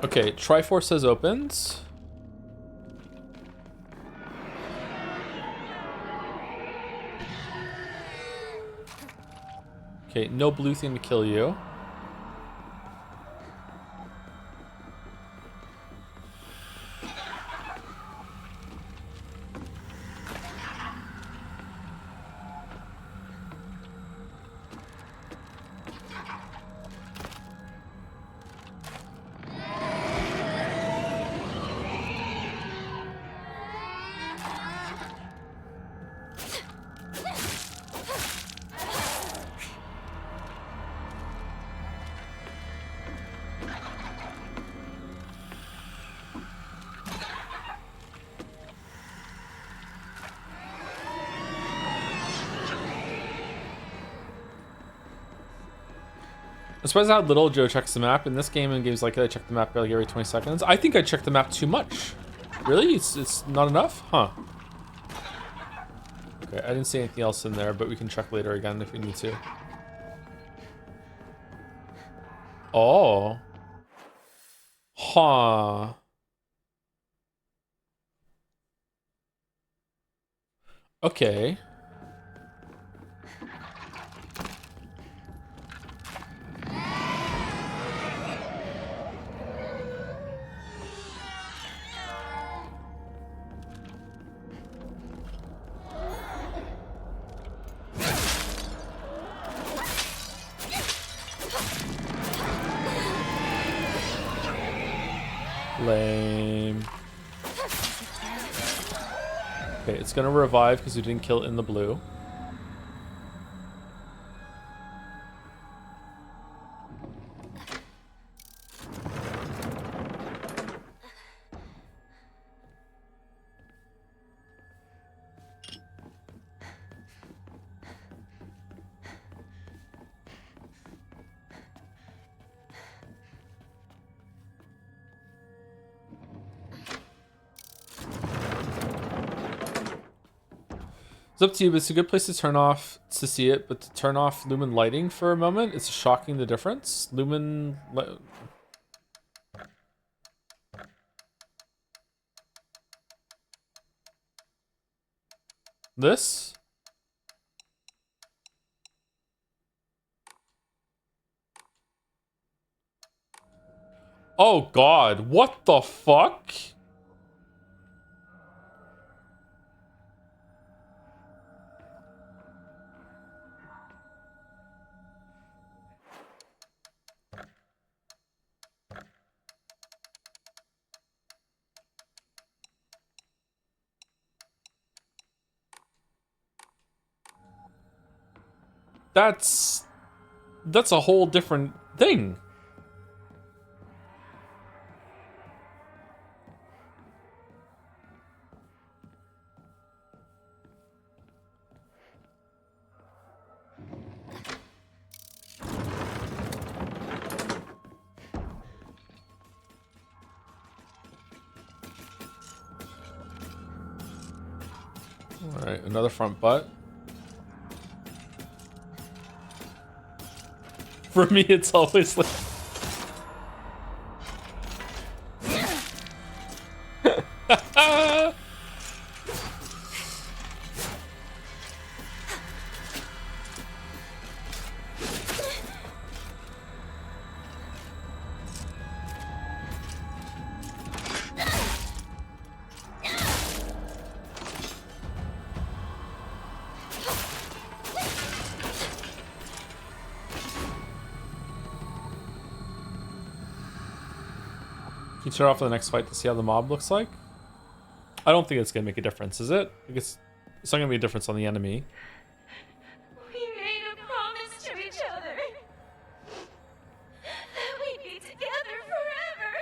Okay, Triforce has opened. Okay, no blue thing to kill you. I'm surprised how little Joe checks the map. In this game and games like it, I check the map like every 20 seconds. I think I check the map too much. Really? It's not enough? Huh. Okay, I didn't see anything else in there, but we can check later again if we need to. Oh. Huh. Okay. Lame. Okay, it's gonna revive because we didn't kill it in the blue. It's up to you, but it's a good place to turn off to see it, but to turn off lumen lighting for a moment, it's shocking the difference. This? Oh god, what the fuck? That's a whole different thing. Alright, another front butt. For me, it's always like... Can you turn off for the next fight to see how the mob looks like? I don't think it's gonna make a difference, is it? I guess it's not gonna be a difference on the enemy. We made a promise to each other that we'd be together forever.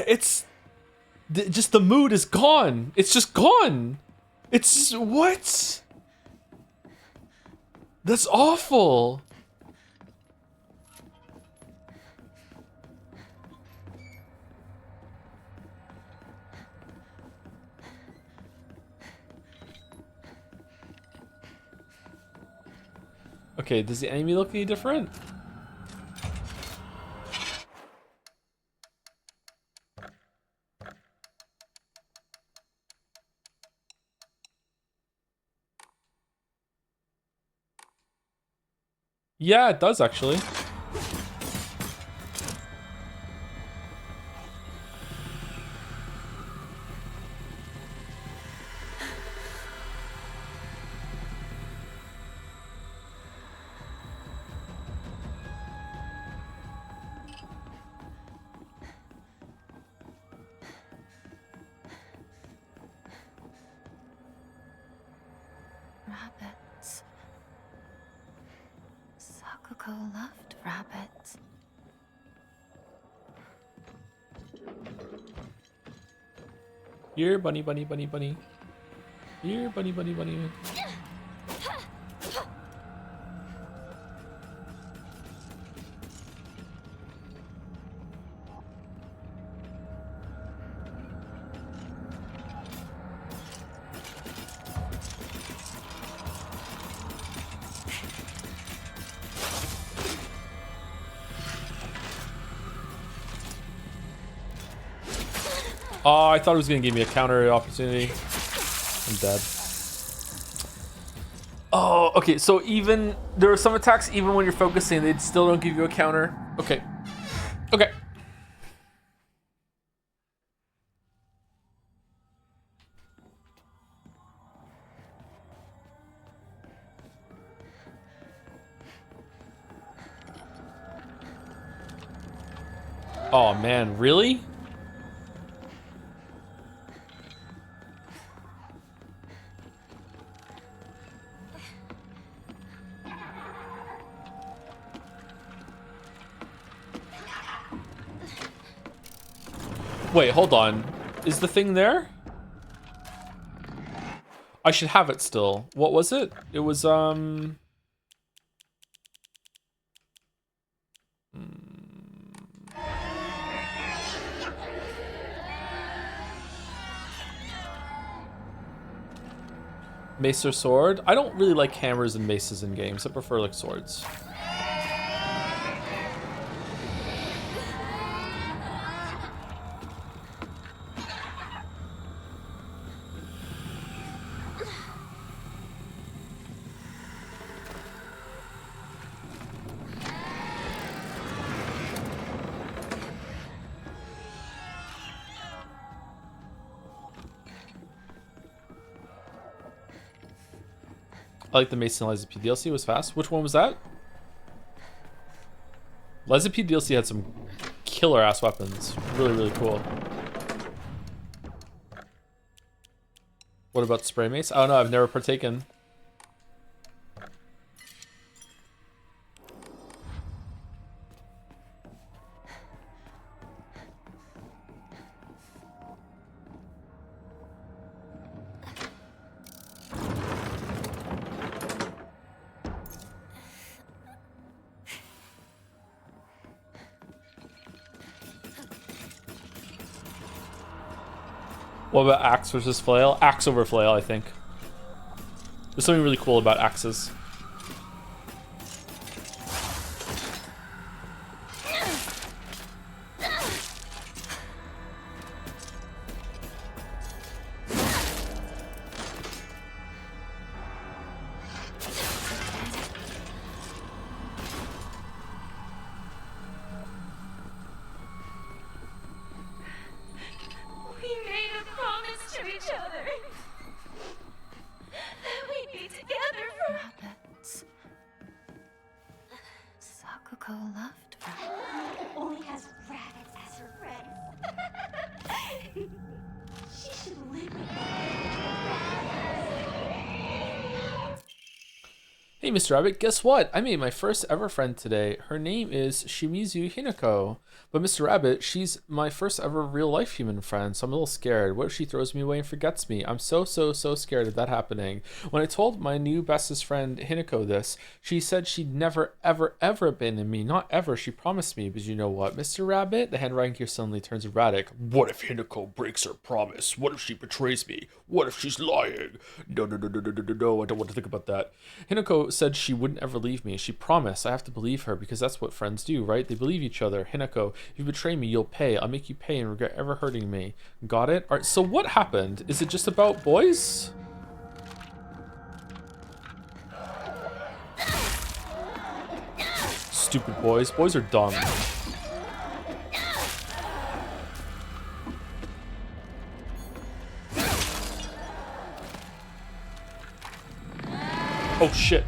It's just the mood is gone. It's just gone. It's what? That's awful. Okay, does the enemy look any different? Yeah, it does actually. Rabbits. Sakuko loved rabbits. Here, bunny, bunny, bunny, bunny. Here, bunny, bunny, bunny. Oh, I thought it was gonna give me a counter opportunity. I'm dead. Oh, okay. So even there are some attacks, even when you're focusing, they still don't give you a counter. Okay. Okay. Oh man, really? Wait, hold on. Is the thing there? I should have it still. What was it? It was, mace or sword? I don't really like hammers and maces in games. I prefer, like, swords. I like the Mason Liza P DLC. Was fast. Which one was that? Liza P DLC had some killer ass weapons. Really, really cool. What about spray mace? I don't know. I've never partaken. What about axe versus flail? Axe over flail, I think. There's something really cool about axes. We made a promise to each other that we'd be together for. Rabbits. Sakuko loved rabbits. Only has rabbits as her friends. She should live with Hey, Mr. Rabbit, guess what? I made my first ever friend today. Her name is Shimizu Hinako. But Mr. Rabbit, she's my first ever real life human friend, so I'm a little scared. What if she throws me away and forgets me? I'm so scared of that happening. When I told my new bestest friend Hinako this, she said she'd never ever abandon me. Not ever, she promised me. But you know what, Mr. Rabbit? The handwriting here suddenly turns erratic. What if Hinako breaks her promise? What if she betrays me? What if she's lying? No, I don't want to think about that. Hinako said she wouldn't ever leave me. She promised. I have to believe her because that's what friends do, right? They believe each other. Hinako, if you betray me, you'll pay. I'll make you pay and regret ever hurting me. Got it? Alright, so what happened? Is it just about boys? Stupid boys. Boys are dumb. Oh shit.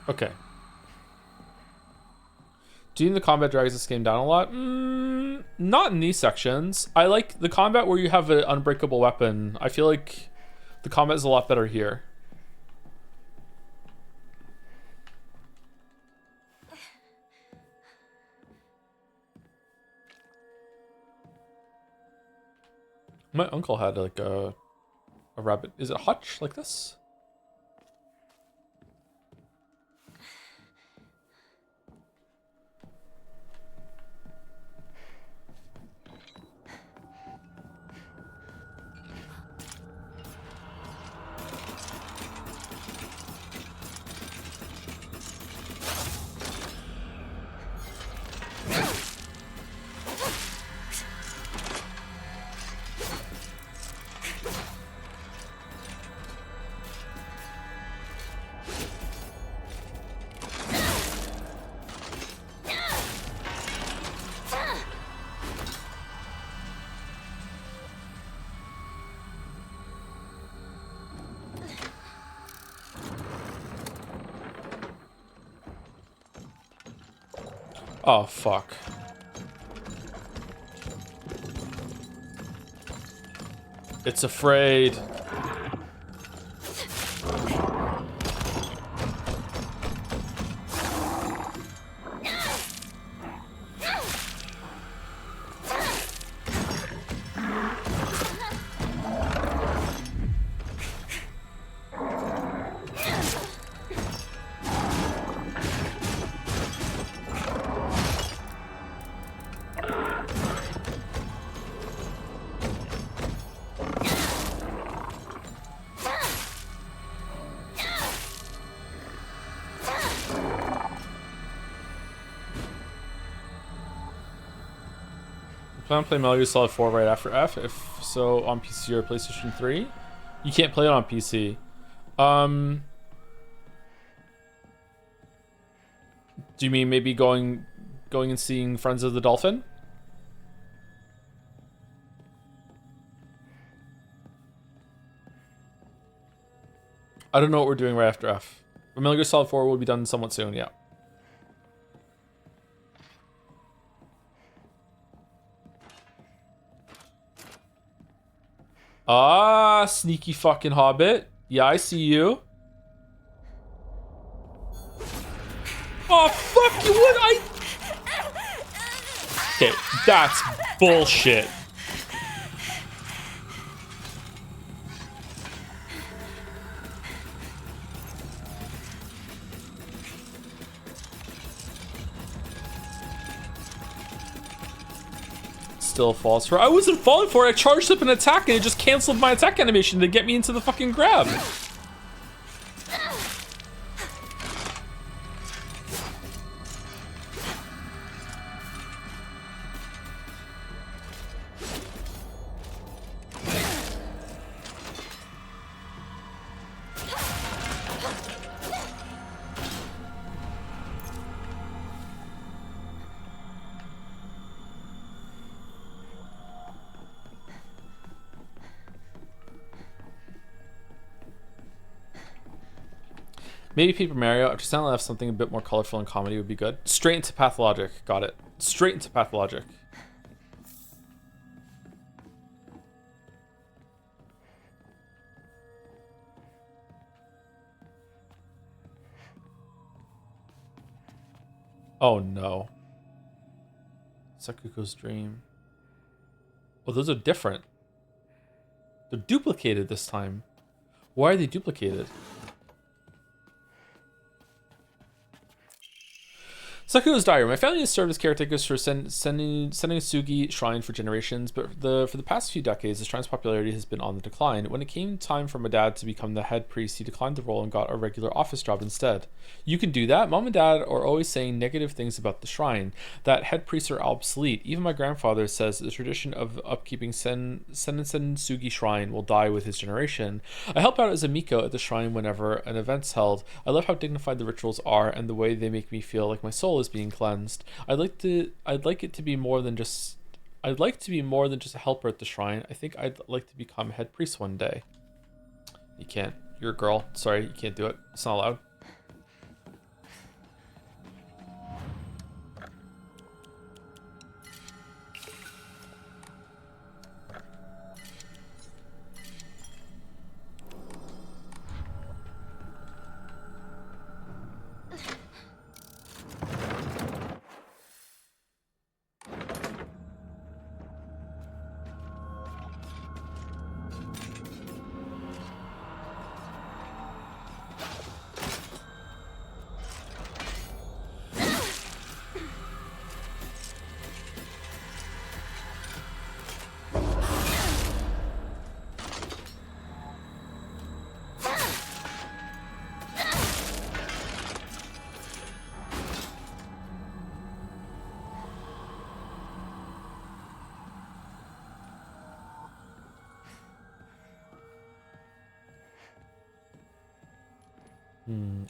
Okay. Do you think the combat drags this game down a lot? Not in these sections. I like the combat where you have an unbreakable weapon. I feel like the combat is a lot better here. My uncle had like a rabbit. Is it hutch like this? Oh, fuck. It's afraid. Plan to play Metal Gear Solid 4 right after F? If so, on PC or PlayStation 3? You can't play it on PC. Do you mean maybe going and seeing Friends of the Dolphin? I don't know what we're doing right after F. But Metal Gear Solid 4 will be done somewhat soon, yeah. Ah, sneaky fucking hobbit. Yeah, I see you. Oh, fuck you, what? Okay, that's Bullshit. Still falls for. I wasn't falling for it. I charged up an attack and it just canceled my attack animation to get me into the fucking grab. Maybe Paper Mario, after Silent F, something a bit more colorful and comedy would be good. Straight into Pathologic. Got it. Straight into Pathologic. Oh no. Sakuko's Dream. Oh, those are different. They're duplicated this time. Why are they duplicated? Sakuga's Diary. My family has served as caretakers for Senisugi Shrine for generations, but for the past few decades, the shrine's popularity has been on the decline. When it came time for my dad to become the head priest, he declined the role and got a regular office job instead. You can do that? Mom and dad are always saying negative things about the shrine, that head priests are obsolete. Even my grandfather says the tradition of upkeeping Senisugi Shrine will die with his generation. I help out as a Miko at the shrine whenever an event's held. I love how dignified the rituals are and the way they make me feel like my soul is being cleansed. I'd like it to be more than just a helper at the shrine. I think I'd like to become head priest one day. You can't. You're a girl. Sorry, you can't do it. It's not allowed.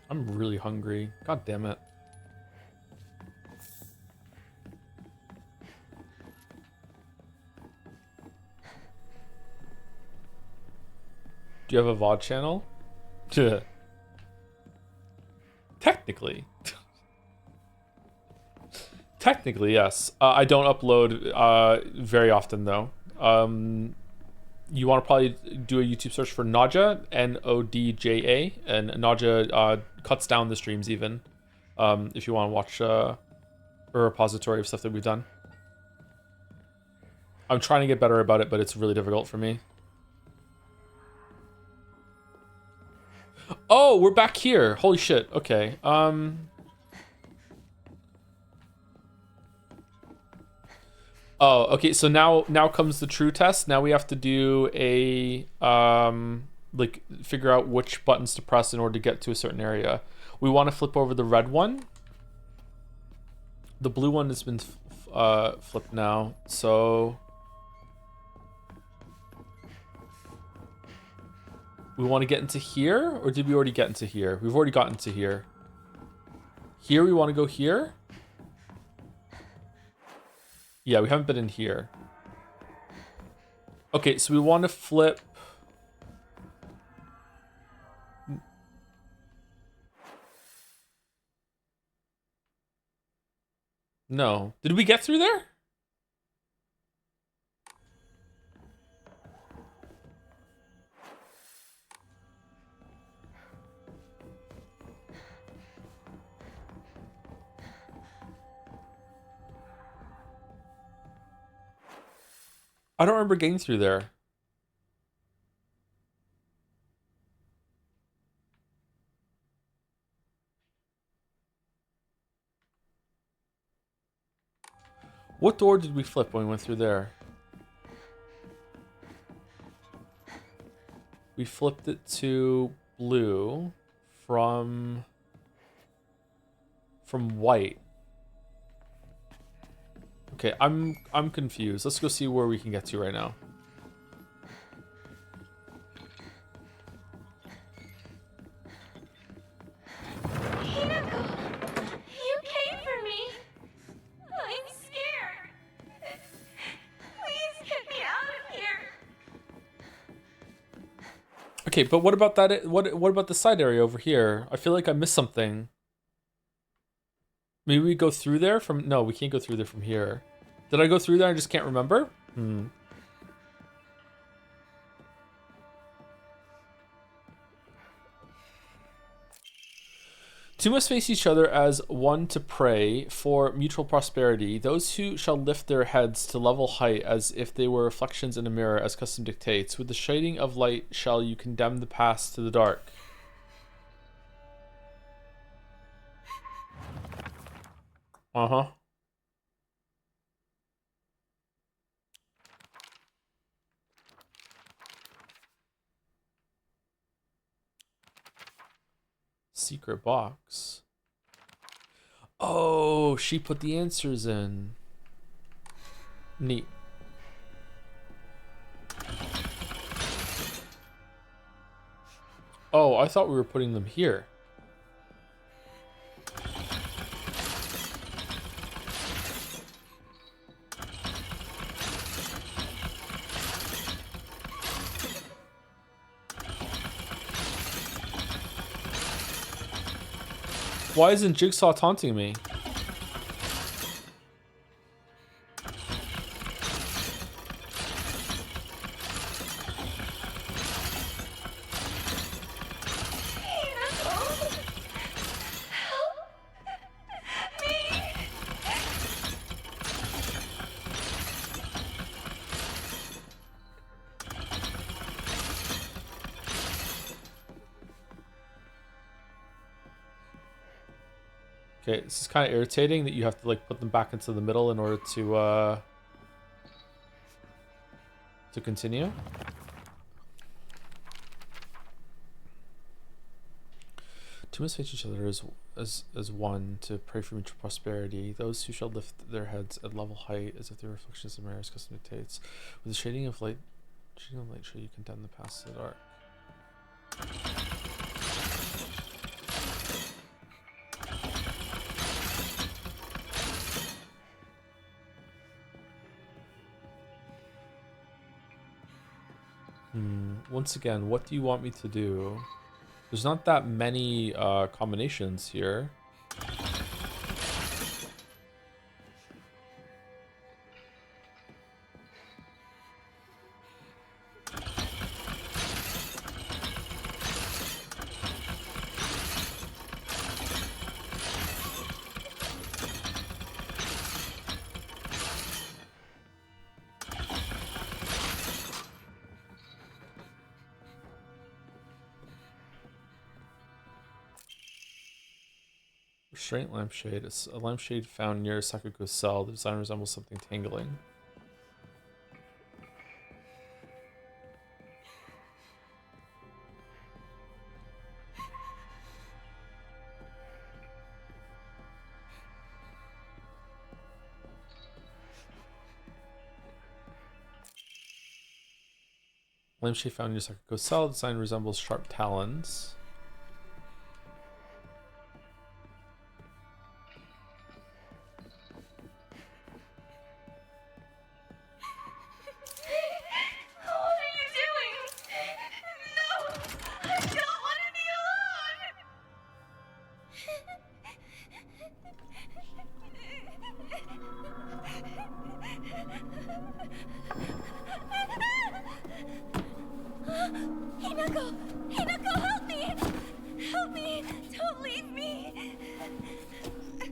I'm really hungry. God damn it. Do you have a VOD channel? Technically. Technically, yes. I don't upload very often, though. You want to probably do a YouTube search for Nadja, Nodja, and Nadja cuts down the streams even, if you want to watch a repository of stuff that we've done. I'm trying to get better about it, but it's really difficult for me. Oh, we're back here. Holy shit. Okay. Oh, okay. So now comes the true test. Now we have to do a like figure out which buttons to press in order to get to a certain area. We want to flip over the red one. The blue one has been flipped now. So we want to get into here, or did we already get into here? We've already gotten to here. Here we want to go here. Yeah, we haven't been in here. Okay, so we want to flip. No. Did we get through there? I don't remember getting through there. What door did we flip when we went through there? We flipped it to blue from white. Okay, I'm confused. Let's go see where we can get to right now. Hinako, you came for me. I'm scared. Please get me out of here. Okay, but what about that? What about the side area over here? I feel like I missed something. Maybe we go through there from... No, we can't go through there from here. Did I go through there? I just can't remember? Two must face each other as one to pray for mutual prosperity. Those who shall lift their heads to level height as if they were reflections in a mirror, as custom dictates. With the shading of light shall you condemn the past to the dark. Uh-huh. Secret box. Oh, she put the answers in. Neat. Oh, I thought we were putting them here. Why isn't Jigsaw taunting me? Okay, this is kind of irritating that you have to like put them back into the middle in order to continue. Two must face each other as one to pray for mutual prosperity. Those who shall lift their heads at level height as if their reflections of mirrors custom dictates. With the shading of light shall you condemn the past to the dark. Once again, what do you want me to do? There's not that many combinations here. Restraint lampshade. It's a lampshade found near Sakuko's cell. The design resembles something tangling. Lampshade found near Sakuko's cell. The design resembles sharp talons. Hinako! Hinako, help me! Help me! Don't leave me!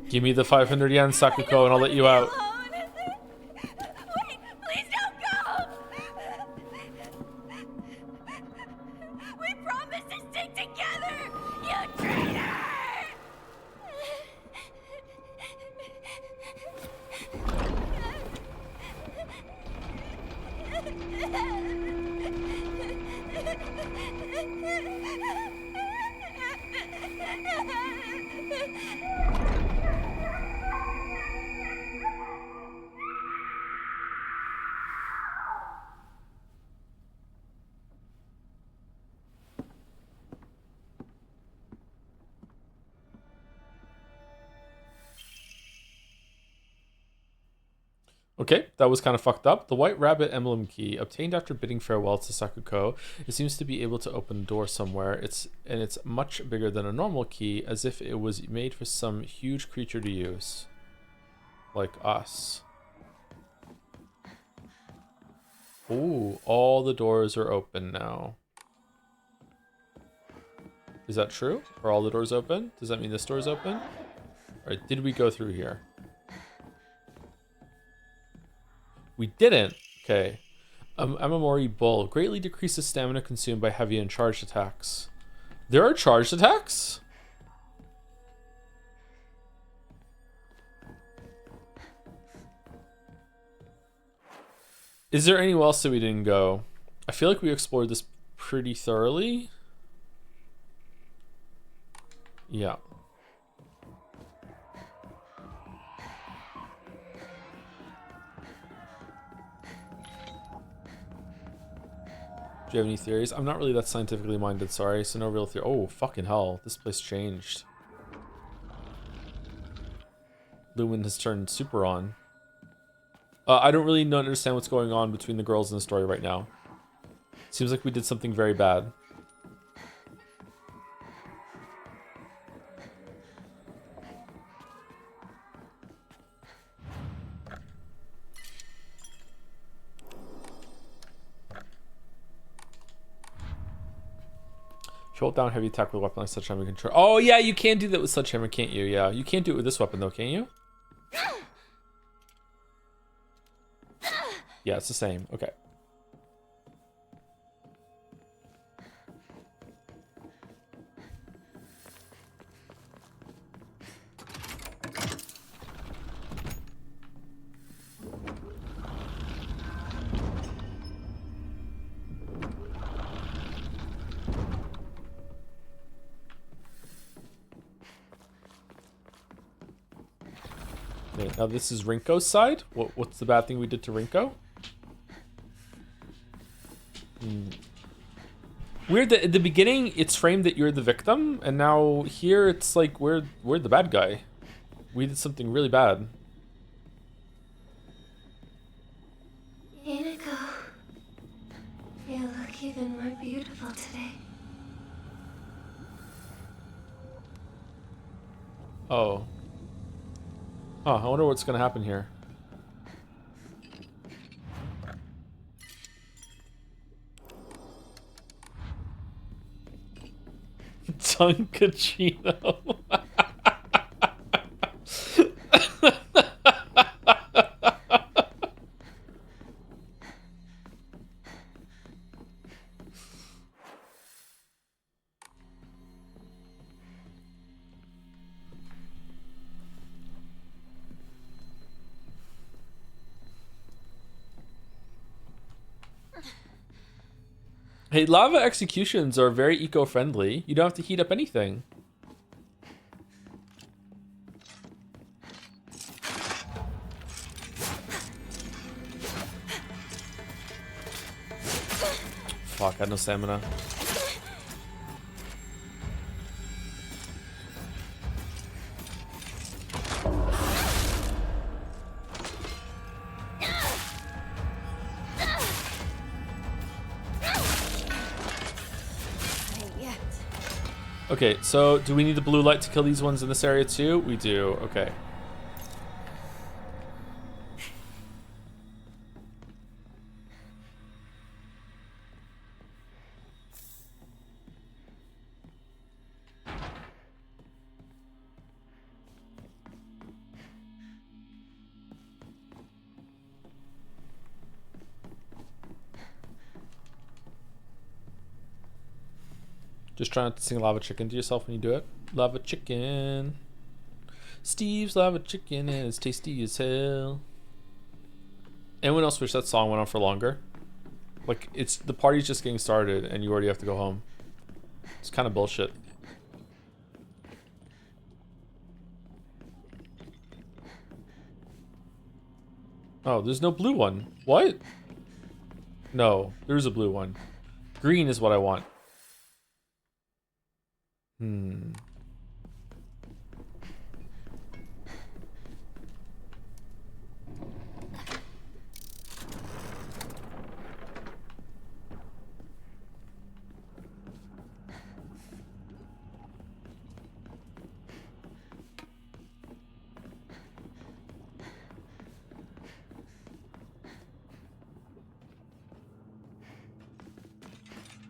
Give me the 500 yen, Sakuko, and I'll let you out. Wait! Please don't go! Okay, that was kind of fucked up. The White Rabbit emblem key, obtained after bidding farewell to Sakuko. It seems to be able to open a door somewhere. It's much bigger than a normal key, as if it was made for some huge creature to use. Like us. Ooh, all the doors are open now. Is that true? Are all the doors open? Does that mean this door is open? Alright, did we go through here? We didn't. Okay. Amamori Bull. Greatly decreases stamina consumed by heavy and charged attacks. There are charged attacks? Is there anywhere else that we didn't go? I feel like we explored this pretty thoroughly. Yeah. Do you have any theories? I'm not really that scientifically minded, sorry, so no real theory. Oh, fucking hell. This place changed. Lumen has turned super on. I don't really understand what's going on between the girls in the story right now. Seems like we did something very bad. If you hold down heavy attack with a weapon like Sledgehammer control. Oh yeah, you can do that with Sledgehammer, can't you? Yeah, you can't do it with this weapon though, can you? Yeah, it's the same. Okay. Okay, now this is Rinko's side. What's the bad thing we did to Rinko? Weird that at the beginning it's framed that you're the victim, and now here it's like we're the bad guy. We did something really bad. Inako, you look even more beautiful today. Oh. Oh, I wonder what's gonna happen here. Tunkachino. Hey, lava executions are very eco-friendly. You don't have to heat up anything. Fuck, I had no stamina. Okay, so do we need the blue light to kill these ones in this area too? We do, okay. Just try not to sing Lava Chicken to yourself when you do it. Lava Chicken. Steve's Lava Chicken and it's tasty as hell. Anyone else wish that song went on for longer? Like, it's the party's just getting started and you already have to go home. It's kind of bullshit. Oh, there's no blue one. What? No, there's a blue one. Green is what I want.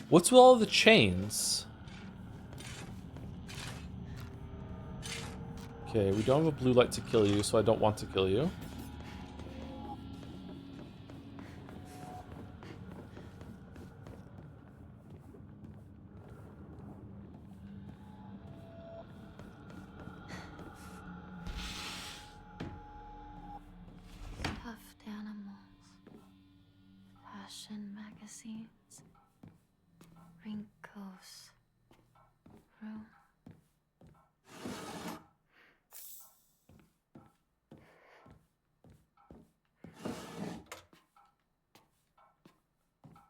What's with all the chains? Okay, we don't have a blue light to kill you, so I don't want to kill you. Stuffed animals, fashion magazines, wrinkles, room.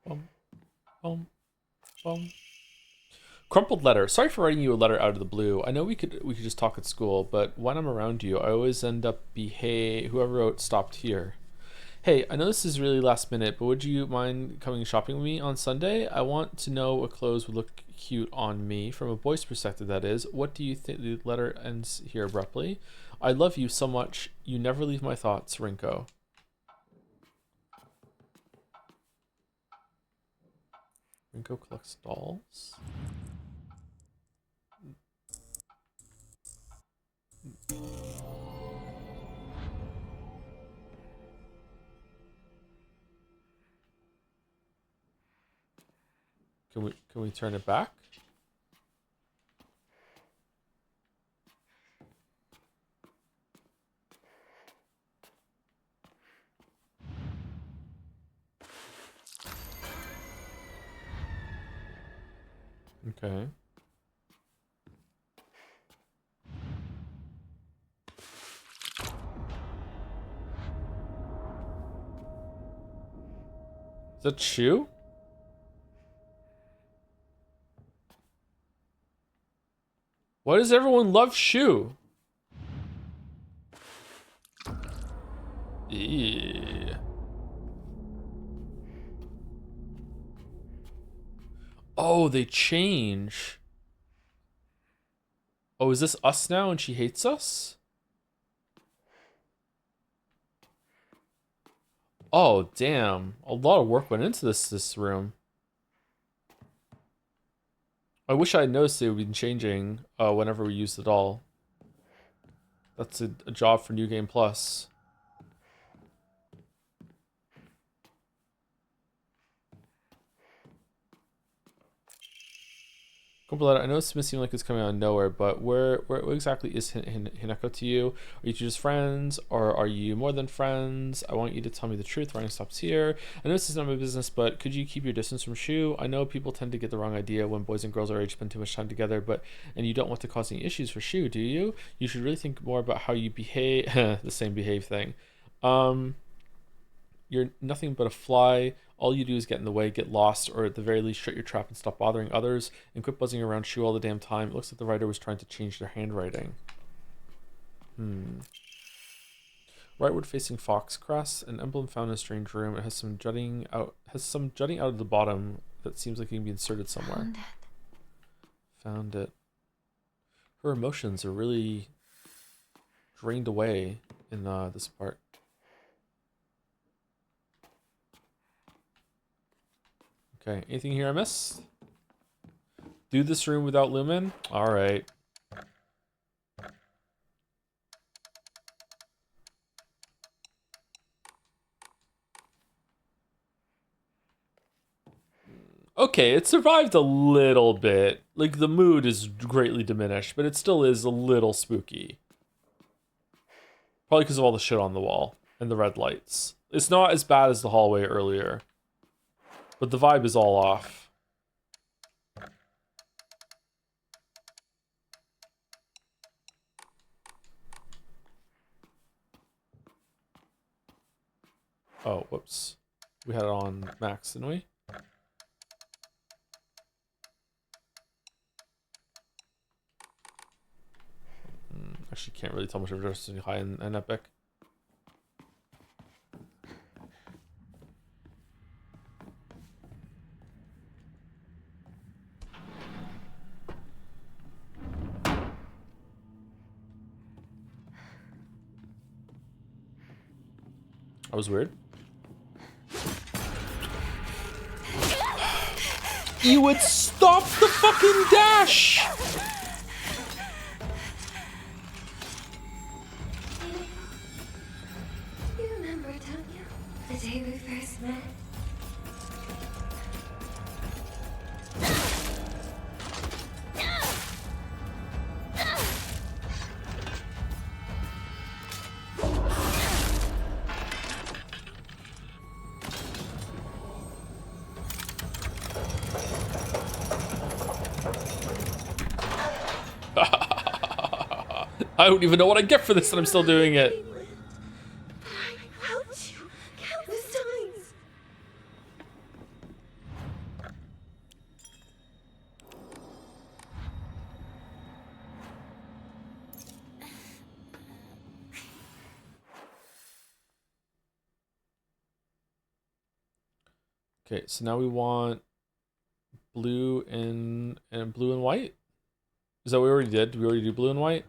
Boom, boom, boom. Crumpled letter. Sorry for writing you a letter out of the blue. I know we could just talk at school, but when I'm around you, I always end up whoever wrote stopped here. Hey, I know this is really last minute, but would you mind coming shopping with me on Sunday? I want to know what clothes would look cute on me, from a boy's perspective, that is. What do you think? The letter ends here abruptly. I love you so much. You never leave my thoughts, Rinko. Rinko collects dolls. Can we turn it back? Okay. Is that Shu? Why does everyone love Shu? Yeah. Oh, they change. Oh, is this us now and she hates us? Oh, damn. A lot of work went into this room. I wish I had noticed they would be changing whenever we use the doll. That's a job for New Game Plus. Completa, I know this may seem like it's coming out of nowhere, but where exactly is Hinako to you? Are you two just friends, or are you more than friends? I want you to tell me the truth. Writing stops here. I know this is not my business, but could you keep your distance from Shu? I know people tend to get the wrong idea when boys and girls our age spend too much time together, and you don't want to cause any issues for Shu, do you? You should really think more about how you behave. The same behave thing. You're nothing but a fly. All you do is get in the way, get lost, or at the very least shut your trap and stop bothering others, and quit buzzing around Shu all the damn time. It looks like the writer was trying to change their handwriting. Rightward facing fox crest, an emblem found in a strange room. It has some jutting out of the bottom that seems like it can be inserted somewhere. Found it. Her emotions are really drained away in this part. Okay, anything here I missed? Do this room without Lumen? Alright. Okay, it survived a little bit. Like, the mood is greatly diminished, but it still is a little spooky. Probably because of all the shit on the wall and the red lights. It's not as bad as the hallway earlier, but the vibe is all off. Oh, whoops. We had it on max, didn't we? Actually, can't really tell much of a difference between high and epic. That was weird. You would stop the fucking dash! You remember, don't you? The day we first met? I don't even know what I get for this and I'm still doing it. I helped you countless times. Okay, so now we want blue and blue and white. Is that what we already did? Did we already do blue and white?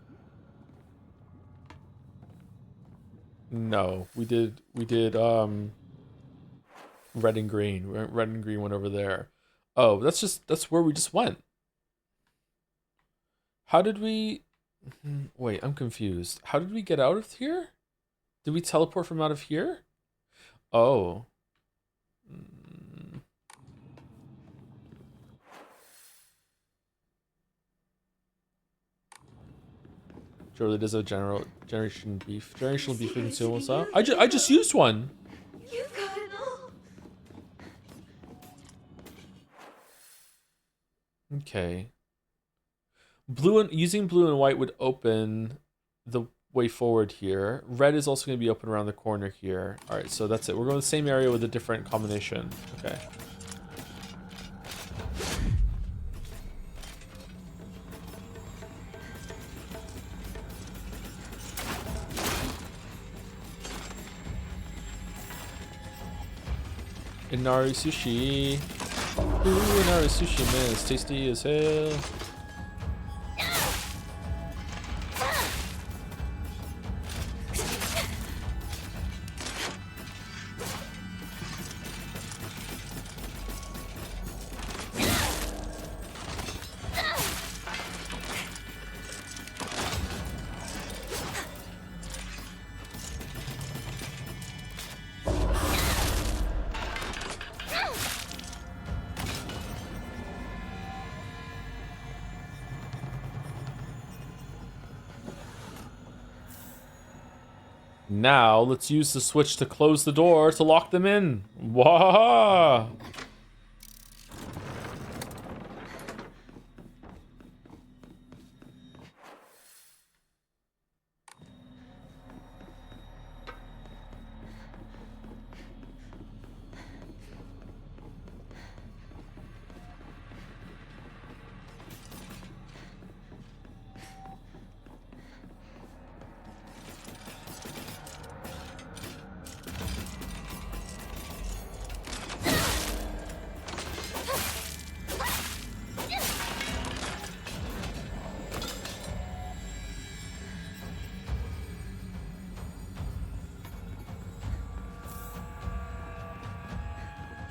No, we did red and green. Red and green went over there. Oh, that's where we just went. How did we wait, I'm confused. How did we get out of here? Did we teleport from out of here? Oh. Surely does a generational beef consumables up. I just used one. You've got it all. Okay. Using blue and white would open the way forward here. Red is also going to be open around the corner here. All right, so that's it. We're going to the same area with a different combination. Okay. Inari sushi. Ooh, Inari sushi, man, it's tasty as hell. Now, let's use the switch to close the door to lock them in. Wahaha!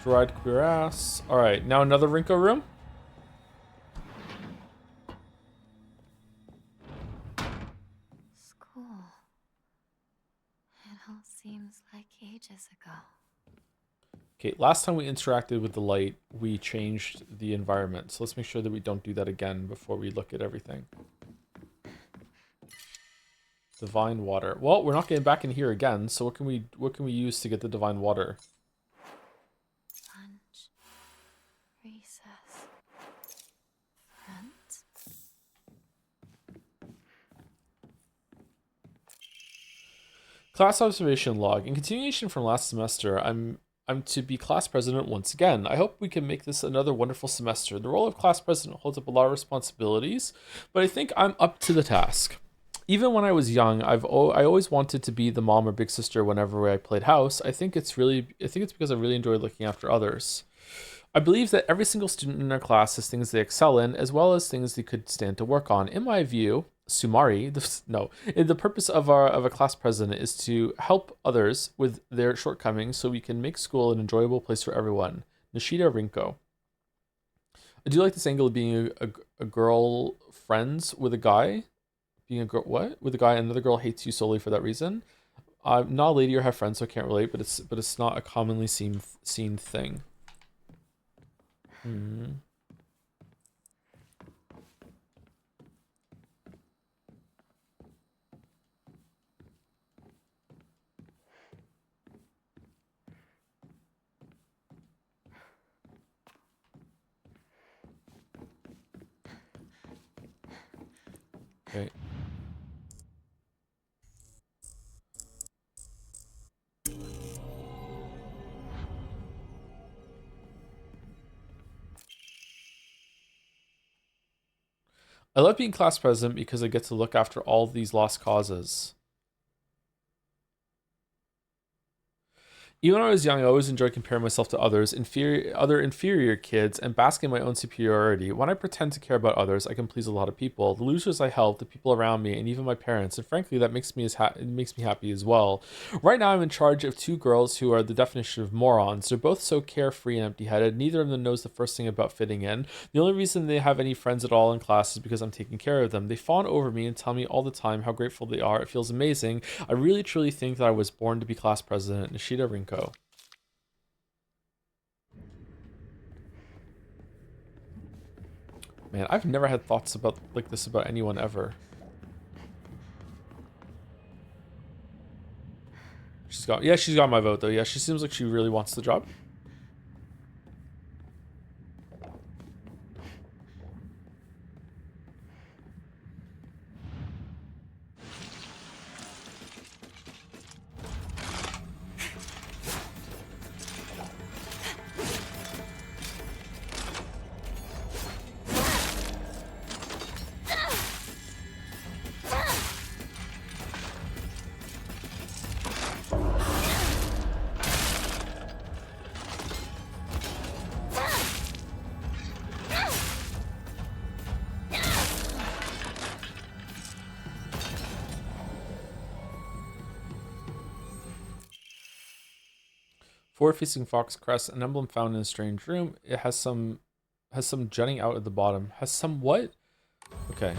Dried queer ass. Alright, now another Rinko room? School. It all seems like ages ago. Okay, last time we interacted with the light, we changed the environment. So let's make sure that we don't do that again before we look at everything. Divine water. Well, we're not getting back in here again, so what can we use to get the divine water? Lunch. Recess. Front. Class observation log. In continuation from last semester, I'm to be class president once again. I hope we can make this another wonderful semester. The role of class president holds up a lot of responsibilities, but I think I'm up to the task. Even when I was young, I always wanted to be the mom or big sister whenever I played house. I think it's because I really enjoy looking after others. I believe that every single student in our class has things they excel in, as well as things they could stand to work on. In my view, the purpose of a class president is to help others with their shortcomings so we can make school an enjoyable place for everyone. Nishida Rinko. I do like this angle of being a girl friends with a guy. Being a girl, what? With a guy, and another girl hates you solely for that reason. I'm not a lady or have friends, so I can't relate. But it's not a commonly seen thing. Hmm. Okay. I love being class president because I get to look after all these lost causes. Even when I was young, I always enjoyed comparing myself to other inferior kids and basking in my own superiority. When I pretend to care about others, I can please a lot of people. The losers I help, the people around me, and even my parents. And frankly, that makes me happy as well. Right now, I'm in charge of 2 girls who are the definition of morons. They're both so carefree and empty-headed. Neither of them knows the first thing about fitting in. The only reason they have any friends at all in class is because I'm taking care of them. They fawn over me and tell me all the time how grateful they are. It feels amazing. I really truly think that I was born to be class president. Nishida Rinko. Man, I've never had thoughts about like this about anyone ever. She's got my vote though. Yeah, she seems like she really wants the job. Forward-facing fox crest, an emblem found in a strange room. It has some jutting out at the bottom. Has some what? Okay.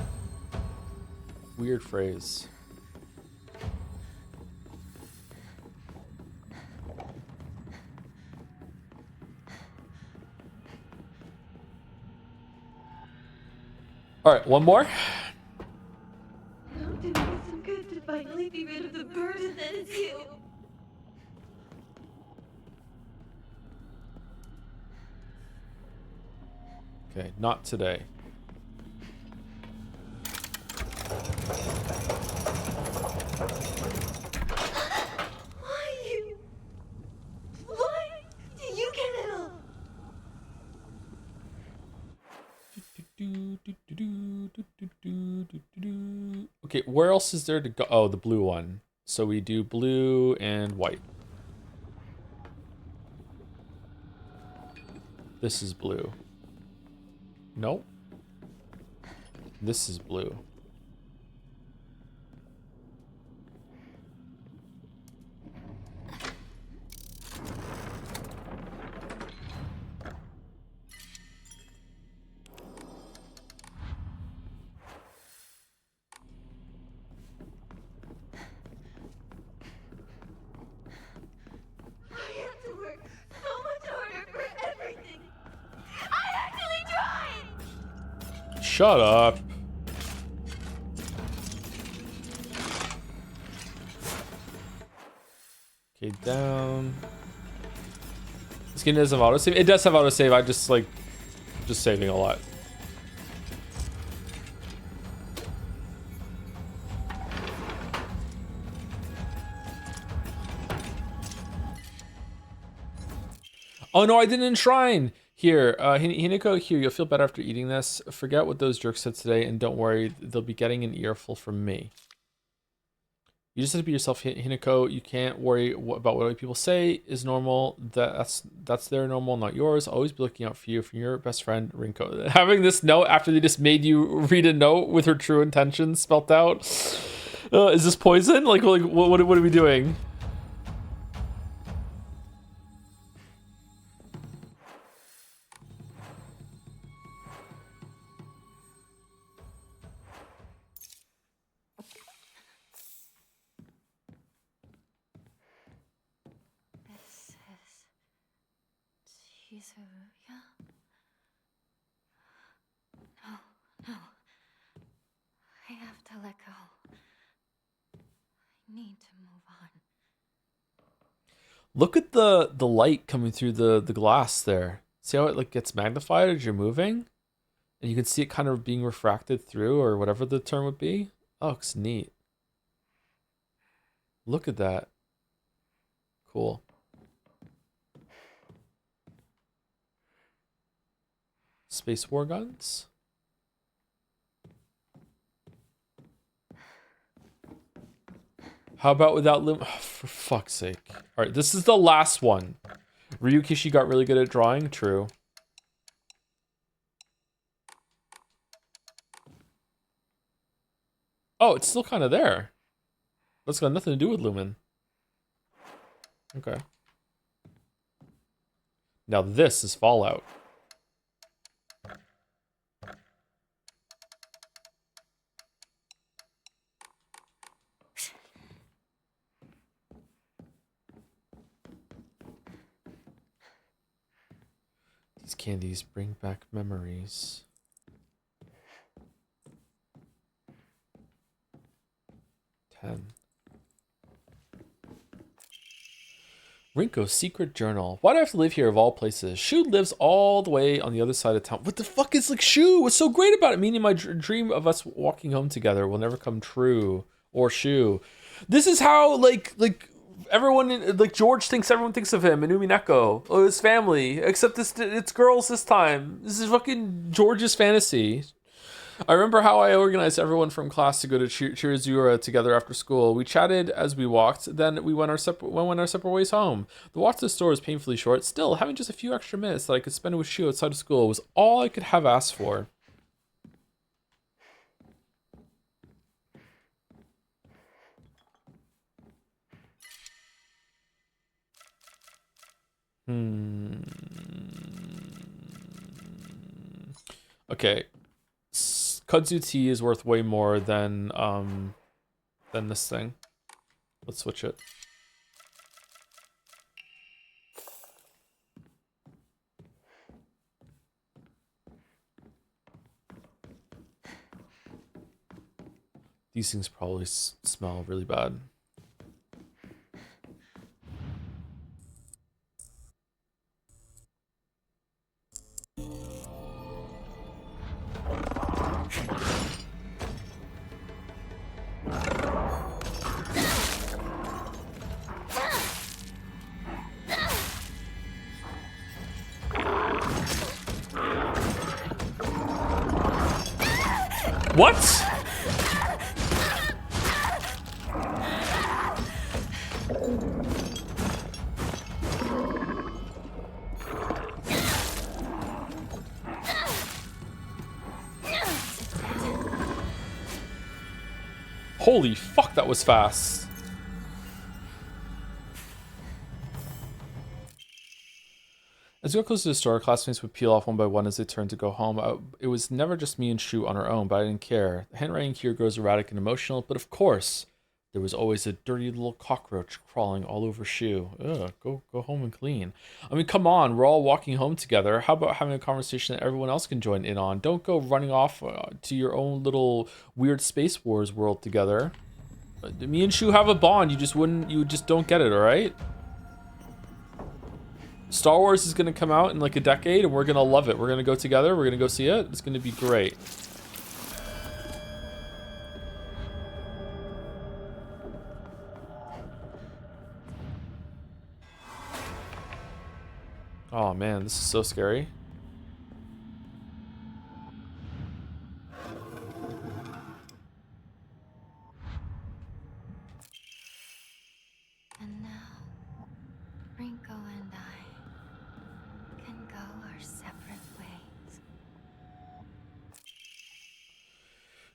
Weird phrase. All right, one more. I'm doing some good to finally be rid of the burden that is you. Okay, not today. Why do you get it all? Okay, where else is there to go? Oh, the blue one. So we do blue and white. This is blue. Nope. This is blue. I have to work so much harder for everything. I actually tried! Shut up. Okay, down. This game doesn't have autosave. It does have autosave. I just saving a lot. Oh no, I didn't enshrine. Here, Hinako, here, you'll feel better after eating this. Forget what those jerks said today, and don't worry, they'll be getting an earful from me. You just have to be yourself, Hinako. You can't worry about what other people say is normal. That's their normal, not yours. Always be looking out for you from your best friend, Rinko. Having this note after they just made you read a note with her true intentions spelt out. Is this poison? Like what are we doing? Chisuruya? No. I have to let go. I need to move on. Look at the light coming through the glass there. See how it like gets magnified as you're moving? And you can see it kind of being refracted through, or whatever the term would be. Oh, it's neat. Look at that. Cool. Space war guns. How about without lim? Oh, for fuck's sake. All right, this is the last one. Ryukishi got really good at drawing. True. Oh, it's still kind of there. That's got nothing to do with Lumen. Okay. Now this is Fallout. These candies bring back memories. Rinko's secret journal. Why do I have to live here of all places? Shu lives all the way on the other side of town. What the fuck is like Shu? What's so great about it? Meaning my dream of us walking home together will never come true. Or Shu. This is how like everyone like George thinks everyone thinks of him and Umineko. Oh, his family. Except it's girls this time. This is fucking George's fantasy. I remember how I organized everyone from class to go to Chirizura together after school. We chatted as we walked, then we went our separate ways home. The walk to the store was painfully short. Still, having just a few extra minutes that I could spend with Shu outside of school was all I could have asked for. Okay. Kudzu tea is worth way more than this thing. Let's switch it. These things probably smell really bad. What? Holy fuck, that was fast. As we got closer to the store, classmates would peel off one by one as they turned to go home. It was never just me and Shu on our own, but I didn't care. The handwriting here grows erratic and emotional, but of course, there was always a dirty little cockroach crawling all over Shu. Ugh, go home and clean. I mean, come on, we're all walking home together. How about having a conversation that everyone else can join in on? Don't go running off to your own little weird Space Wars world together. Me and Shu have a bond. You just don't get it, all right? Star Wars is going to come out in like a decade and we're going to love it. We're going to go together. We're going to go see it. It's going to be great. Oh man, this is so scary. And now, Rinko and I can go our separate ways.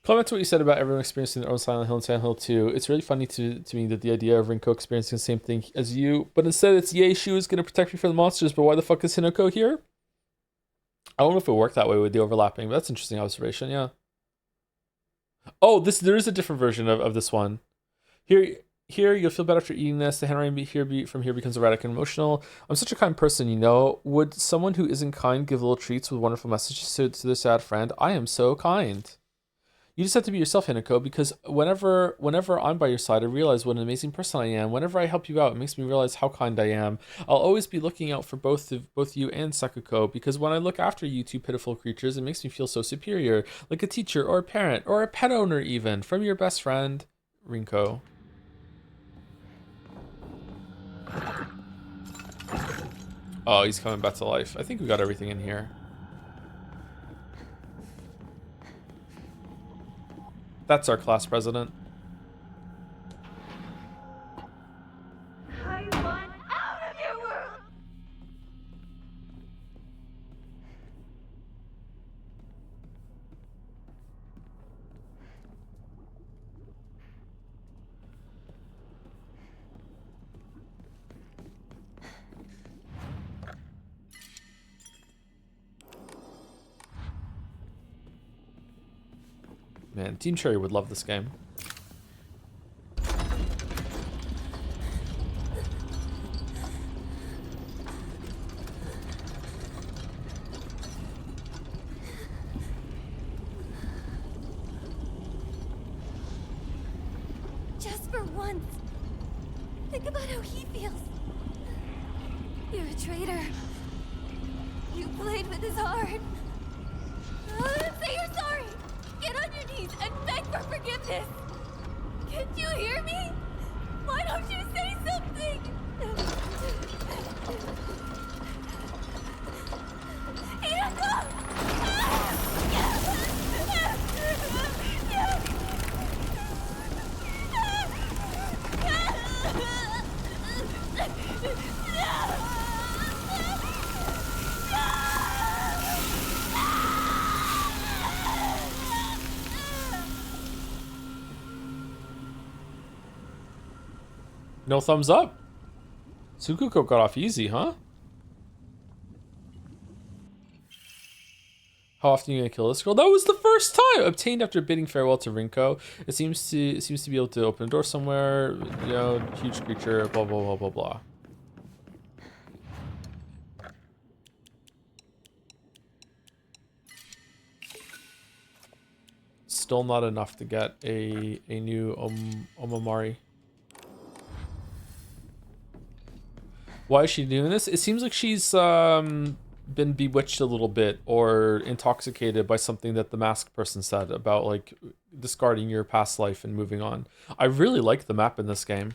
Comment to what you said about everyone experiencing their own Silent Hill and Silent Hill 2. It's really funny to me that the idea of Rinko experiencing the same thing as you, but instead it's yay, Shu is going to protect me from the monsters, but why the fuck is Hinako here? I don't know if it worked that way with the overlapping, but that's an interesting observation, yeah. Oh, there is a different version of this one. Here here. You'll feel better after eating this. The handwriting from here becomes erratic and emotional. I'm such a kind person, you know. Would someone who isn't kind give little treats with wonderful messages to their sad friend? I am so kind. You just have to be yourself, Hinako, because whenever I'm by your side, I realize what an amazing person I am. Whenever I help you out, it makes me realize how kind I am. I'll always be looking out for both you and Sakuko, because when I look after you two pitiful creatures, it makes me feel so superior, like a teacher or a parent or a pet owner even, from your best friend, Rinko. Oh, he's coming back to life. I think we got everything in here. That's our class president. I want out of your world! Man, Team Cherry would love this game. Just for once. Think about how he feels. You're a traitor. You played with his heart. Say you're sorry. Get on your knees and beg for forgiveness. Can't you hear me? Why don't you say something? No thumbs up. Tsukuko got off easy, huh? How often are you gonna kill this girl? That was the first time! Obtained after bidding farewell to Rinko. It seems to be able to open a door somewhere. You know, huge creature, blah blah blah blah blah. Still not enough to get a new Omamari. Why is she doing this? It seems like she's been bewitched a little bit or intoxicated by something that the masked person said about like discarding your past life and moving on. I really like the map in this game.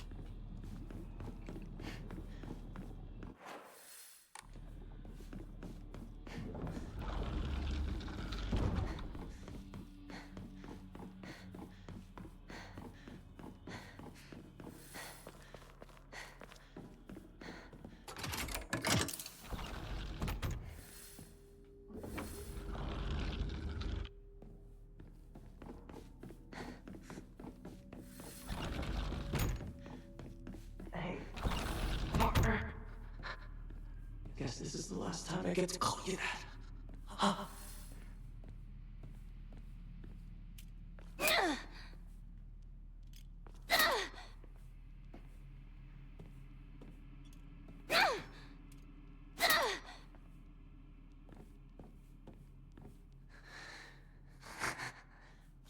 Guess this is the last time I get to call you that. Huh?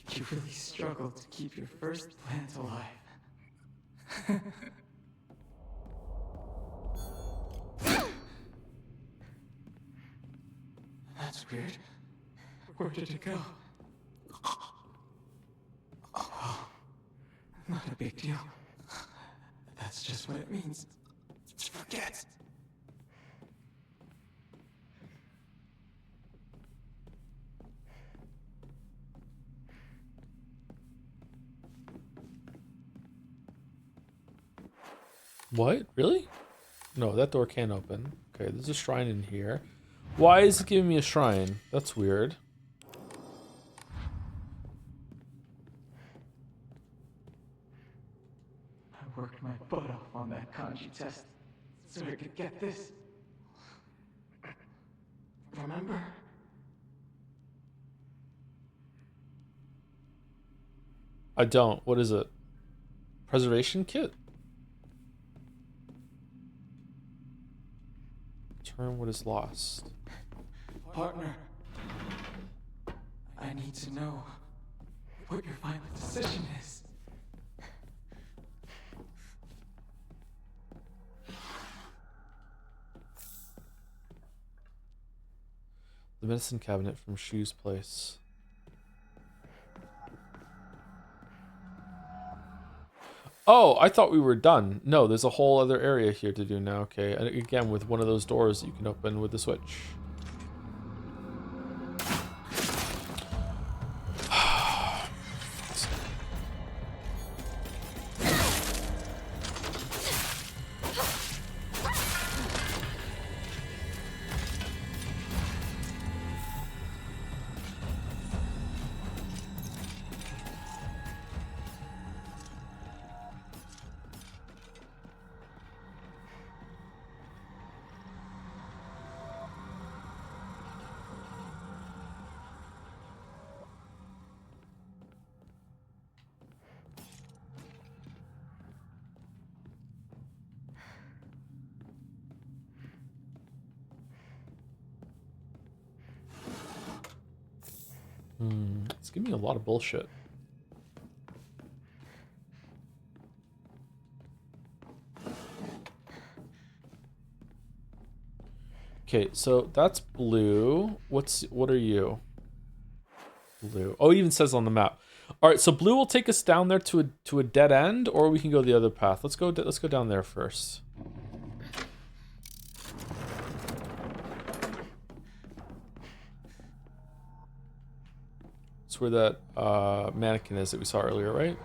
You really struggled to keep your first plant alive. That's weird. Where did it go? Oh, not a big deal. That's just what it means to forget. What? Really? No, that door can't open. Okay, there's a shrine in here. Why is it giving me a shrine? That's weird. I worked my butt off on that kanji test so I could get this. Remember? I don't. What is it? Preservation kit. Return what is lost. Partner, I need to know what your final decision is. The medicine cabinet from Shu's place. Oh, I thought we were done. No, there's a whole other area here to do now. Okay, and again, with one of those doors that you can open with the switch. It's giving me a lot of bullshit. Okay, so that's blue. What are you? Blue. Oh, it even says on the map. All right, so blue will take us down there to a dead end, or we can go the other path. Let's go down there first. It's where that mannequin is that we saw earlier, right?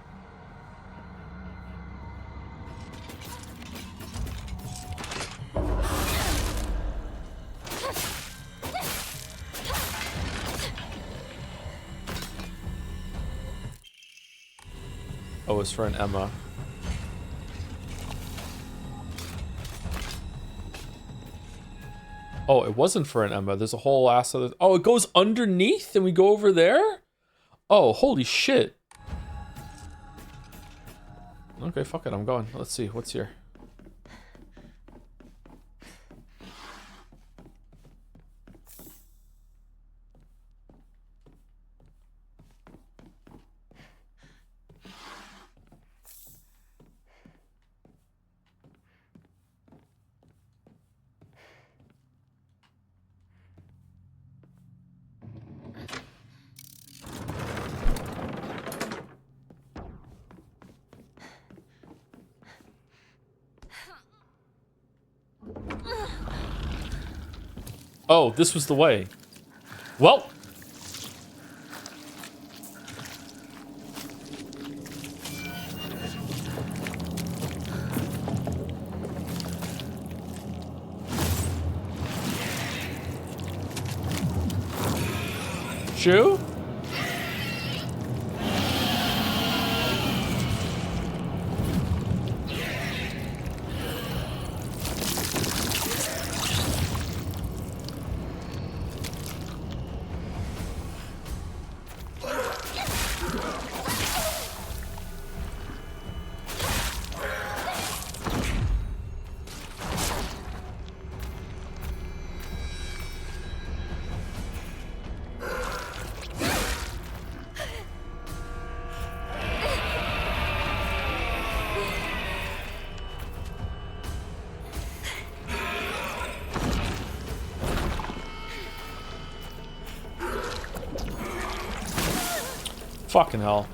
Oh, it's for an Emma. Oh, it wasn't for an Emma. There's a whole ass of... Oh, it goes underneath and we go over there? Oh, holy shit. Okay, fuck it. I'm going. Let's see. What's here? Oh, this was the way. Well. Shu? Fucking hell.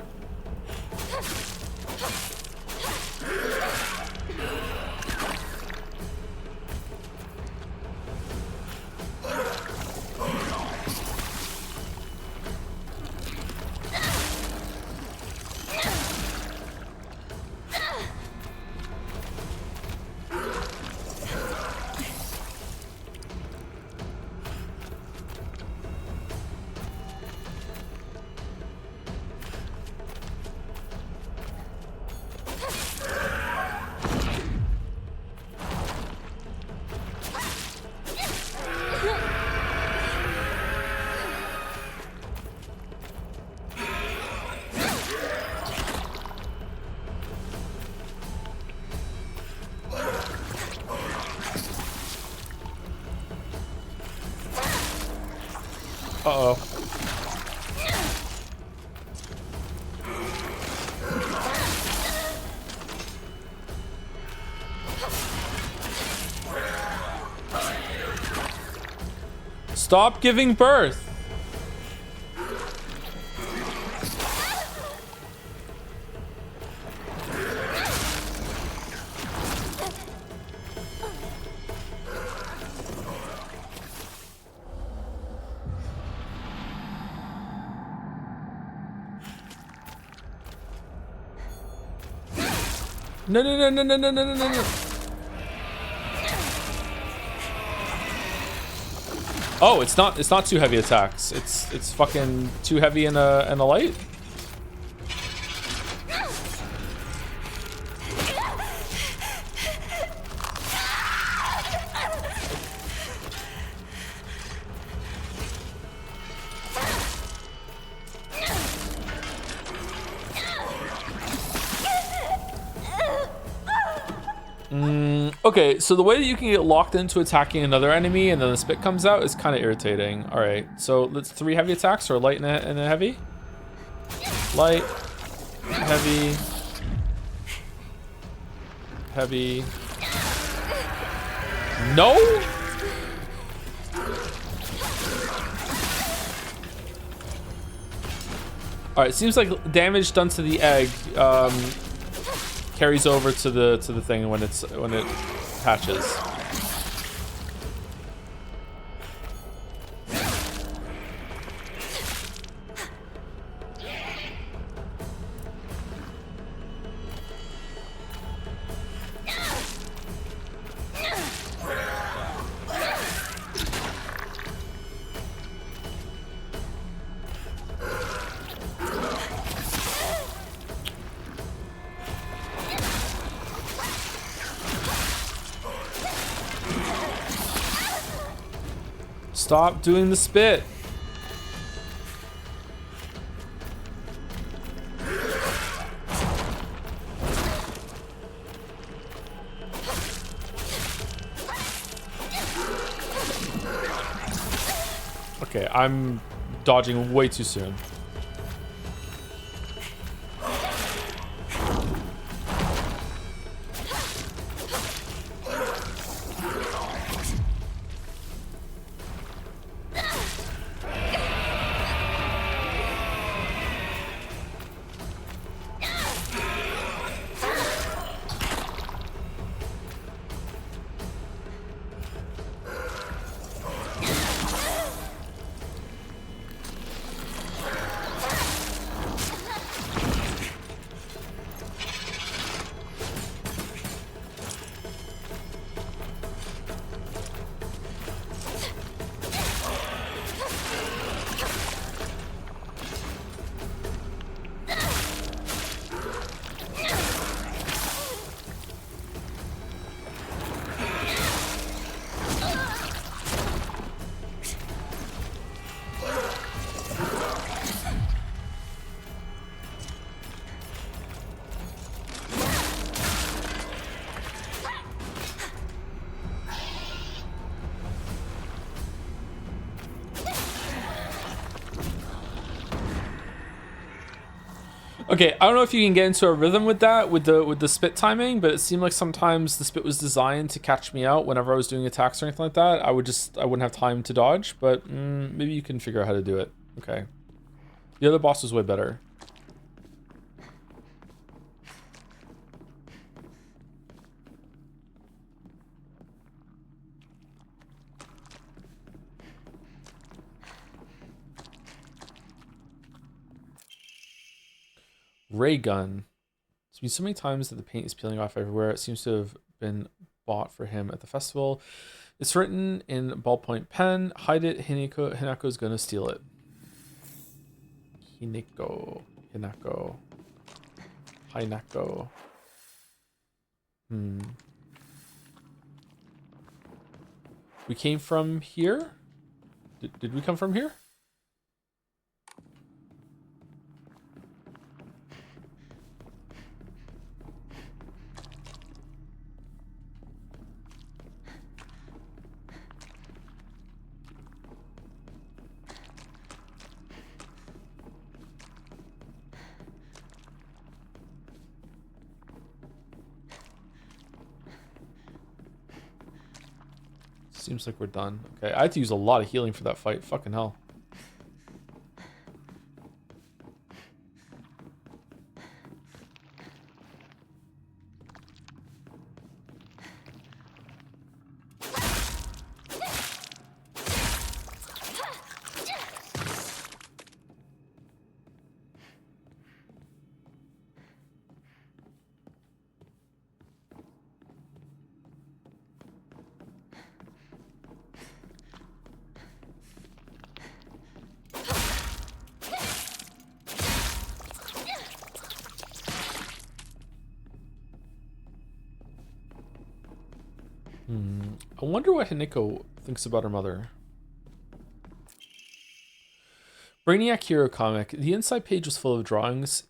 Uh-oh. Stop giving birth. No, no, no, no, no, no, no, no, no. Oh, it's not too heavy attacks. It's fucking too heavy and a light. Okay, so the way that you can get locked into attacking another enemy and then the spit comes out is kind of irritating. All right, so let's 3 heavy attacks, or a light and a heavy. Light, heavy, heavy. No. All right, seems like damage done to the egg carries over to the thing when it hatches. Stop doing the spit. Okay, I'm dodging way too soon. Okay, I don't know if you can get into a rhythm with that, with the spit timing, but it seemed like sometimes the spit was designed to catch me out whenever I was doing attacks or anything like that. I wouldn't have time to dodge, but maybe you can figure out how to do it. Okay. The other boss was way better. Ray gun. It's been so many times that the paint is peeling off everywhere. It seems to have been bought for him at the festival. It's written in ballpoint pen. Hide it. Hinako's gonna steal it. Hinako. We came from here? Did we come from here? Seems like we're done. Okay, I had to use a lot of healing for that fight. Fucking hell. I wonder what Hineko thinks about her mother. Brainiac Hero comic. The inside page was full of drawings.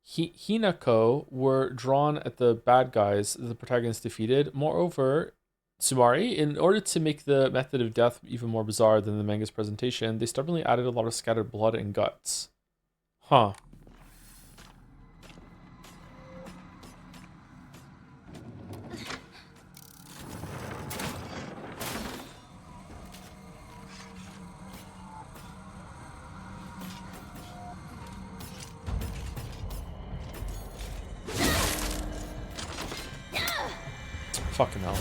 Hinako were drawn at the bad guys the protagonist defeated. Moreover, Sumari, in order to make the method of death even more bizarre than the manga's presentation, they stubbornly added a lot of scattered blood and guts. Huh. Fucking hell.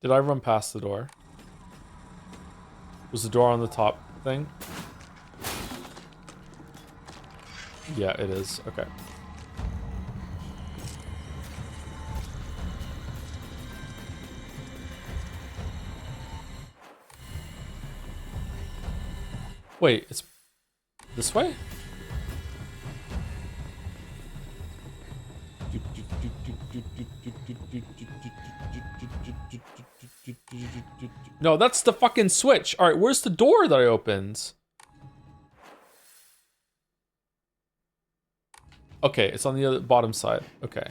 Did I run past the door? Was the door on the top thing? Yeah, it is. Okay. Wait, it's this way? No, that's the fucking switch. All right, where's the door that I opened? Okay, it's on the other bottom side. Okay.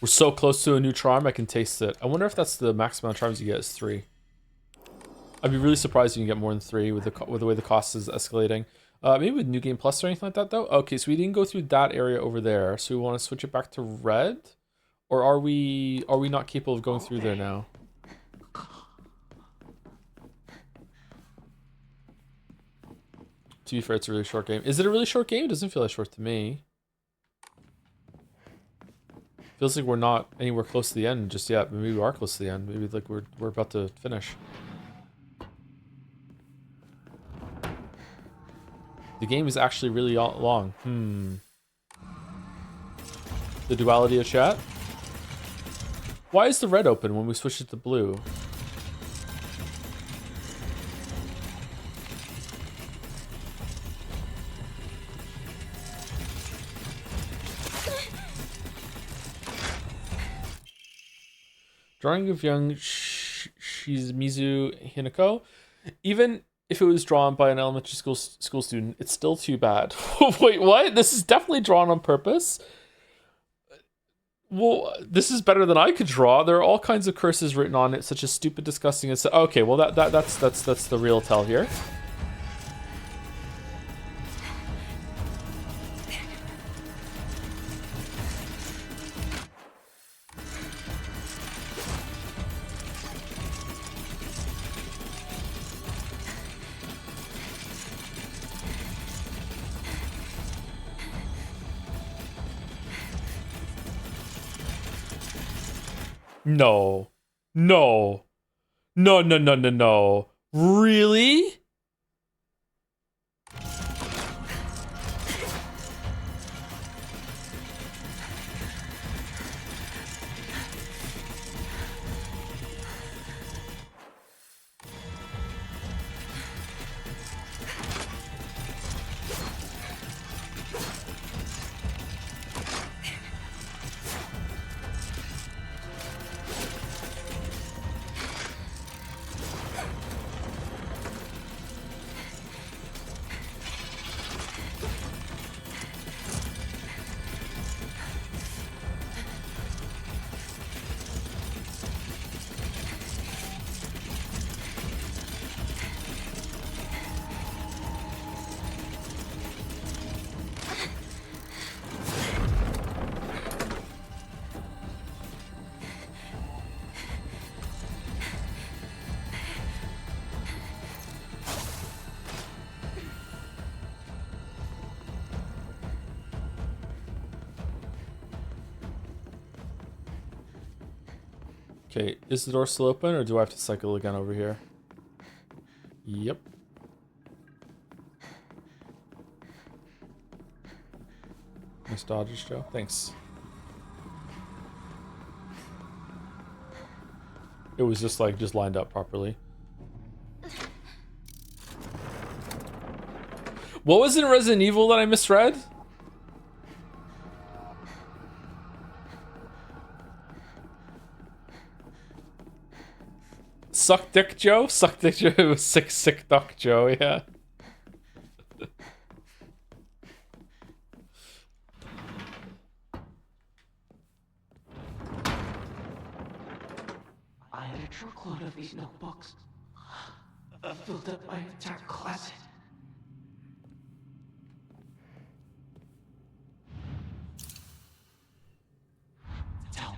We're so close to a new charm, I can taste it. I wonder if that's the maximum amount of charms you get is 3. I'd be really surprised if you can get more than 3 with the way the cost is escalating. Maybe with New Game Plus or anything like that, though. Okay, so we didn't go through that area over there. So we want to switch it back to red? Or are we not capable of going through there now? To be fair, it's a really short game. Is it a really short game? It doesn't feel that short to me. Feels like we're not anywhere close to the end just yet. Maybe we are close to the end. Maybe like we're about to finish. The game is actually really long. The duality of chat. Why is the red open when we switch it to blue? Drawing of young Shimizu Hinako. Even if it was drawn by an elementary school student, it's still too bad. Wait, what? This is definitely drawn on purpose? Well, this is better than I could draw. There are all kinds of curses written on it, such as stupid, disgusting, and okay, well that's the real tell here. No. No. No. Really? Okay, is the door still open, or do I have to cycle again over here? Yep. Nice dodges, Joe. Thanks. It was just like, just lined up properly. What was in Resident Evil that I misread? Suck Dick Joe? Suck Dick Joe. It was Sick Duck Joe, yeah. I had a truckload of these notebooks. I filled up my entire closet. Tell me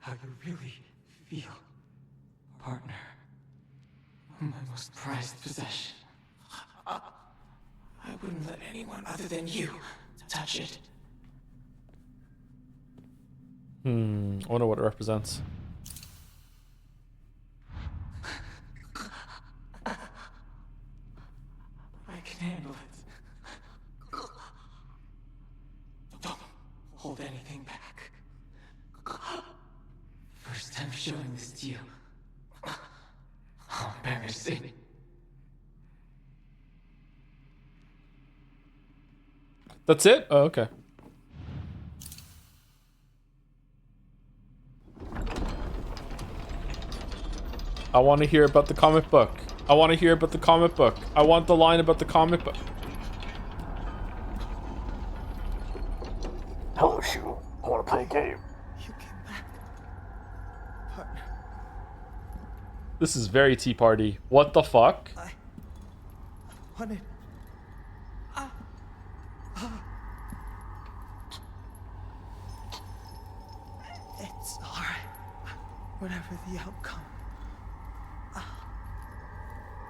how you really feel, partner. My most prized possession. I wouldn't let anyone other than you touch it. I wonder what it represents. I can handle it. Don't hold anything back. First time showing this to you. How embarrassing. That's it? Oh, okay. I want to hear about the comic book. I want to hear about the comic book. I want the line about the comic book. Hello, Shu. I want to play a game. You came back. Partner. This is very Tea Party. What the fuck? I wanted... It's alright. Whatever the outcome,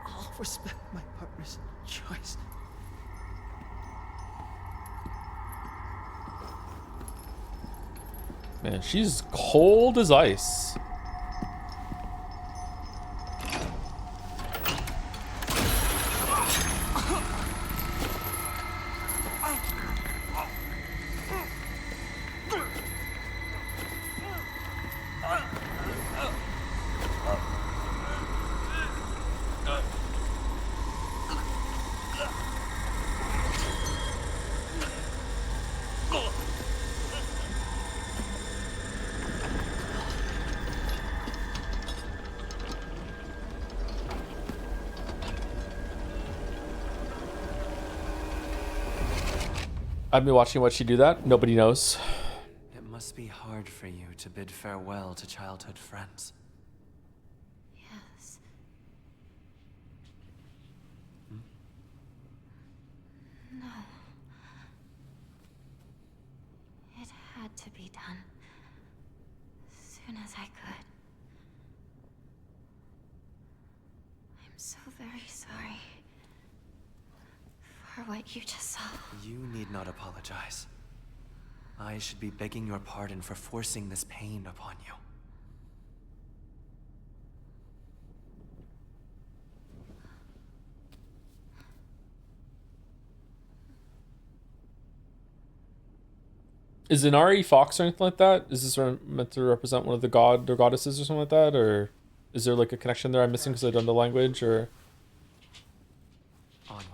I'll respect my partner's choice. Man, she's cold as ice. I've been watching Watch She Do That. Nobody knows. It must be hard for you to bid farewell to childhood friends. Yes. No. It had to be done. As soon as I could. I'm so very sorry. For what you just saw. You need not apologize. I should be begging your pardon for forcing this pain upon you. Is Inari fox or anything like that? Is this meant to represent one of the god or goddesses or something like that? Or is there like a connection there I'm missing because I don't know the language? Or Onward.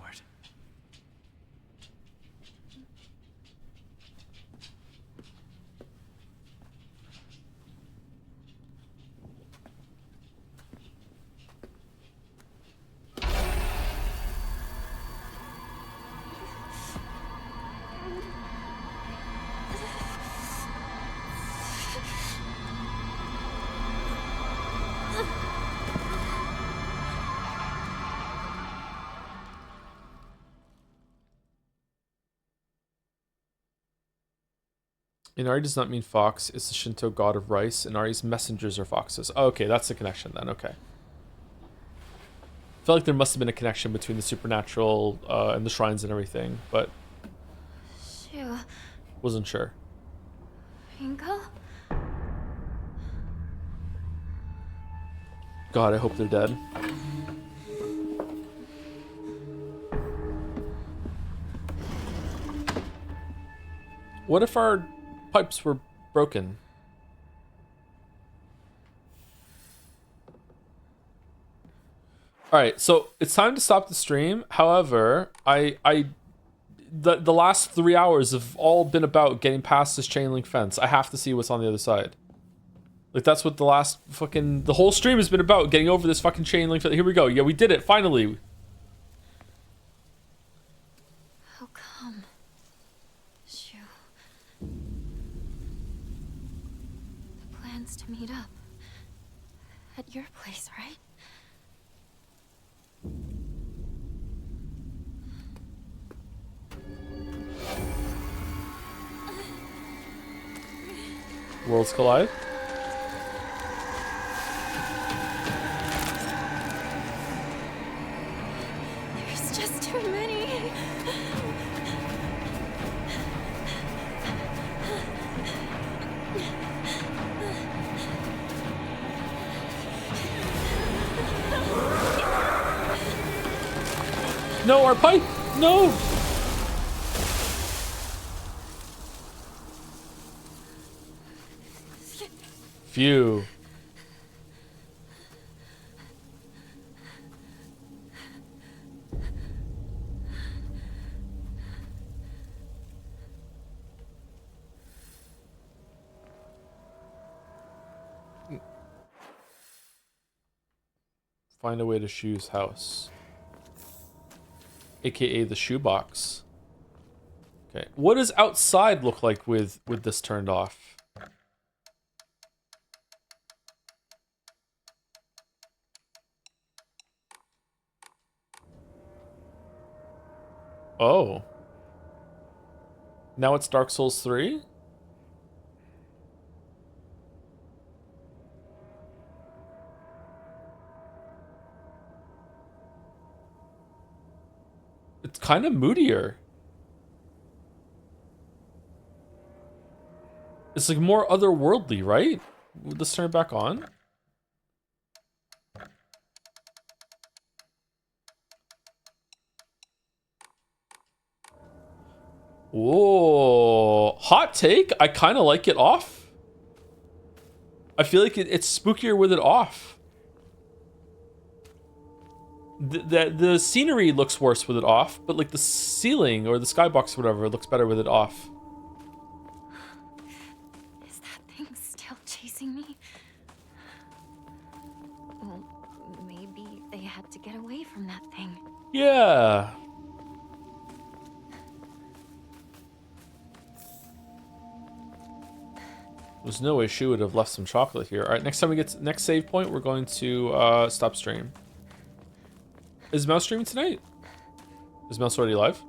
Inari does not mean fox. It's the Shinto god of rice. Inari's messengers are foxes. Oh, okay, that's the connection then. Okay. I feel like there must have been a connection between the supernatural and the shrines and everything, but Shu. wasn't sure. Ringo? God, I hope they're dead. What if our pipes were broken? All right, so it's time to stop the stream. However, the last 3 hours have all been about getting past this chain link fence. I have to see what's on the other side. Like, that's what the whole stream has been about, getting over this fucking chain link fence. Here we go. Yeah, we did it, finally. How come? Shoo. The plan's to meet up. At your place, right? Worlds collide. There's just too many. No, our pipe! No! Phew. Find a way to Shu's house. AKA the shoebox. Okay. What does outside look like with this turned off? Oh. Now it's Dark Souls 3? It's kind of moodier. It's like more otherworldly, right? Let's turn it back on. Whoa. Hot take? I kind of like it off. I feel like it's spookier with it off. The scenery looks worse with it off, but like the ceiling or the skybox or whatever looks better with it off. Is that thing still chasing me? Well, maybe they had to get away from that thing. Yeah. There's no way Shu would have left some chocolate here. All right, next time we get to next save point, we're going to stop stream. Is Mouse streaming tonight? Is Mouse already live?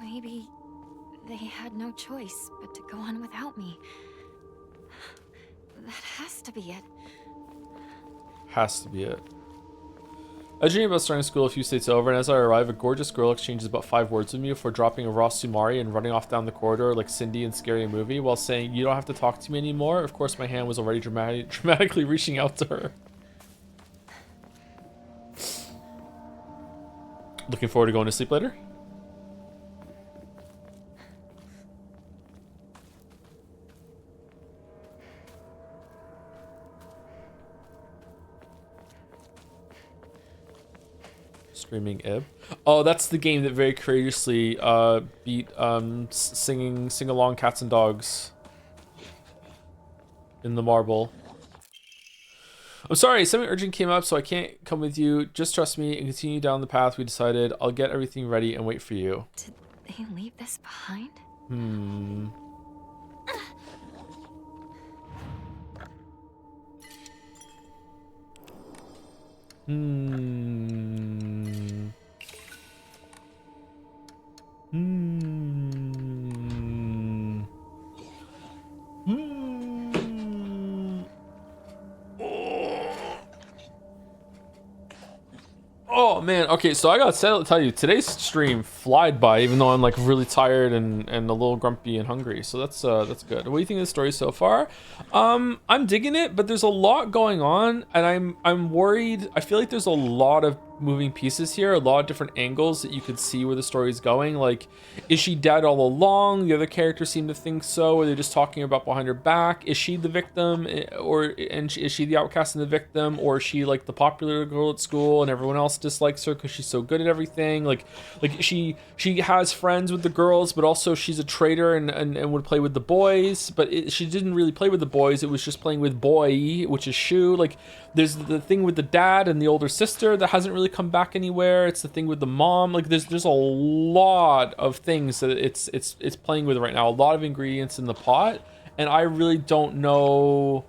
Maybe they had no choice but to go on without me. That has to be it. Has to be it. I dream about starting school a few states over, and as I arrive, a gorgeous girl exchanges about 5 words with me before dropping a raw sumari and running off down the corridor like Cindy in Scary Movie while saying, "You don't have to talk to me anymore." Of course, my hand was already dramatically reaching out to her. Looking forward to going to sleep later? Screaming Ib. Oh, that's the game that very courageously beat sing-along cats and dogs in the marble. I'm sorry, something urgent came up, so I can't come with you. Just trust me and continue down the path we decided. I'll get everything ready and wait for you. Did they leave this behind? Oh man, okay, so I gotta tell you, today's stream flied by, even though I'm like really tired and a little grumpy and hungry. So that's good. What do you think of the story so far? I'm digging it, but there's a lot going on, and I'm worried. I feel like there's a lot of moving pieces here, a lot of different angles that you could see where the story's going. Like, is she dead all along? The other characters seem to think so, or they're just talking about behind her back. Is she the victim, is she the outcast and the victim, or is she like the popular girl at school and everyone else dislikes her because she's so good at everything? Like she has friends with the girls, but also she's a traitor and would play with the boys, but she didn't really play with the boys. It was just playing with boy, which is Shu. Like, there's the thing with the dad and the older sister that hasn't really come back anywhere. It's the thing with the mom. Like, there's a lot of things that it's playing with right now. A lot of ingredients in the pot, and I really don't know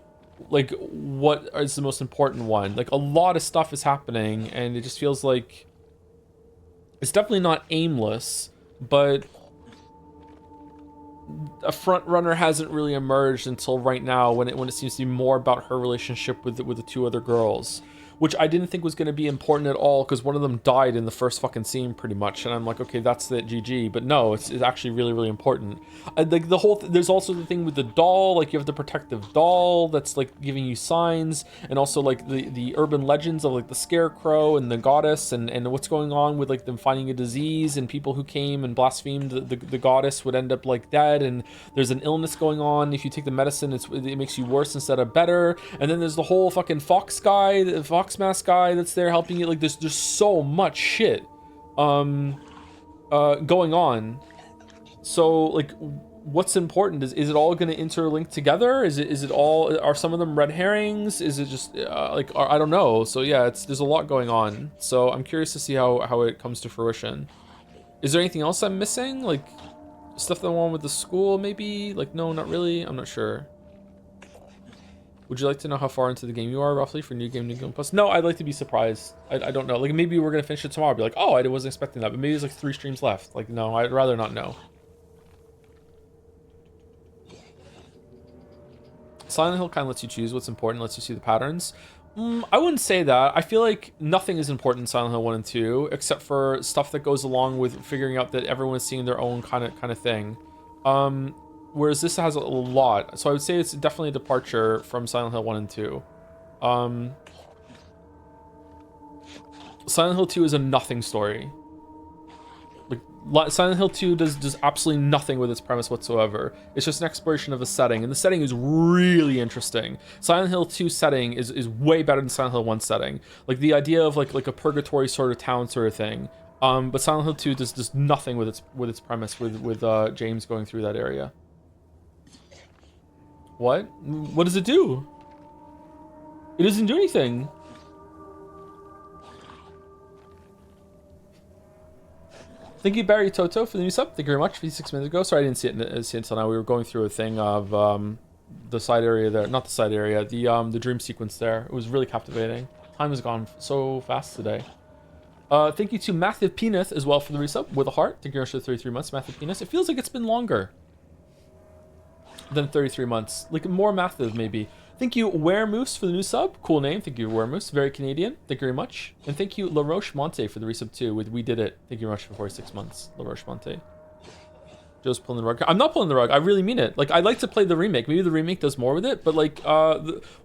like what is the most important one. Like, a lot of stuff is happening, and it just feels like it's definitely not aimless, but a front runner hasn't really emerged until right now, when it seems to be more about her relationship with the two other girls, which I didn't think was going to be important at all, because one of them died in the first fucking scene pretty much, and I'm like, okay, that's it, GG. But no, it's actually really, really important. Like, the whole there's also the thing with the doll. Like, you have the protective doll that's like giving you signs, and also like the urban legends of like the scarecrow and the goddess, and what's going on with like them finding a disease, and people who came and blasphemed the goddess would end up like dead, and there's an illness going on. If you take the medicine, it makes you worse instead of better. And then there's the whole fucking fox guy, the fox mask guy that's there helping you. Like, there's so much shit going on. So like, what's important? Is it all going to interlink together? Is it all, are some of them red herrings? Is it just like, I don't know. So yeah, there's a lot going on, so I'm curious to see how it comes to fruition. Is there anything else I'm missing? Like, stuff that went on with the school, maybe? Like, no, not really. I'm not sure. Would you like to know how far into the game you are, roughly, for New Game Plus? No, I'd like to be surprised. I don't know. Like, maybe we're going to finish it tomorrow. Be like, oh, I wasn't expecting that. But maybe there's like 3 streams left. Like, no, I'd rather not know. Silent Hill kind of lets you choose what's important, lets you see the patterns. I wouldn't say that. I feel like nothing is important in Silent Hill 1 and 2, except for stuff that goes along with figuring out that everyone is seeing their own kind of thing. Whereas this has a lot. So I would say it's definitely a departure from Silent Hill 1 and 2. Silent Hill 2 is a nothing story. Like, Silent Hill 2 does absolutely nothing with its premise whatsoever. It's just an exploration of a setting, and the setting is really interesting. Silent Hill 2 setting is way better than Silent Hill 1 setting. Like, the idea of like a purgatory sort of town sort of thing. But Silent Hill 2 does nothing with its premise, with James going through that area. What? What does it do? It doesn't do anything. Thank you, Barry Toto, for the new sub. Thank you very much. 56 minutes ago. Sorry, I didn't see it until now. We were going through a thing of the side area there. Not the side area. The dream sequence there. It was really captivating. Time has gone so fast today. Thank you to Matthew Peanut as well for the resub with a heart. Thank you very much for the 33 months, Matthew Peanut. It feels like it's been longer than 33 months. Like, more Matthew, maybe. Thank you, Weremoose, for the new sub. Cool name. Thank you, Weremoose. Very Canadian. Thank you very much. And thank you, La Roche Monte, for the resub too. With We Did It. Thank you very much for 46 months, La Roche Monte. Joe's pulling the rug. I'm not pulling the rug. I really mean it. Like, I'd like to play the remake. Maybe the remake does more with it. But like,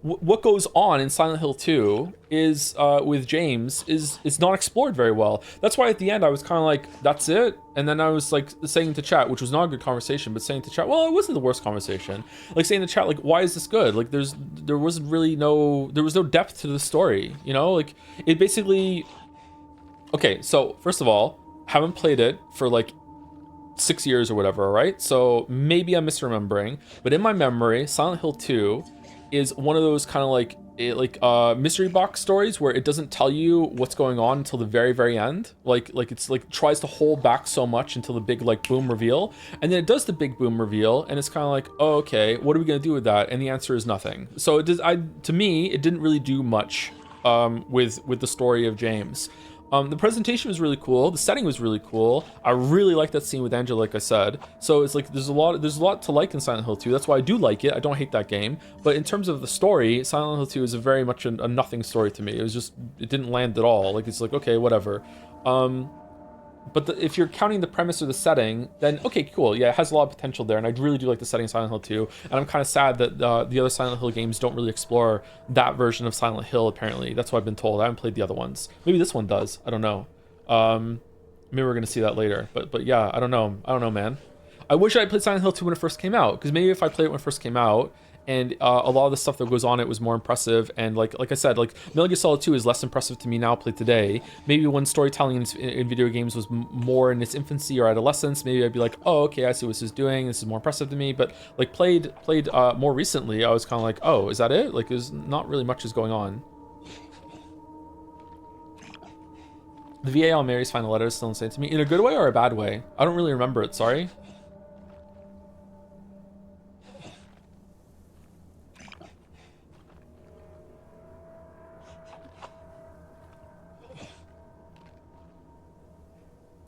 what goes on in Silent Hill 2 is with James is not explored very well. That's why at the end I was kind of like, that's it. And then I was like saying to chat, which was not a good conversation, but saying to chat, well, it wasn't the worst conversation. Like, saying to chat, like, why is this good? Like, there was no depth to the story. You know, like, it basically. Okay, so first of all, haven't played it for like 6 years or whatever, right? So maybe I'm misremembering, but in my memory, Silent Hill 2 is one of those kind of like mystery box stories where it doesn't tell you what's going on until the very, very end. Like it's like tries to hold back so much until the big like boom reveal, and then it does the big boom reveal, and it's kind of like, oh, okay, what are we gonna do with that? And the answer is nothing. So to me, it didn't really do much with the story of James. The presentation was really cool. The setting was really cool. I really like that scene with Angela, like I said. So it's like there's a lot to like in Silent Hill 2. That's why I do like it. I don't hate that game. But in terms of the story, Silent Hill 2 is a very much a nothing story to me. It didn't land at all. Like it's like, okay, whatever. But if you're counting the premise or the setting, then okay, cool. Yeah, it has a lot of potential there, and I really do like the setting of Silent Hill 2. And I'm kind of sad that the other Silent Hill games don't really explore that version of Silent Hill, apparently. That's what I've been told. I haven't played the other ones. Maybe this one does. I don't know. Maybe we're going to see that later. But yeah, I don't know. I don't know, man. I wish I had played Silent Hill 2 when it first came out, because maybe if I played it when it first came out, and a lot of the stuff that goes on it was more impressive, and like I said, like Metal Gear Solid 2 is less impressive to me now played today. Maybe when storytelling in video games was more in its infancy or adolescence, maybe I'd be like, oh, okay, I see what this is doing, this is more impressive to me. But like played more recently, I was kind of like, oh, is that it? Like there's not really much is going on. The VA on Mary's final letter is still insane to me. In a good way or a bad way? I don't really remember it, sorry.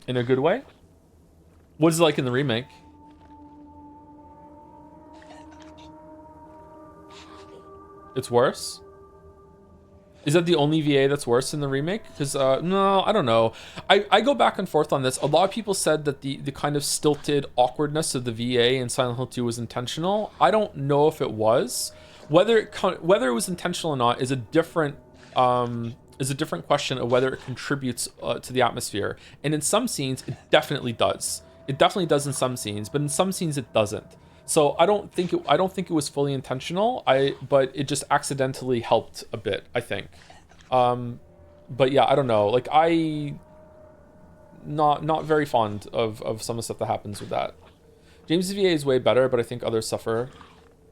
In a good way? What is it like in the remake? It's worse? Is that the only VA that's worse in the remake? Because, no, I don't know. I go back and forth on this. A lot of people said that the kind of stilted awkwardness of the VA in Silent Hill 2 was intentional. I don't know if it was. Whether it was intentional or not is a different question of whether it contributes to the atmosphere. And in some scenes, it definitely does. It definitely does in some scenes, but in some scenes it doesn't. So I don't think it was fully intentional. But it just accidentally helped a bit, I think. But yeah, I don't know. Like not very fond of some of the stuff that happens with that. James' VA is way better, but I think others suffer.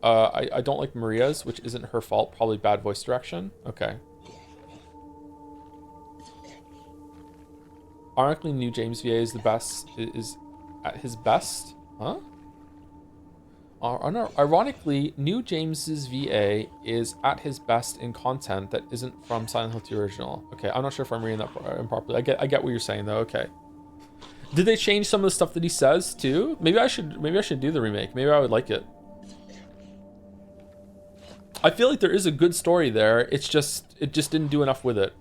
I don't like Maria's, which isn't her fault. Probably bad voice direction. Okay. Ironically, new James VA is the best. Is at his best, huh? Ironically, new James's VA is at his best in content that isn't from Silent Hill 2 original. Okay, I'm not sure if I'm reading that improperly. I get what you're saying though. Okay. Did they change some of the stuff that he says too? Maybe I should do the remake. Maybe I would like it. I feel like there is a good story there. It just didn't do enough with it.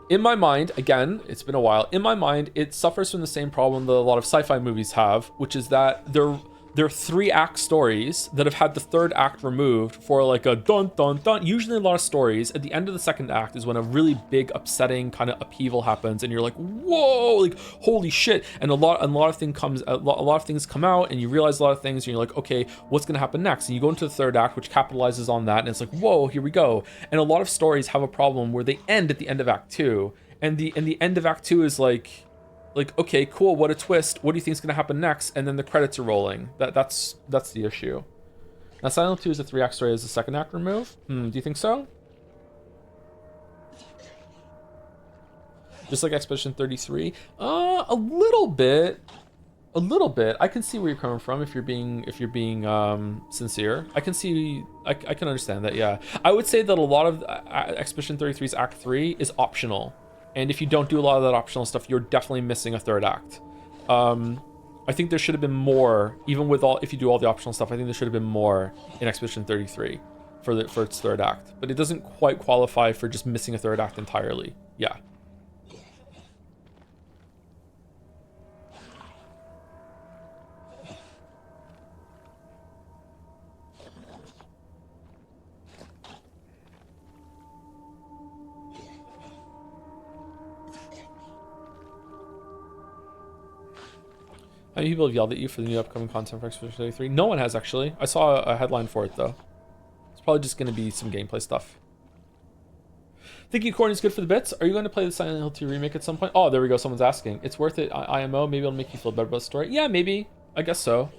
In my mind, again, it's been a while. In my mind, it suffers from the same problem that a lot of sci-fi movies have, which is that they're 3-act stories that have had the third act removed for like a dun dun dun. Usually a lot of stories at the end of the second act is when a really big upsetting kind of upheaval happens and you're like, whoa, like holy shit. And a lot of things come out and you realize a lot of things and you're like, okay, what's gonna happen next? And you go into the third act, which capitalizes on that, and it's like, whoa, here we go. And a lot of stories have a problem where they end at the end of act 2. And the end of act 2 is like, okay, cool, what a twist. What do you think is going to happen next? And then the credits are rolling. That's the issue. Now, Silent Hill 2 is a 3-act story. Is the second act remove? Do you think so? Just like Expedition 33? A little bit. A little bit. I can see where you're coming from if you're being sincere. I can understand that, yeah. I would say that a lot of Expedition 33's Act 3 is optional. And if you don't do a lot of that optional stuff, you're definitely missing a third act. I think there should have been more, even with if you do all the optional stuff, I think there should have been more in Expedition 33 for its third act. But it doesn't quite qualify for just missing a third act entirely. Yeah. How many people have yelled at you for the new upcoming content for Expedition 33? No one has, actually. I saw a headline for it, though. It's probably just going to be some gameplay stuff. Thinking Corn is good for the bits. Are you going to play the Silent Hill 2 remake at some point? Oh, there we go. Someone's asking. It's worth it. IMO. Maybe it'll make you feel better about the story. Yeah, maybe. I guess so.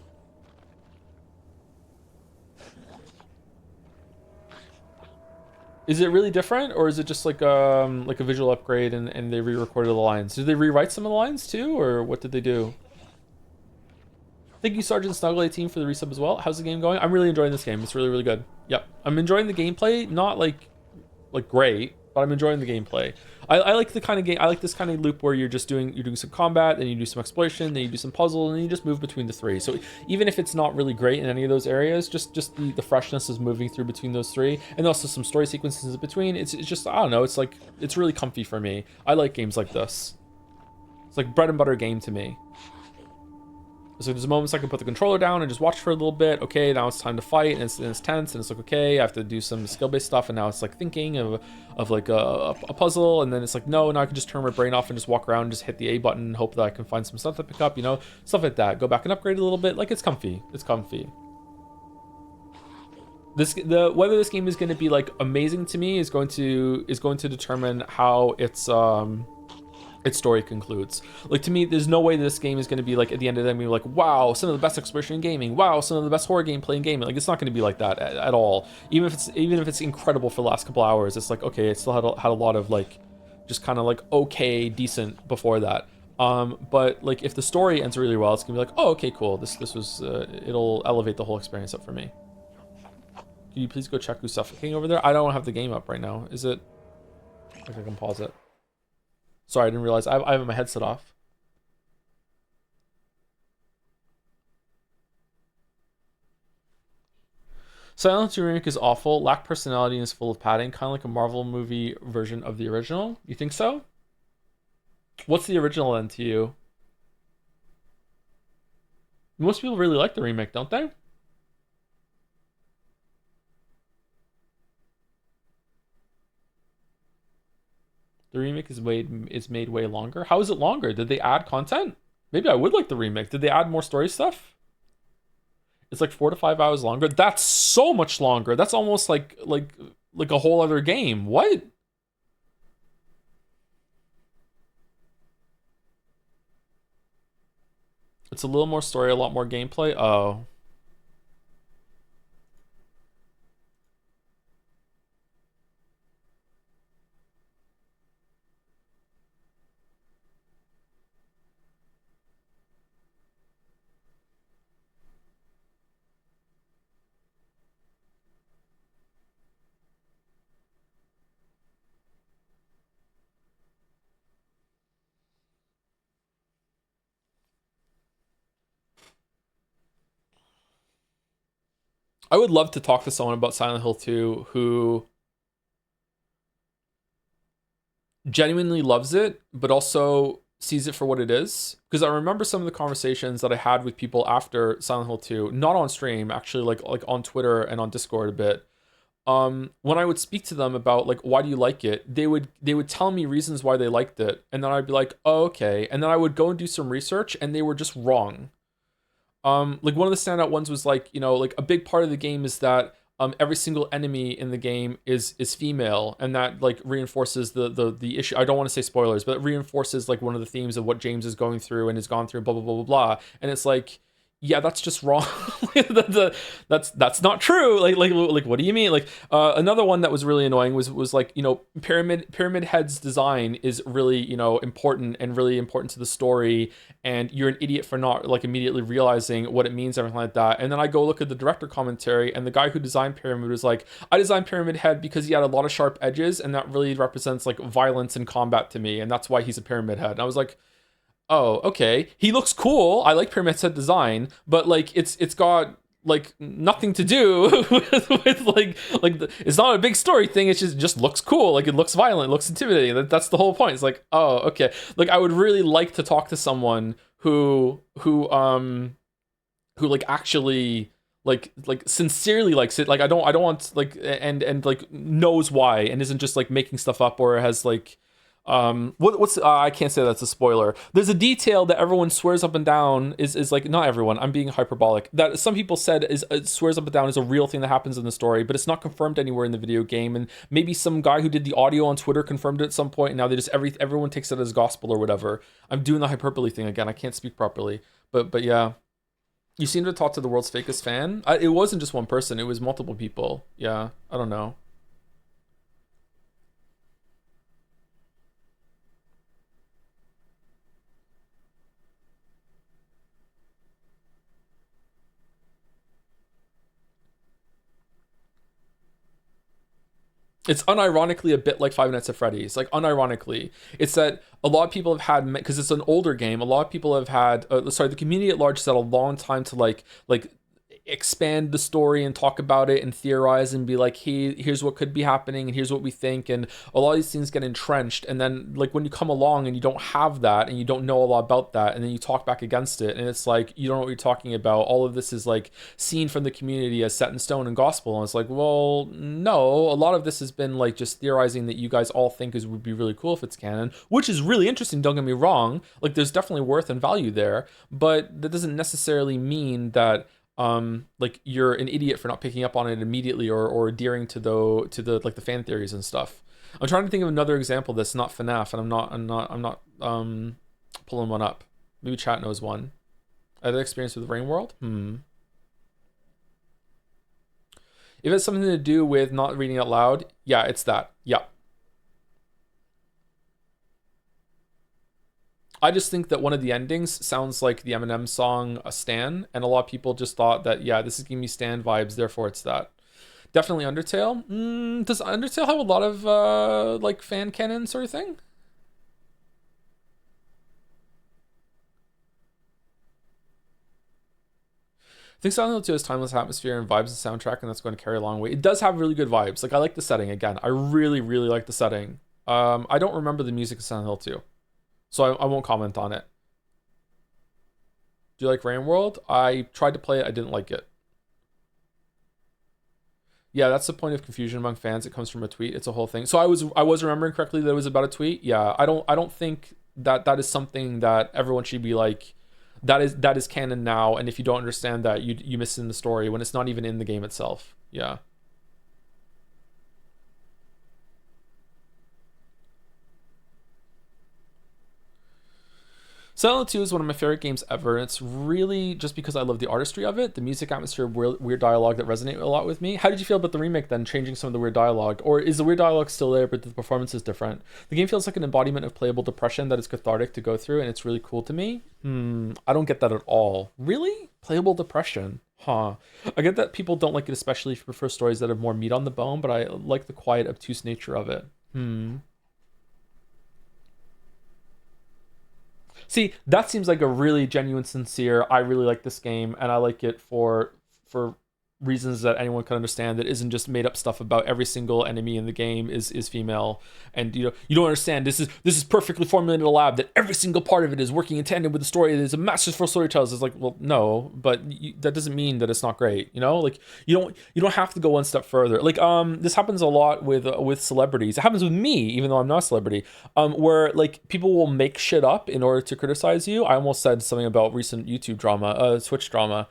Is it really different, or is it just like a visual upgrade and they re-recorded the lines? Did they rewrite some of the lines too, or what did they do? Thank you, Sergeant Snuggle 18 for the resub as well. How's the game going? I'm really enjoying this game. It's really, really good. Yep. I'm enjoying the gameplay. Not like great, but I'm enjoying the gameplay. I like the kind of game. I like this kind of loop where you're doing some combat, then you do some exploration, then you do some puzzle, and then you just move between the three. So even if it's not really great in any of those areas, just the freshness is moving through between those three, and also some story sequences in between. It's just, I don't know. It's like, it's really comfy for me. I like games like this. It's like bread and butter game to me. So there's moments I can put the controller down and just watch for a little bit. Okay, now it's time to fight, and it's tense, and it's like, okay, I have to do some skill-based stuff, and now it's like thinking of like a puzzle, and then it's like, no, now I can just turn my brain off and just walk around and just hit the A button and hope that I can find some stuff to pick up, you know, stuff like that. Go back and upgrade a little bit. Like, it's comfy. It's comfy. Whether this game is going to be like amazing to me is going to determine how its story concludes. Like, to me, there's no way this game is going to be like, at the end of the day, be like, wow, some of the best exploration in gaming, wow, some of the best horror gameplay in gaming. Like, it's not going to be like that at all. Even if it's incredible for the last couple hours, it's like, okay, it still had a lot of like, just kind of like, okay, decent before that. But like, if the story ends really well, it's gonna be like, oh, okay, cool, this was it'll elevate the whole experience up for me. Can you please go check who's suffocating over there? I don't have the game up right now. Is it? I can pause it. Sorry, I didn't realize I have my headset off. Silent Hill remake is awful, lack personality, and is full of padding, kind of like a Marvel movie version of the original. You think so? What's the original then to you? Most people really like the remake, don't they? The remake is made way longer. How is it longer? Did they add content? Maybe I would like the remake. Did they add more story stuff? It's like 4 to 5 hours longer. That's so much longer. That's almost like a whole other game. What? It's a little more story, a lot more gameplay. Oh. I would love to talk to someone about Silent Hill 2 who genuinely loves it, but also sees it for what it is. Because I remember some of the conversations that I had with people after Silent Hill 2, not on stream, actually like on Twitter and on Discord a bit. When I would speak to them about like, why do you like it? They would tell me reasons why they liked it. And then I'd be like, oh, okay. And then I would go and do some research, and they were just wrong. Like, one of the standout ones was like, you know, like a big part of the game is that every single enemy in the game is female, and that like reinforces the issue. I don't want to say spoilers, but it reinforces like one of the themes of what James is going through and has gone through, blah blah blah blah blah. And it's like, yeah, that's just wrong. That's not true. Like what do you mean? Like, another one that was really annoying was like, you know, Pyramid Head's design is really, you know, important to the story, and you're an idiot for not like immediately realizing what it means, everything like that. And then I go look at the director commentary, and the guy who designed Pyramid was like, I designed Pyramid Head because he had a lot of sharp edges, and that really represents like violence and combat to me, and that's why he's a Pyramid Head. And I was like, oh, okay. He looks cool. I like Pyramid Head design, but like it's got like nothing to do with like it's not a big story thing. It just looks cool. Like, it looks violent, it looks intimidating. That's the whole point. It's like, oh, okay. Like, I would really like to talk to someone who like actually like sincerely likes it. Like, I don't want like and like knows why, and isn't just like making stuff up, or has like what's I can't say that's a spoiler. There's a detail that everyone swears up and down is like, not everyone, I'm being hyperbolic, that some people said is swears up and down is a real thing that happens in the story, but it's not confirmed anywhere in the video game. And maybe some guy who did the audio on Twitter confirmed it at some point, and now they just everyone takes it as gospel or whatever. I'm doing the hyperbole thing again. I can't speak properly, but yeah. You seem to talk to the world's fakest fan. It wasn't just one person, it was multiple people. Yeah, I don't know. It's unironically a bit like Five Nights at Freddy's. Like unironically, it's that a lot of people have had, because it's an older game. A lot of people have had. The community at large has had a long time to like expand the story and talk about it and theorize and be like, hey, here's what could be happening and here's what we think, and a lot of these things get entrenched, and then like when you come along and you don't have that and you don't know a lot about that, and then you talk back against it, and it's like you don't know what you're talking about. All of this is like seen from the community as set in stone and gospel, and it's like, well, no, a lot of this has been like just theorizing that you guys all think would be really cool if it's canon, which is really interesting, don't get me wrong. Like there's definitely worth and value there, but that doesn't necessarily mean that like you're an idiot for not picking up on it immediately or adhering to the like the fan theories and stuff. I'm trying to think of another example that's not FNAF, and I'm not pulling one up. Maybe chat knows one. Other experience with Rain World? If it's something to do with not reading out loud, yeah, it's that. Yeah. I just think that one of the endings sounds like the Eminem song Stan, and a lot of people just thought that, yeah, this is giving me Stan vibes, therefore it's that. Definitely Undertale. Does Undertale have a lot of like fan canon sort of thing? I think Silent Hill 2 has timeless atmosphere and vibes and soundtrack, and that's going to carry a long way. It does have really good vibes. Like I like the setting again. I really, really like the setting. I don't remember the music of Silent Hill 2. So I won't comment on it. Do you like Rain World? I tried to play it. I didn't like it. Yeah, that's the point of confusion among fans. It comes from a tweet. It's a whole thing. So I was remembering correctly that it was about a tweet. Yeah, I don't think that is something that everyone should be like, that is canon now. And if you don't understand that, you miss in the story when it's not even in the game itself. Yeah. Silent Hill 2 is one of my favorite games ever, and it's really just because I love the artistry of it, the music, atmosphere, weird dialogue that resonate a lot with me. How did you feel about the remake then, changing some of the weird dialogue? Or is the weird dialogue still there, but the performance is different? The game feels like an embodiment of playable depression that is cathartic to go through, and it's really cool to me. I don't get that at all. Really? Playable depression? Huh. I get that people don't like it, especially if you prefer stories that have more meat on the bone, but I like the quiet, obtuse nature of it. See, that seems like a really genuine, sincere, I really like this game, and I like it for reasons that anyone can understand, that isn't just made up stuff about every single enemy in the game is female, and you don't understand, this is perfectly formulated in a lab, that every single part of it is working in tandem with the story. There's a masterful storytellers. It's like, well, no, but that doesn't mean that it's not great, like you don't have to go one step further. Like this happens a lot with celebrities. It happens with me, even though I'm not a celebrity, where like people will make shit up in order to criticize you. I almost said something about recent YouTube drama, Twitch drama.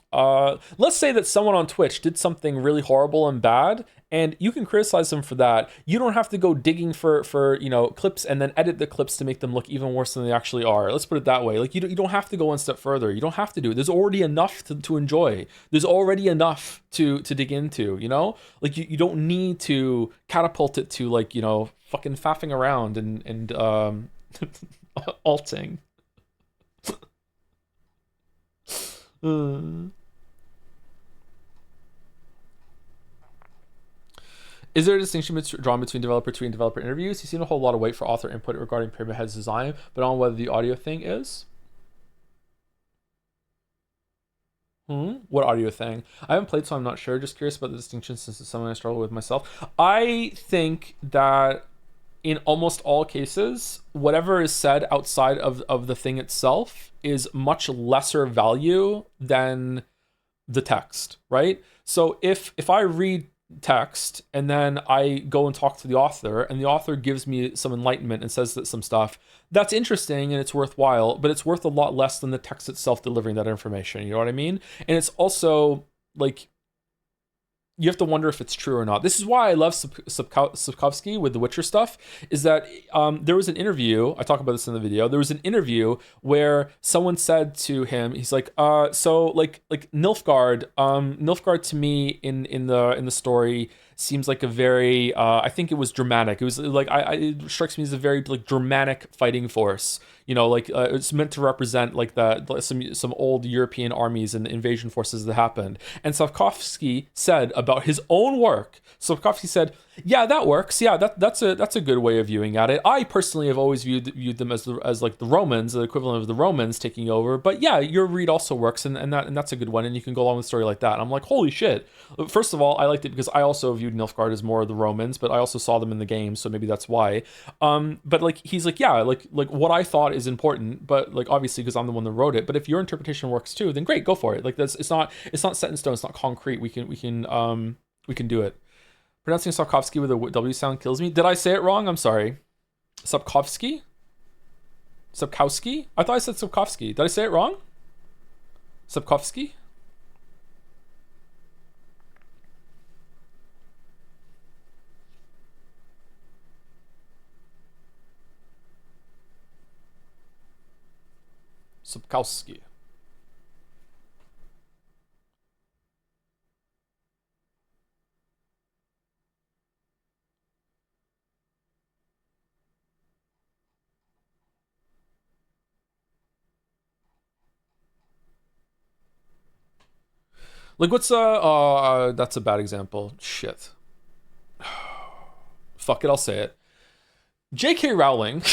Let's say that someone on Twitch did something really horrible and bad, and you can criticize them for that. You don't have to go digging for clips and then edit the clips to make them look even worse than they actually are. Let's put it that way. Like you don't have to go one step further. You don't have to do it. There's already enough to enjoy. There's already enough to dig into, like you don't need to catapult it to like, fucking faffing around and alting. Is there a distinction drawn between developer tweet and developer interviews? You've seen a whole lot of weight for author input regarding Pyramid Head's design, but on whether the audio thing is. What audio thing? I haven't played, so I'm not sure. Just curious about the distinction, since it's something I struggle with myself. I think that in almost all cases, whatever is said outside of the thing itself is much lesser value than the text, right? So if I read text and then I go and talk to the author, and the author gives me some enlightenment and says that some stuff that's interesting and it's worthwhile, but it's worth a lot less than the text itself delivering that information. You know what I mean? And it's also like, you have to wonder if it's true or not. This is why I love Sapkowski with the Witcher stuff, is that there was an interview, I talk about this in the video, there was an interview where someone said to him, he's like, so like Nilfgaard to me in the story seems like a very I think it was dramatic. It was like it strikes me as a very like dramatic fighting force. You know, like it's meant to represent like some old European armies and invasion forces that happened. And Sapkowski said about his own work. Sapkowski said, "Yeah, that works. Yeah, that's a good way of viewing at it. I personally have always viewed them as like the Romans, the equivalent of the Romans taking over. But yeah, your read also works, and that's a good one. And you can go along with the story like that." And I'm like, holy shit! First of all, I liked it because I also viewed Nilfgaard as more of the Romans, but I also saw them in the game, so maybe that's why. But like he's like, yeah, like what I thought is important, but like obviously because I'm the one that wrote it. But if your interpretation works too, then great, go for it. Like that's it's not set in stone. It's not concrete. We can do it. Pronouncing Sapkowski with a W sound kills me. Did I say it wrong? I'm sorry. Sapkowski? Sapkowski? I thought I said Sapkowski. Did I say it wrong? Sapkowski? Sapkowski. Like what's that's a bad example. Shit. Fuck it, I'll say it. J.K. Rowling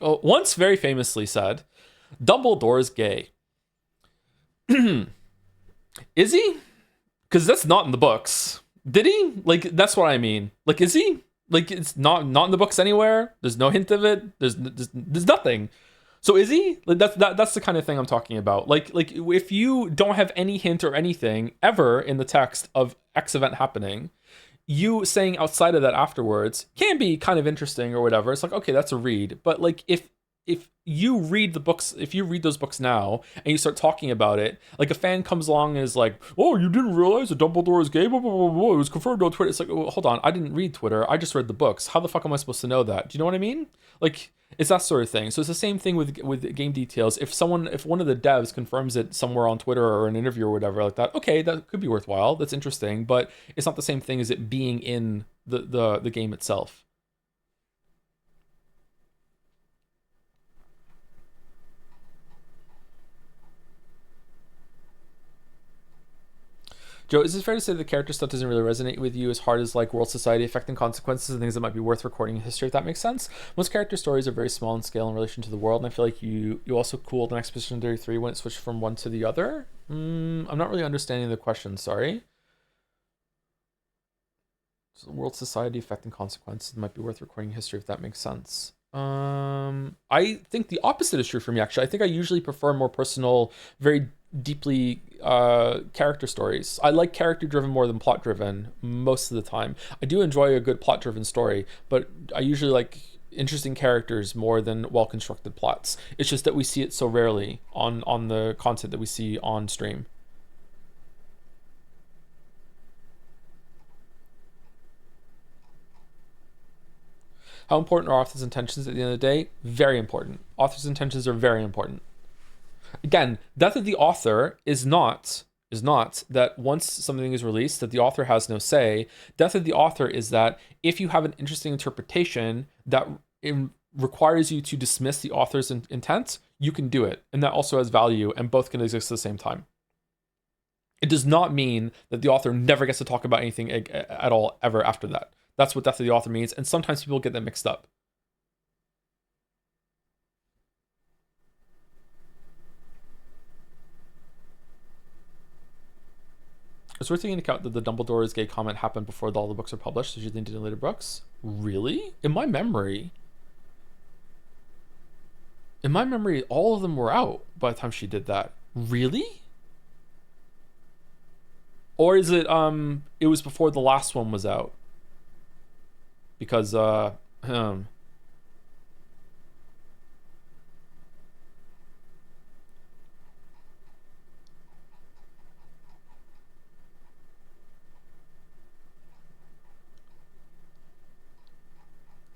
once very famously said, Dumbledore's gay. Is he? Because that's not in the books. Did he? Like, that's what I mean. Like, is he? Like, it's not in the books anywhere. There's no hint of it. There's nothing. So is he? Like, that's the kind of thing I'm talking about. Like if you don't have any hint or anything ever in the text of X event happening, you saying outside of that afterwards can be kind of interesting or whatever. It's like, okay, that's a read. But like if you read the books, if you read those books now and you start talking about it, like a fan comes along and is like, oh, you didn't realize that Dumbledore is gay, blah, blah, blah, blah. It was confirmed on Twitter. It's like, oh, hold on, I didn't read Twitter, I just read the books. How the fuck am I supposed to know that? Do you know what I mean? Like, it's that sort of thing. So it's the same thing with game details. If one of the devs confirms it somewhere on Twitter or an interview or whatever like that, okay, that could be worthwhile, that's interesting, but it's not the same thing as it being in the game itself. Joe, is it fair to say the character stuff doesn't really resonate with you as hard as like world society affecting consequences and things that might be worth recording in history, if that makes sense? Most character stories are very small in scale in relation to the world, and I feel like you also cooled in Expedition 33 when it switched from one to the other. I'm not really understanding the question, sorry. So world society affecting consequences might be worth recording in history, if that makes sense. I think the opposite is true for me, actually. I think I usually prefer more personal, very deeply character stories. I like character driven more than plot driven most of the time. I do enjoy a good plot driven story, but I usually like interesting characters more than well constructed plots. It's just that we see it so rarely on the content that we see on stream. How important are authors' intentions at the end of the day? Very important. Authors' intentions are very important. Again, death of the author is not that once something is released that the author has no say. Death of the author is that if you have an interesting interpretation that requires you to dismiss the author's intent, you can do it, and that also has value, and both can exist at the same time. It does not mean that the author never gets to talk about anything at all ever after that. That's what death of the author means, and sometimes people get that mixed up. It's worth taking into account that the Dumbledore is gay comment happened before all the books are published, so she didn't do later books. Really? In my memory, all of them were out by the time she did that. Really? Or is it it was before the last one was out? Because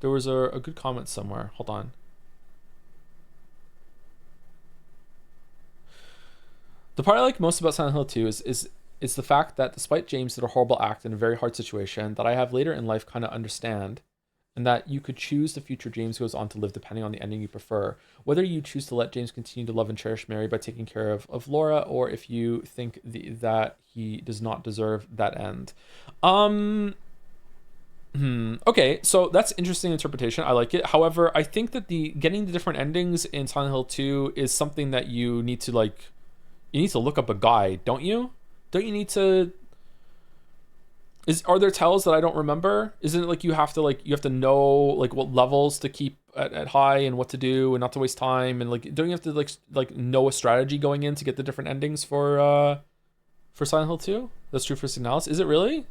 there was a good comment somewhere. Hold on. The part I like most about Silent Hill 2 is is the fact that despite James did a horrible act in a very hard situation, that I have later in life kind of understand, and that you could choose the future James goes on to live depending on the ending you prefer. Whether you choose to let James continue to love and cherish Mary by taking care of Laura, or if you think that he does not deserve that end. Okay, so that's interesting interpretation. I like it. However, I think that getting the different endings in Silent Hill 2 is something that you need to look up a guide, don't you? Don't you need to? Are there tells that I don't remember? Isn't it like you have to know like what levels to keep at high and what to do and not to waste time, and like don't you have to like know a strategy going in to get the different endings for Silent Hill 2? That's true for Signalis. Is it really?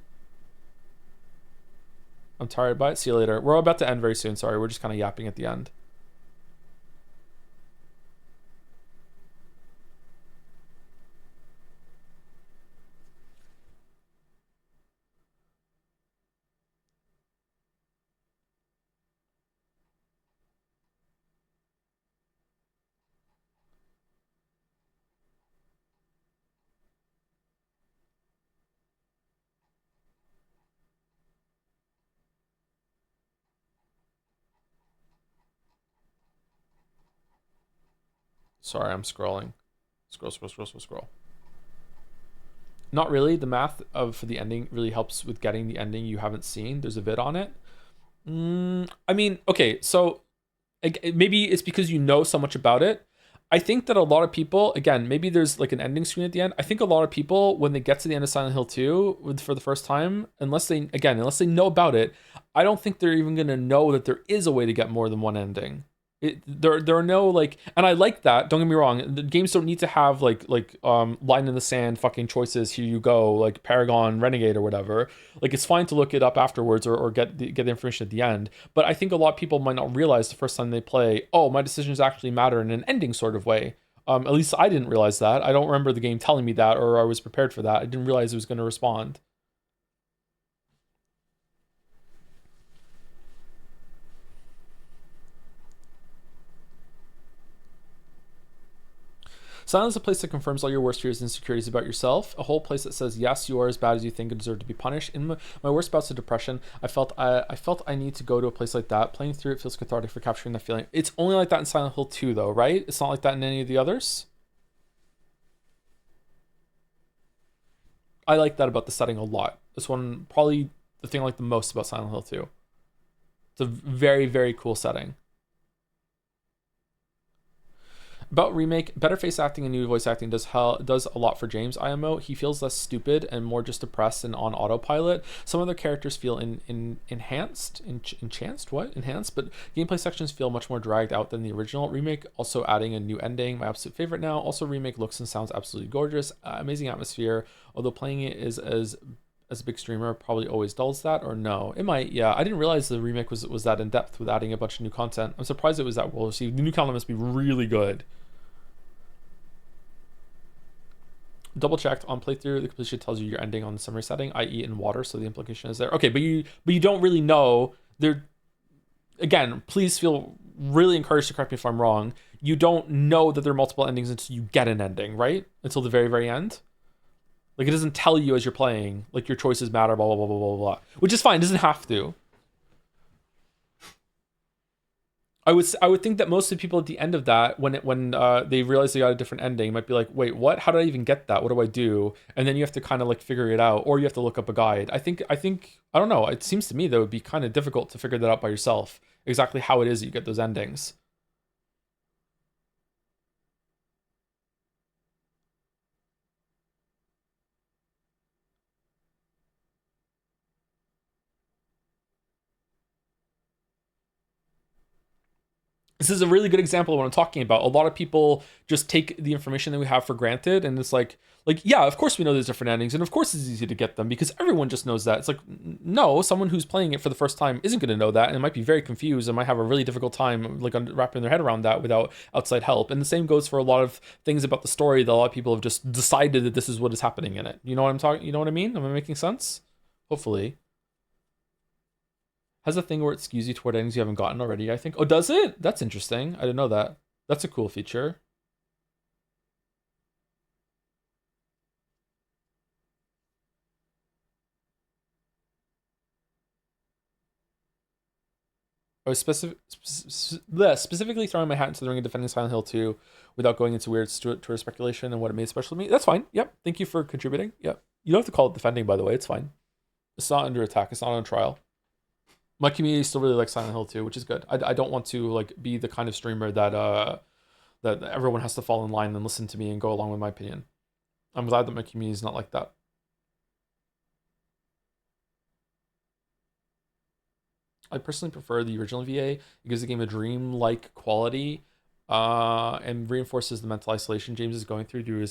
I'm tired by it. See you later. We're about to end very soon. Sorry, we're just kind of yapping at the end. Sorry, I'm scrolling. Scroll. Not really. The math for the ending really helps with getting the ending you haven't seen. There's a vid on it. I mean, okay, so maybe it's because you know so much about it. I think that a lot of people, again, maybe there's like an ending screen at the end. I think a lot of people, when they get to the end of Silent Hill 2 for the first time, unless they know about it, I don't think they're even going to know that there is a way to get more than one ending. There are no like, and I like that. Don't get me wrong. The games don't need to have like line in the sand fucking choices. Here you go, like Paragon, Renegade, or whatever. Like it's fine to look it up afterwards or get the information at the end. But I think a lot of people might not realize the first time they play, oh, my decisions actually matter in an ending sort of way. At least I didn't realize that. I don't remember the game telling me that, or I was prepared for that. I didn't realize it was going to respond. Silence is a place that confirms all your worst fears and insecurities about yourself. A whole place that says, yes, you are as bad as you think and deserve to be punished. In my worst bouts of depression, I felt I need to go to a place like that. Playing through it feels cathartic for capturing that feeling. It's only like that in Silent Hill 2, though, right? It's not like that in any of the others? I like that about the setting a lot. This one, probably the thing I like the most about Silent Hill 2. It's a very, very cool setting. About remake, better face acting and new voice acting does a lot for James IMO. He feels less stupid and more just depressed and on autopilot. Some other characters feel enhanced, but gameplay sections feel much more dragged out than the original. Remake also adding a new ending, my absolute favorite now. Also, remake looks and sounds absolutely gorgeous. Amazing atmosphere, although playing it is as a big streamer probably always dulls that, or no? It might, yeah. I didn't realize the remake was that in depth with adding a bunch of new content. I'm surprised it was that well received. The new content must be really good. Double checked on playthrough, the completion tells you your ending on the summary setting, i.e. in water, so the implication is there. Okay, but you don't really know. There, again, please feel really encouraged to correct me if I'm wrong. You don't know that there are multiple endings until you get an ending, right? Until the very, very end. Like, it doesn't tell you as you're playing, like, your choices matter, blah, blah, blah, blah, blah, blah. Which is fine, it doesn't have to. I would think that most of the people at the end of that, when they realize they got a different ending, might be like, wait, what? How did I even get that? What do I do? And then you have to kind of like figure it out, or you have to look up a guide. I think I don't know. It seems to me that it would be kind of difficult to figure that out by yourself. Exactly how it is that you get those endings. This is a really good example of what I'm talking about. A lot of people just take the information that we have for granted, and it's like, yeah, of course we know there's different endings, and of course it's easy to get them because everyone just knows that. It's like, no, someone who's playing it for the first time isn't going to know that, and might be very confused and might have a really difficult time like wrapping their head around that without outside help. And the same goes for a lot of things about the story that a lot of people have just decided that this is what is happening in it. You know what I'm talking? You know what I mean? Am I making sense? Hopefully. Has a thing where it skews you toward endings you haven't gotten already, I think. Oh, does it? That's interesting. I didn't know that. That's a cool feature. I was specifically throwing my hat into the ring and defending Silent Hill 2 without going into weird tourist speculation and what it made special to me. That's fine. Yep. Thank you for contributing. Yep. You don't have to call it defending, by the way. It's fine. It's not under attack. It's not on trial. My community still really likes Silent Hill 2, which is good. I don't want to like be the kind of streamer that that everyone has to fall in line and listen to me and go along with my opinion. I'm glad that my community is not like that. I personally prefer the original VA. It gives the game a dream-like quality and reinforces the mental isolation James is going through due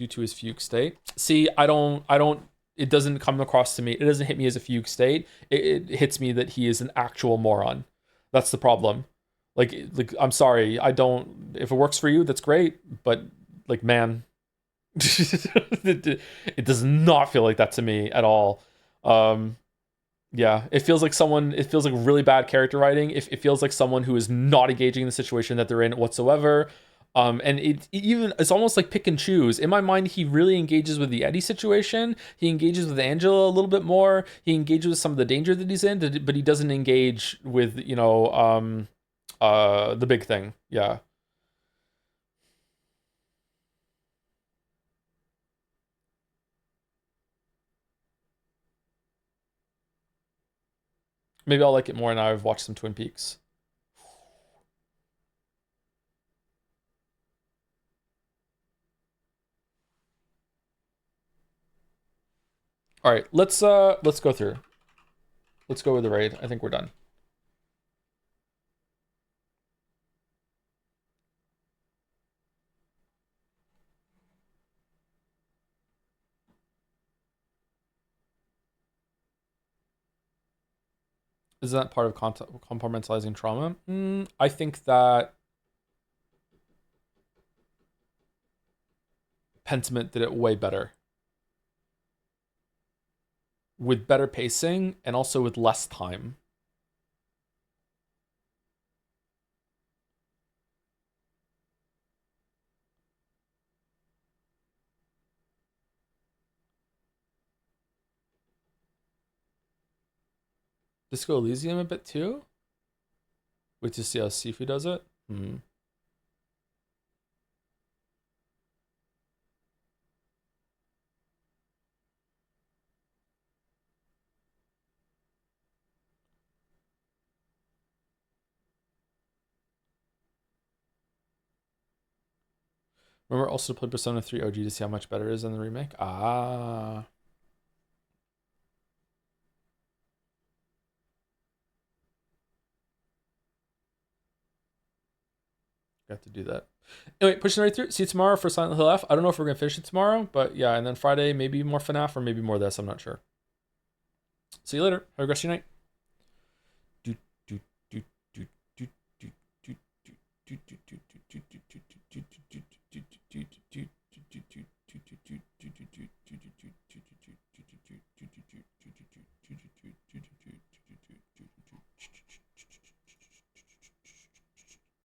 to his fugue state. See, I don't, it doesn't come across to me. It doesn't hit me as a fugue state. It hits me that he is an actual moron. That's the problem. Like, I'm sorry. I don't, if it works for you, that's great. But like, man, it does not feel like that to me at all. Yeah, it feels like really bad character writing. It feels like someone who is not engaging in the situation that they're in whatsoever. And it's almost like pick and choose. In my mind, he really engages with the Eddie situation. He engages with Angela a little bit more. He engages with some of the danger that he's in, but he doesn't engage with, the big thing. Yeah. Maybe I'll like it more now I've watched some Twin Peaks. All right, let's go through. Let's go with the raid. I think we're done. Is that part of compartmentalizing trauma? I think that Pentiment did it way better. With better pacing and also with less time. Disco Elysium a bit too? Wait to see how Sifu does it? Remember also to play Persona 3 OG to see how much better it is than the remake? Ah. Got to do that. Anyway, pushing right through. See you tomorrow for Silent Hill F. I don't know if we're going to finish it tomorrow, but yeah, and then Friday, maybe more FNAF or maybe more of this. I'm not sure. See you later. Have a great night.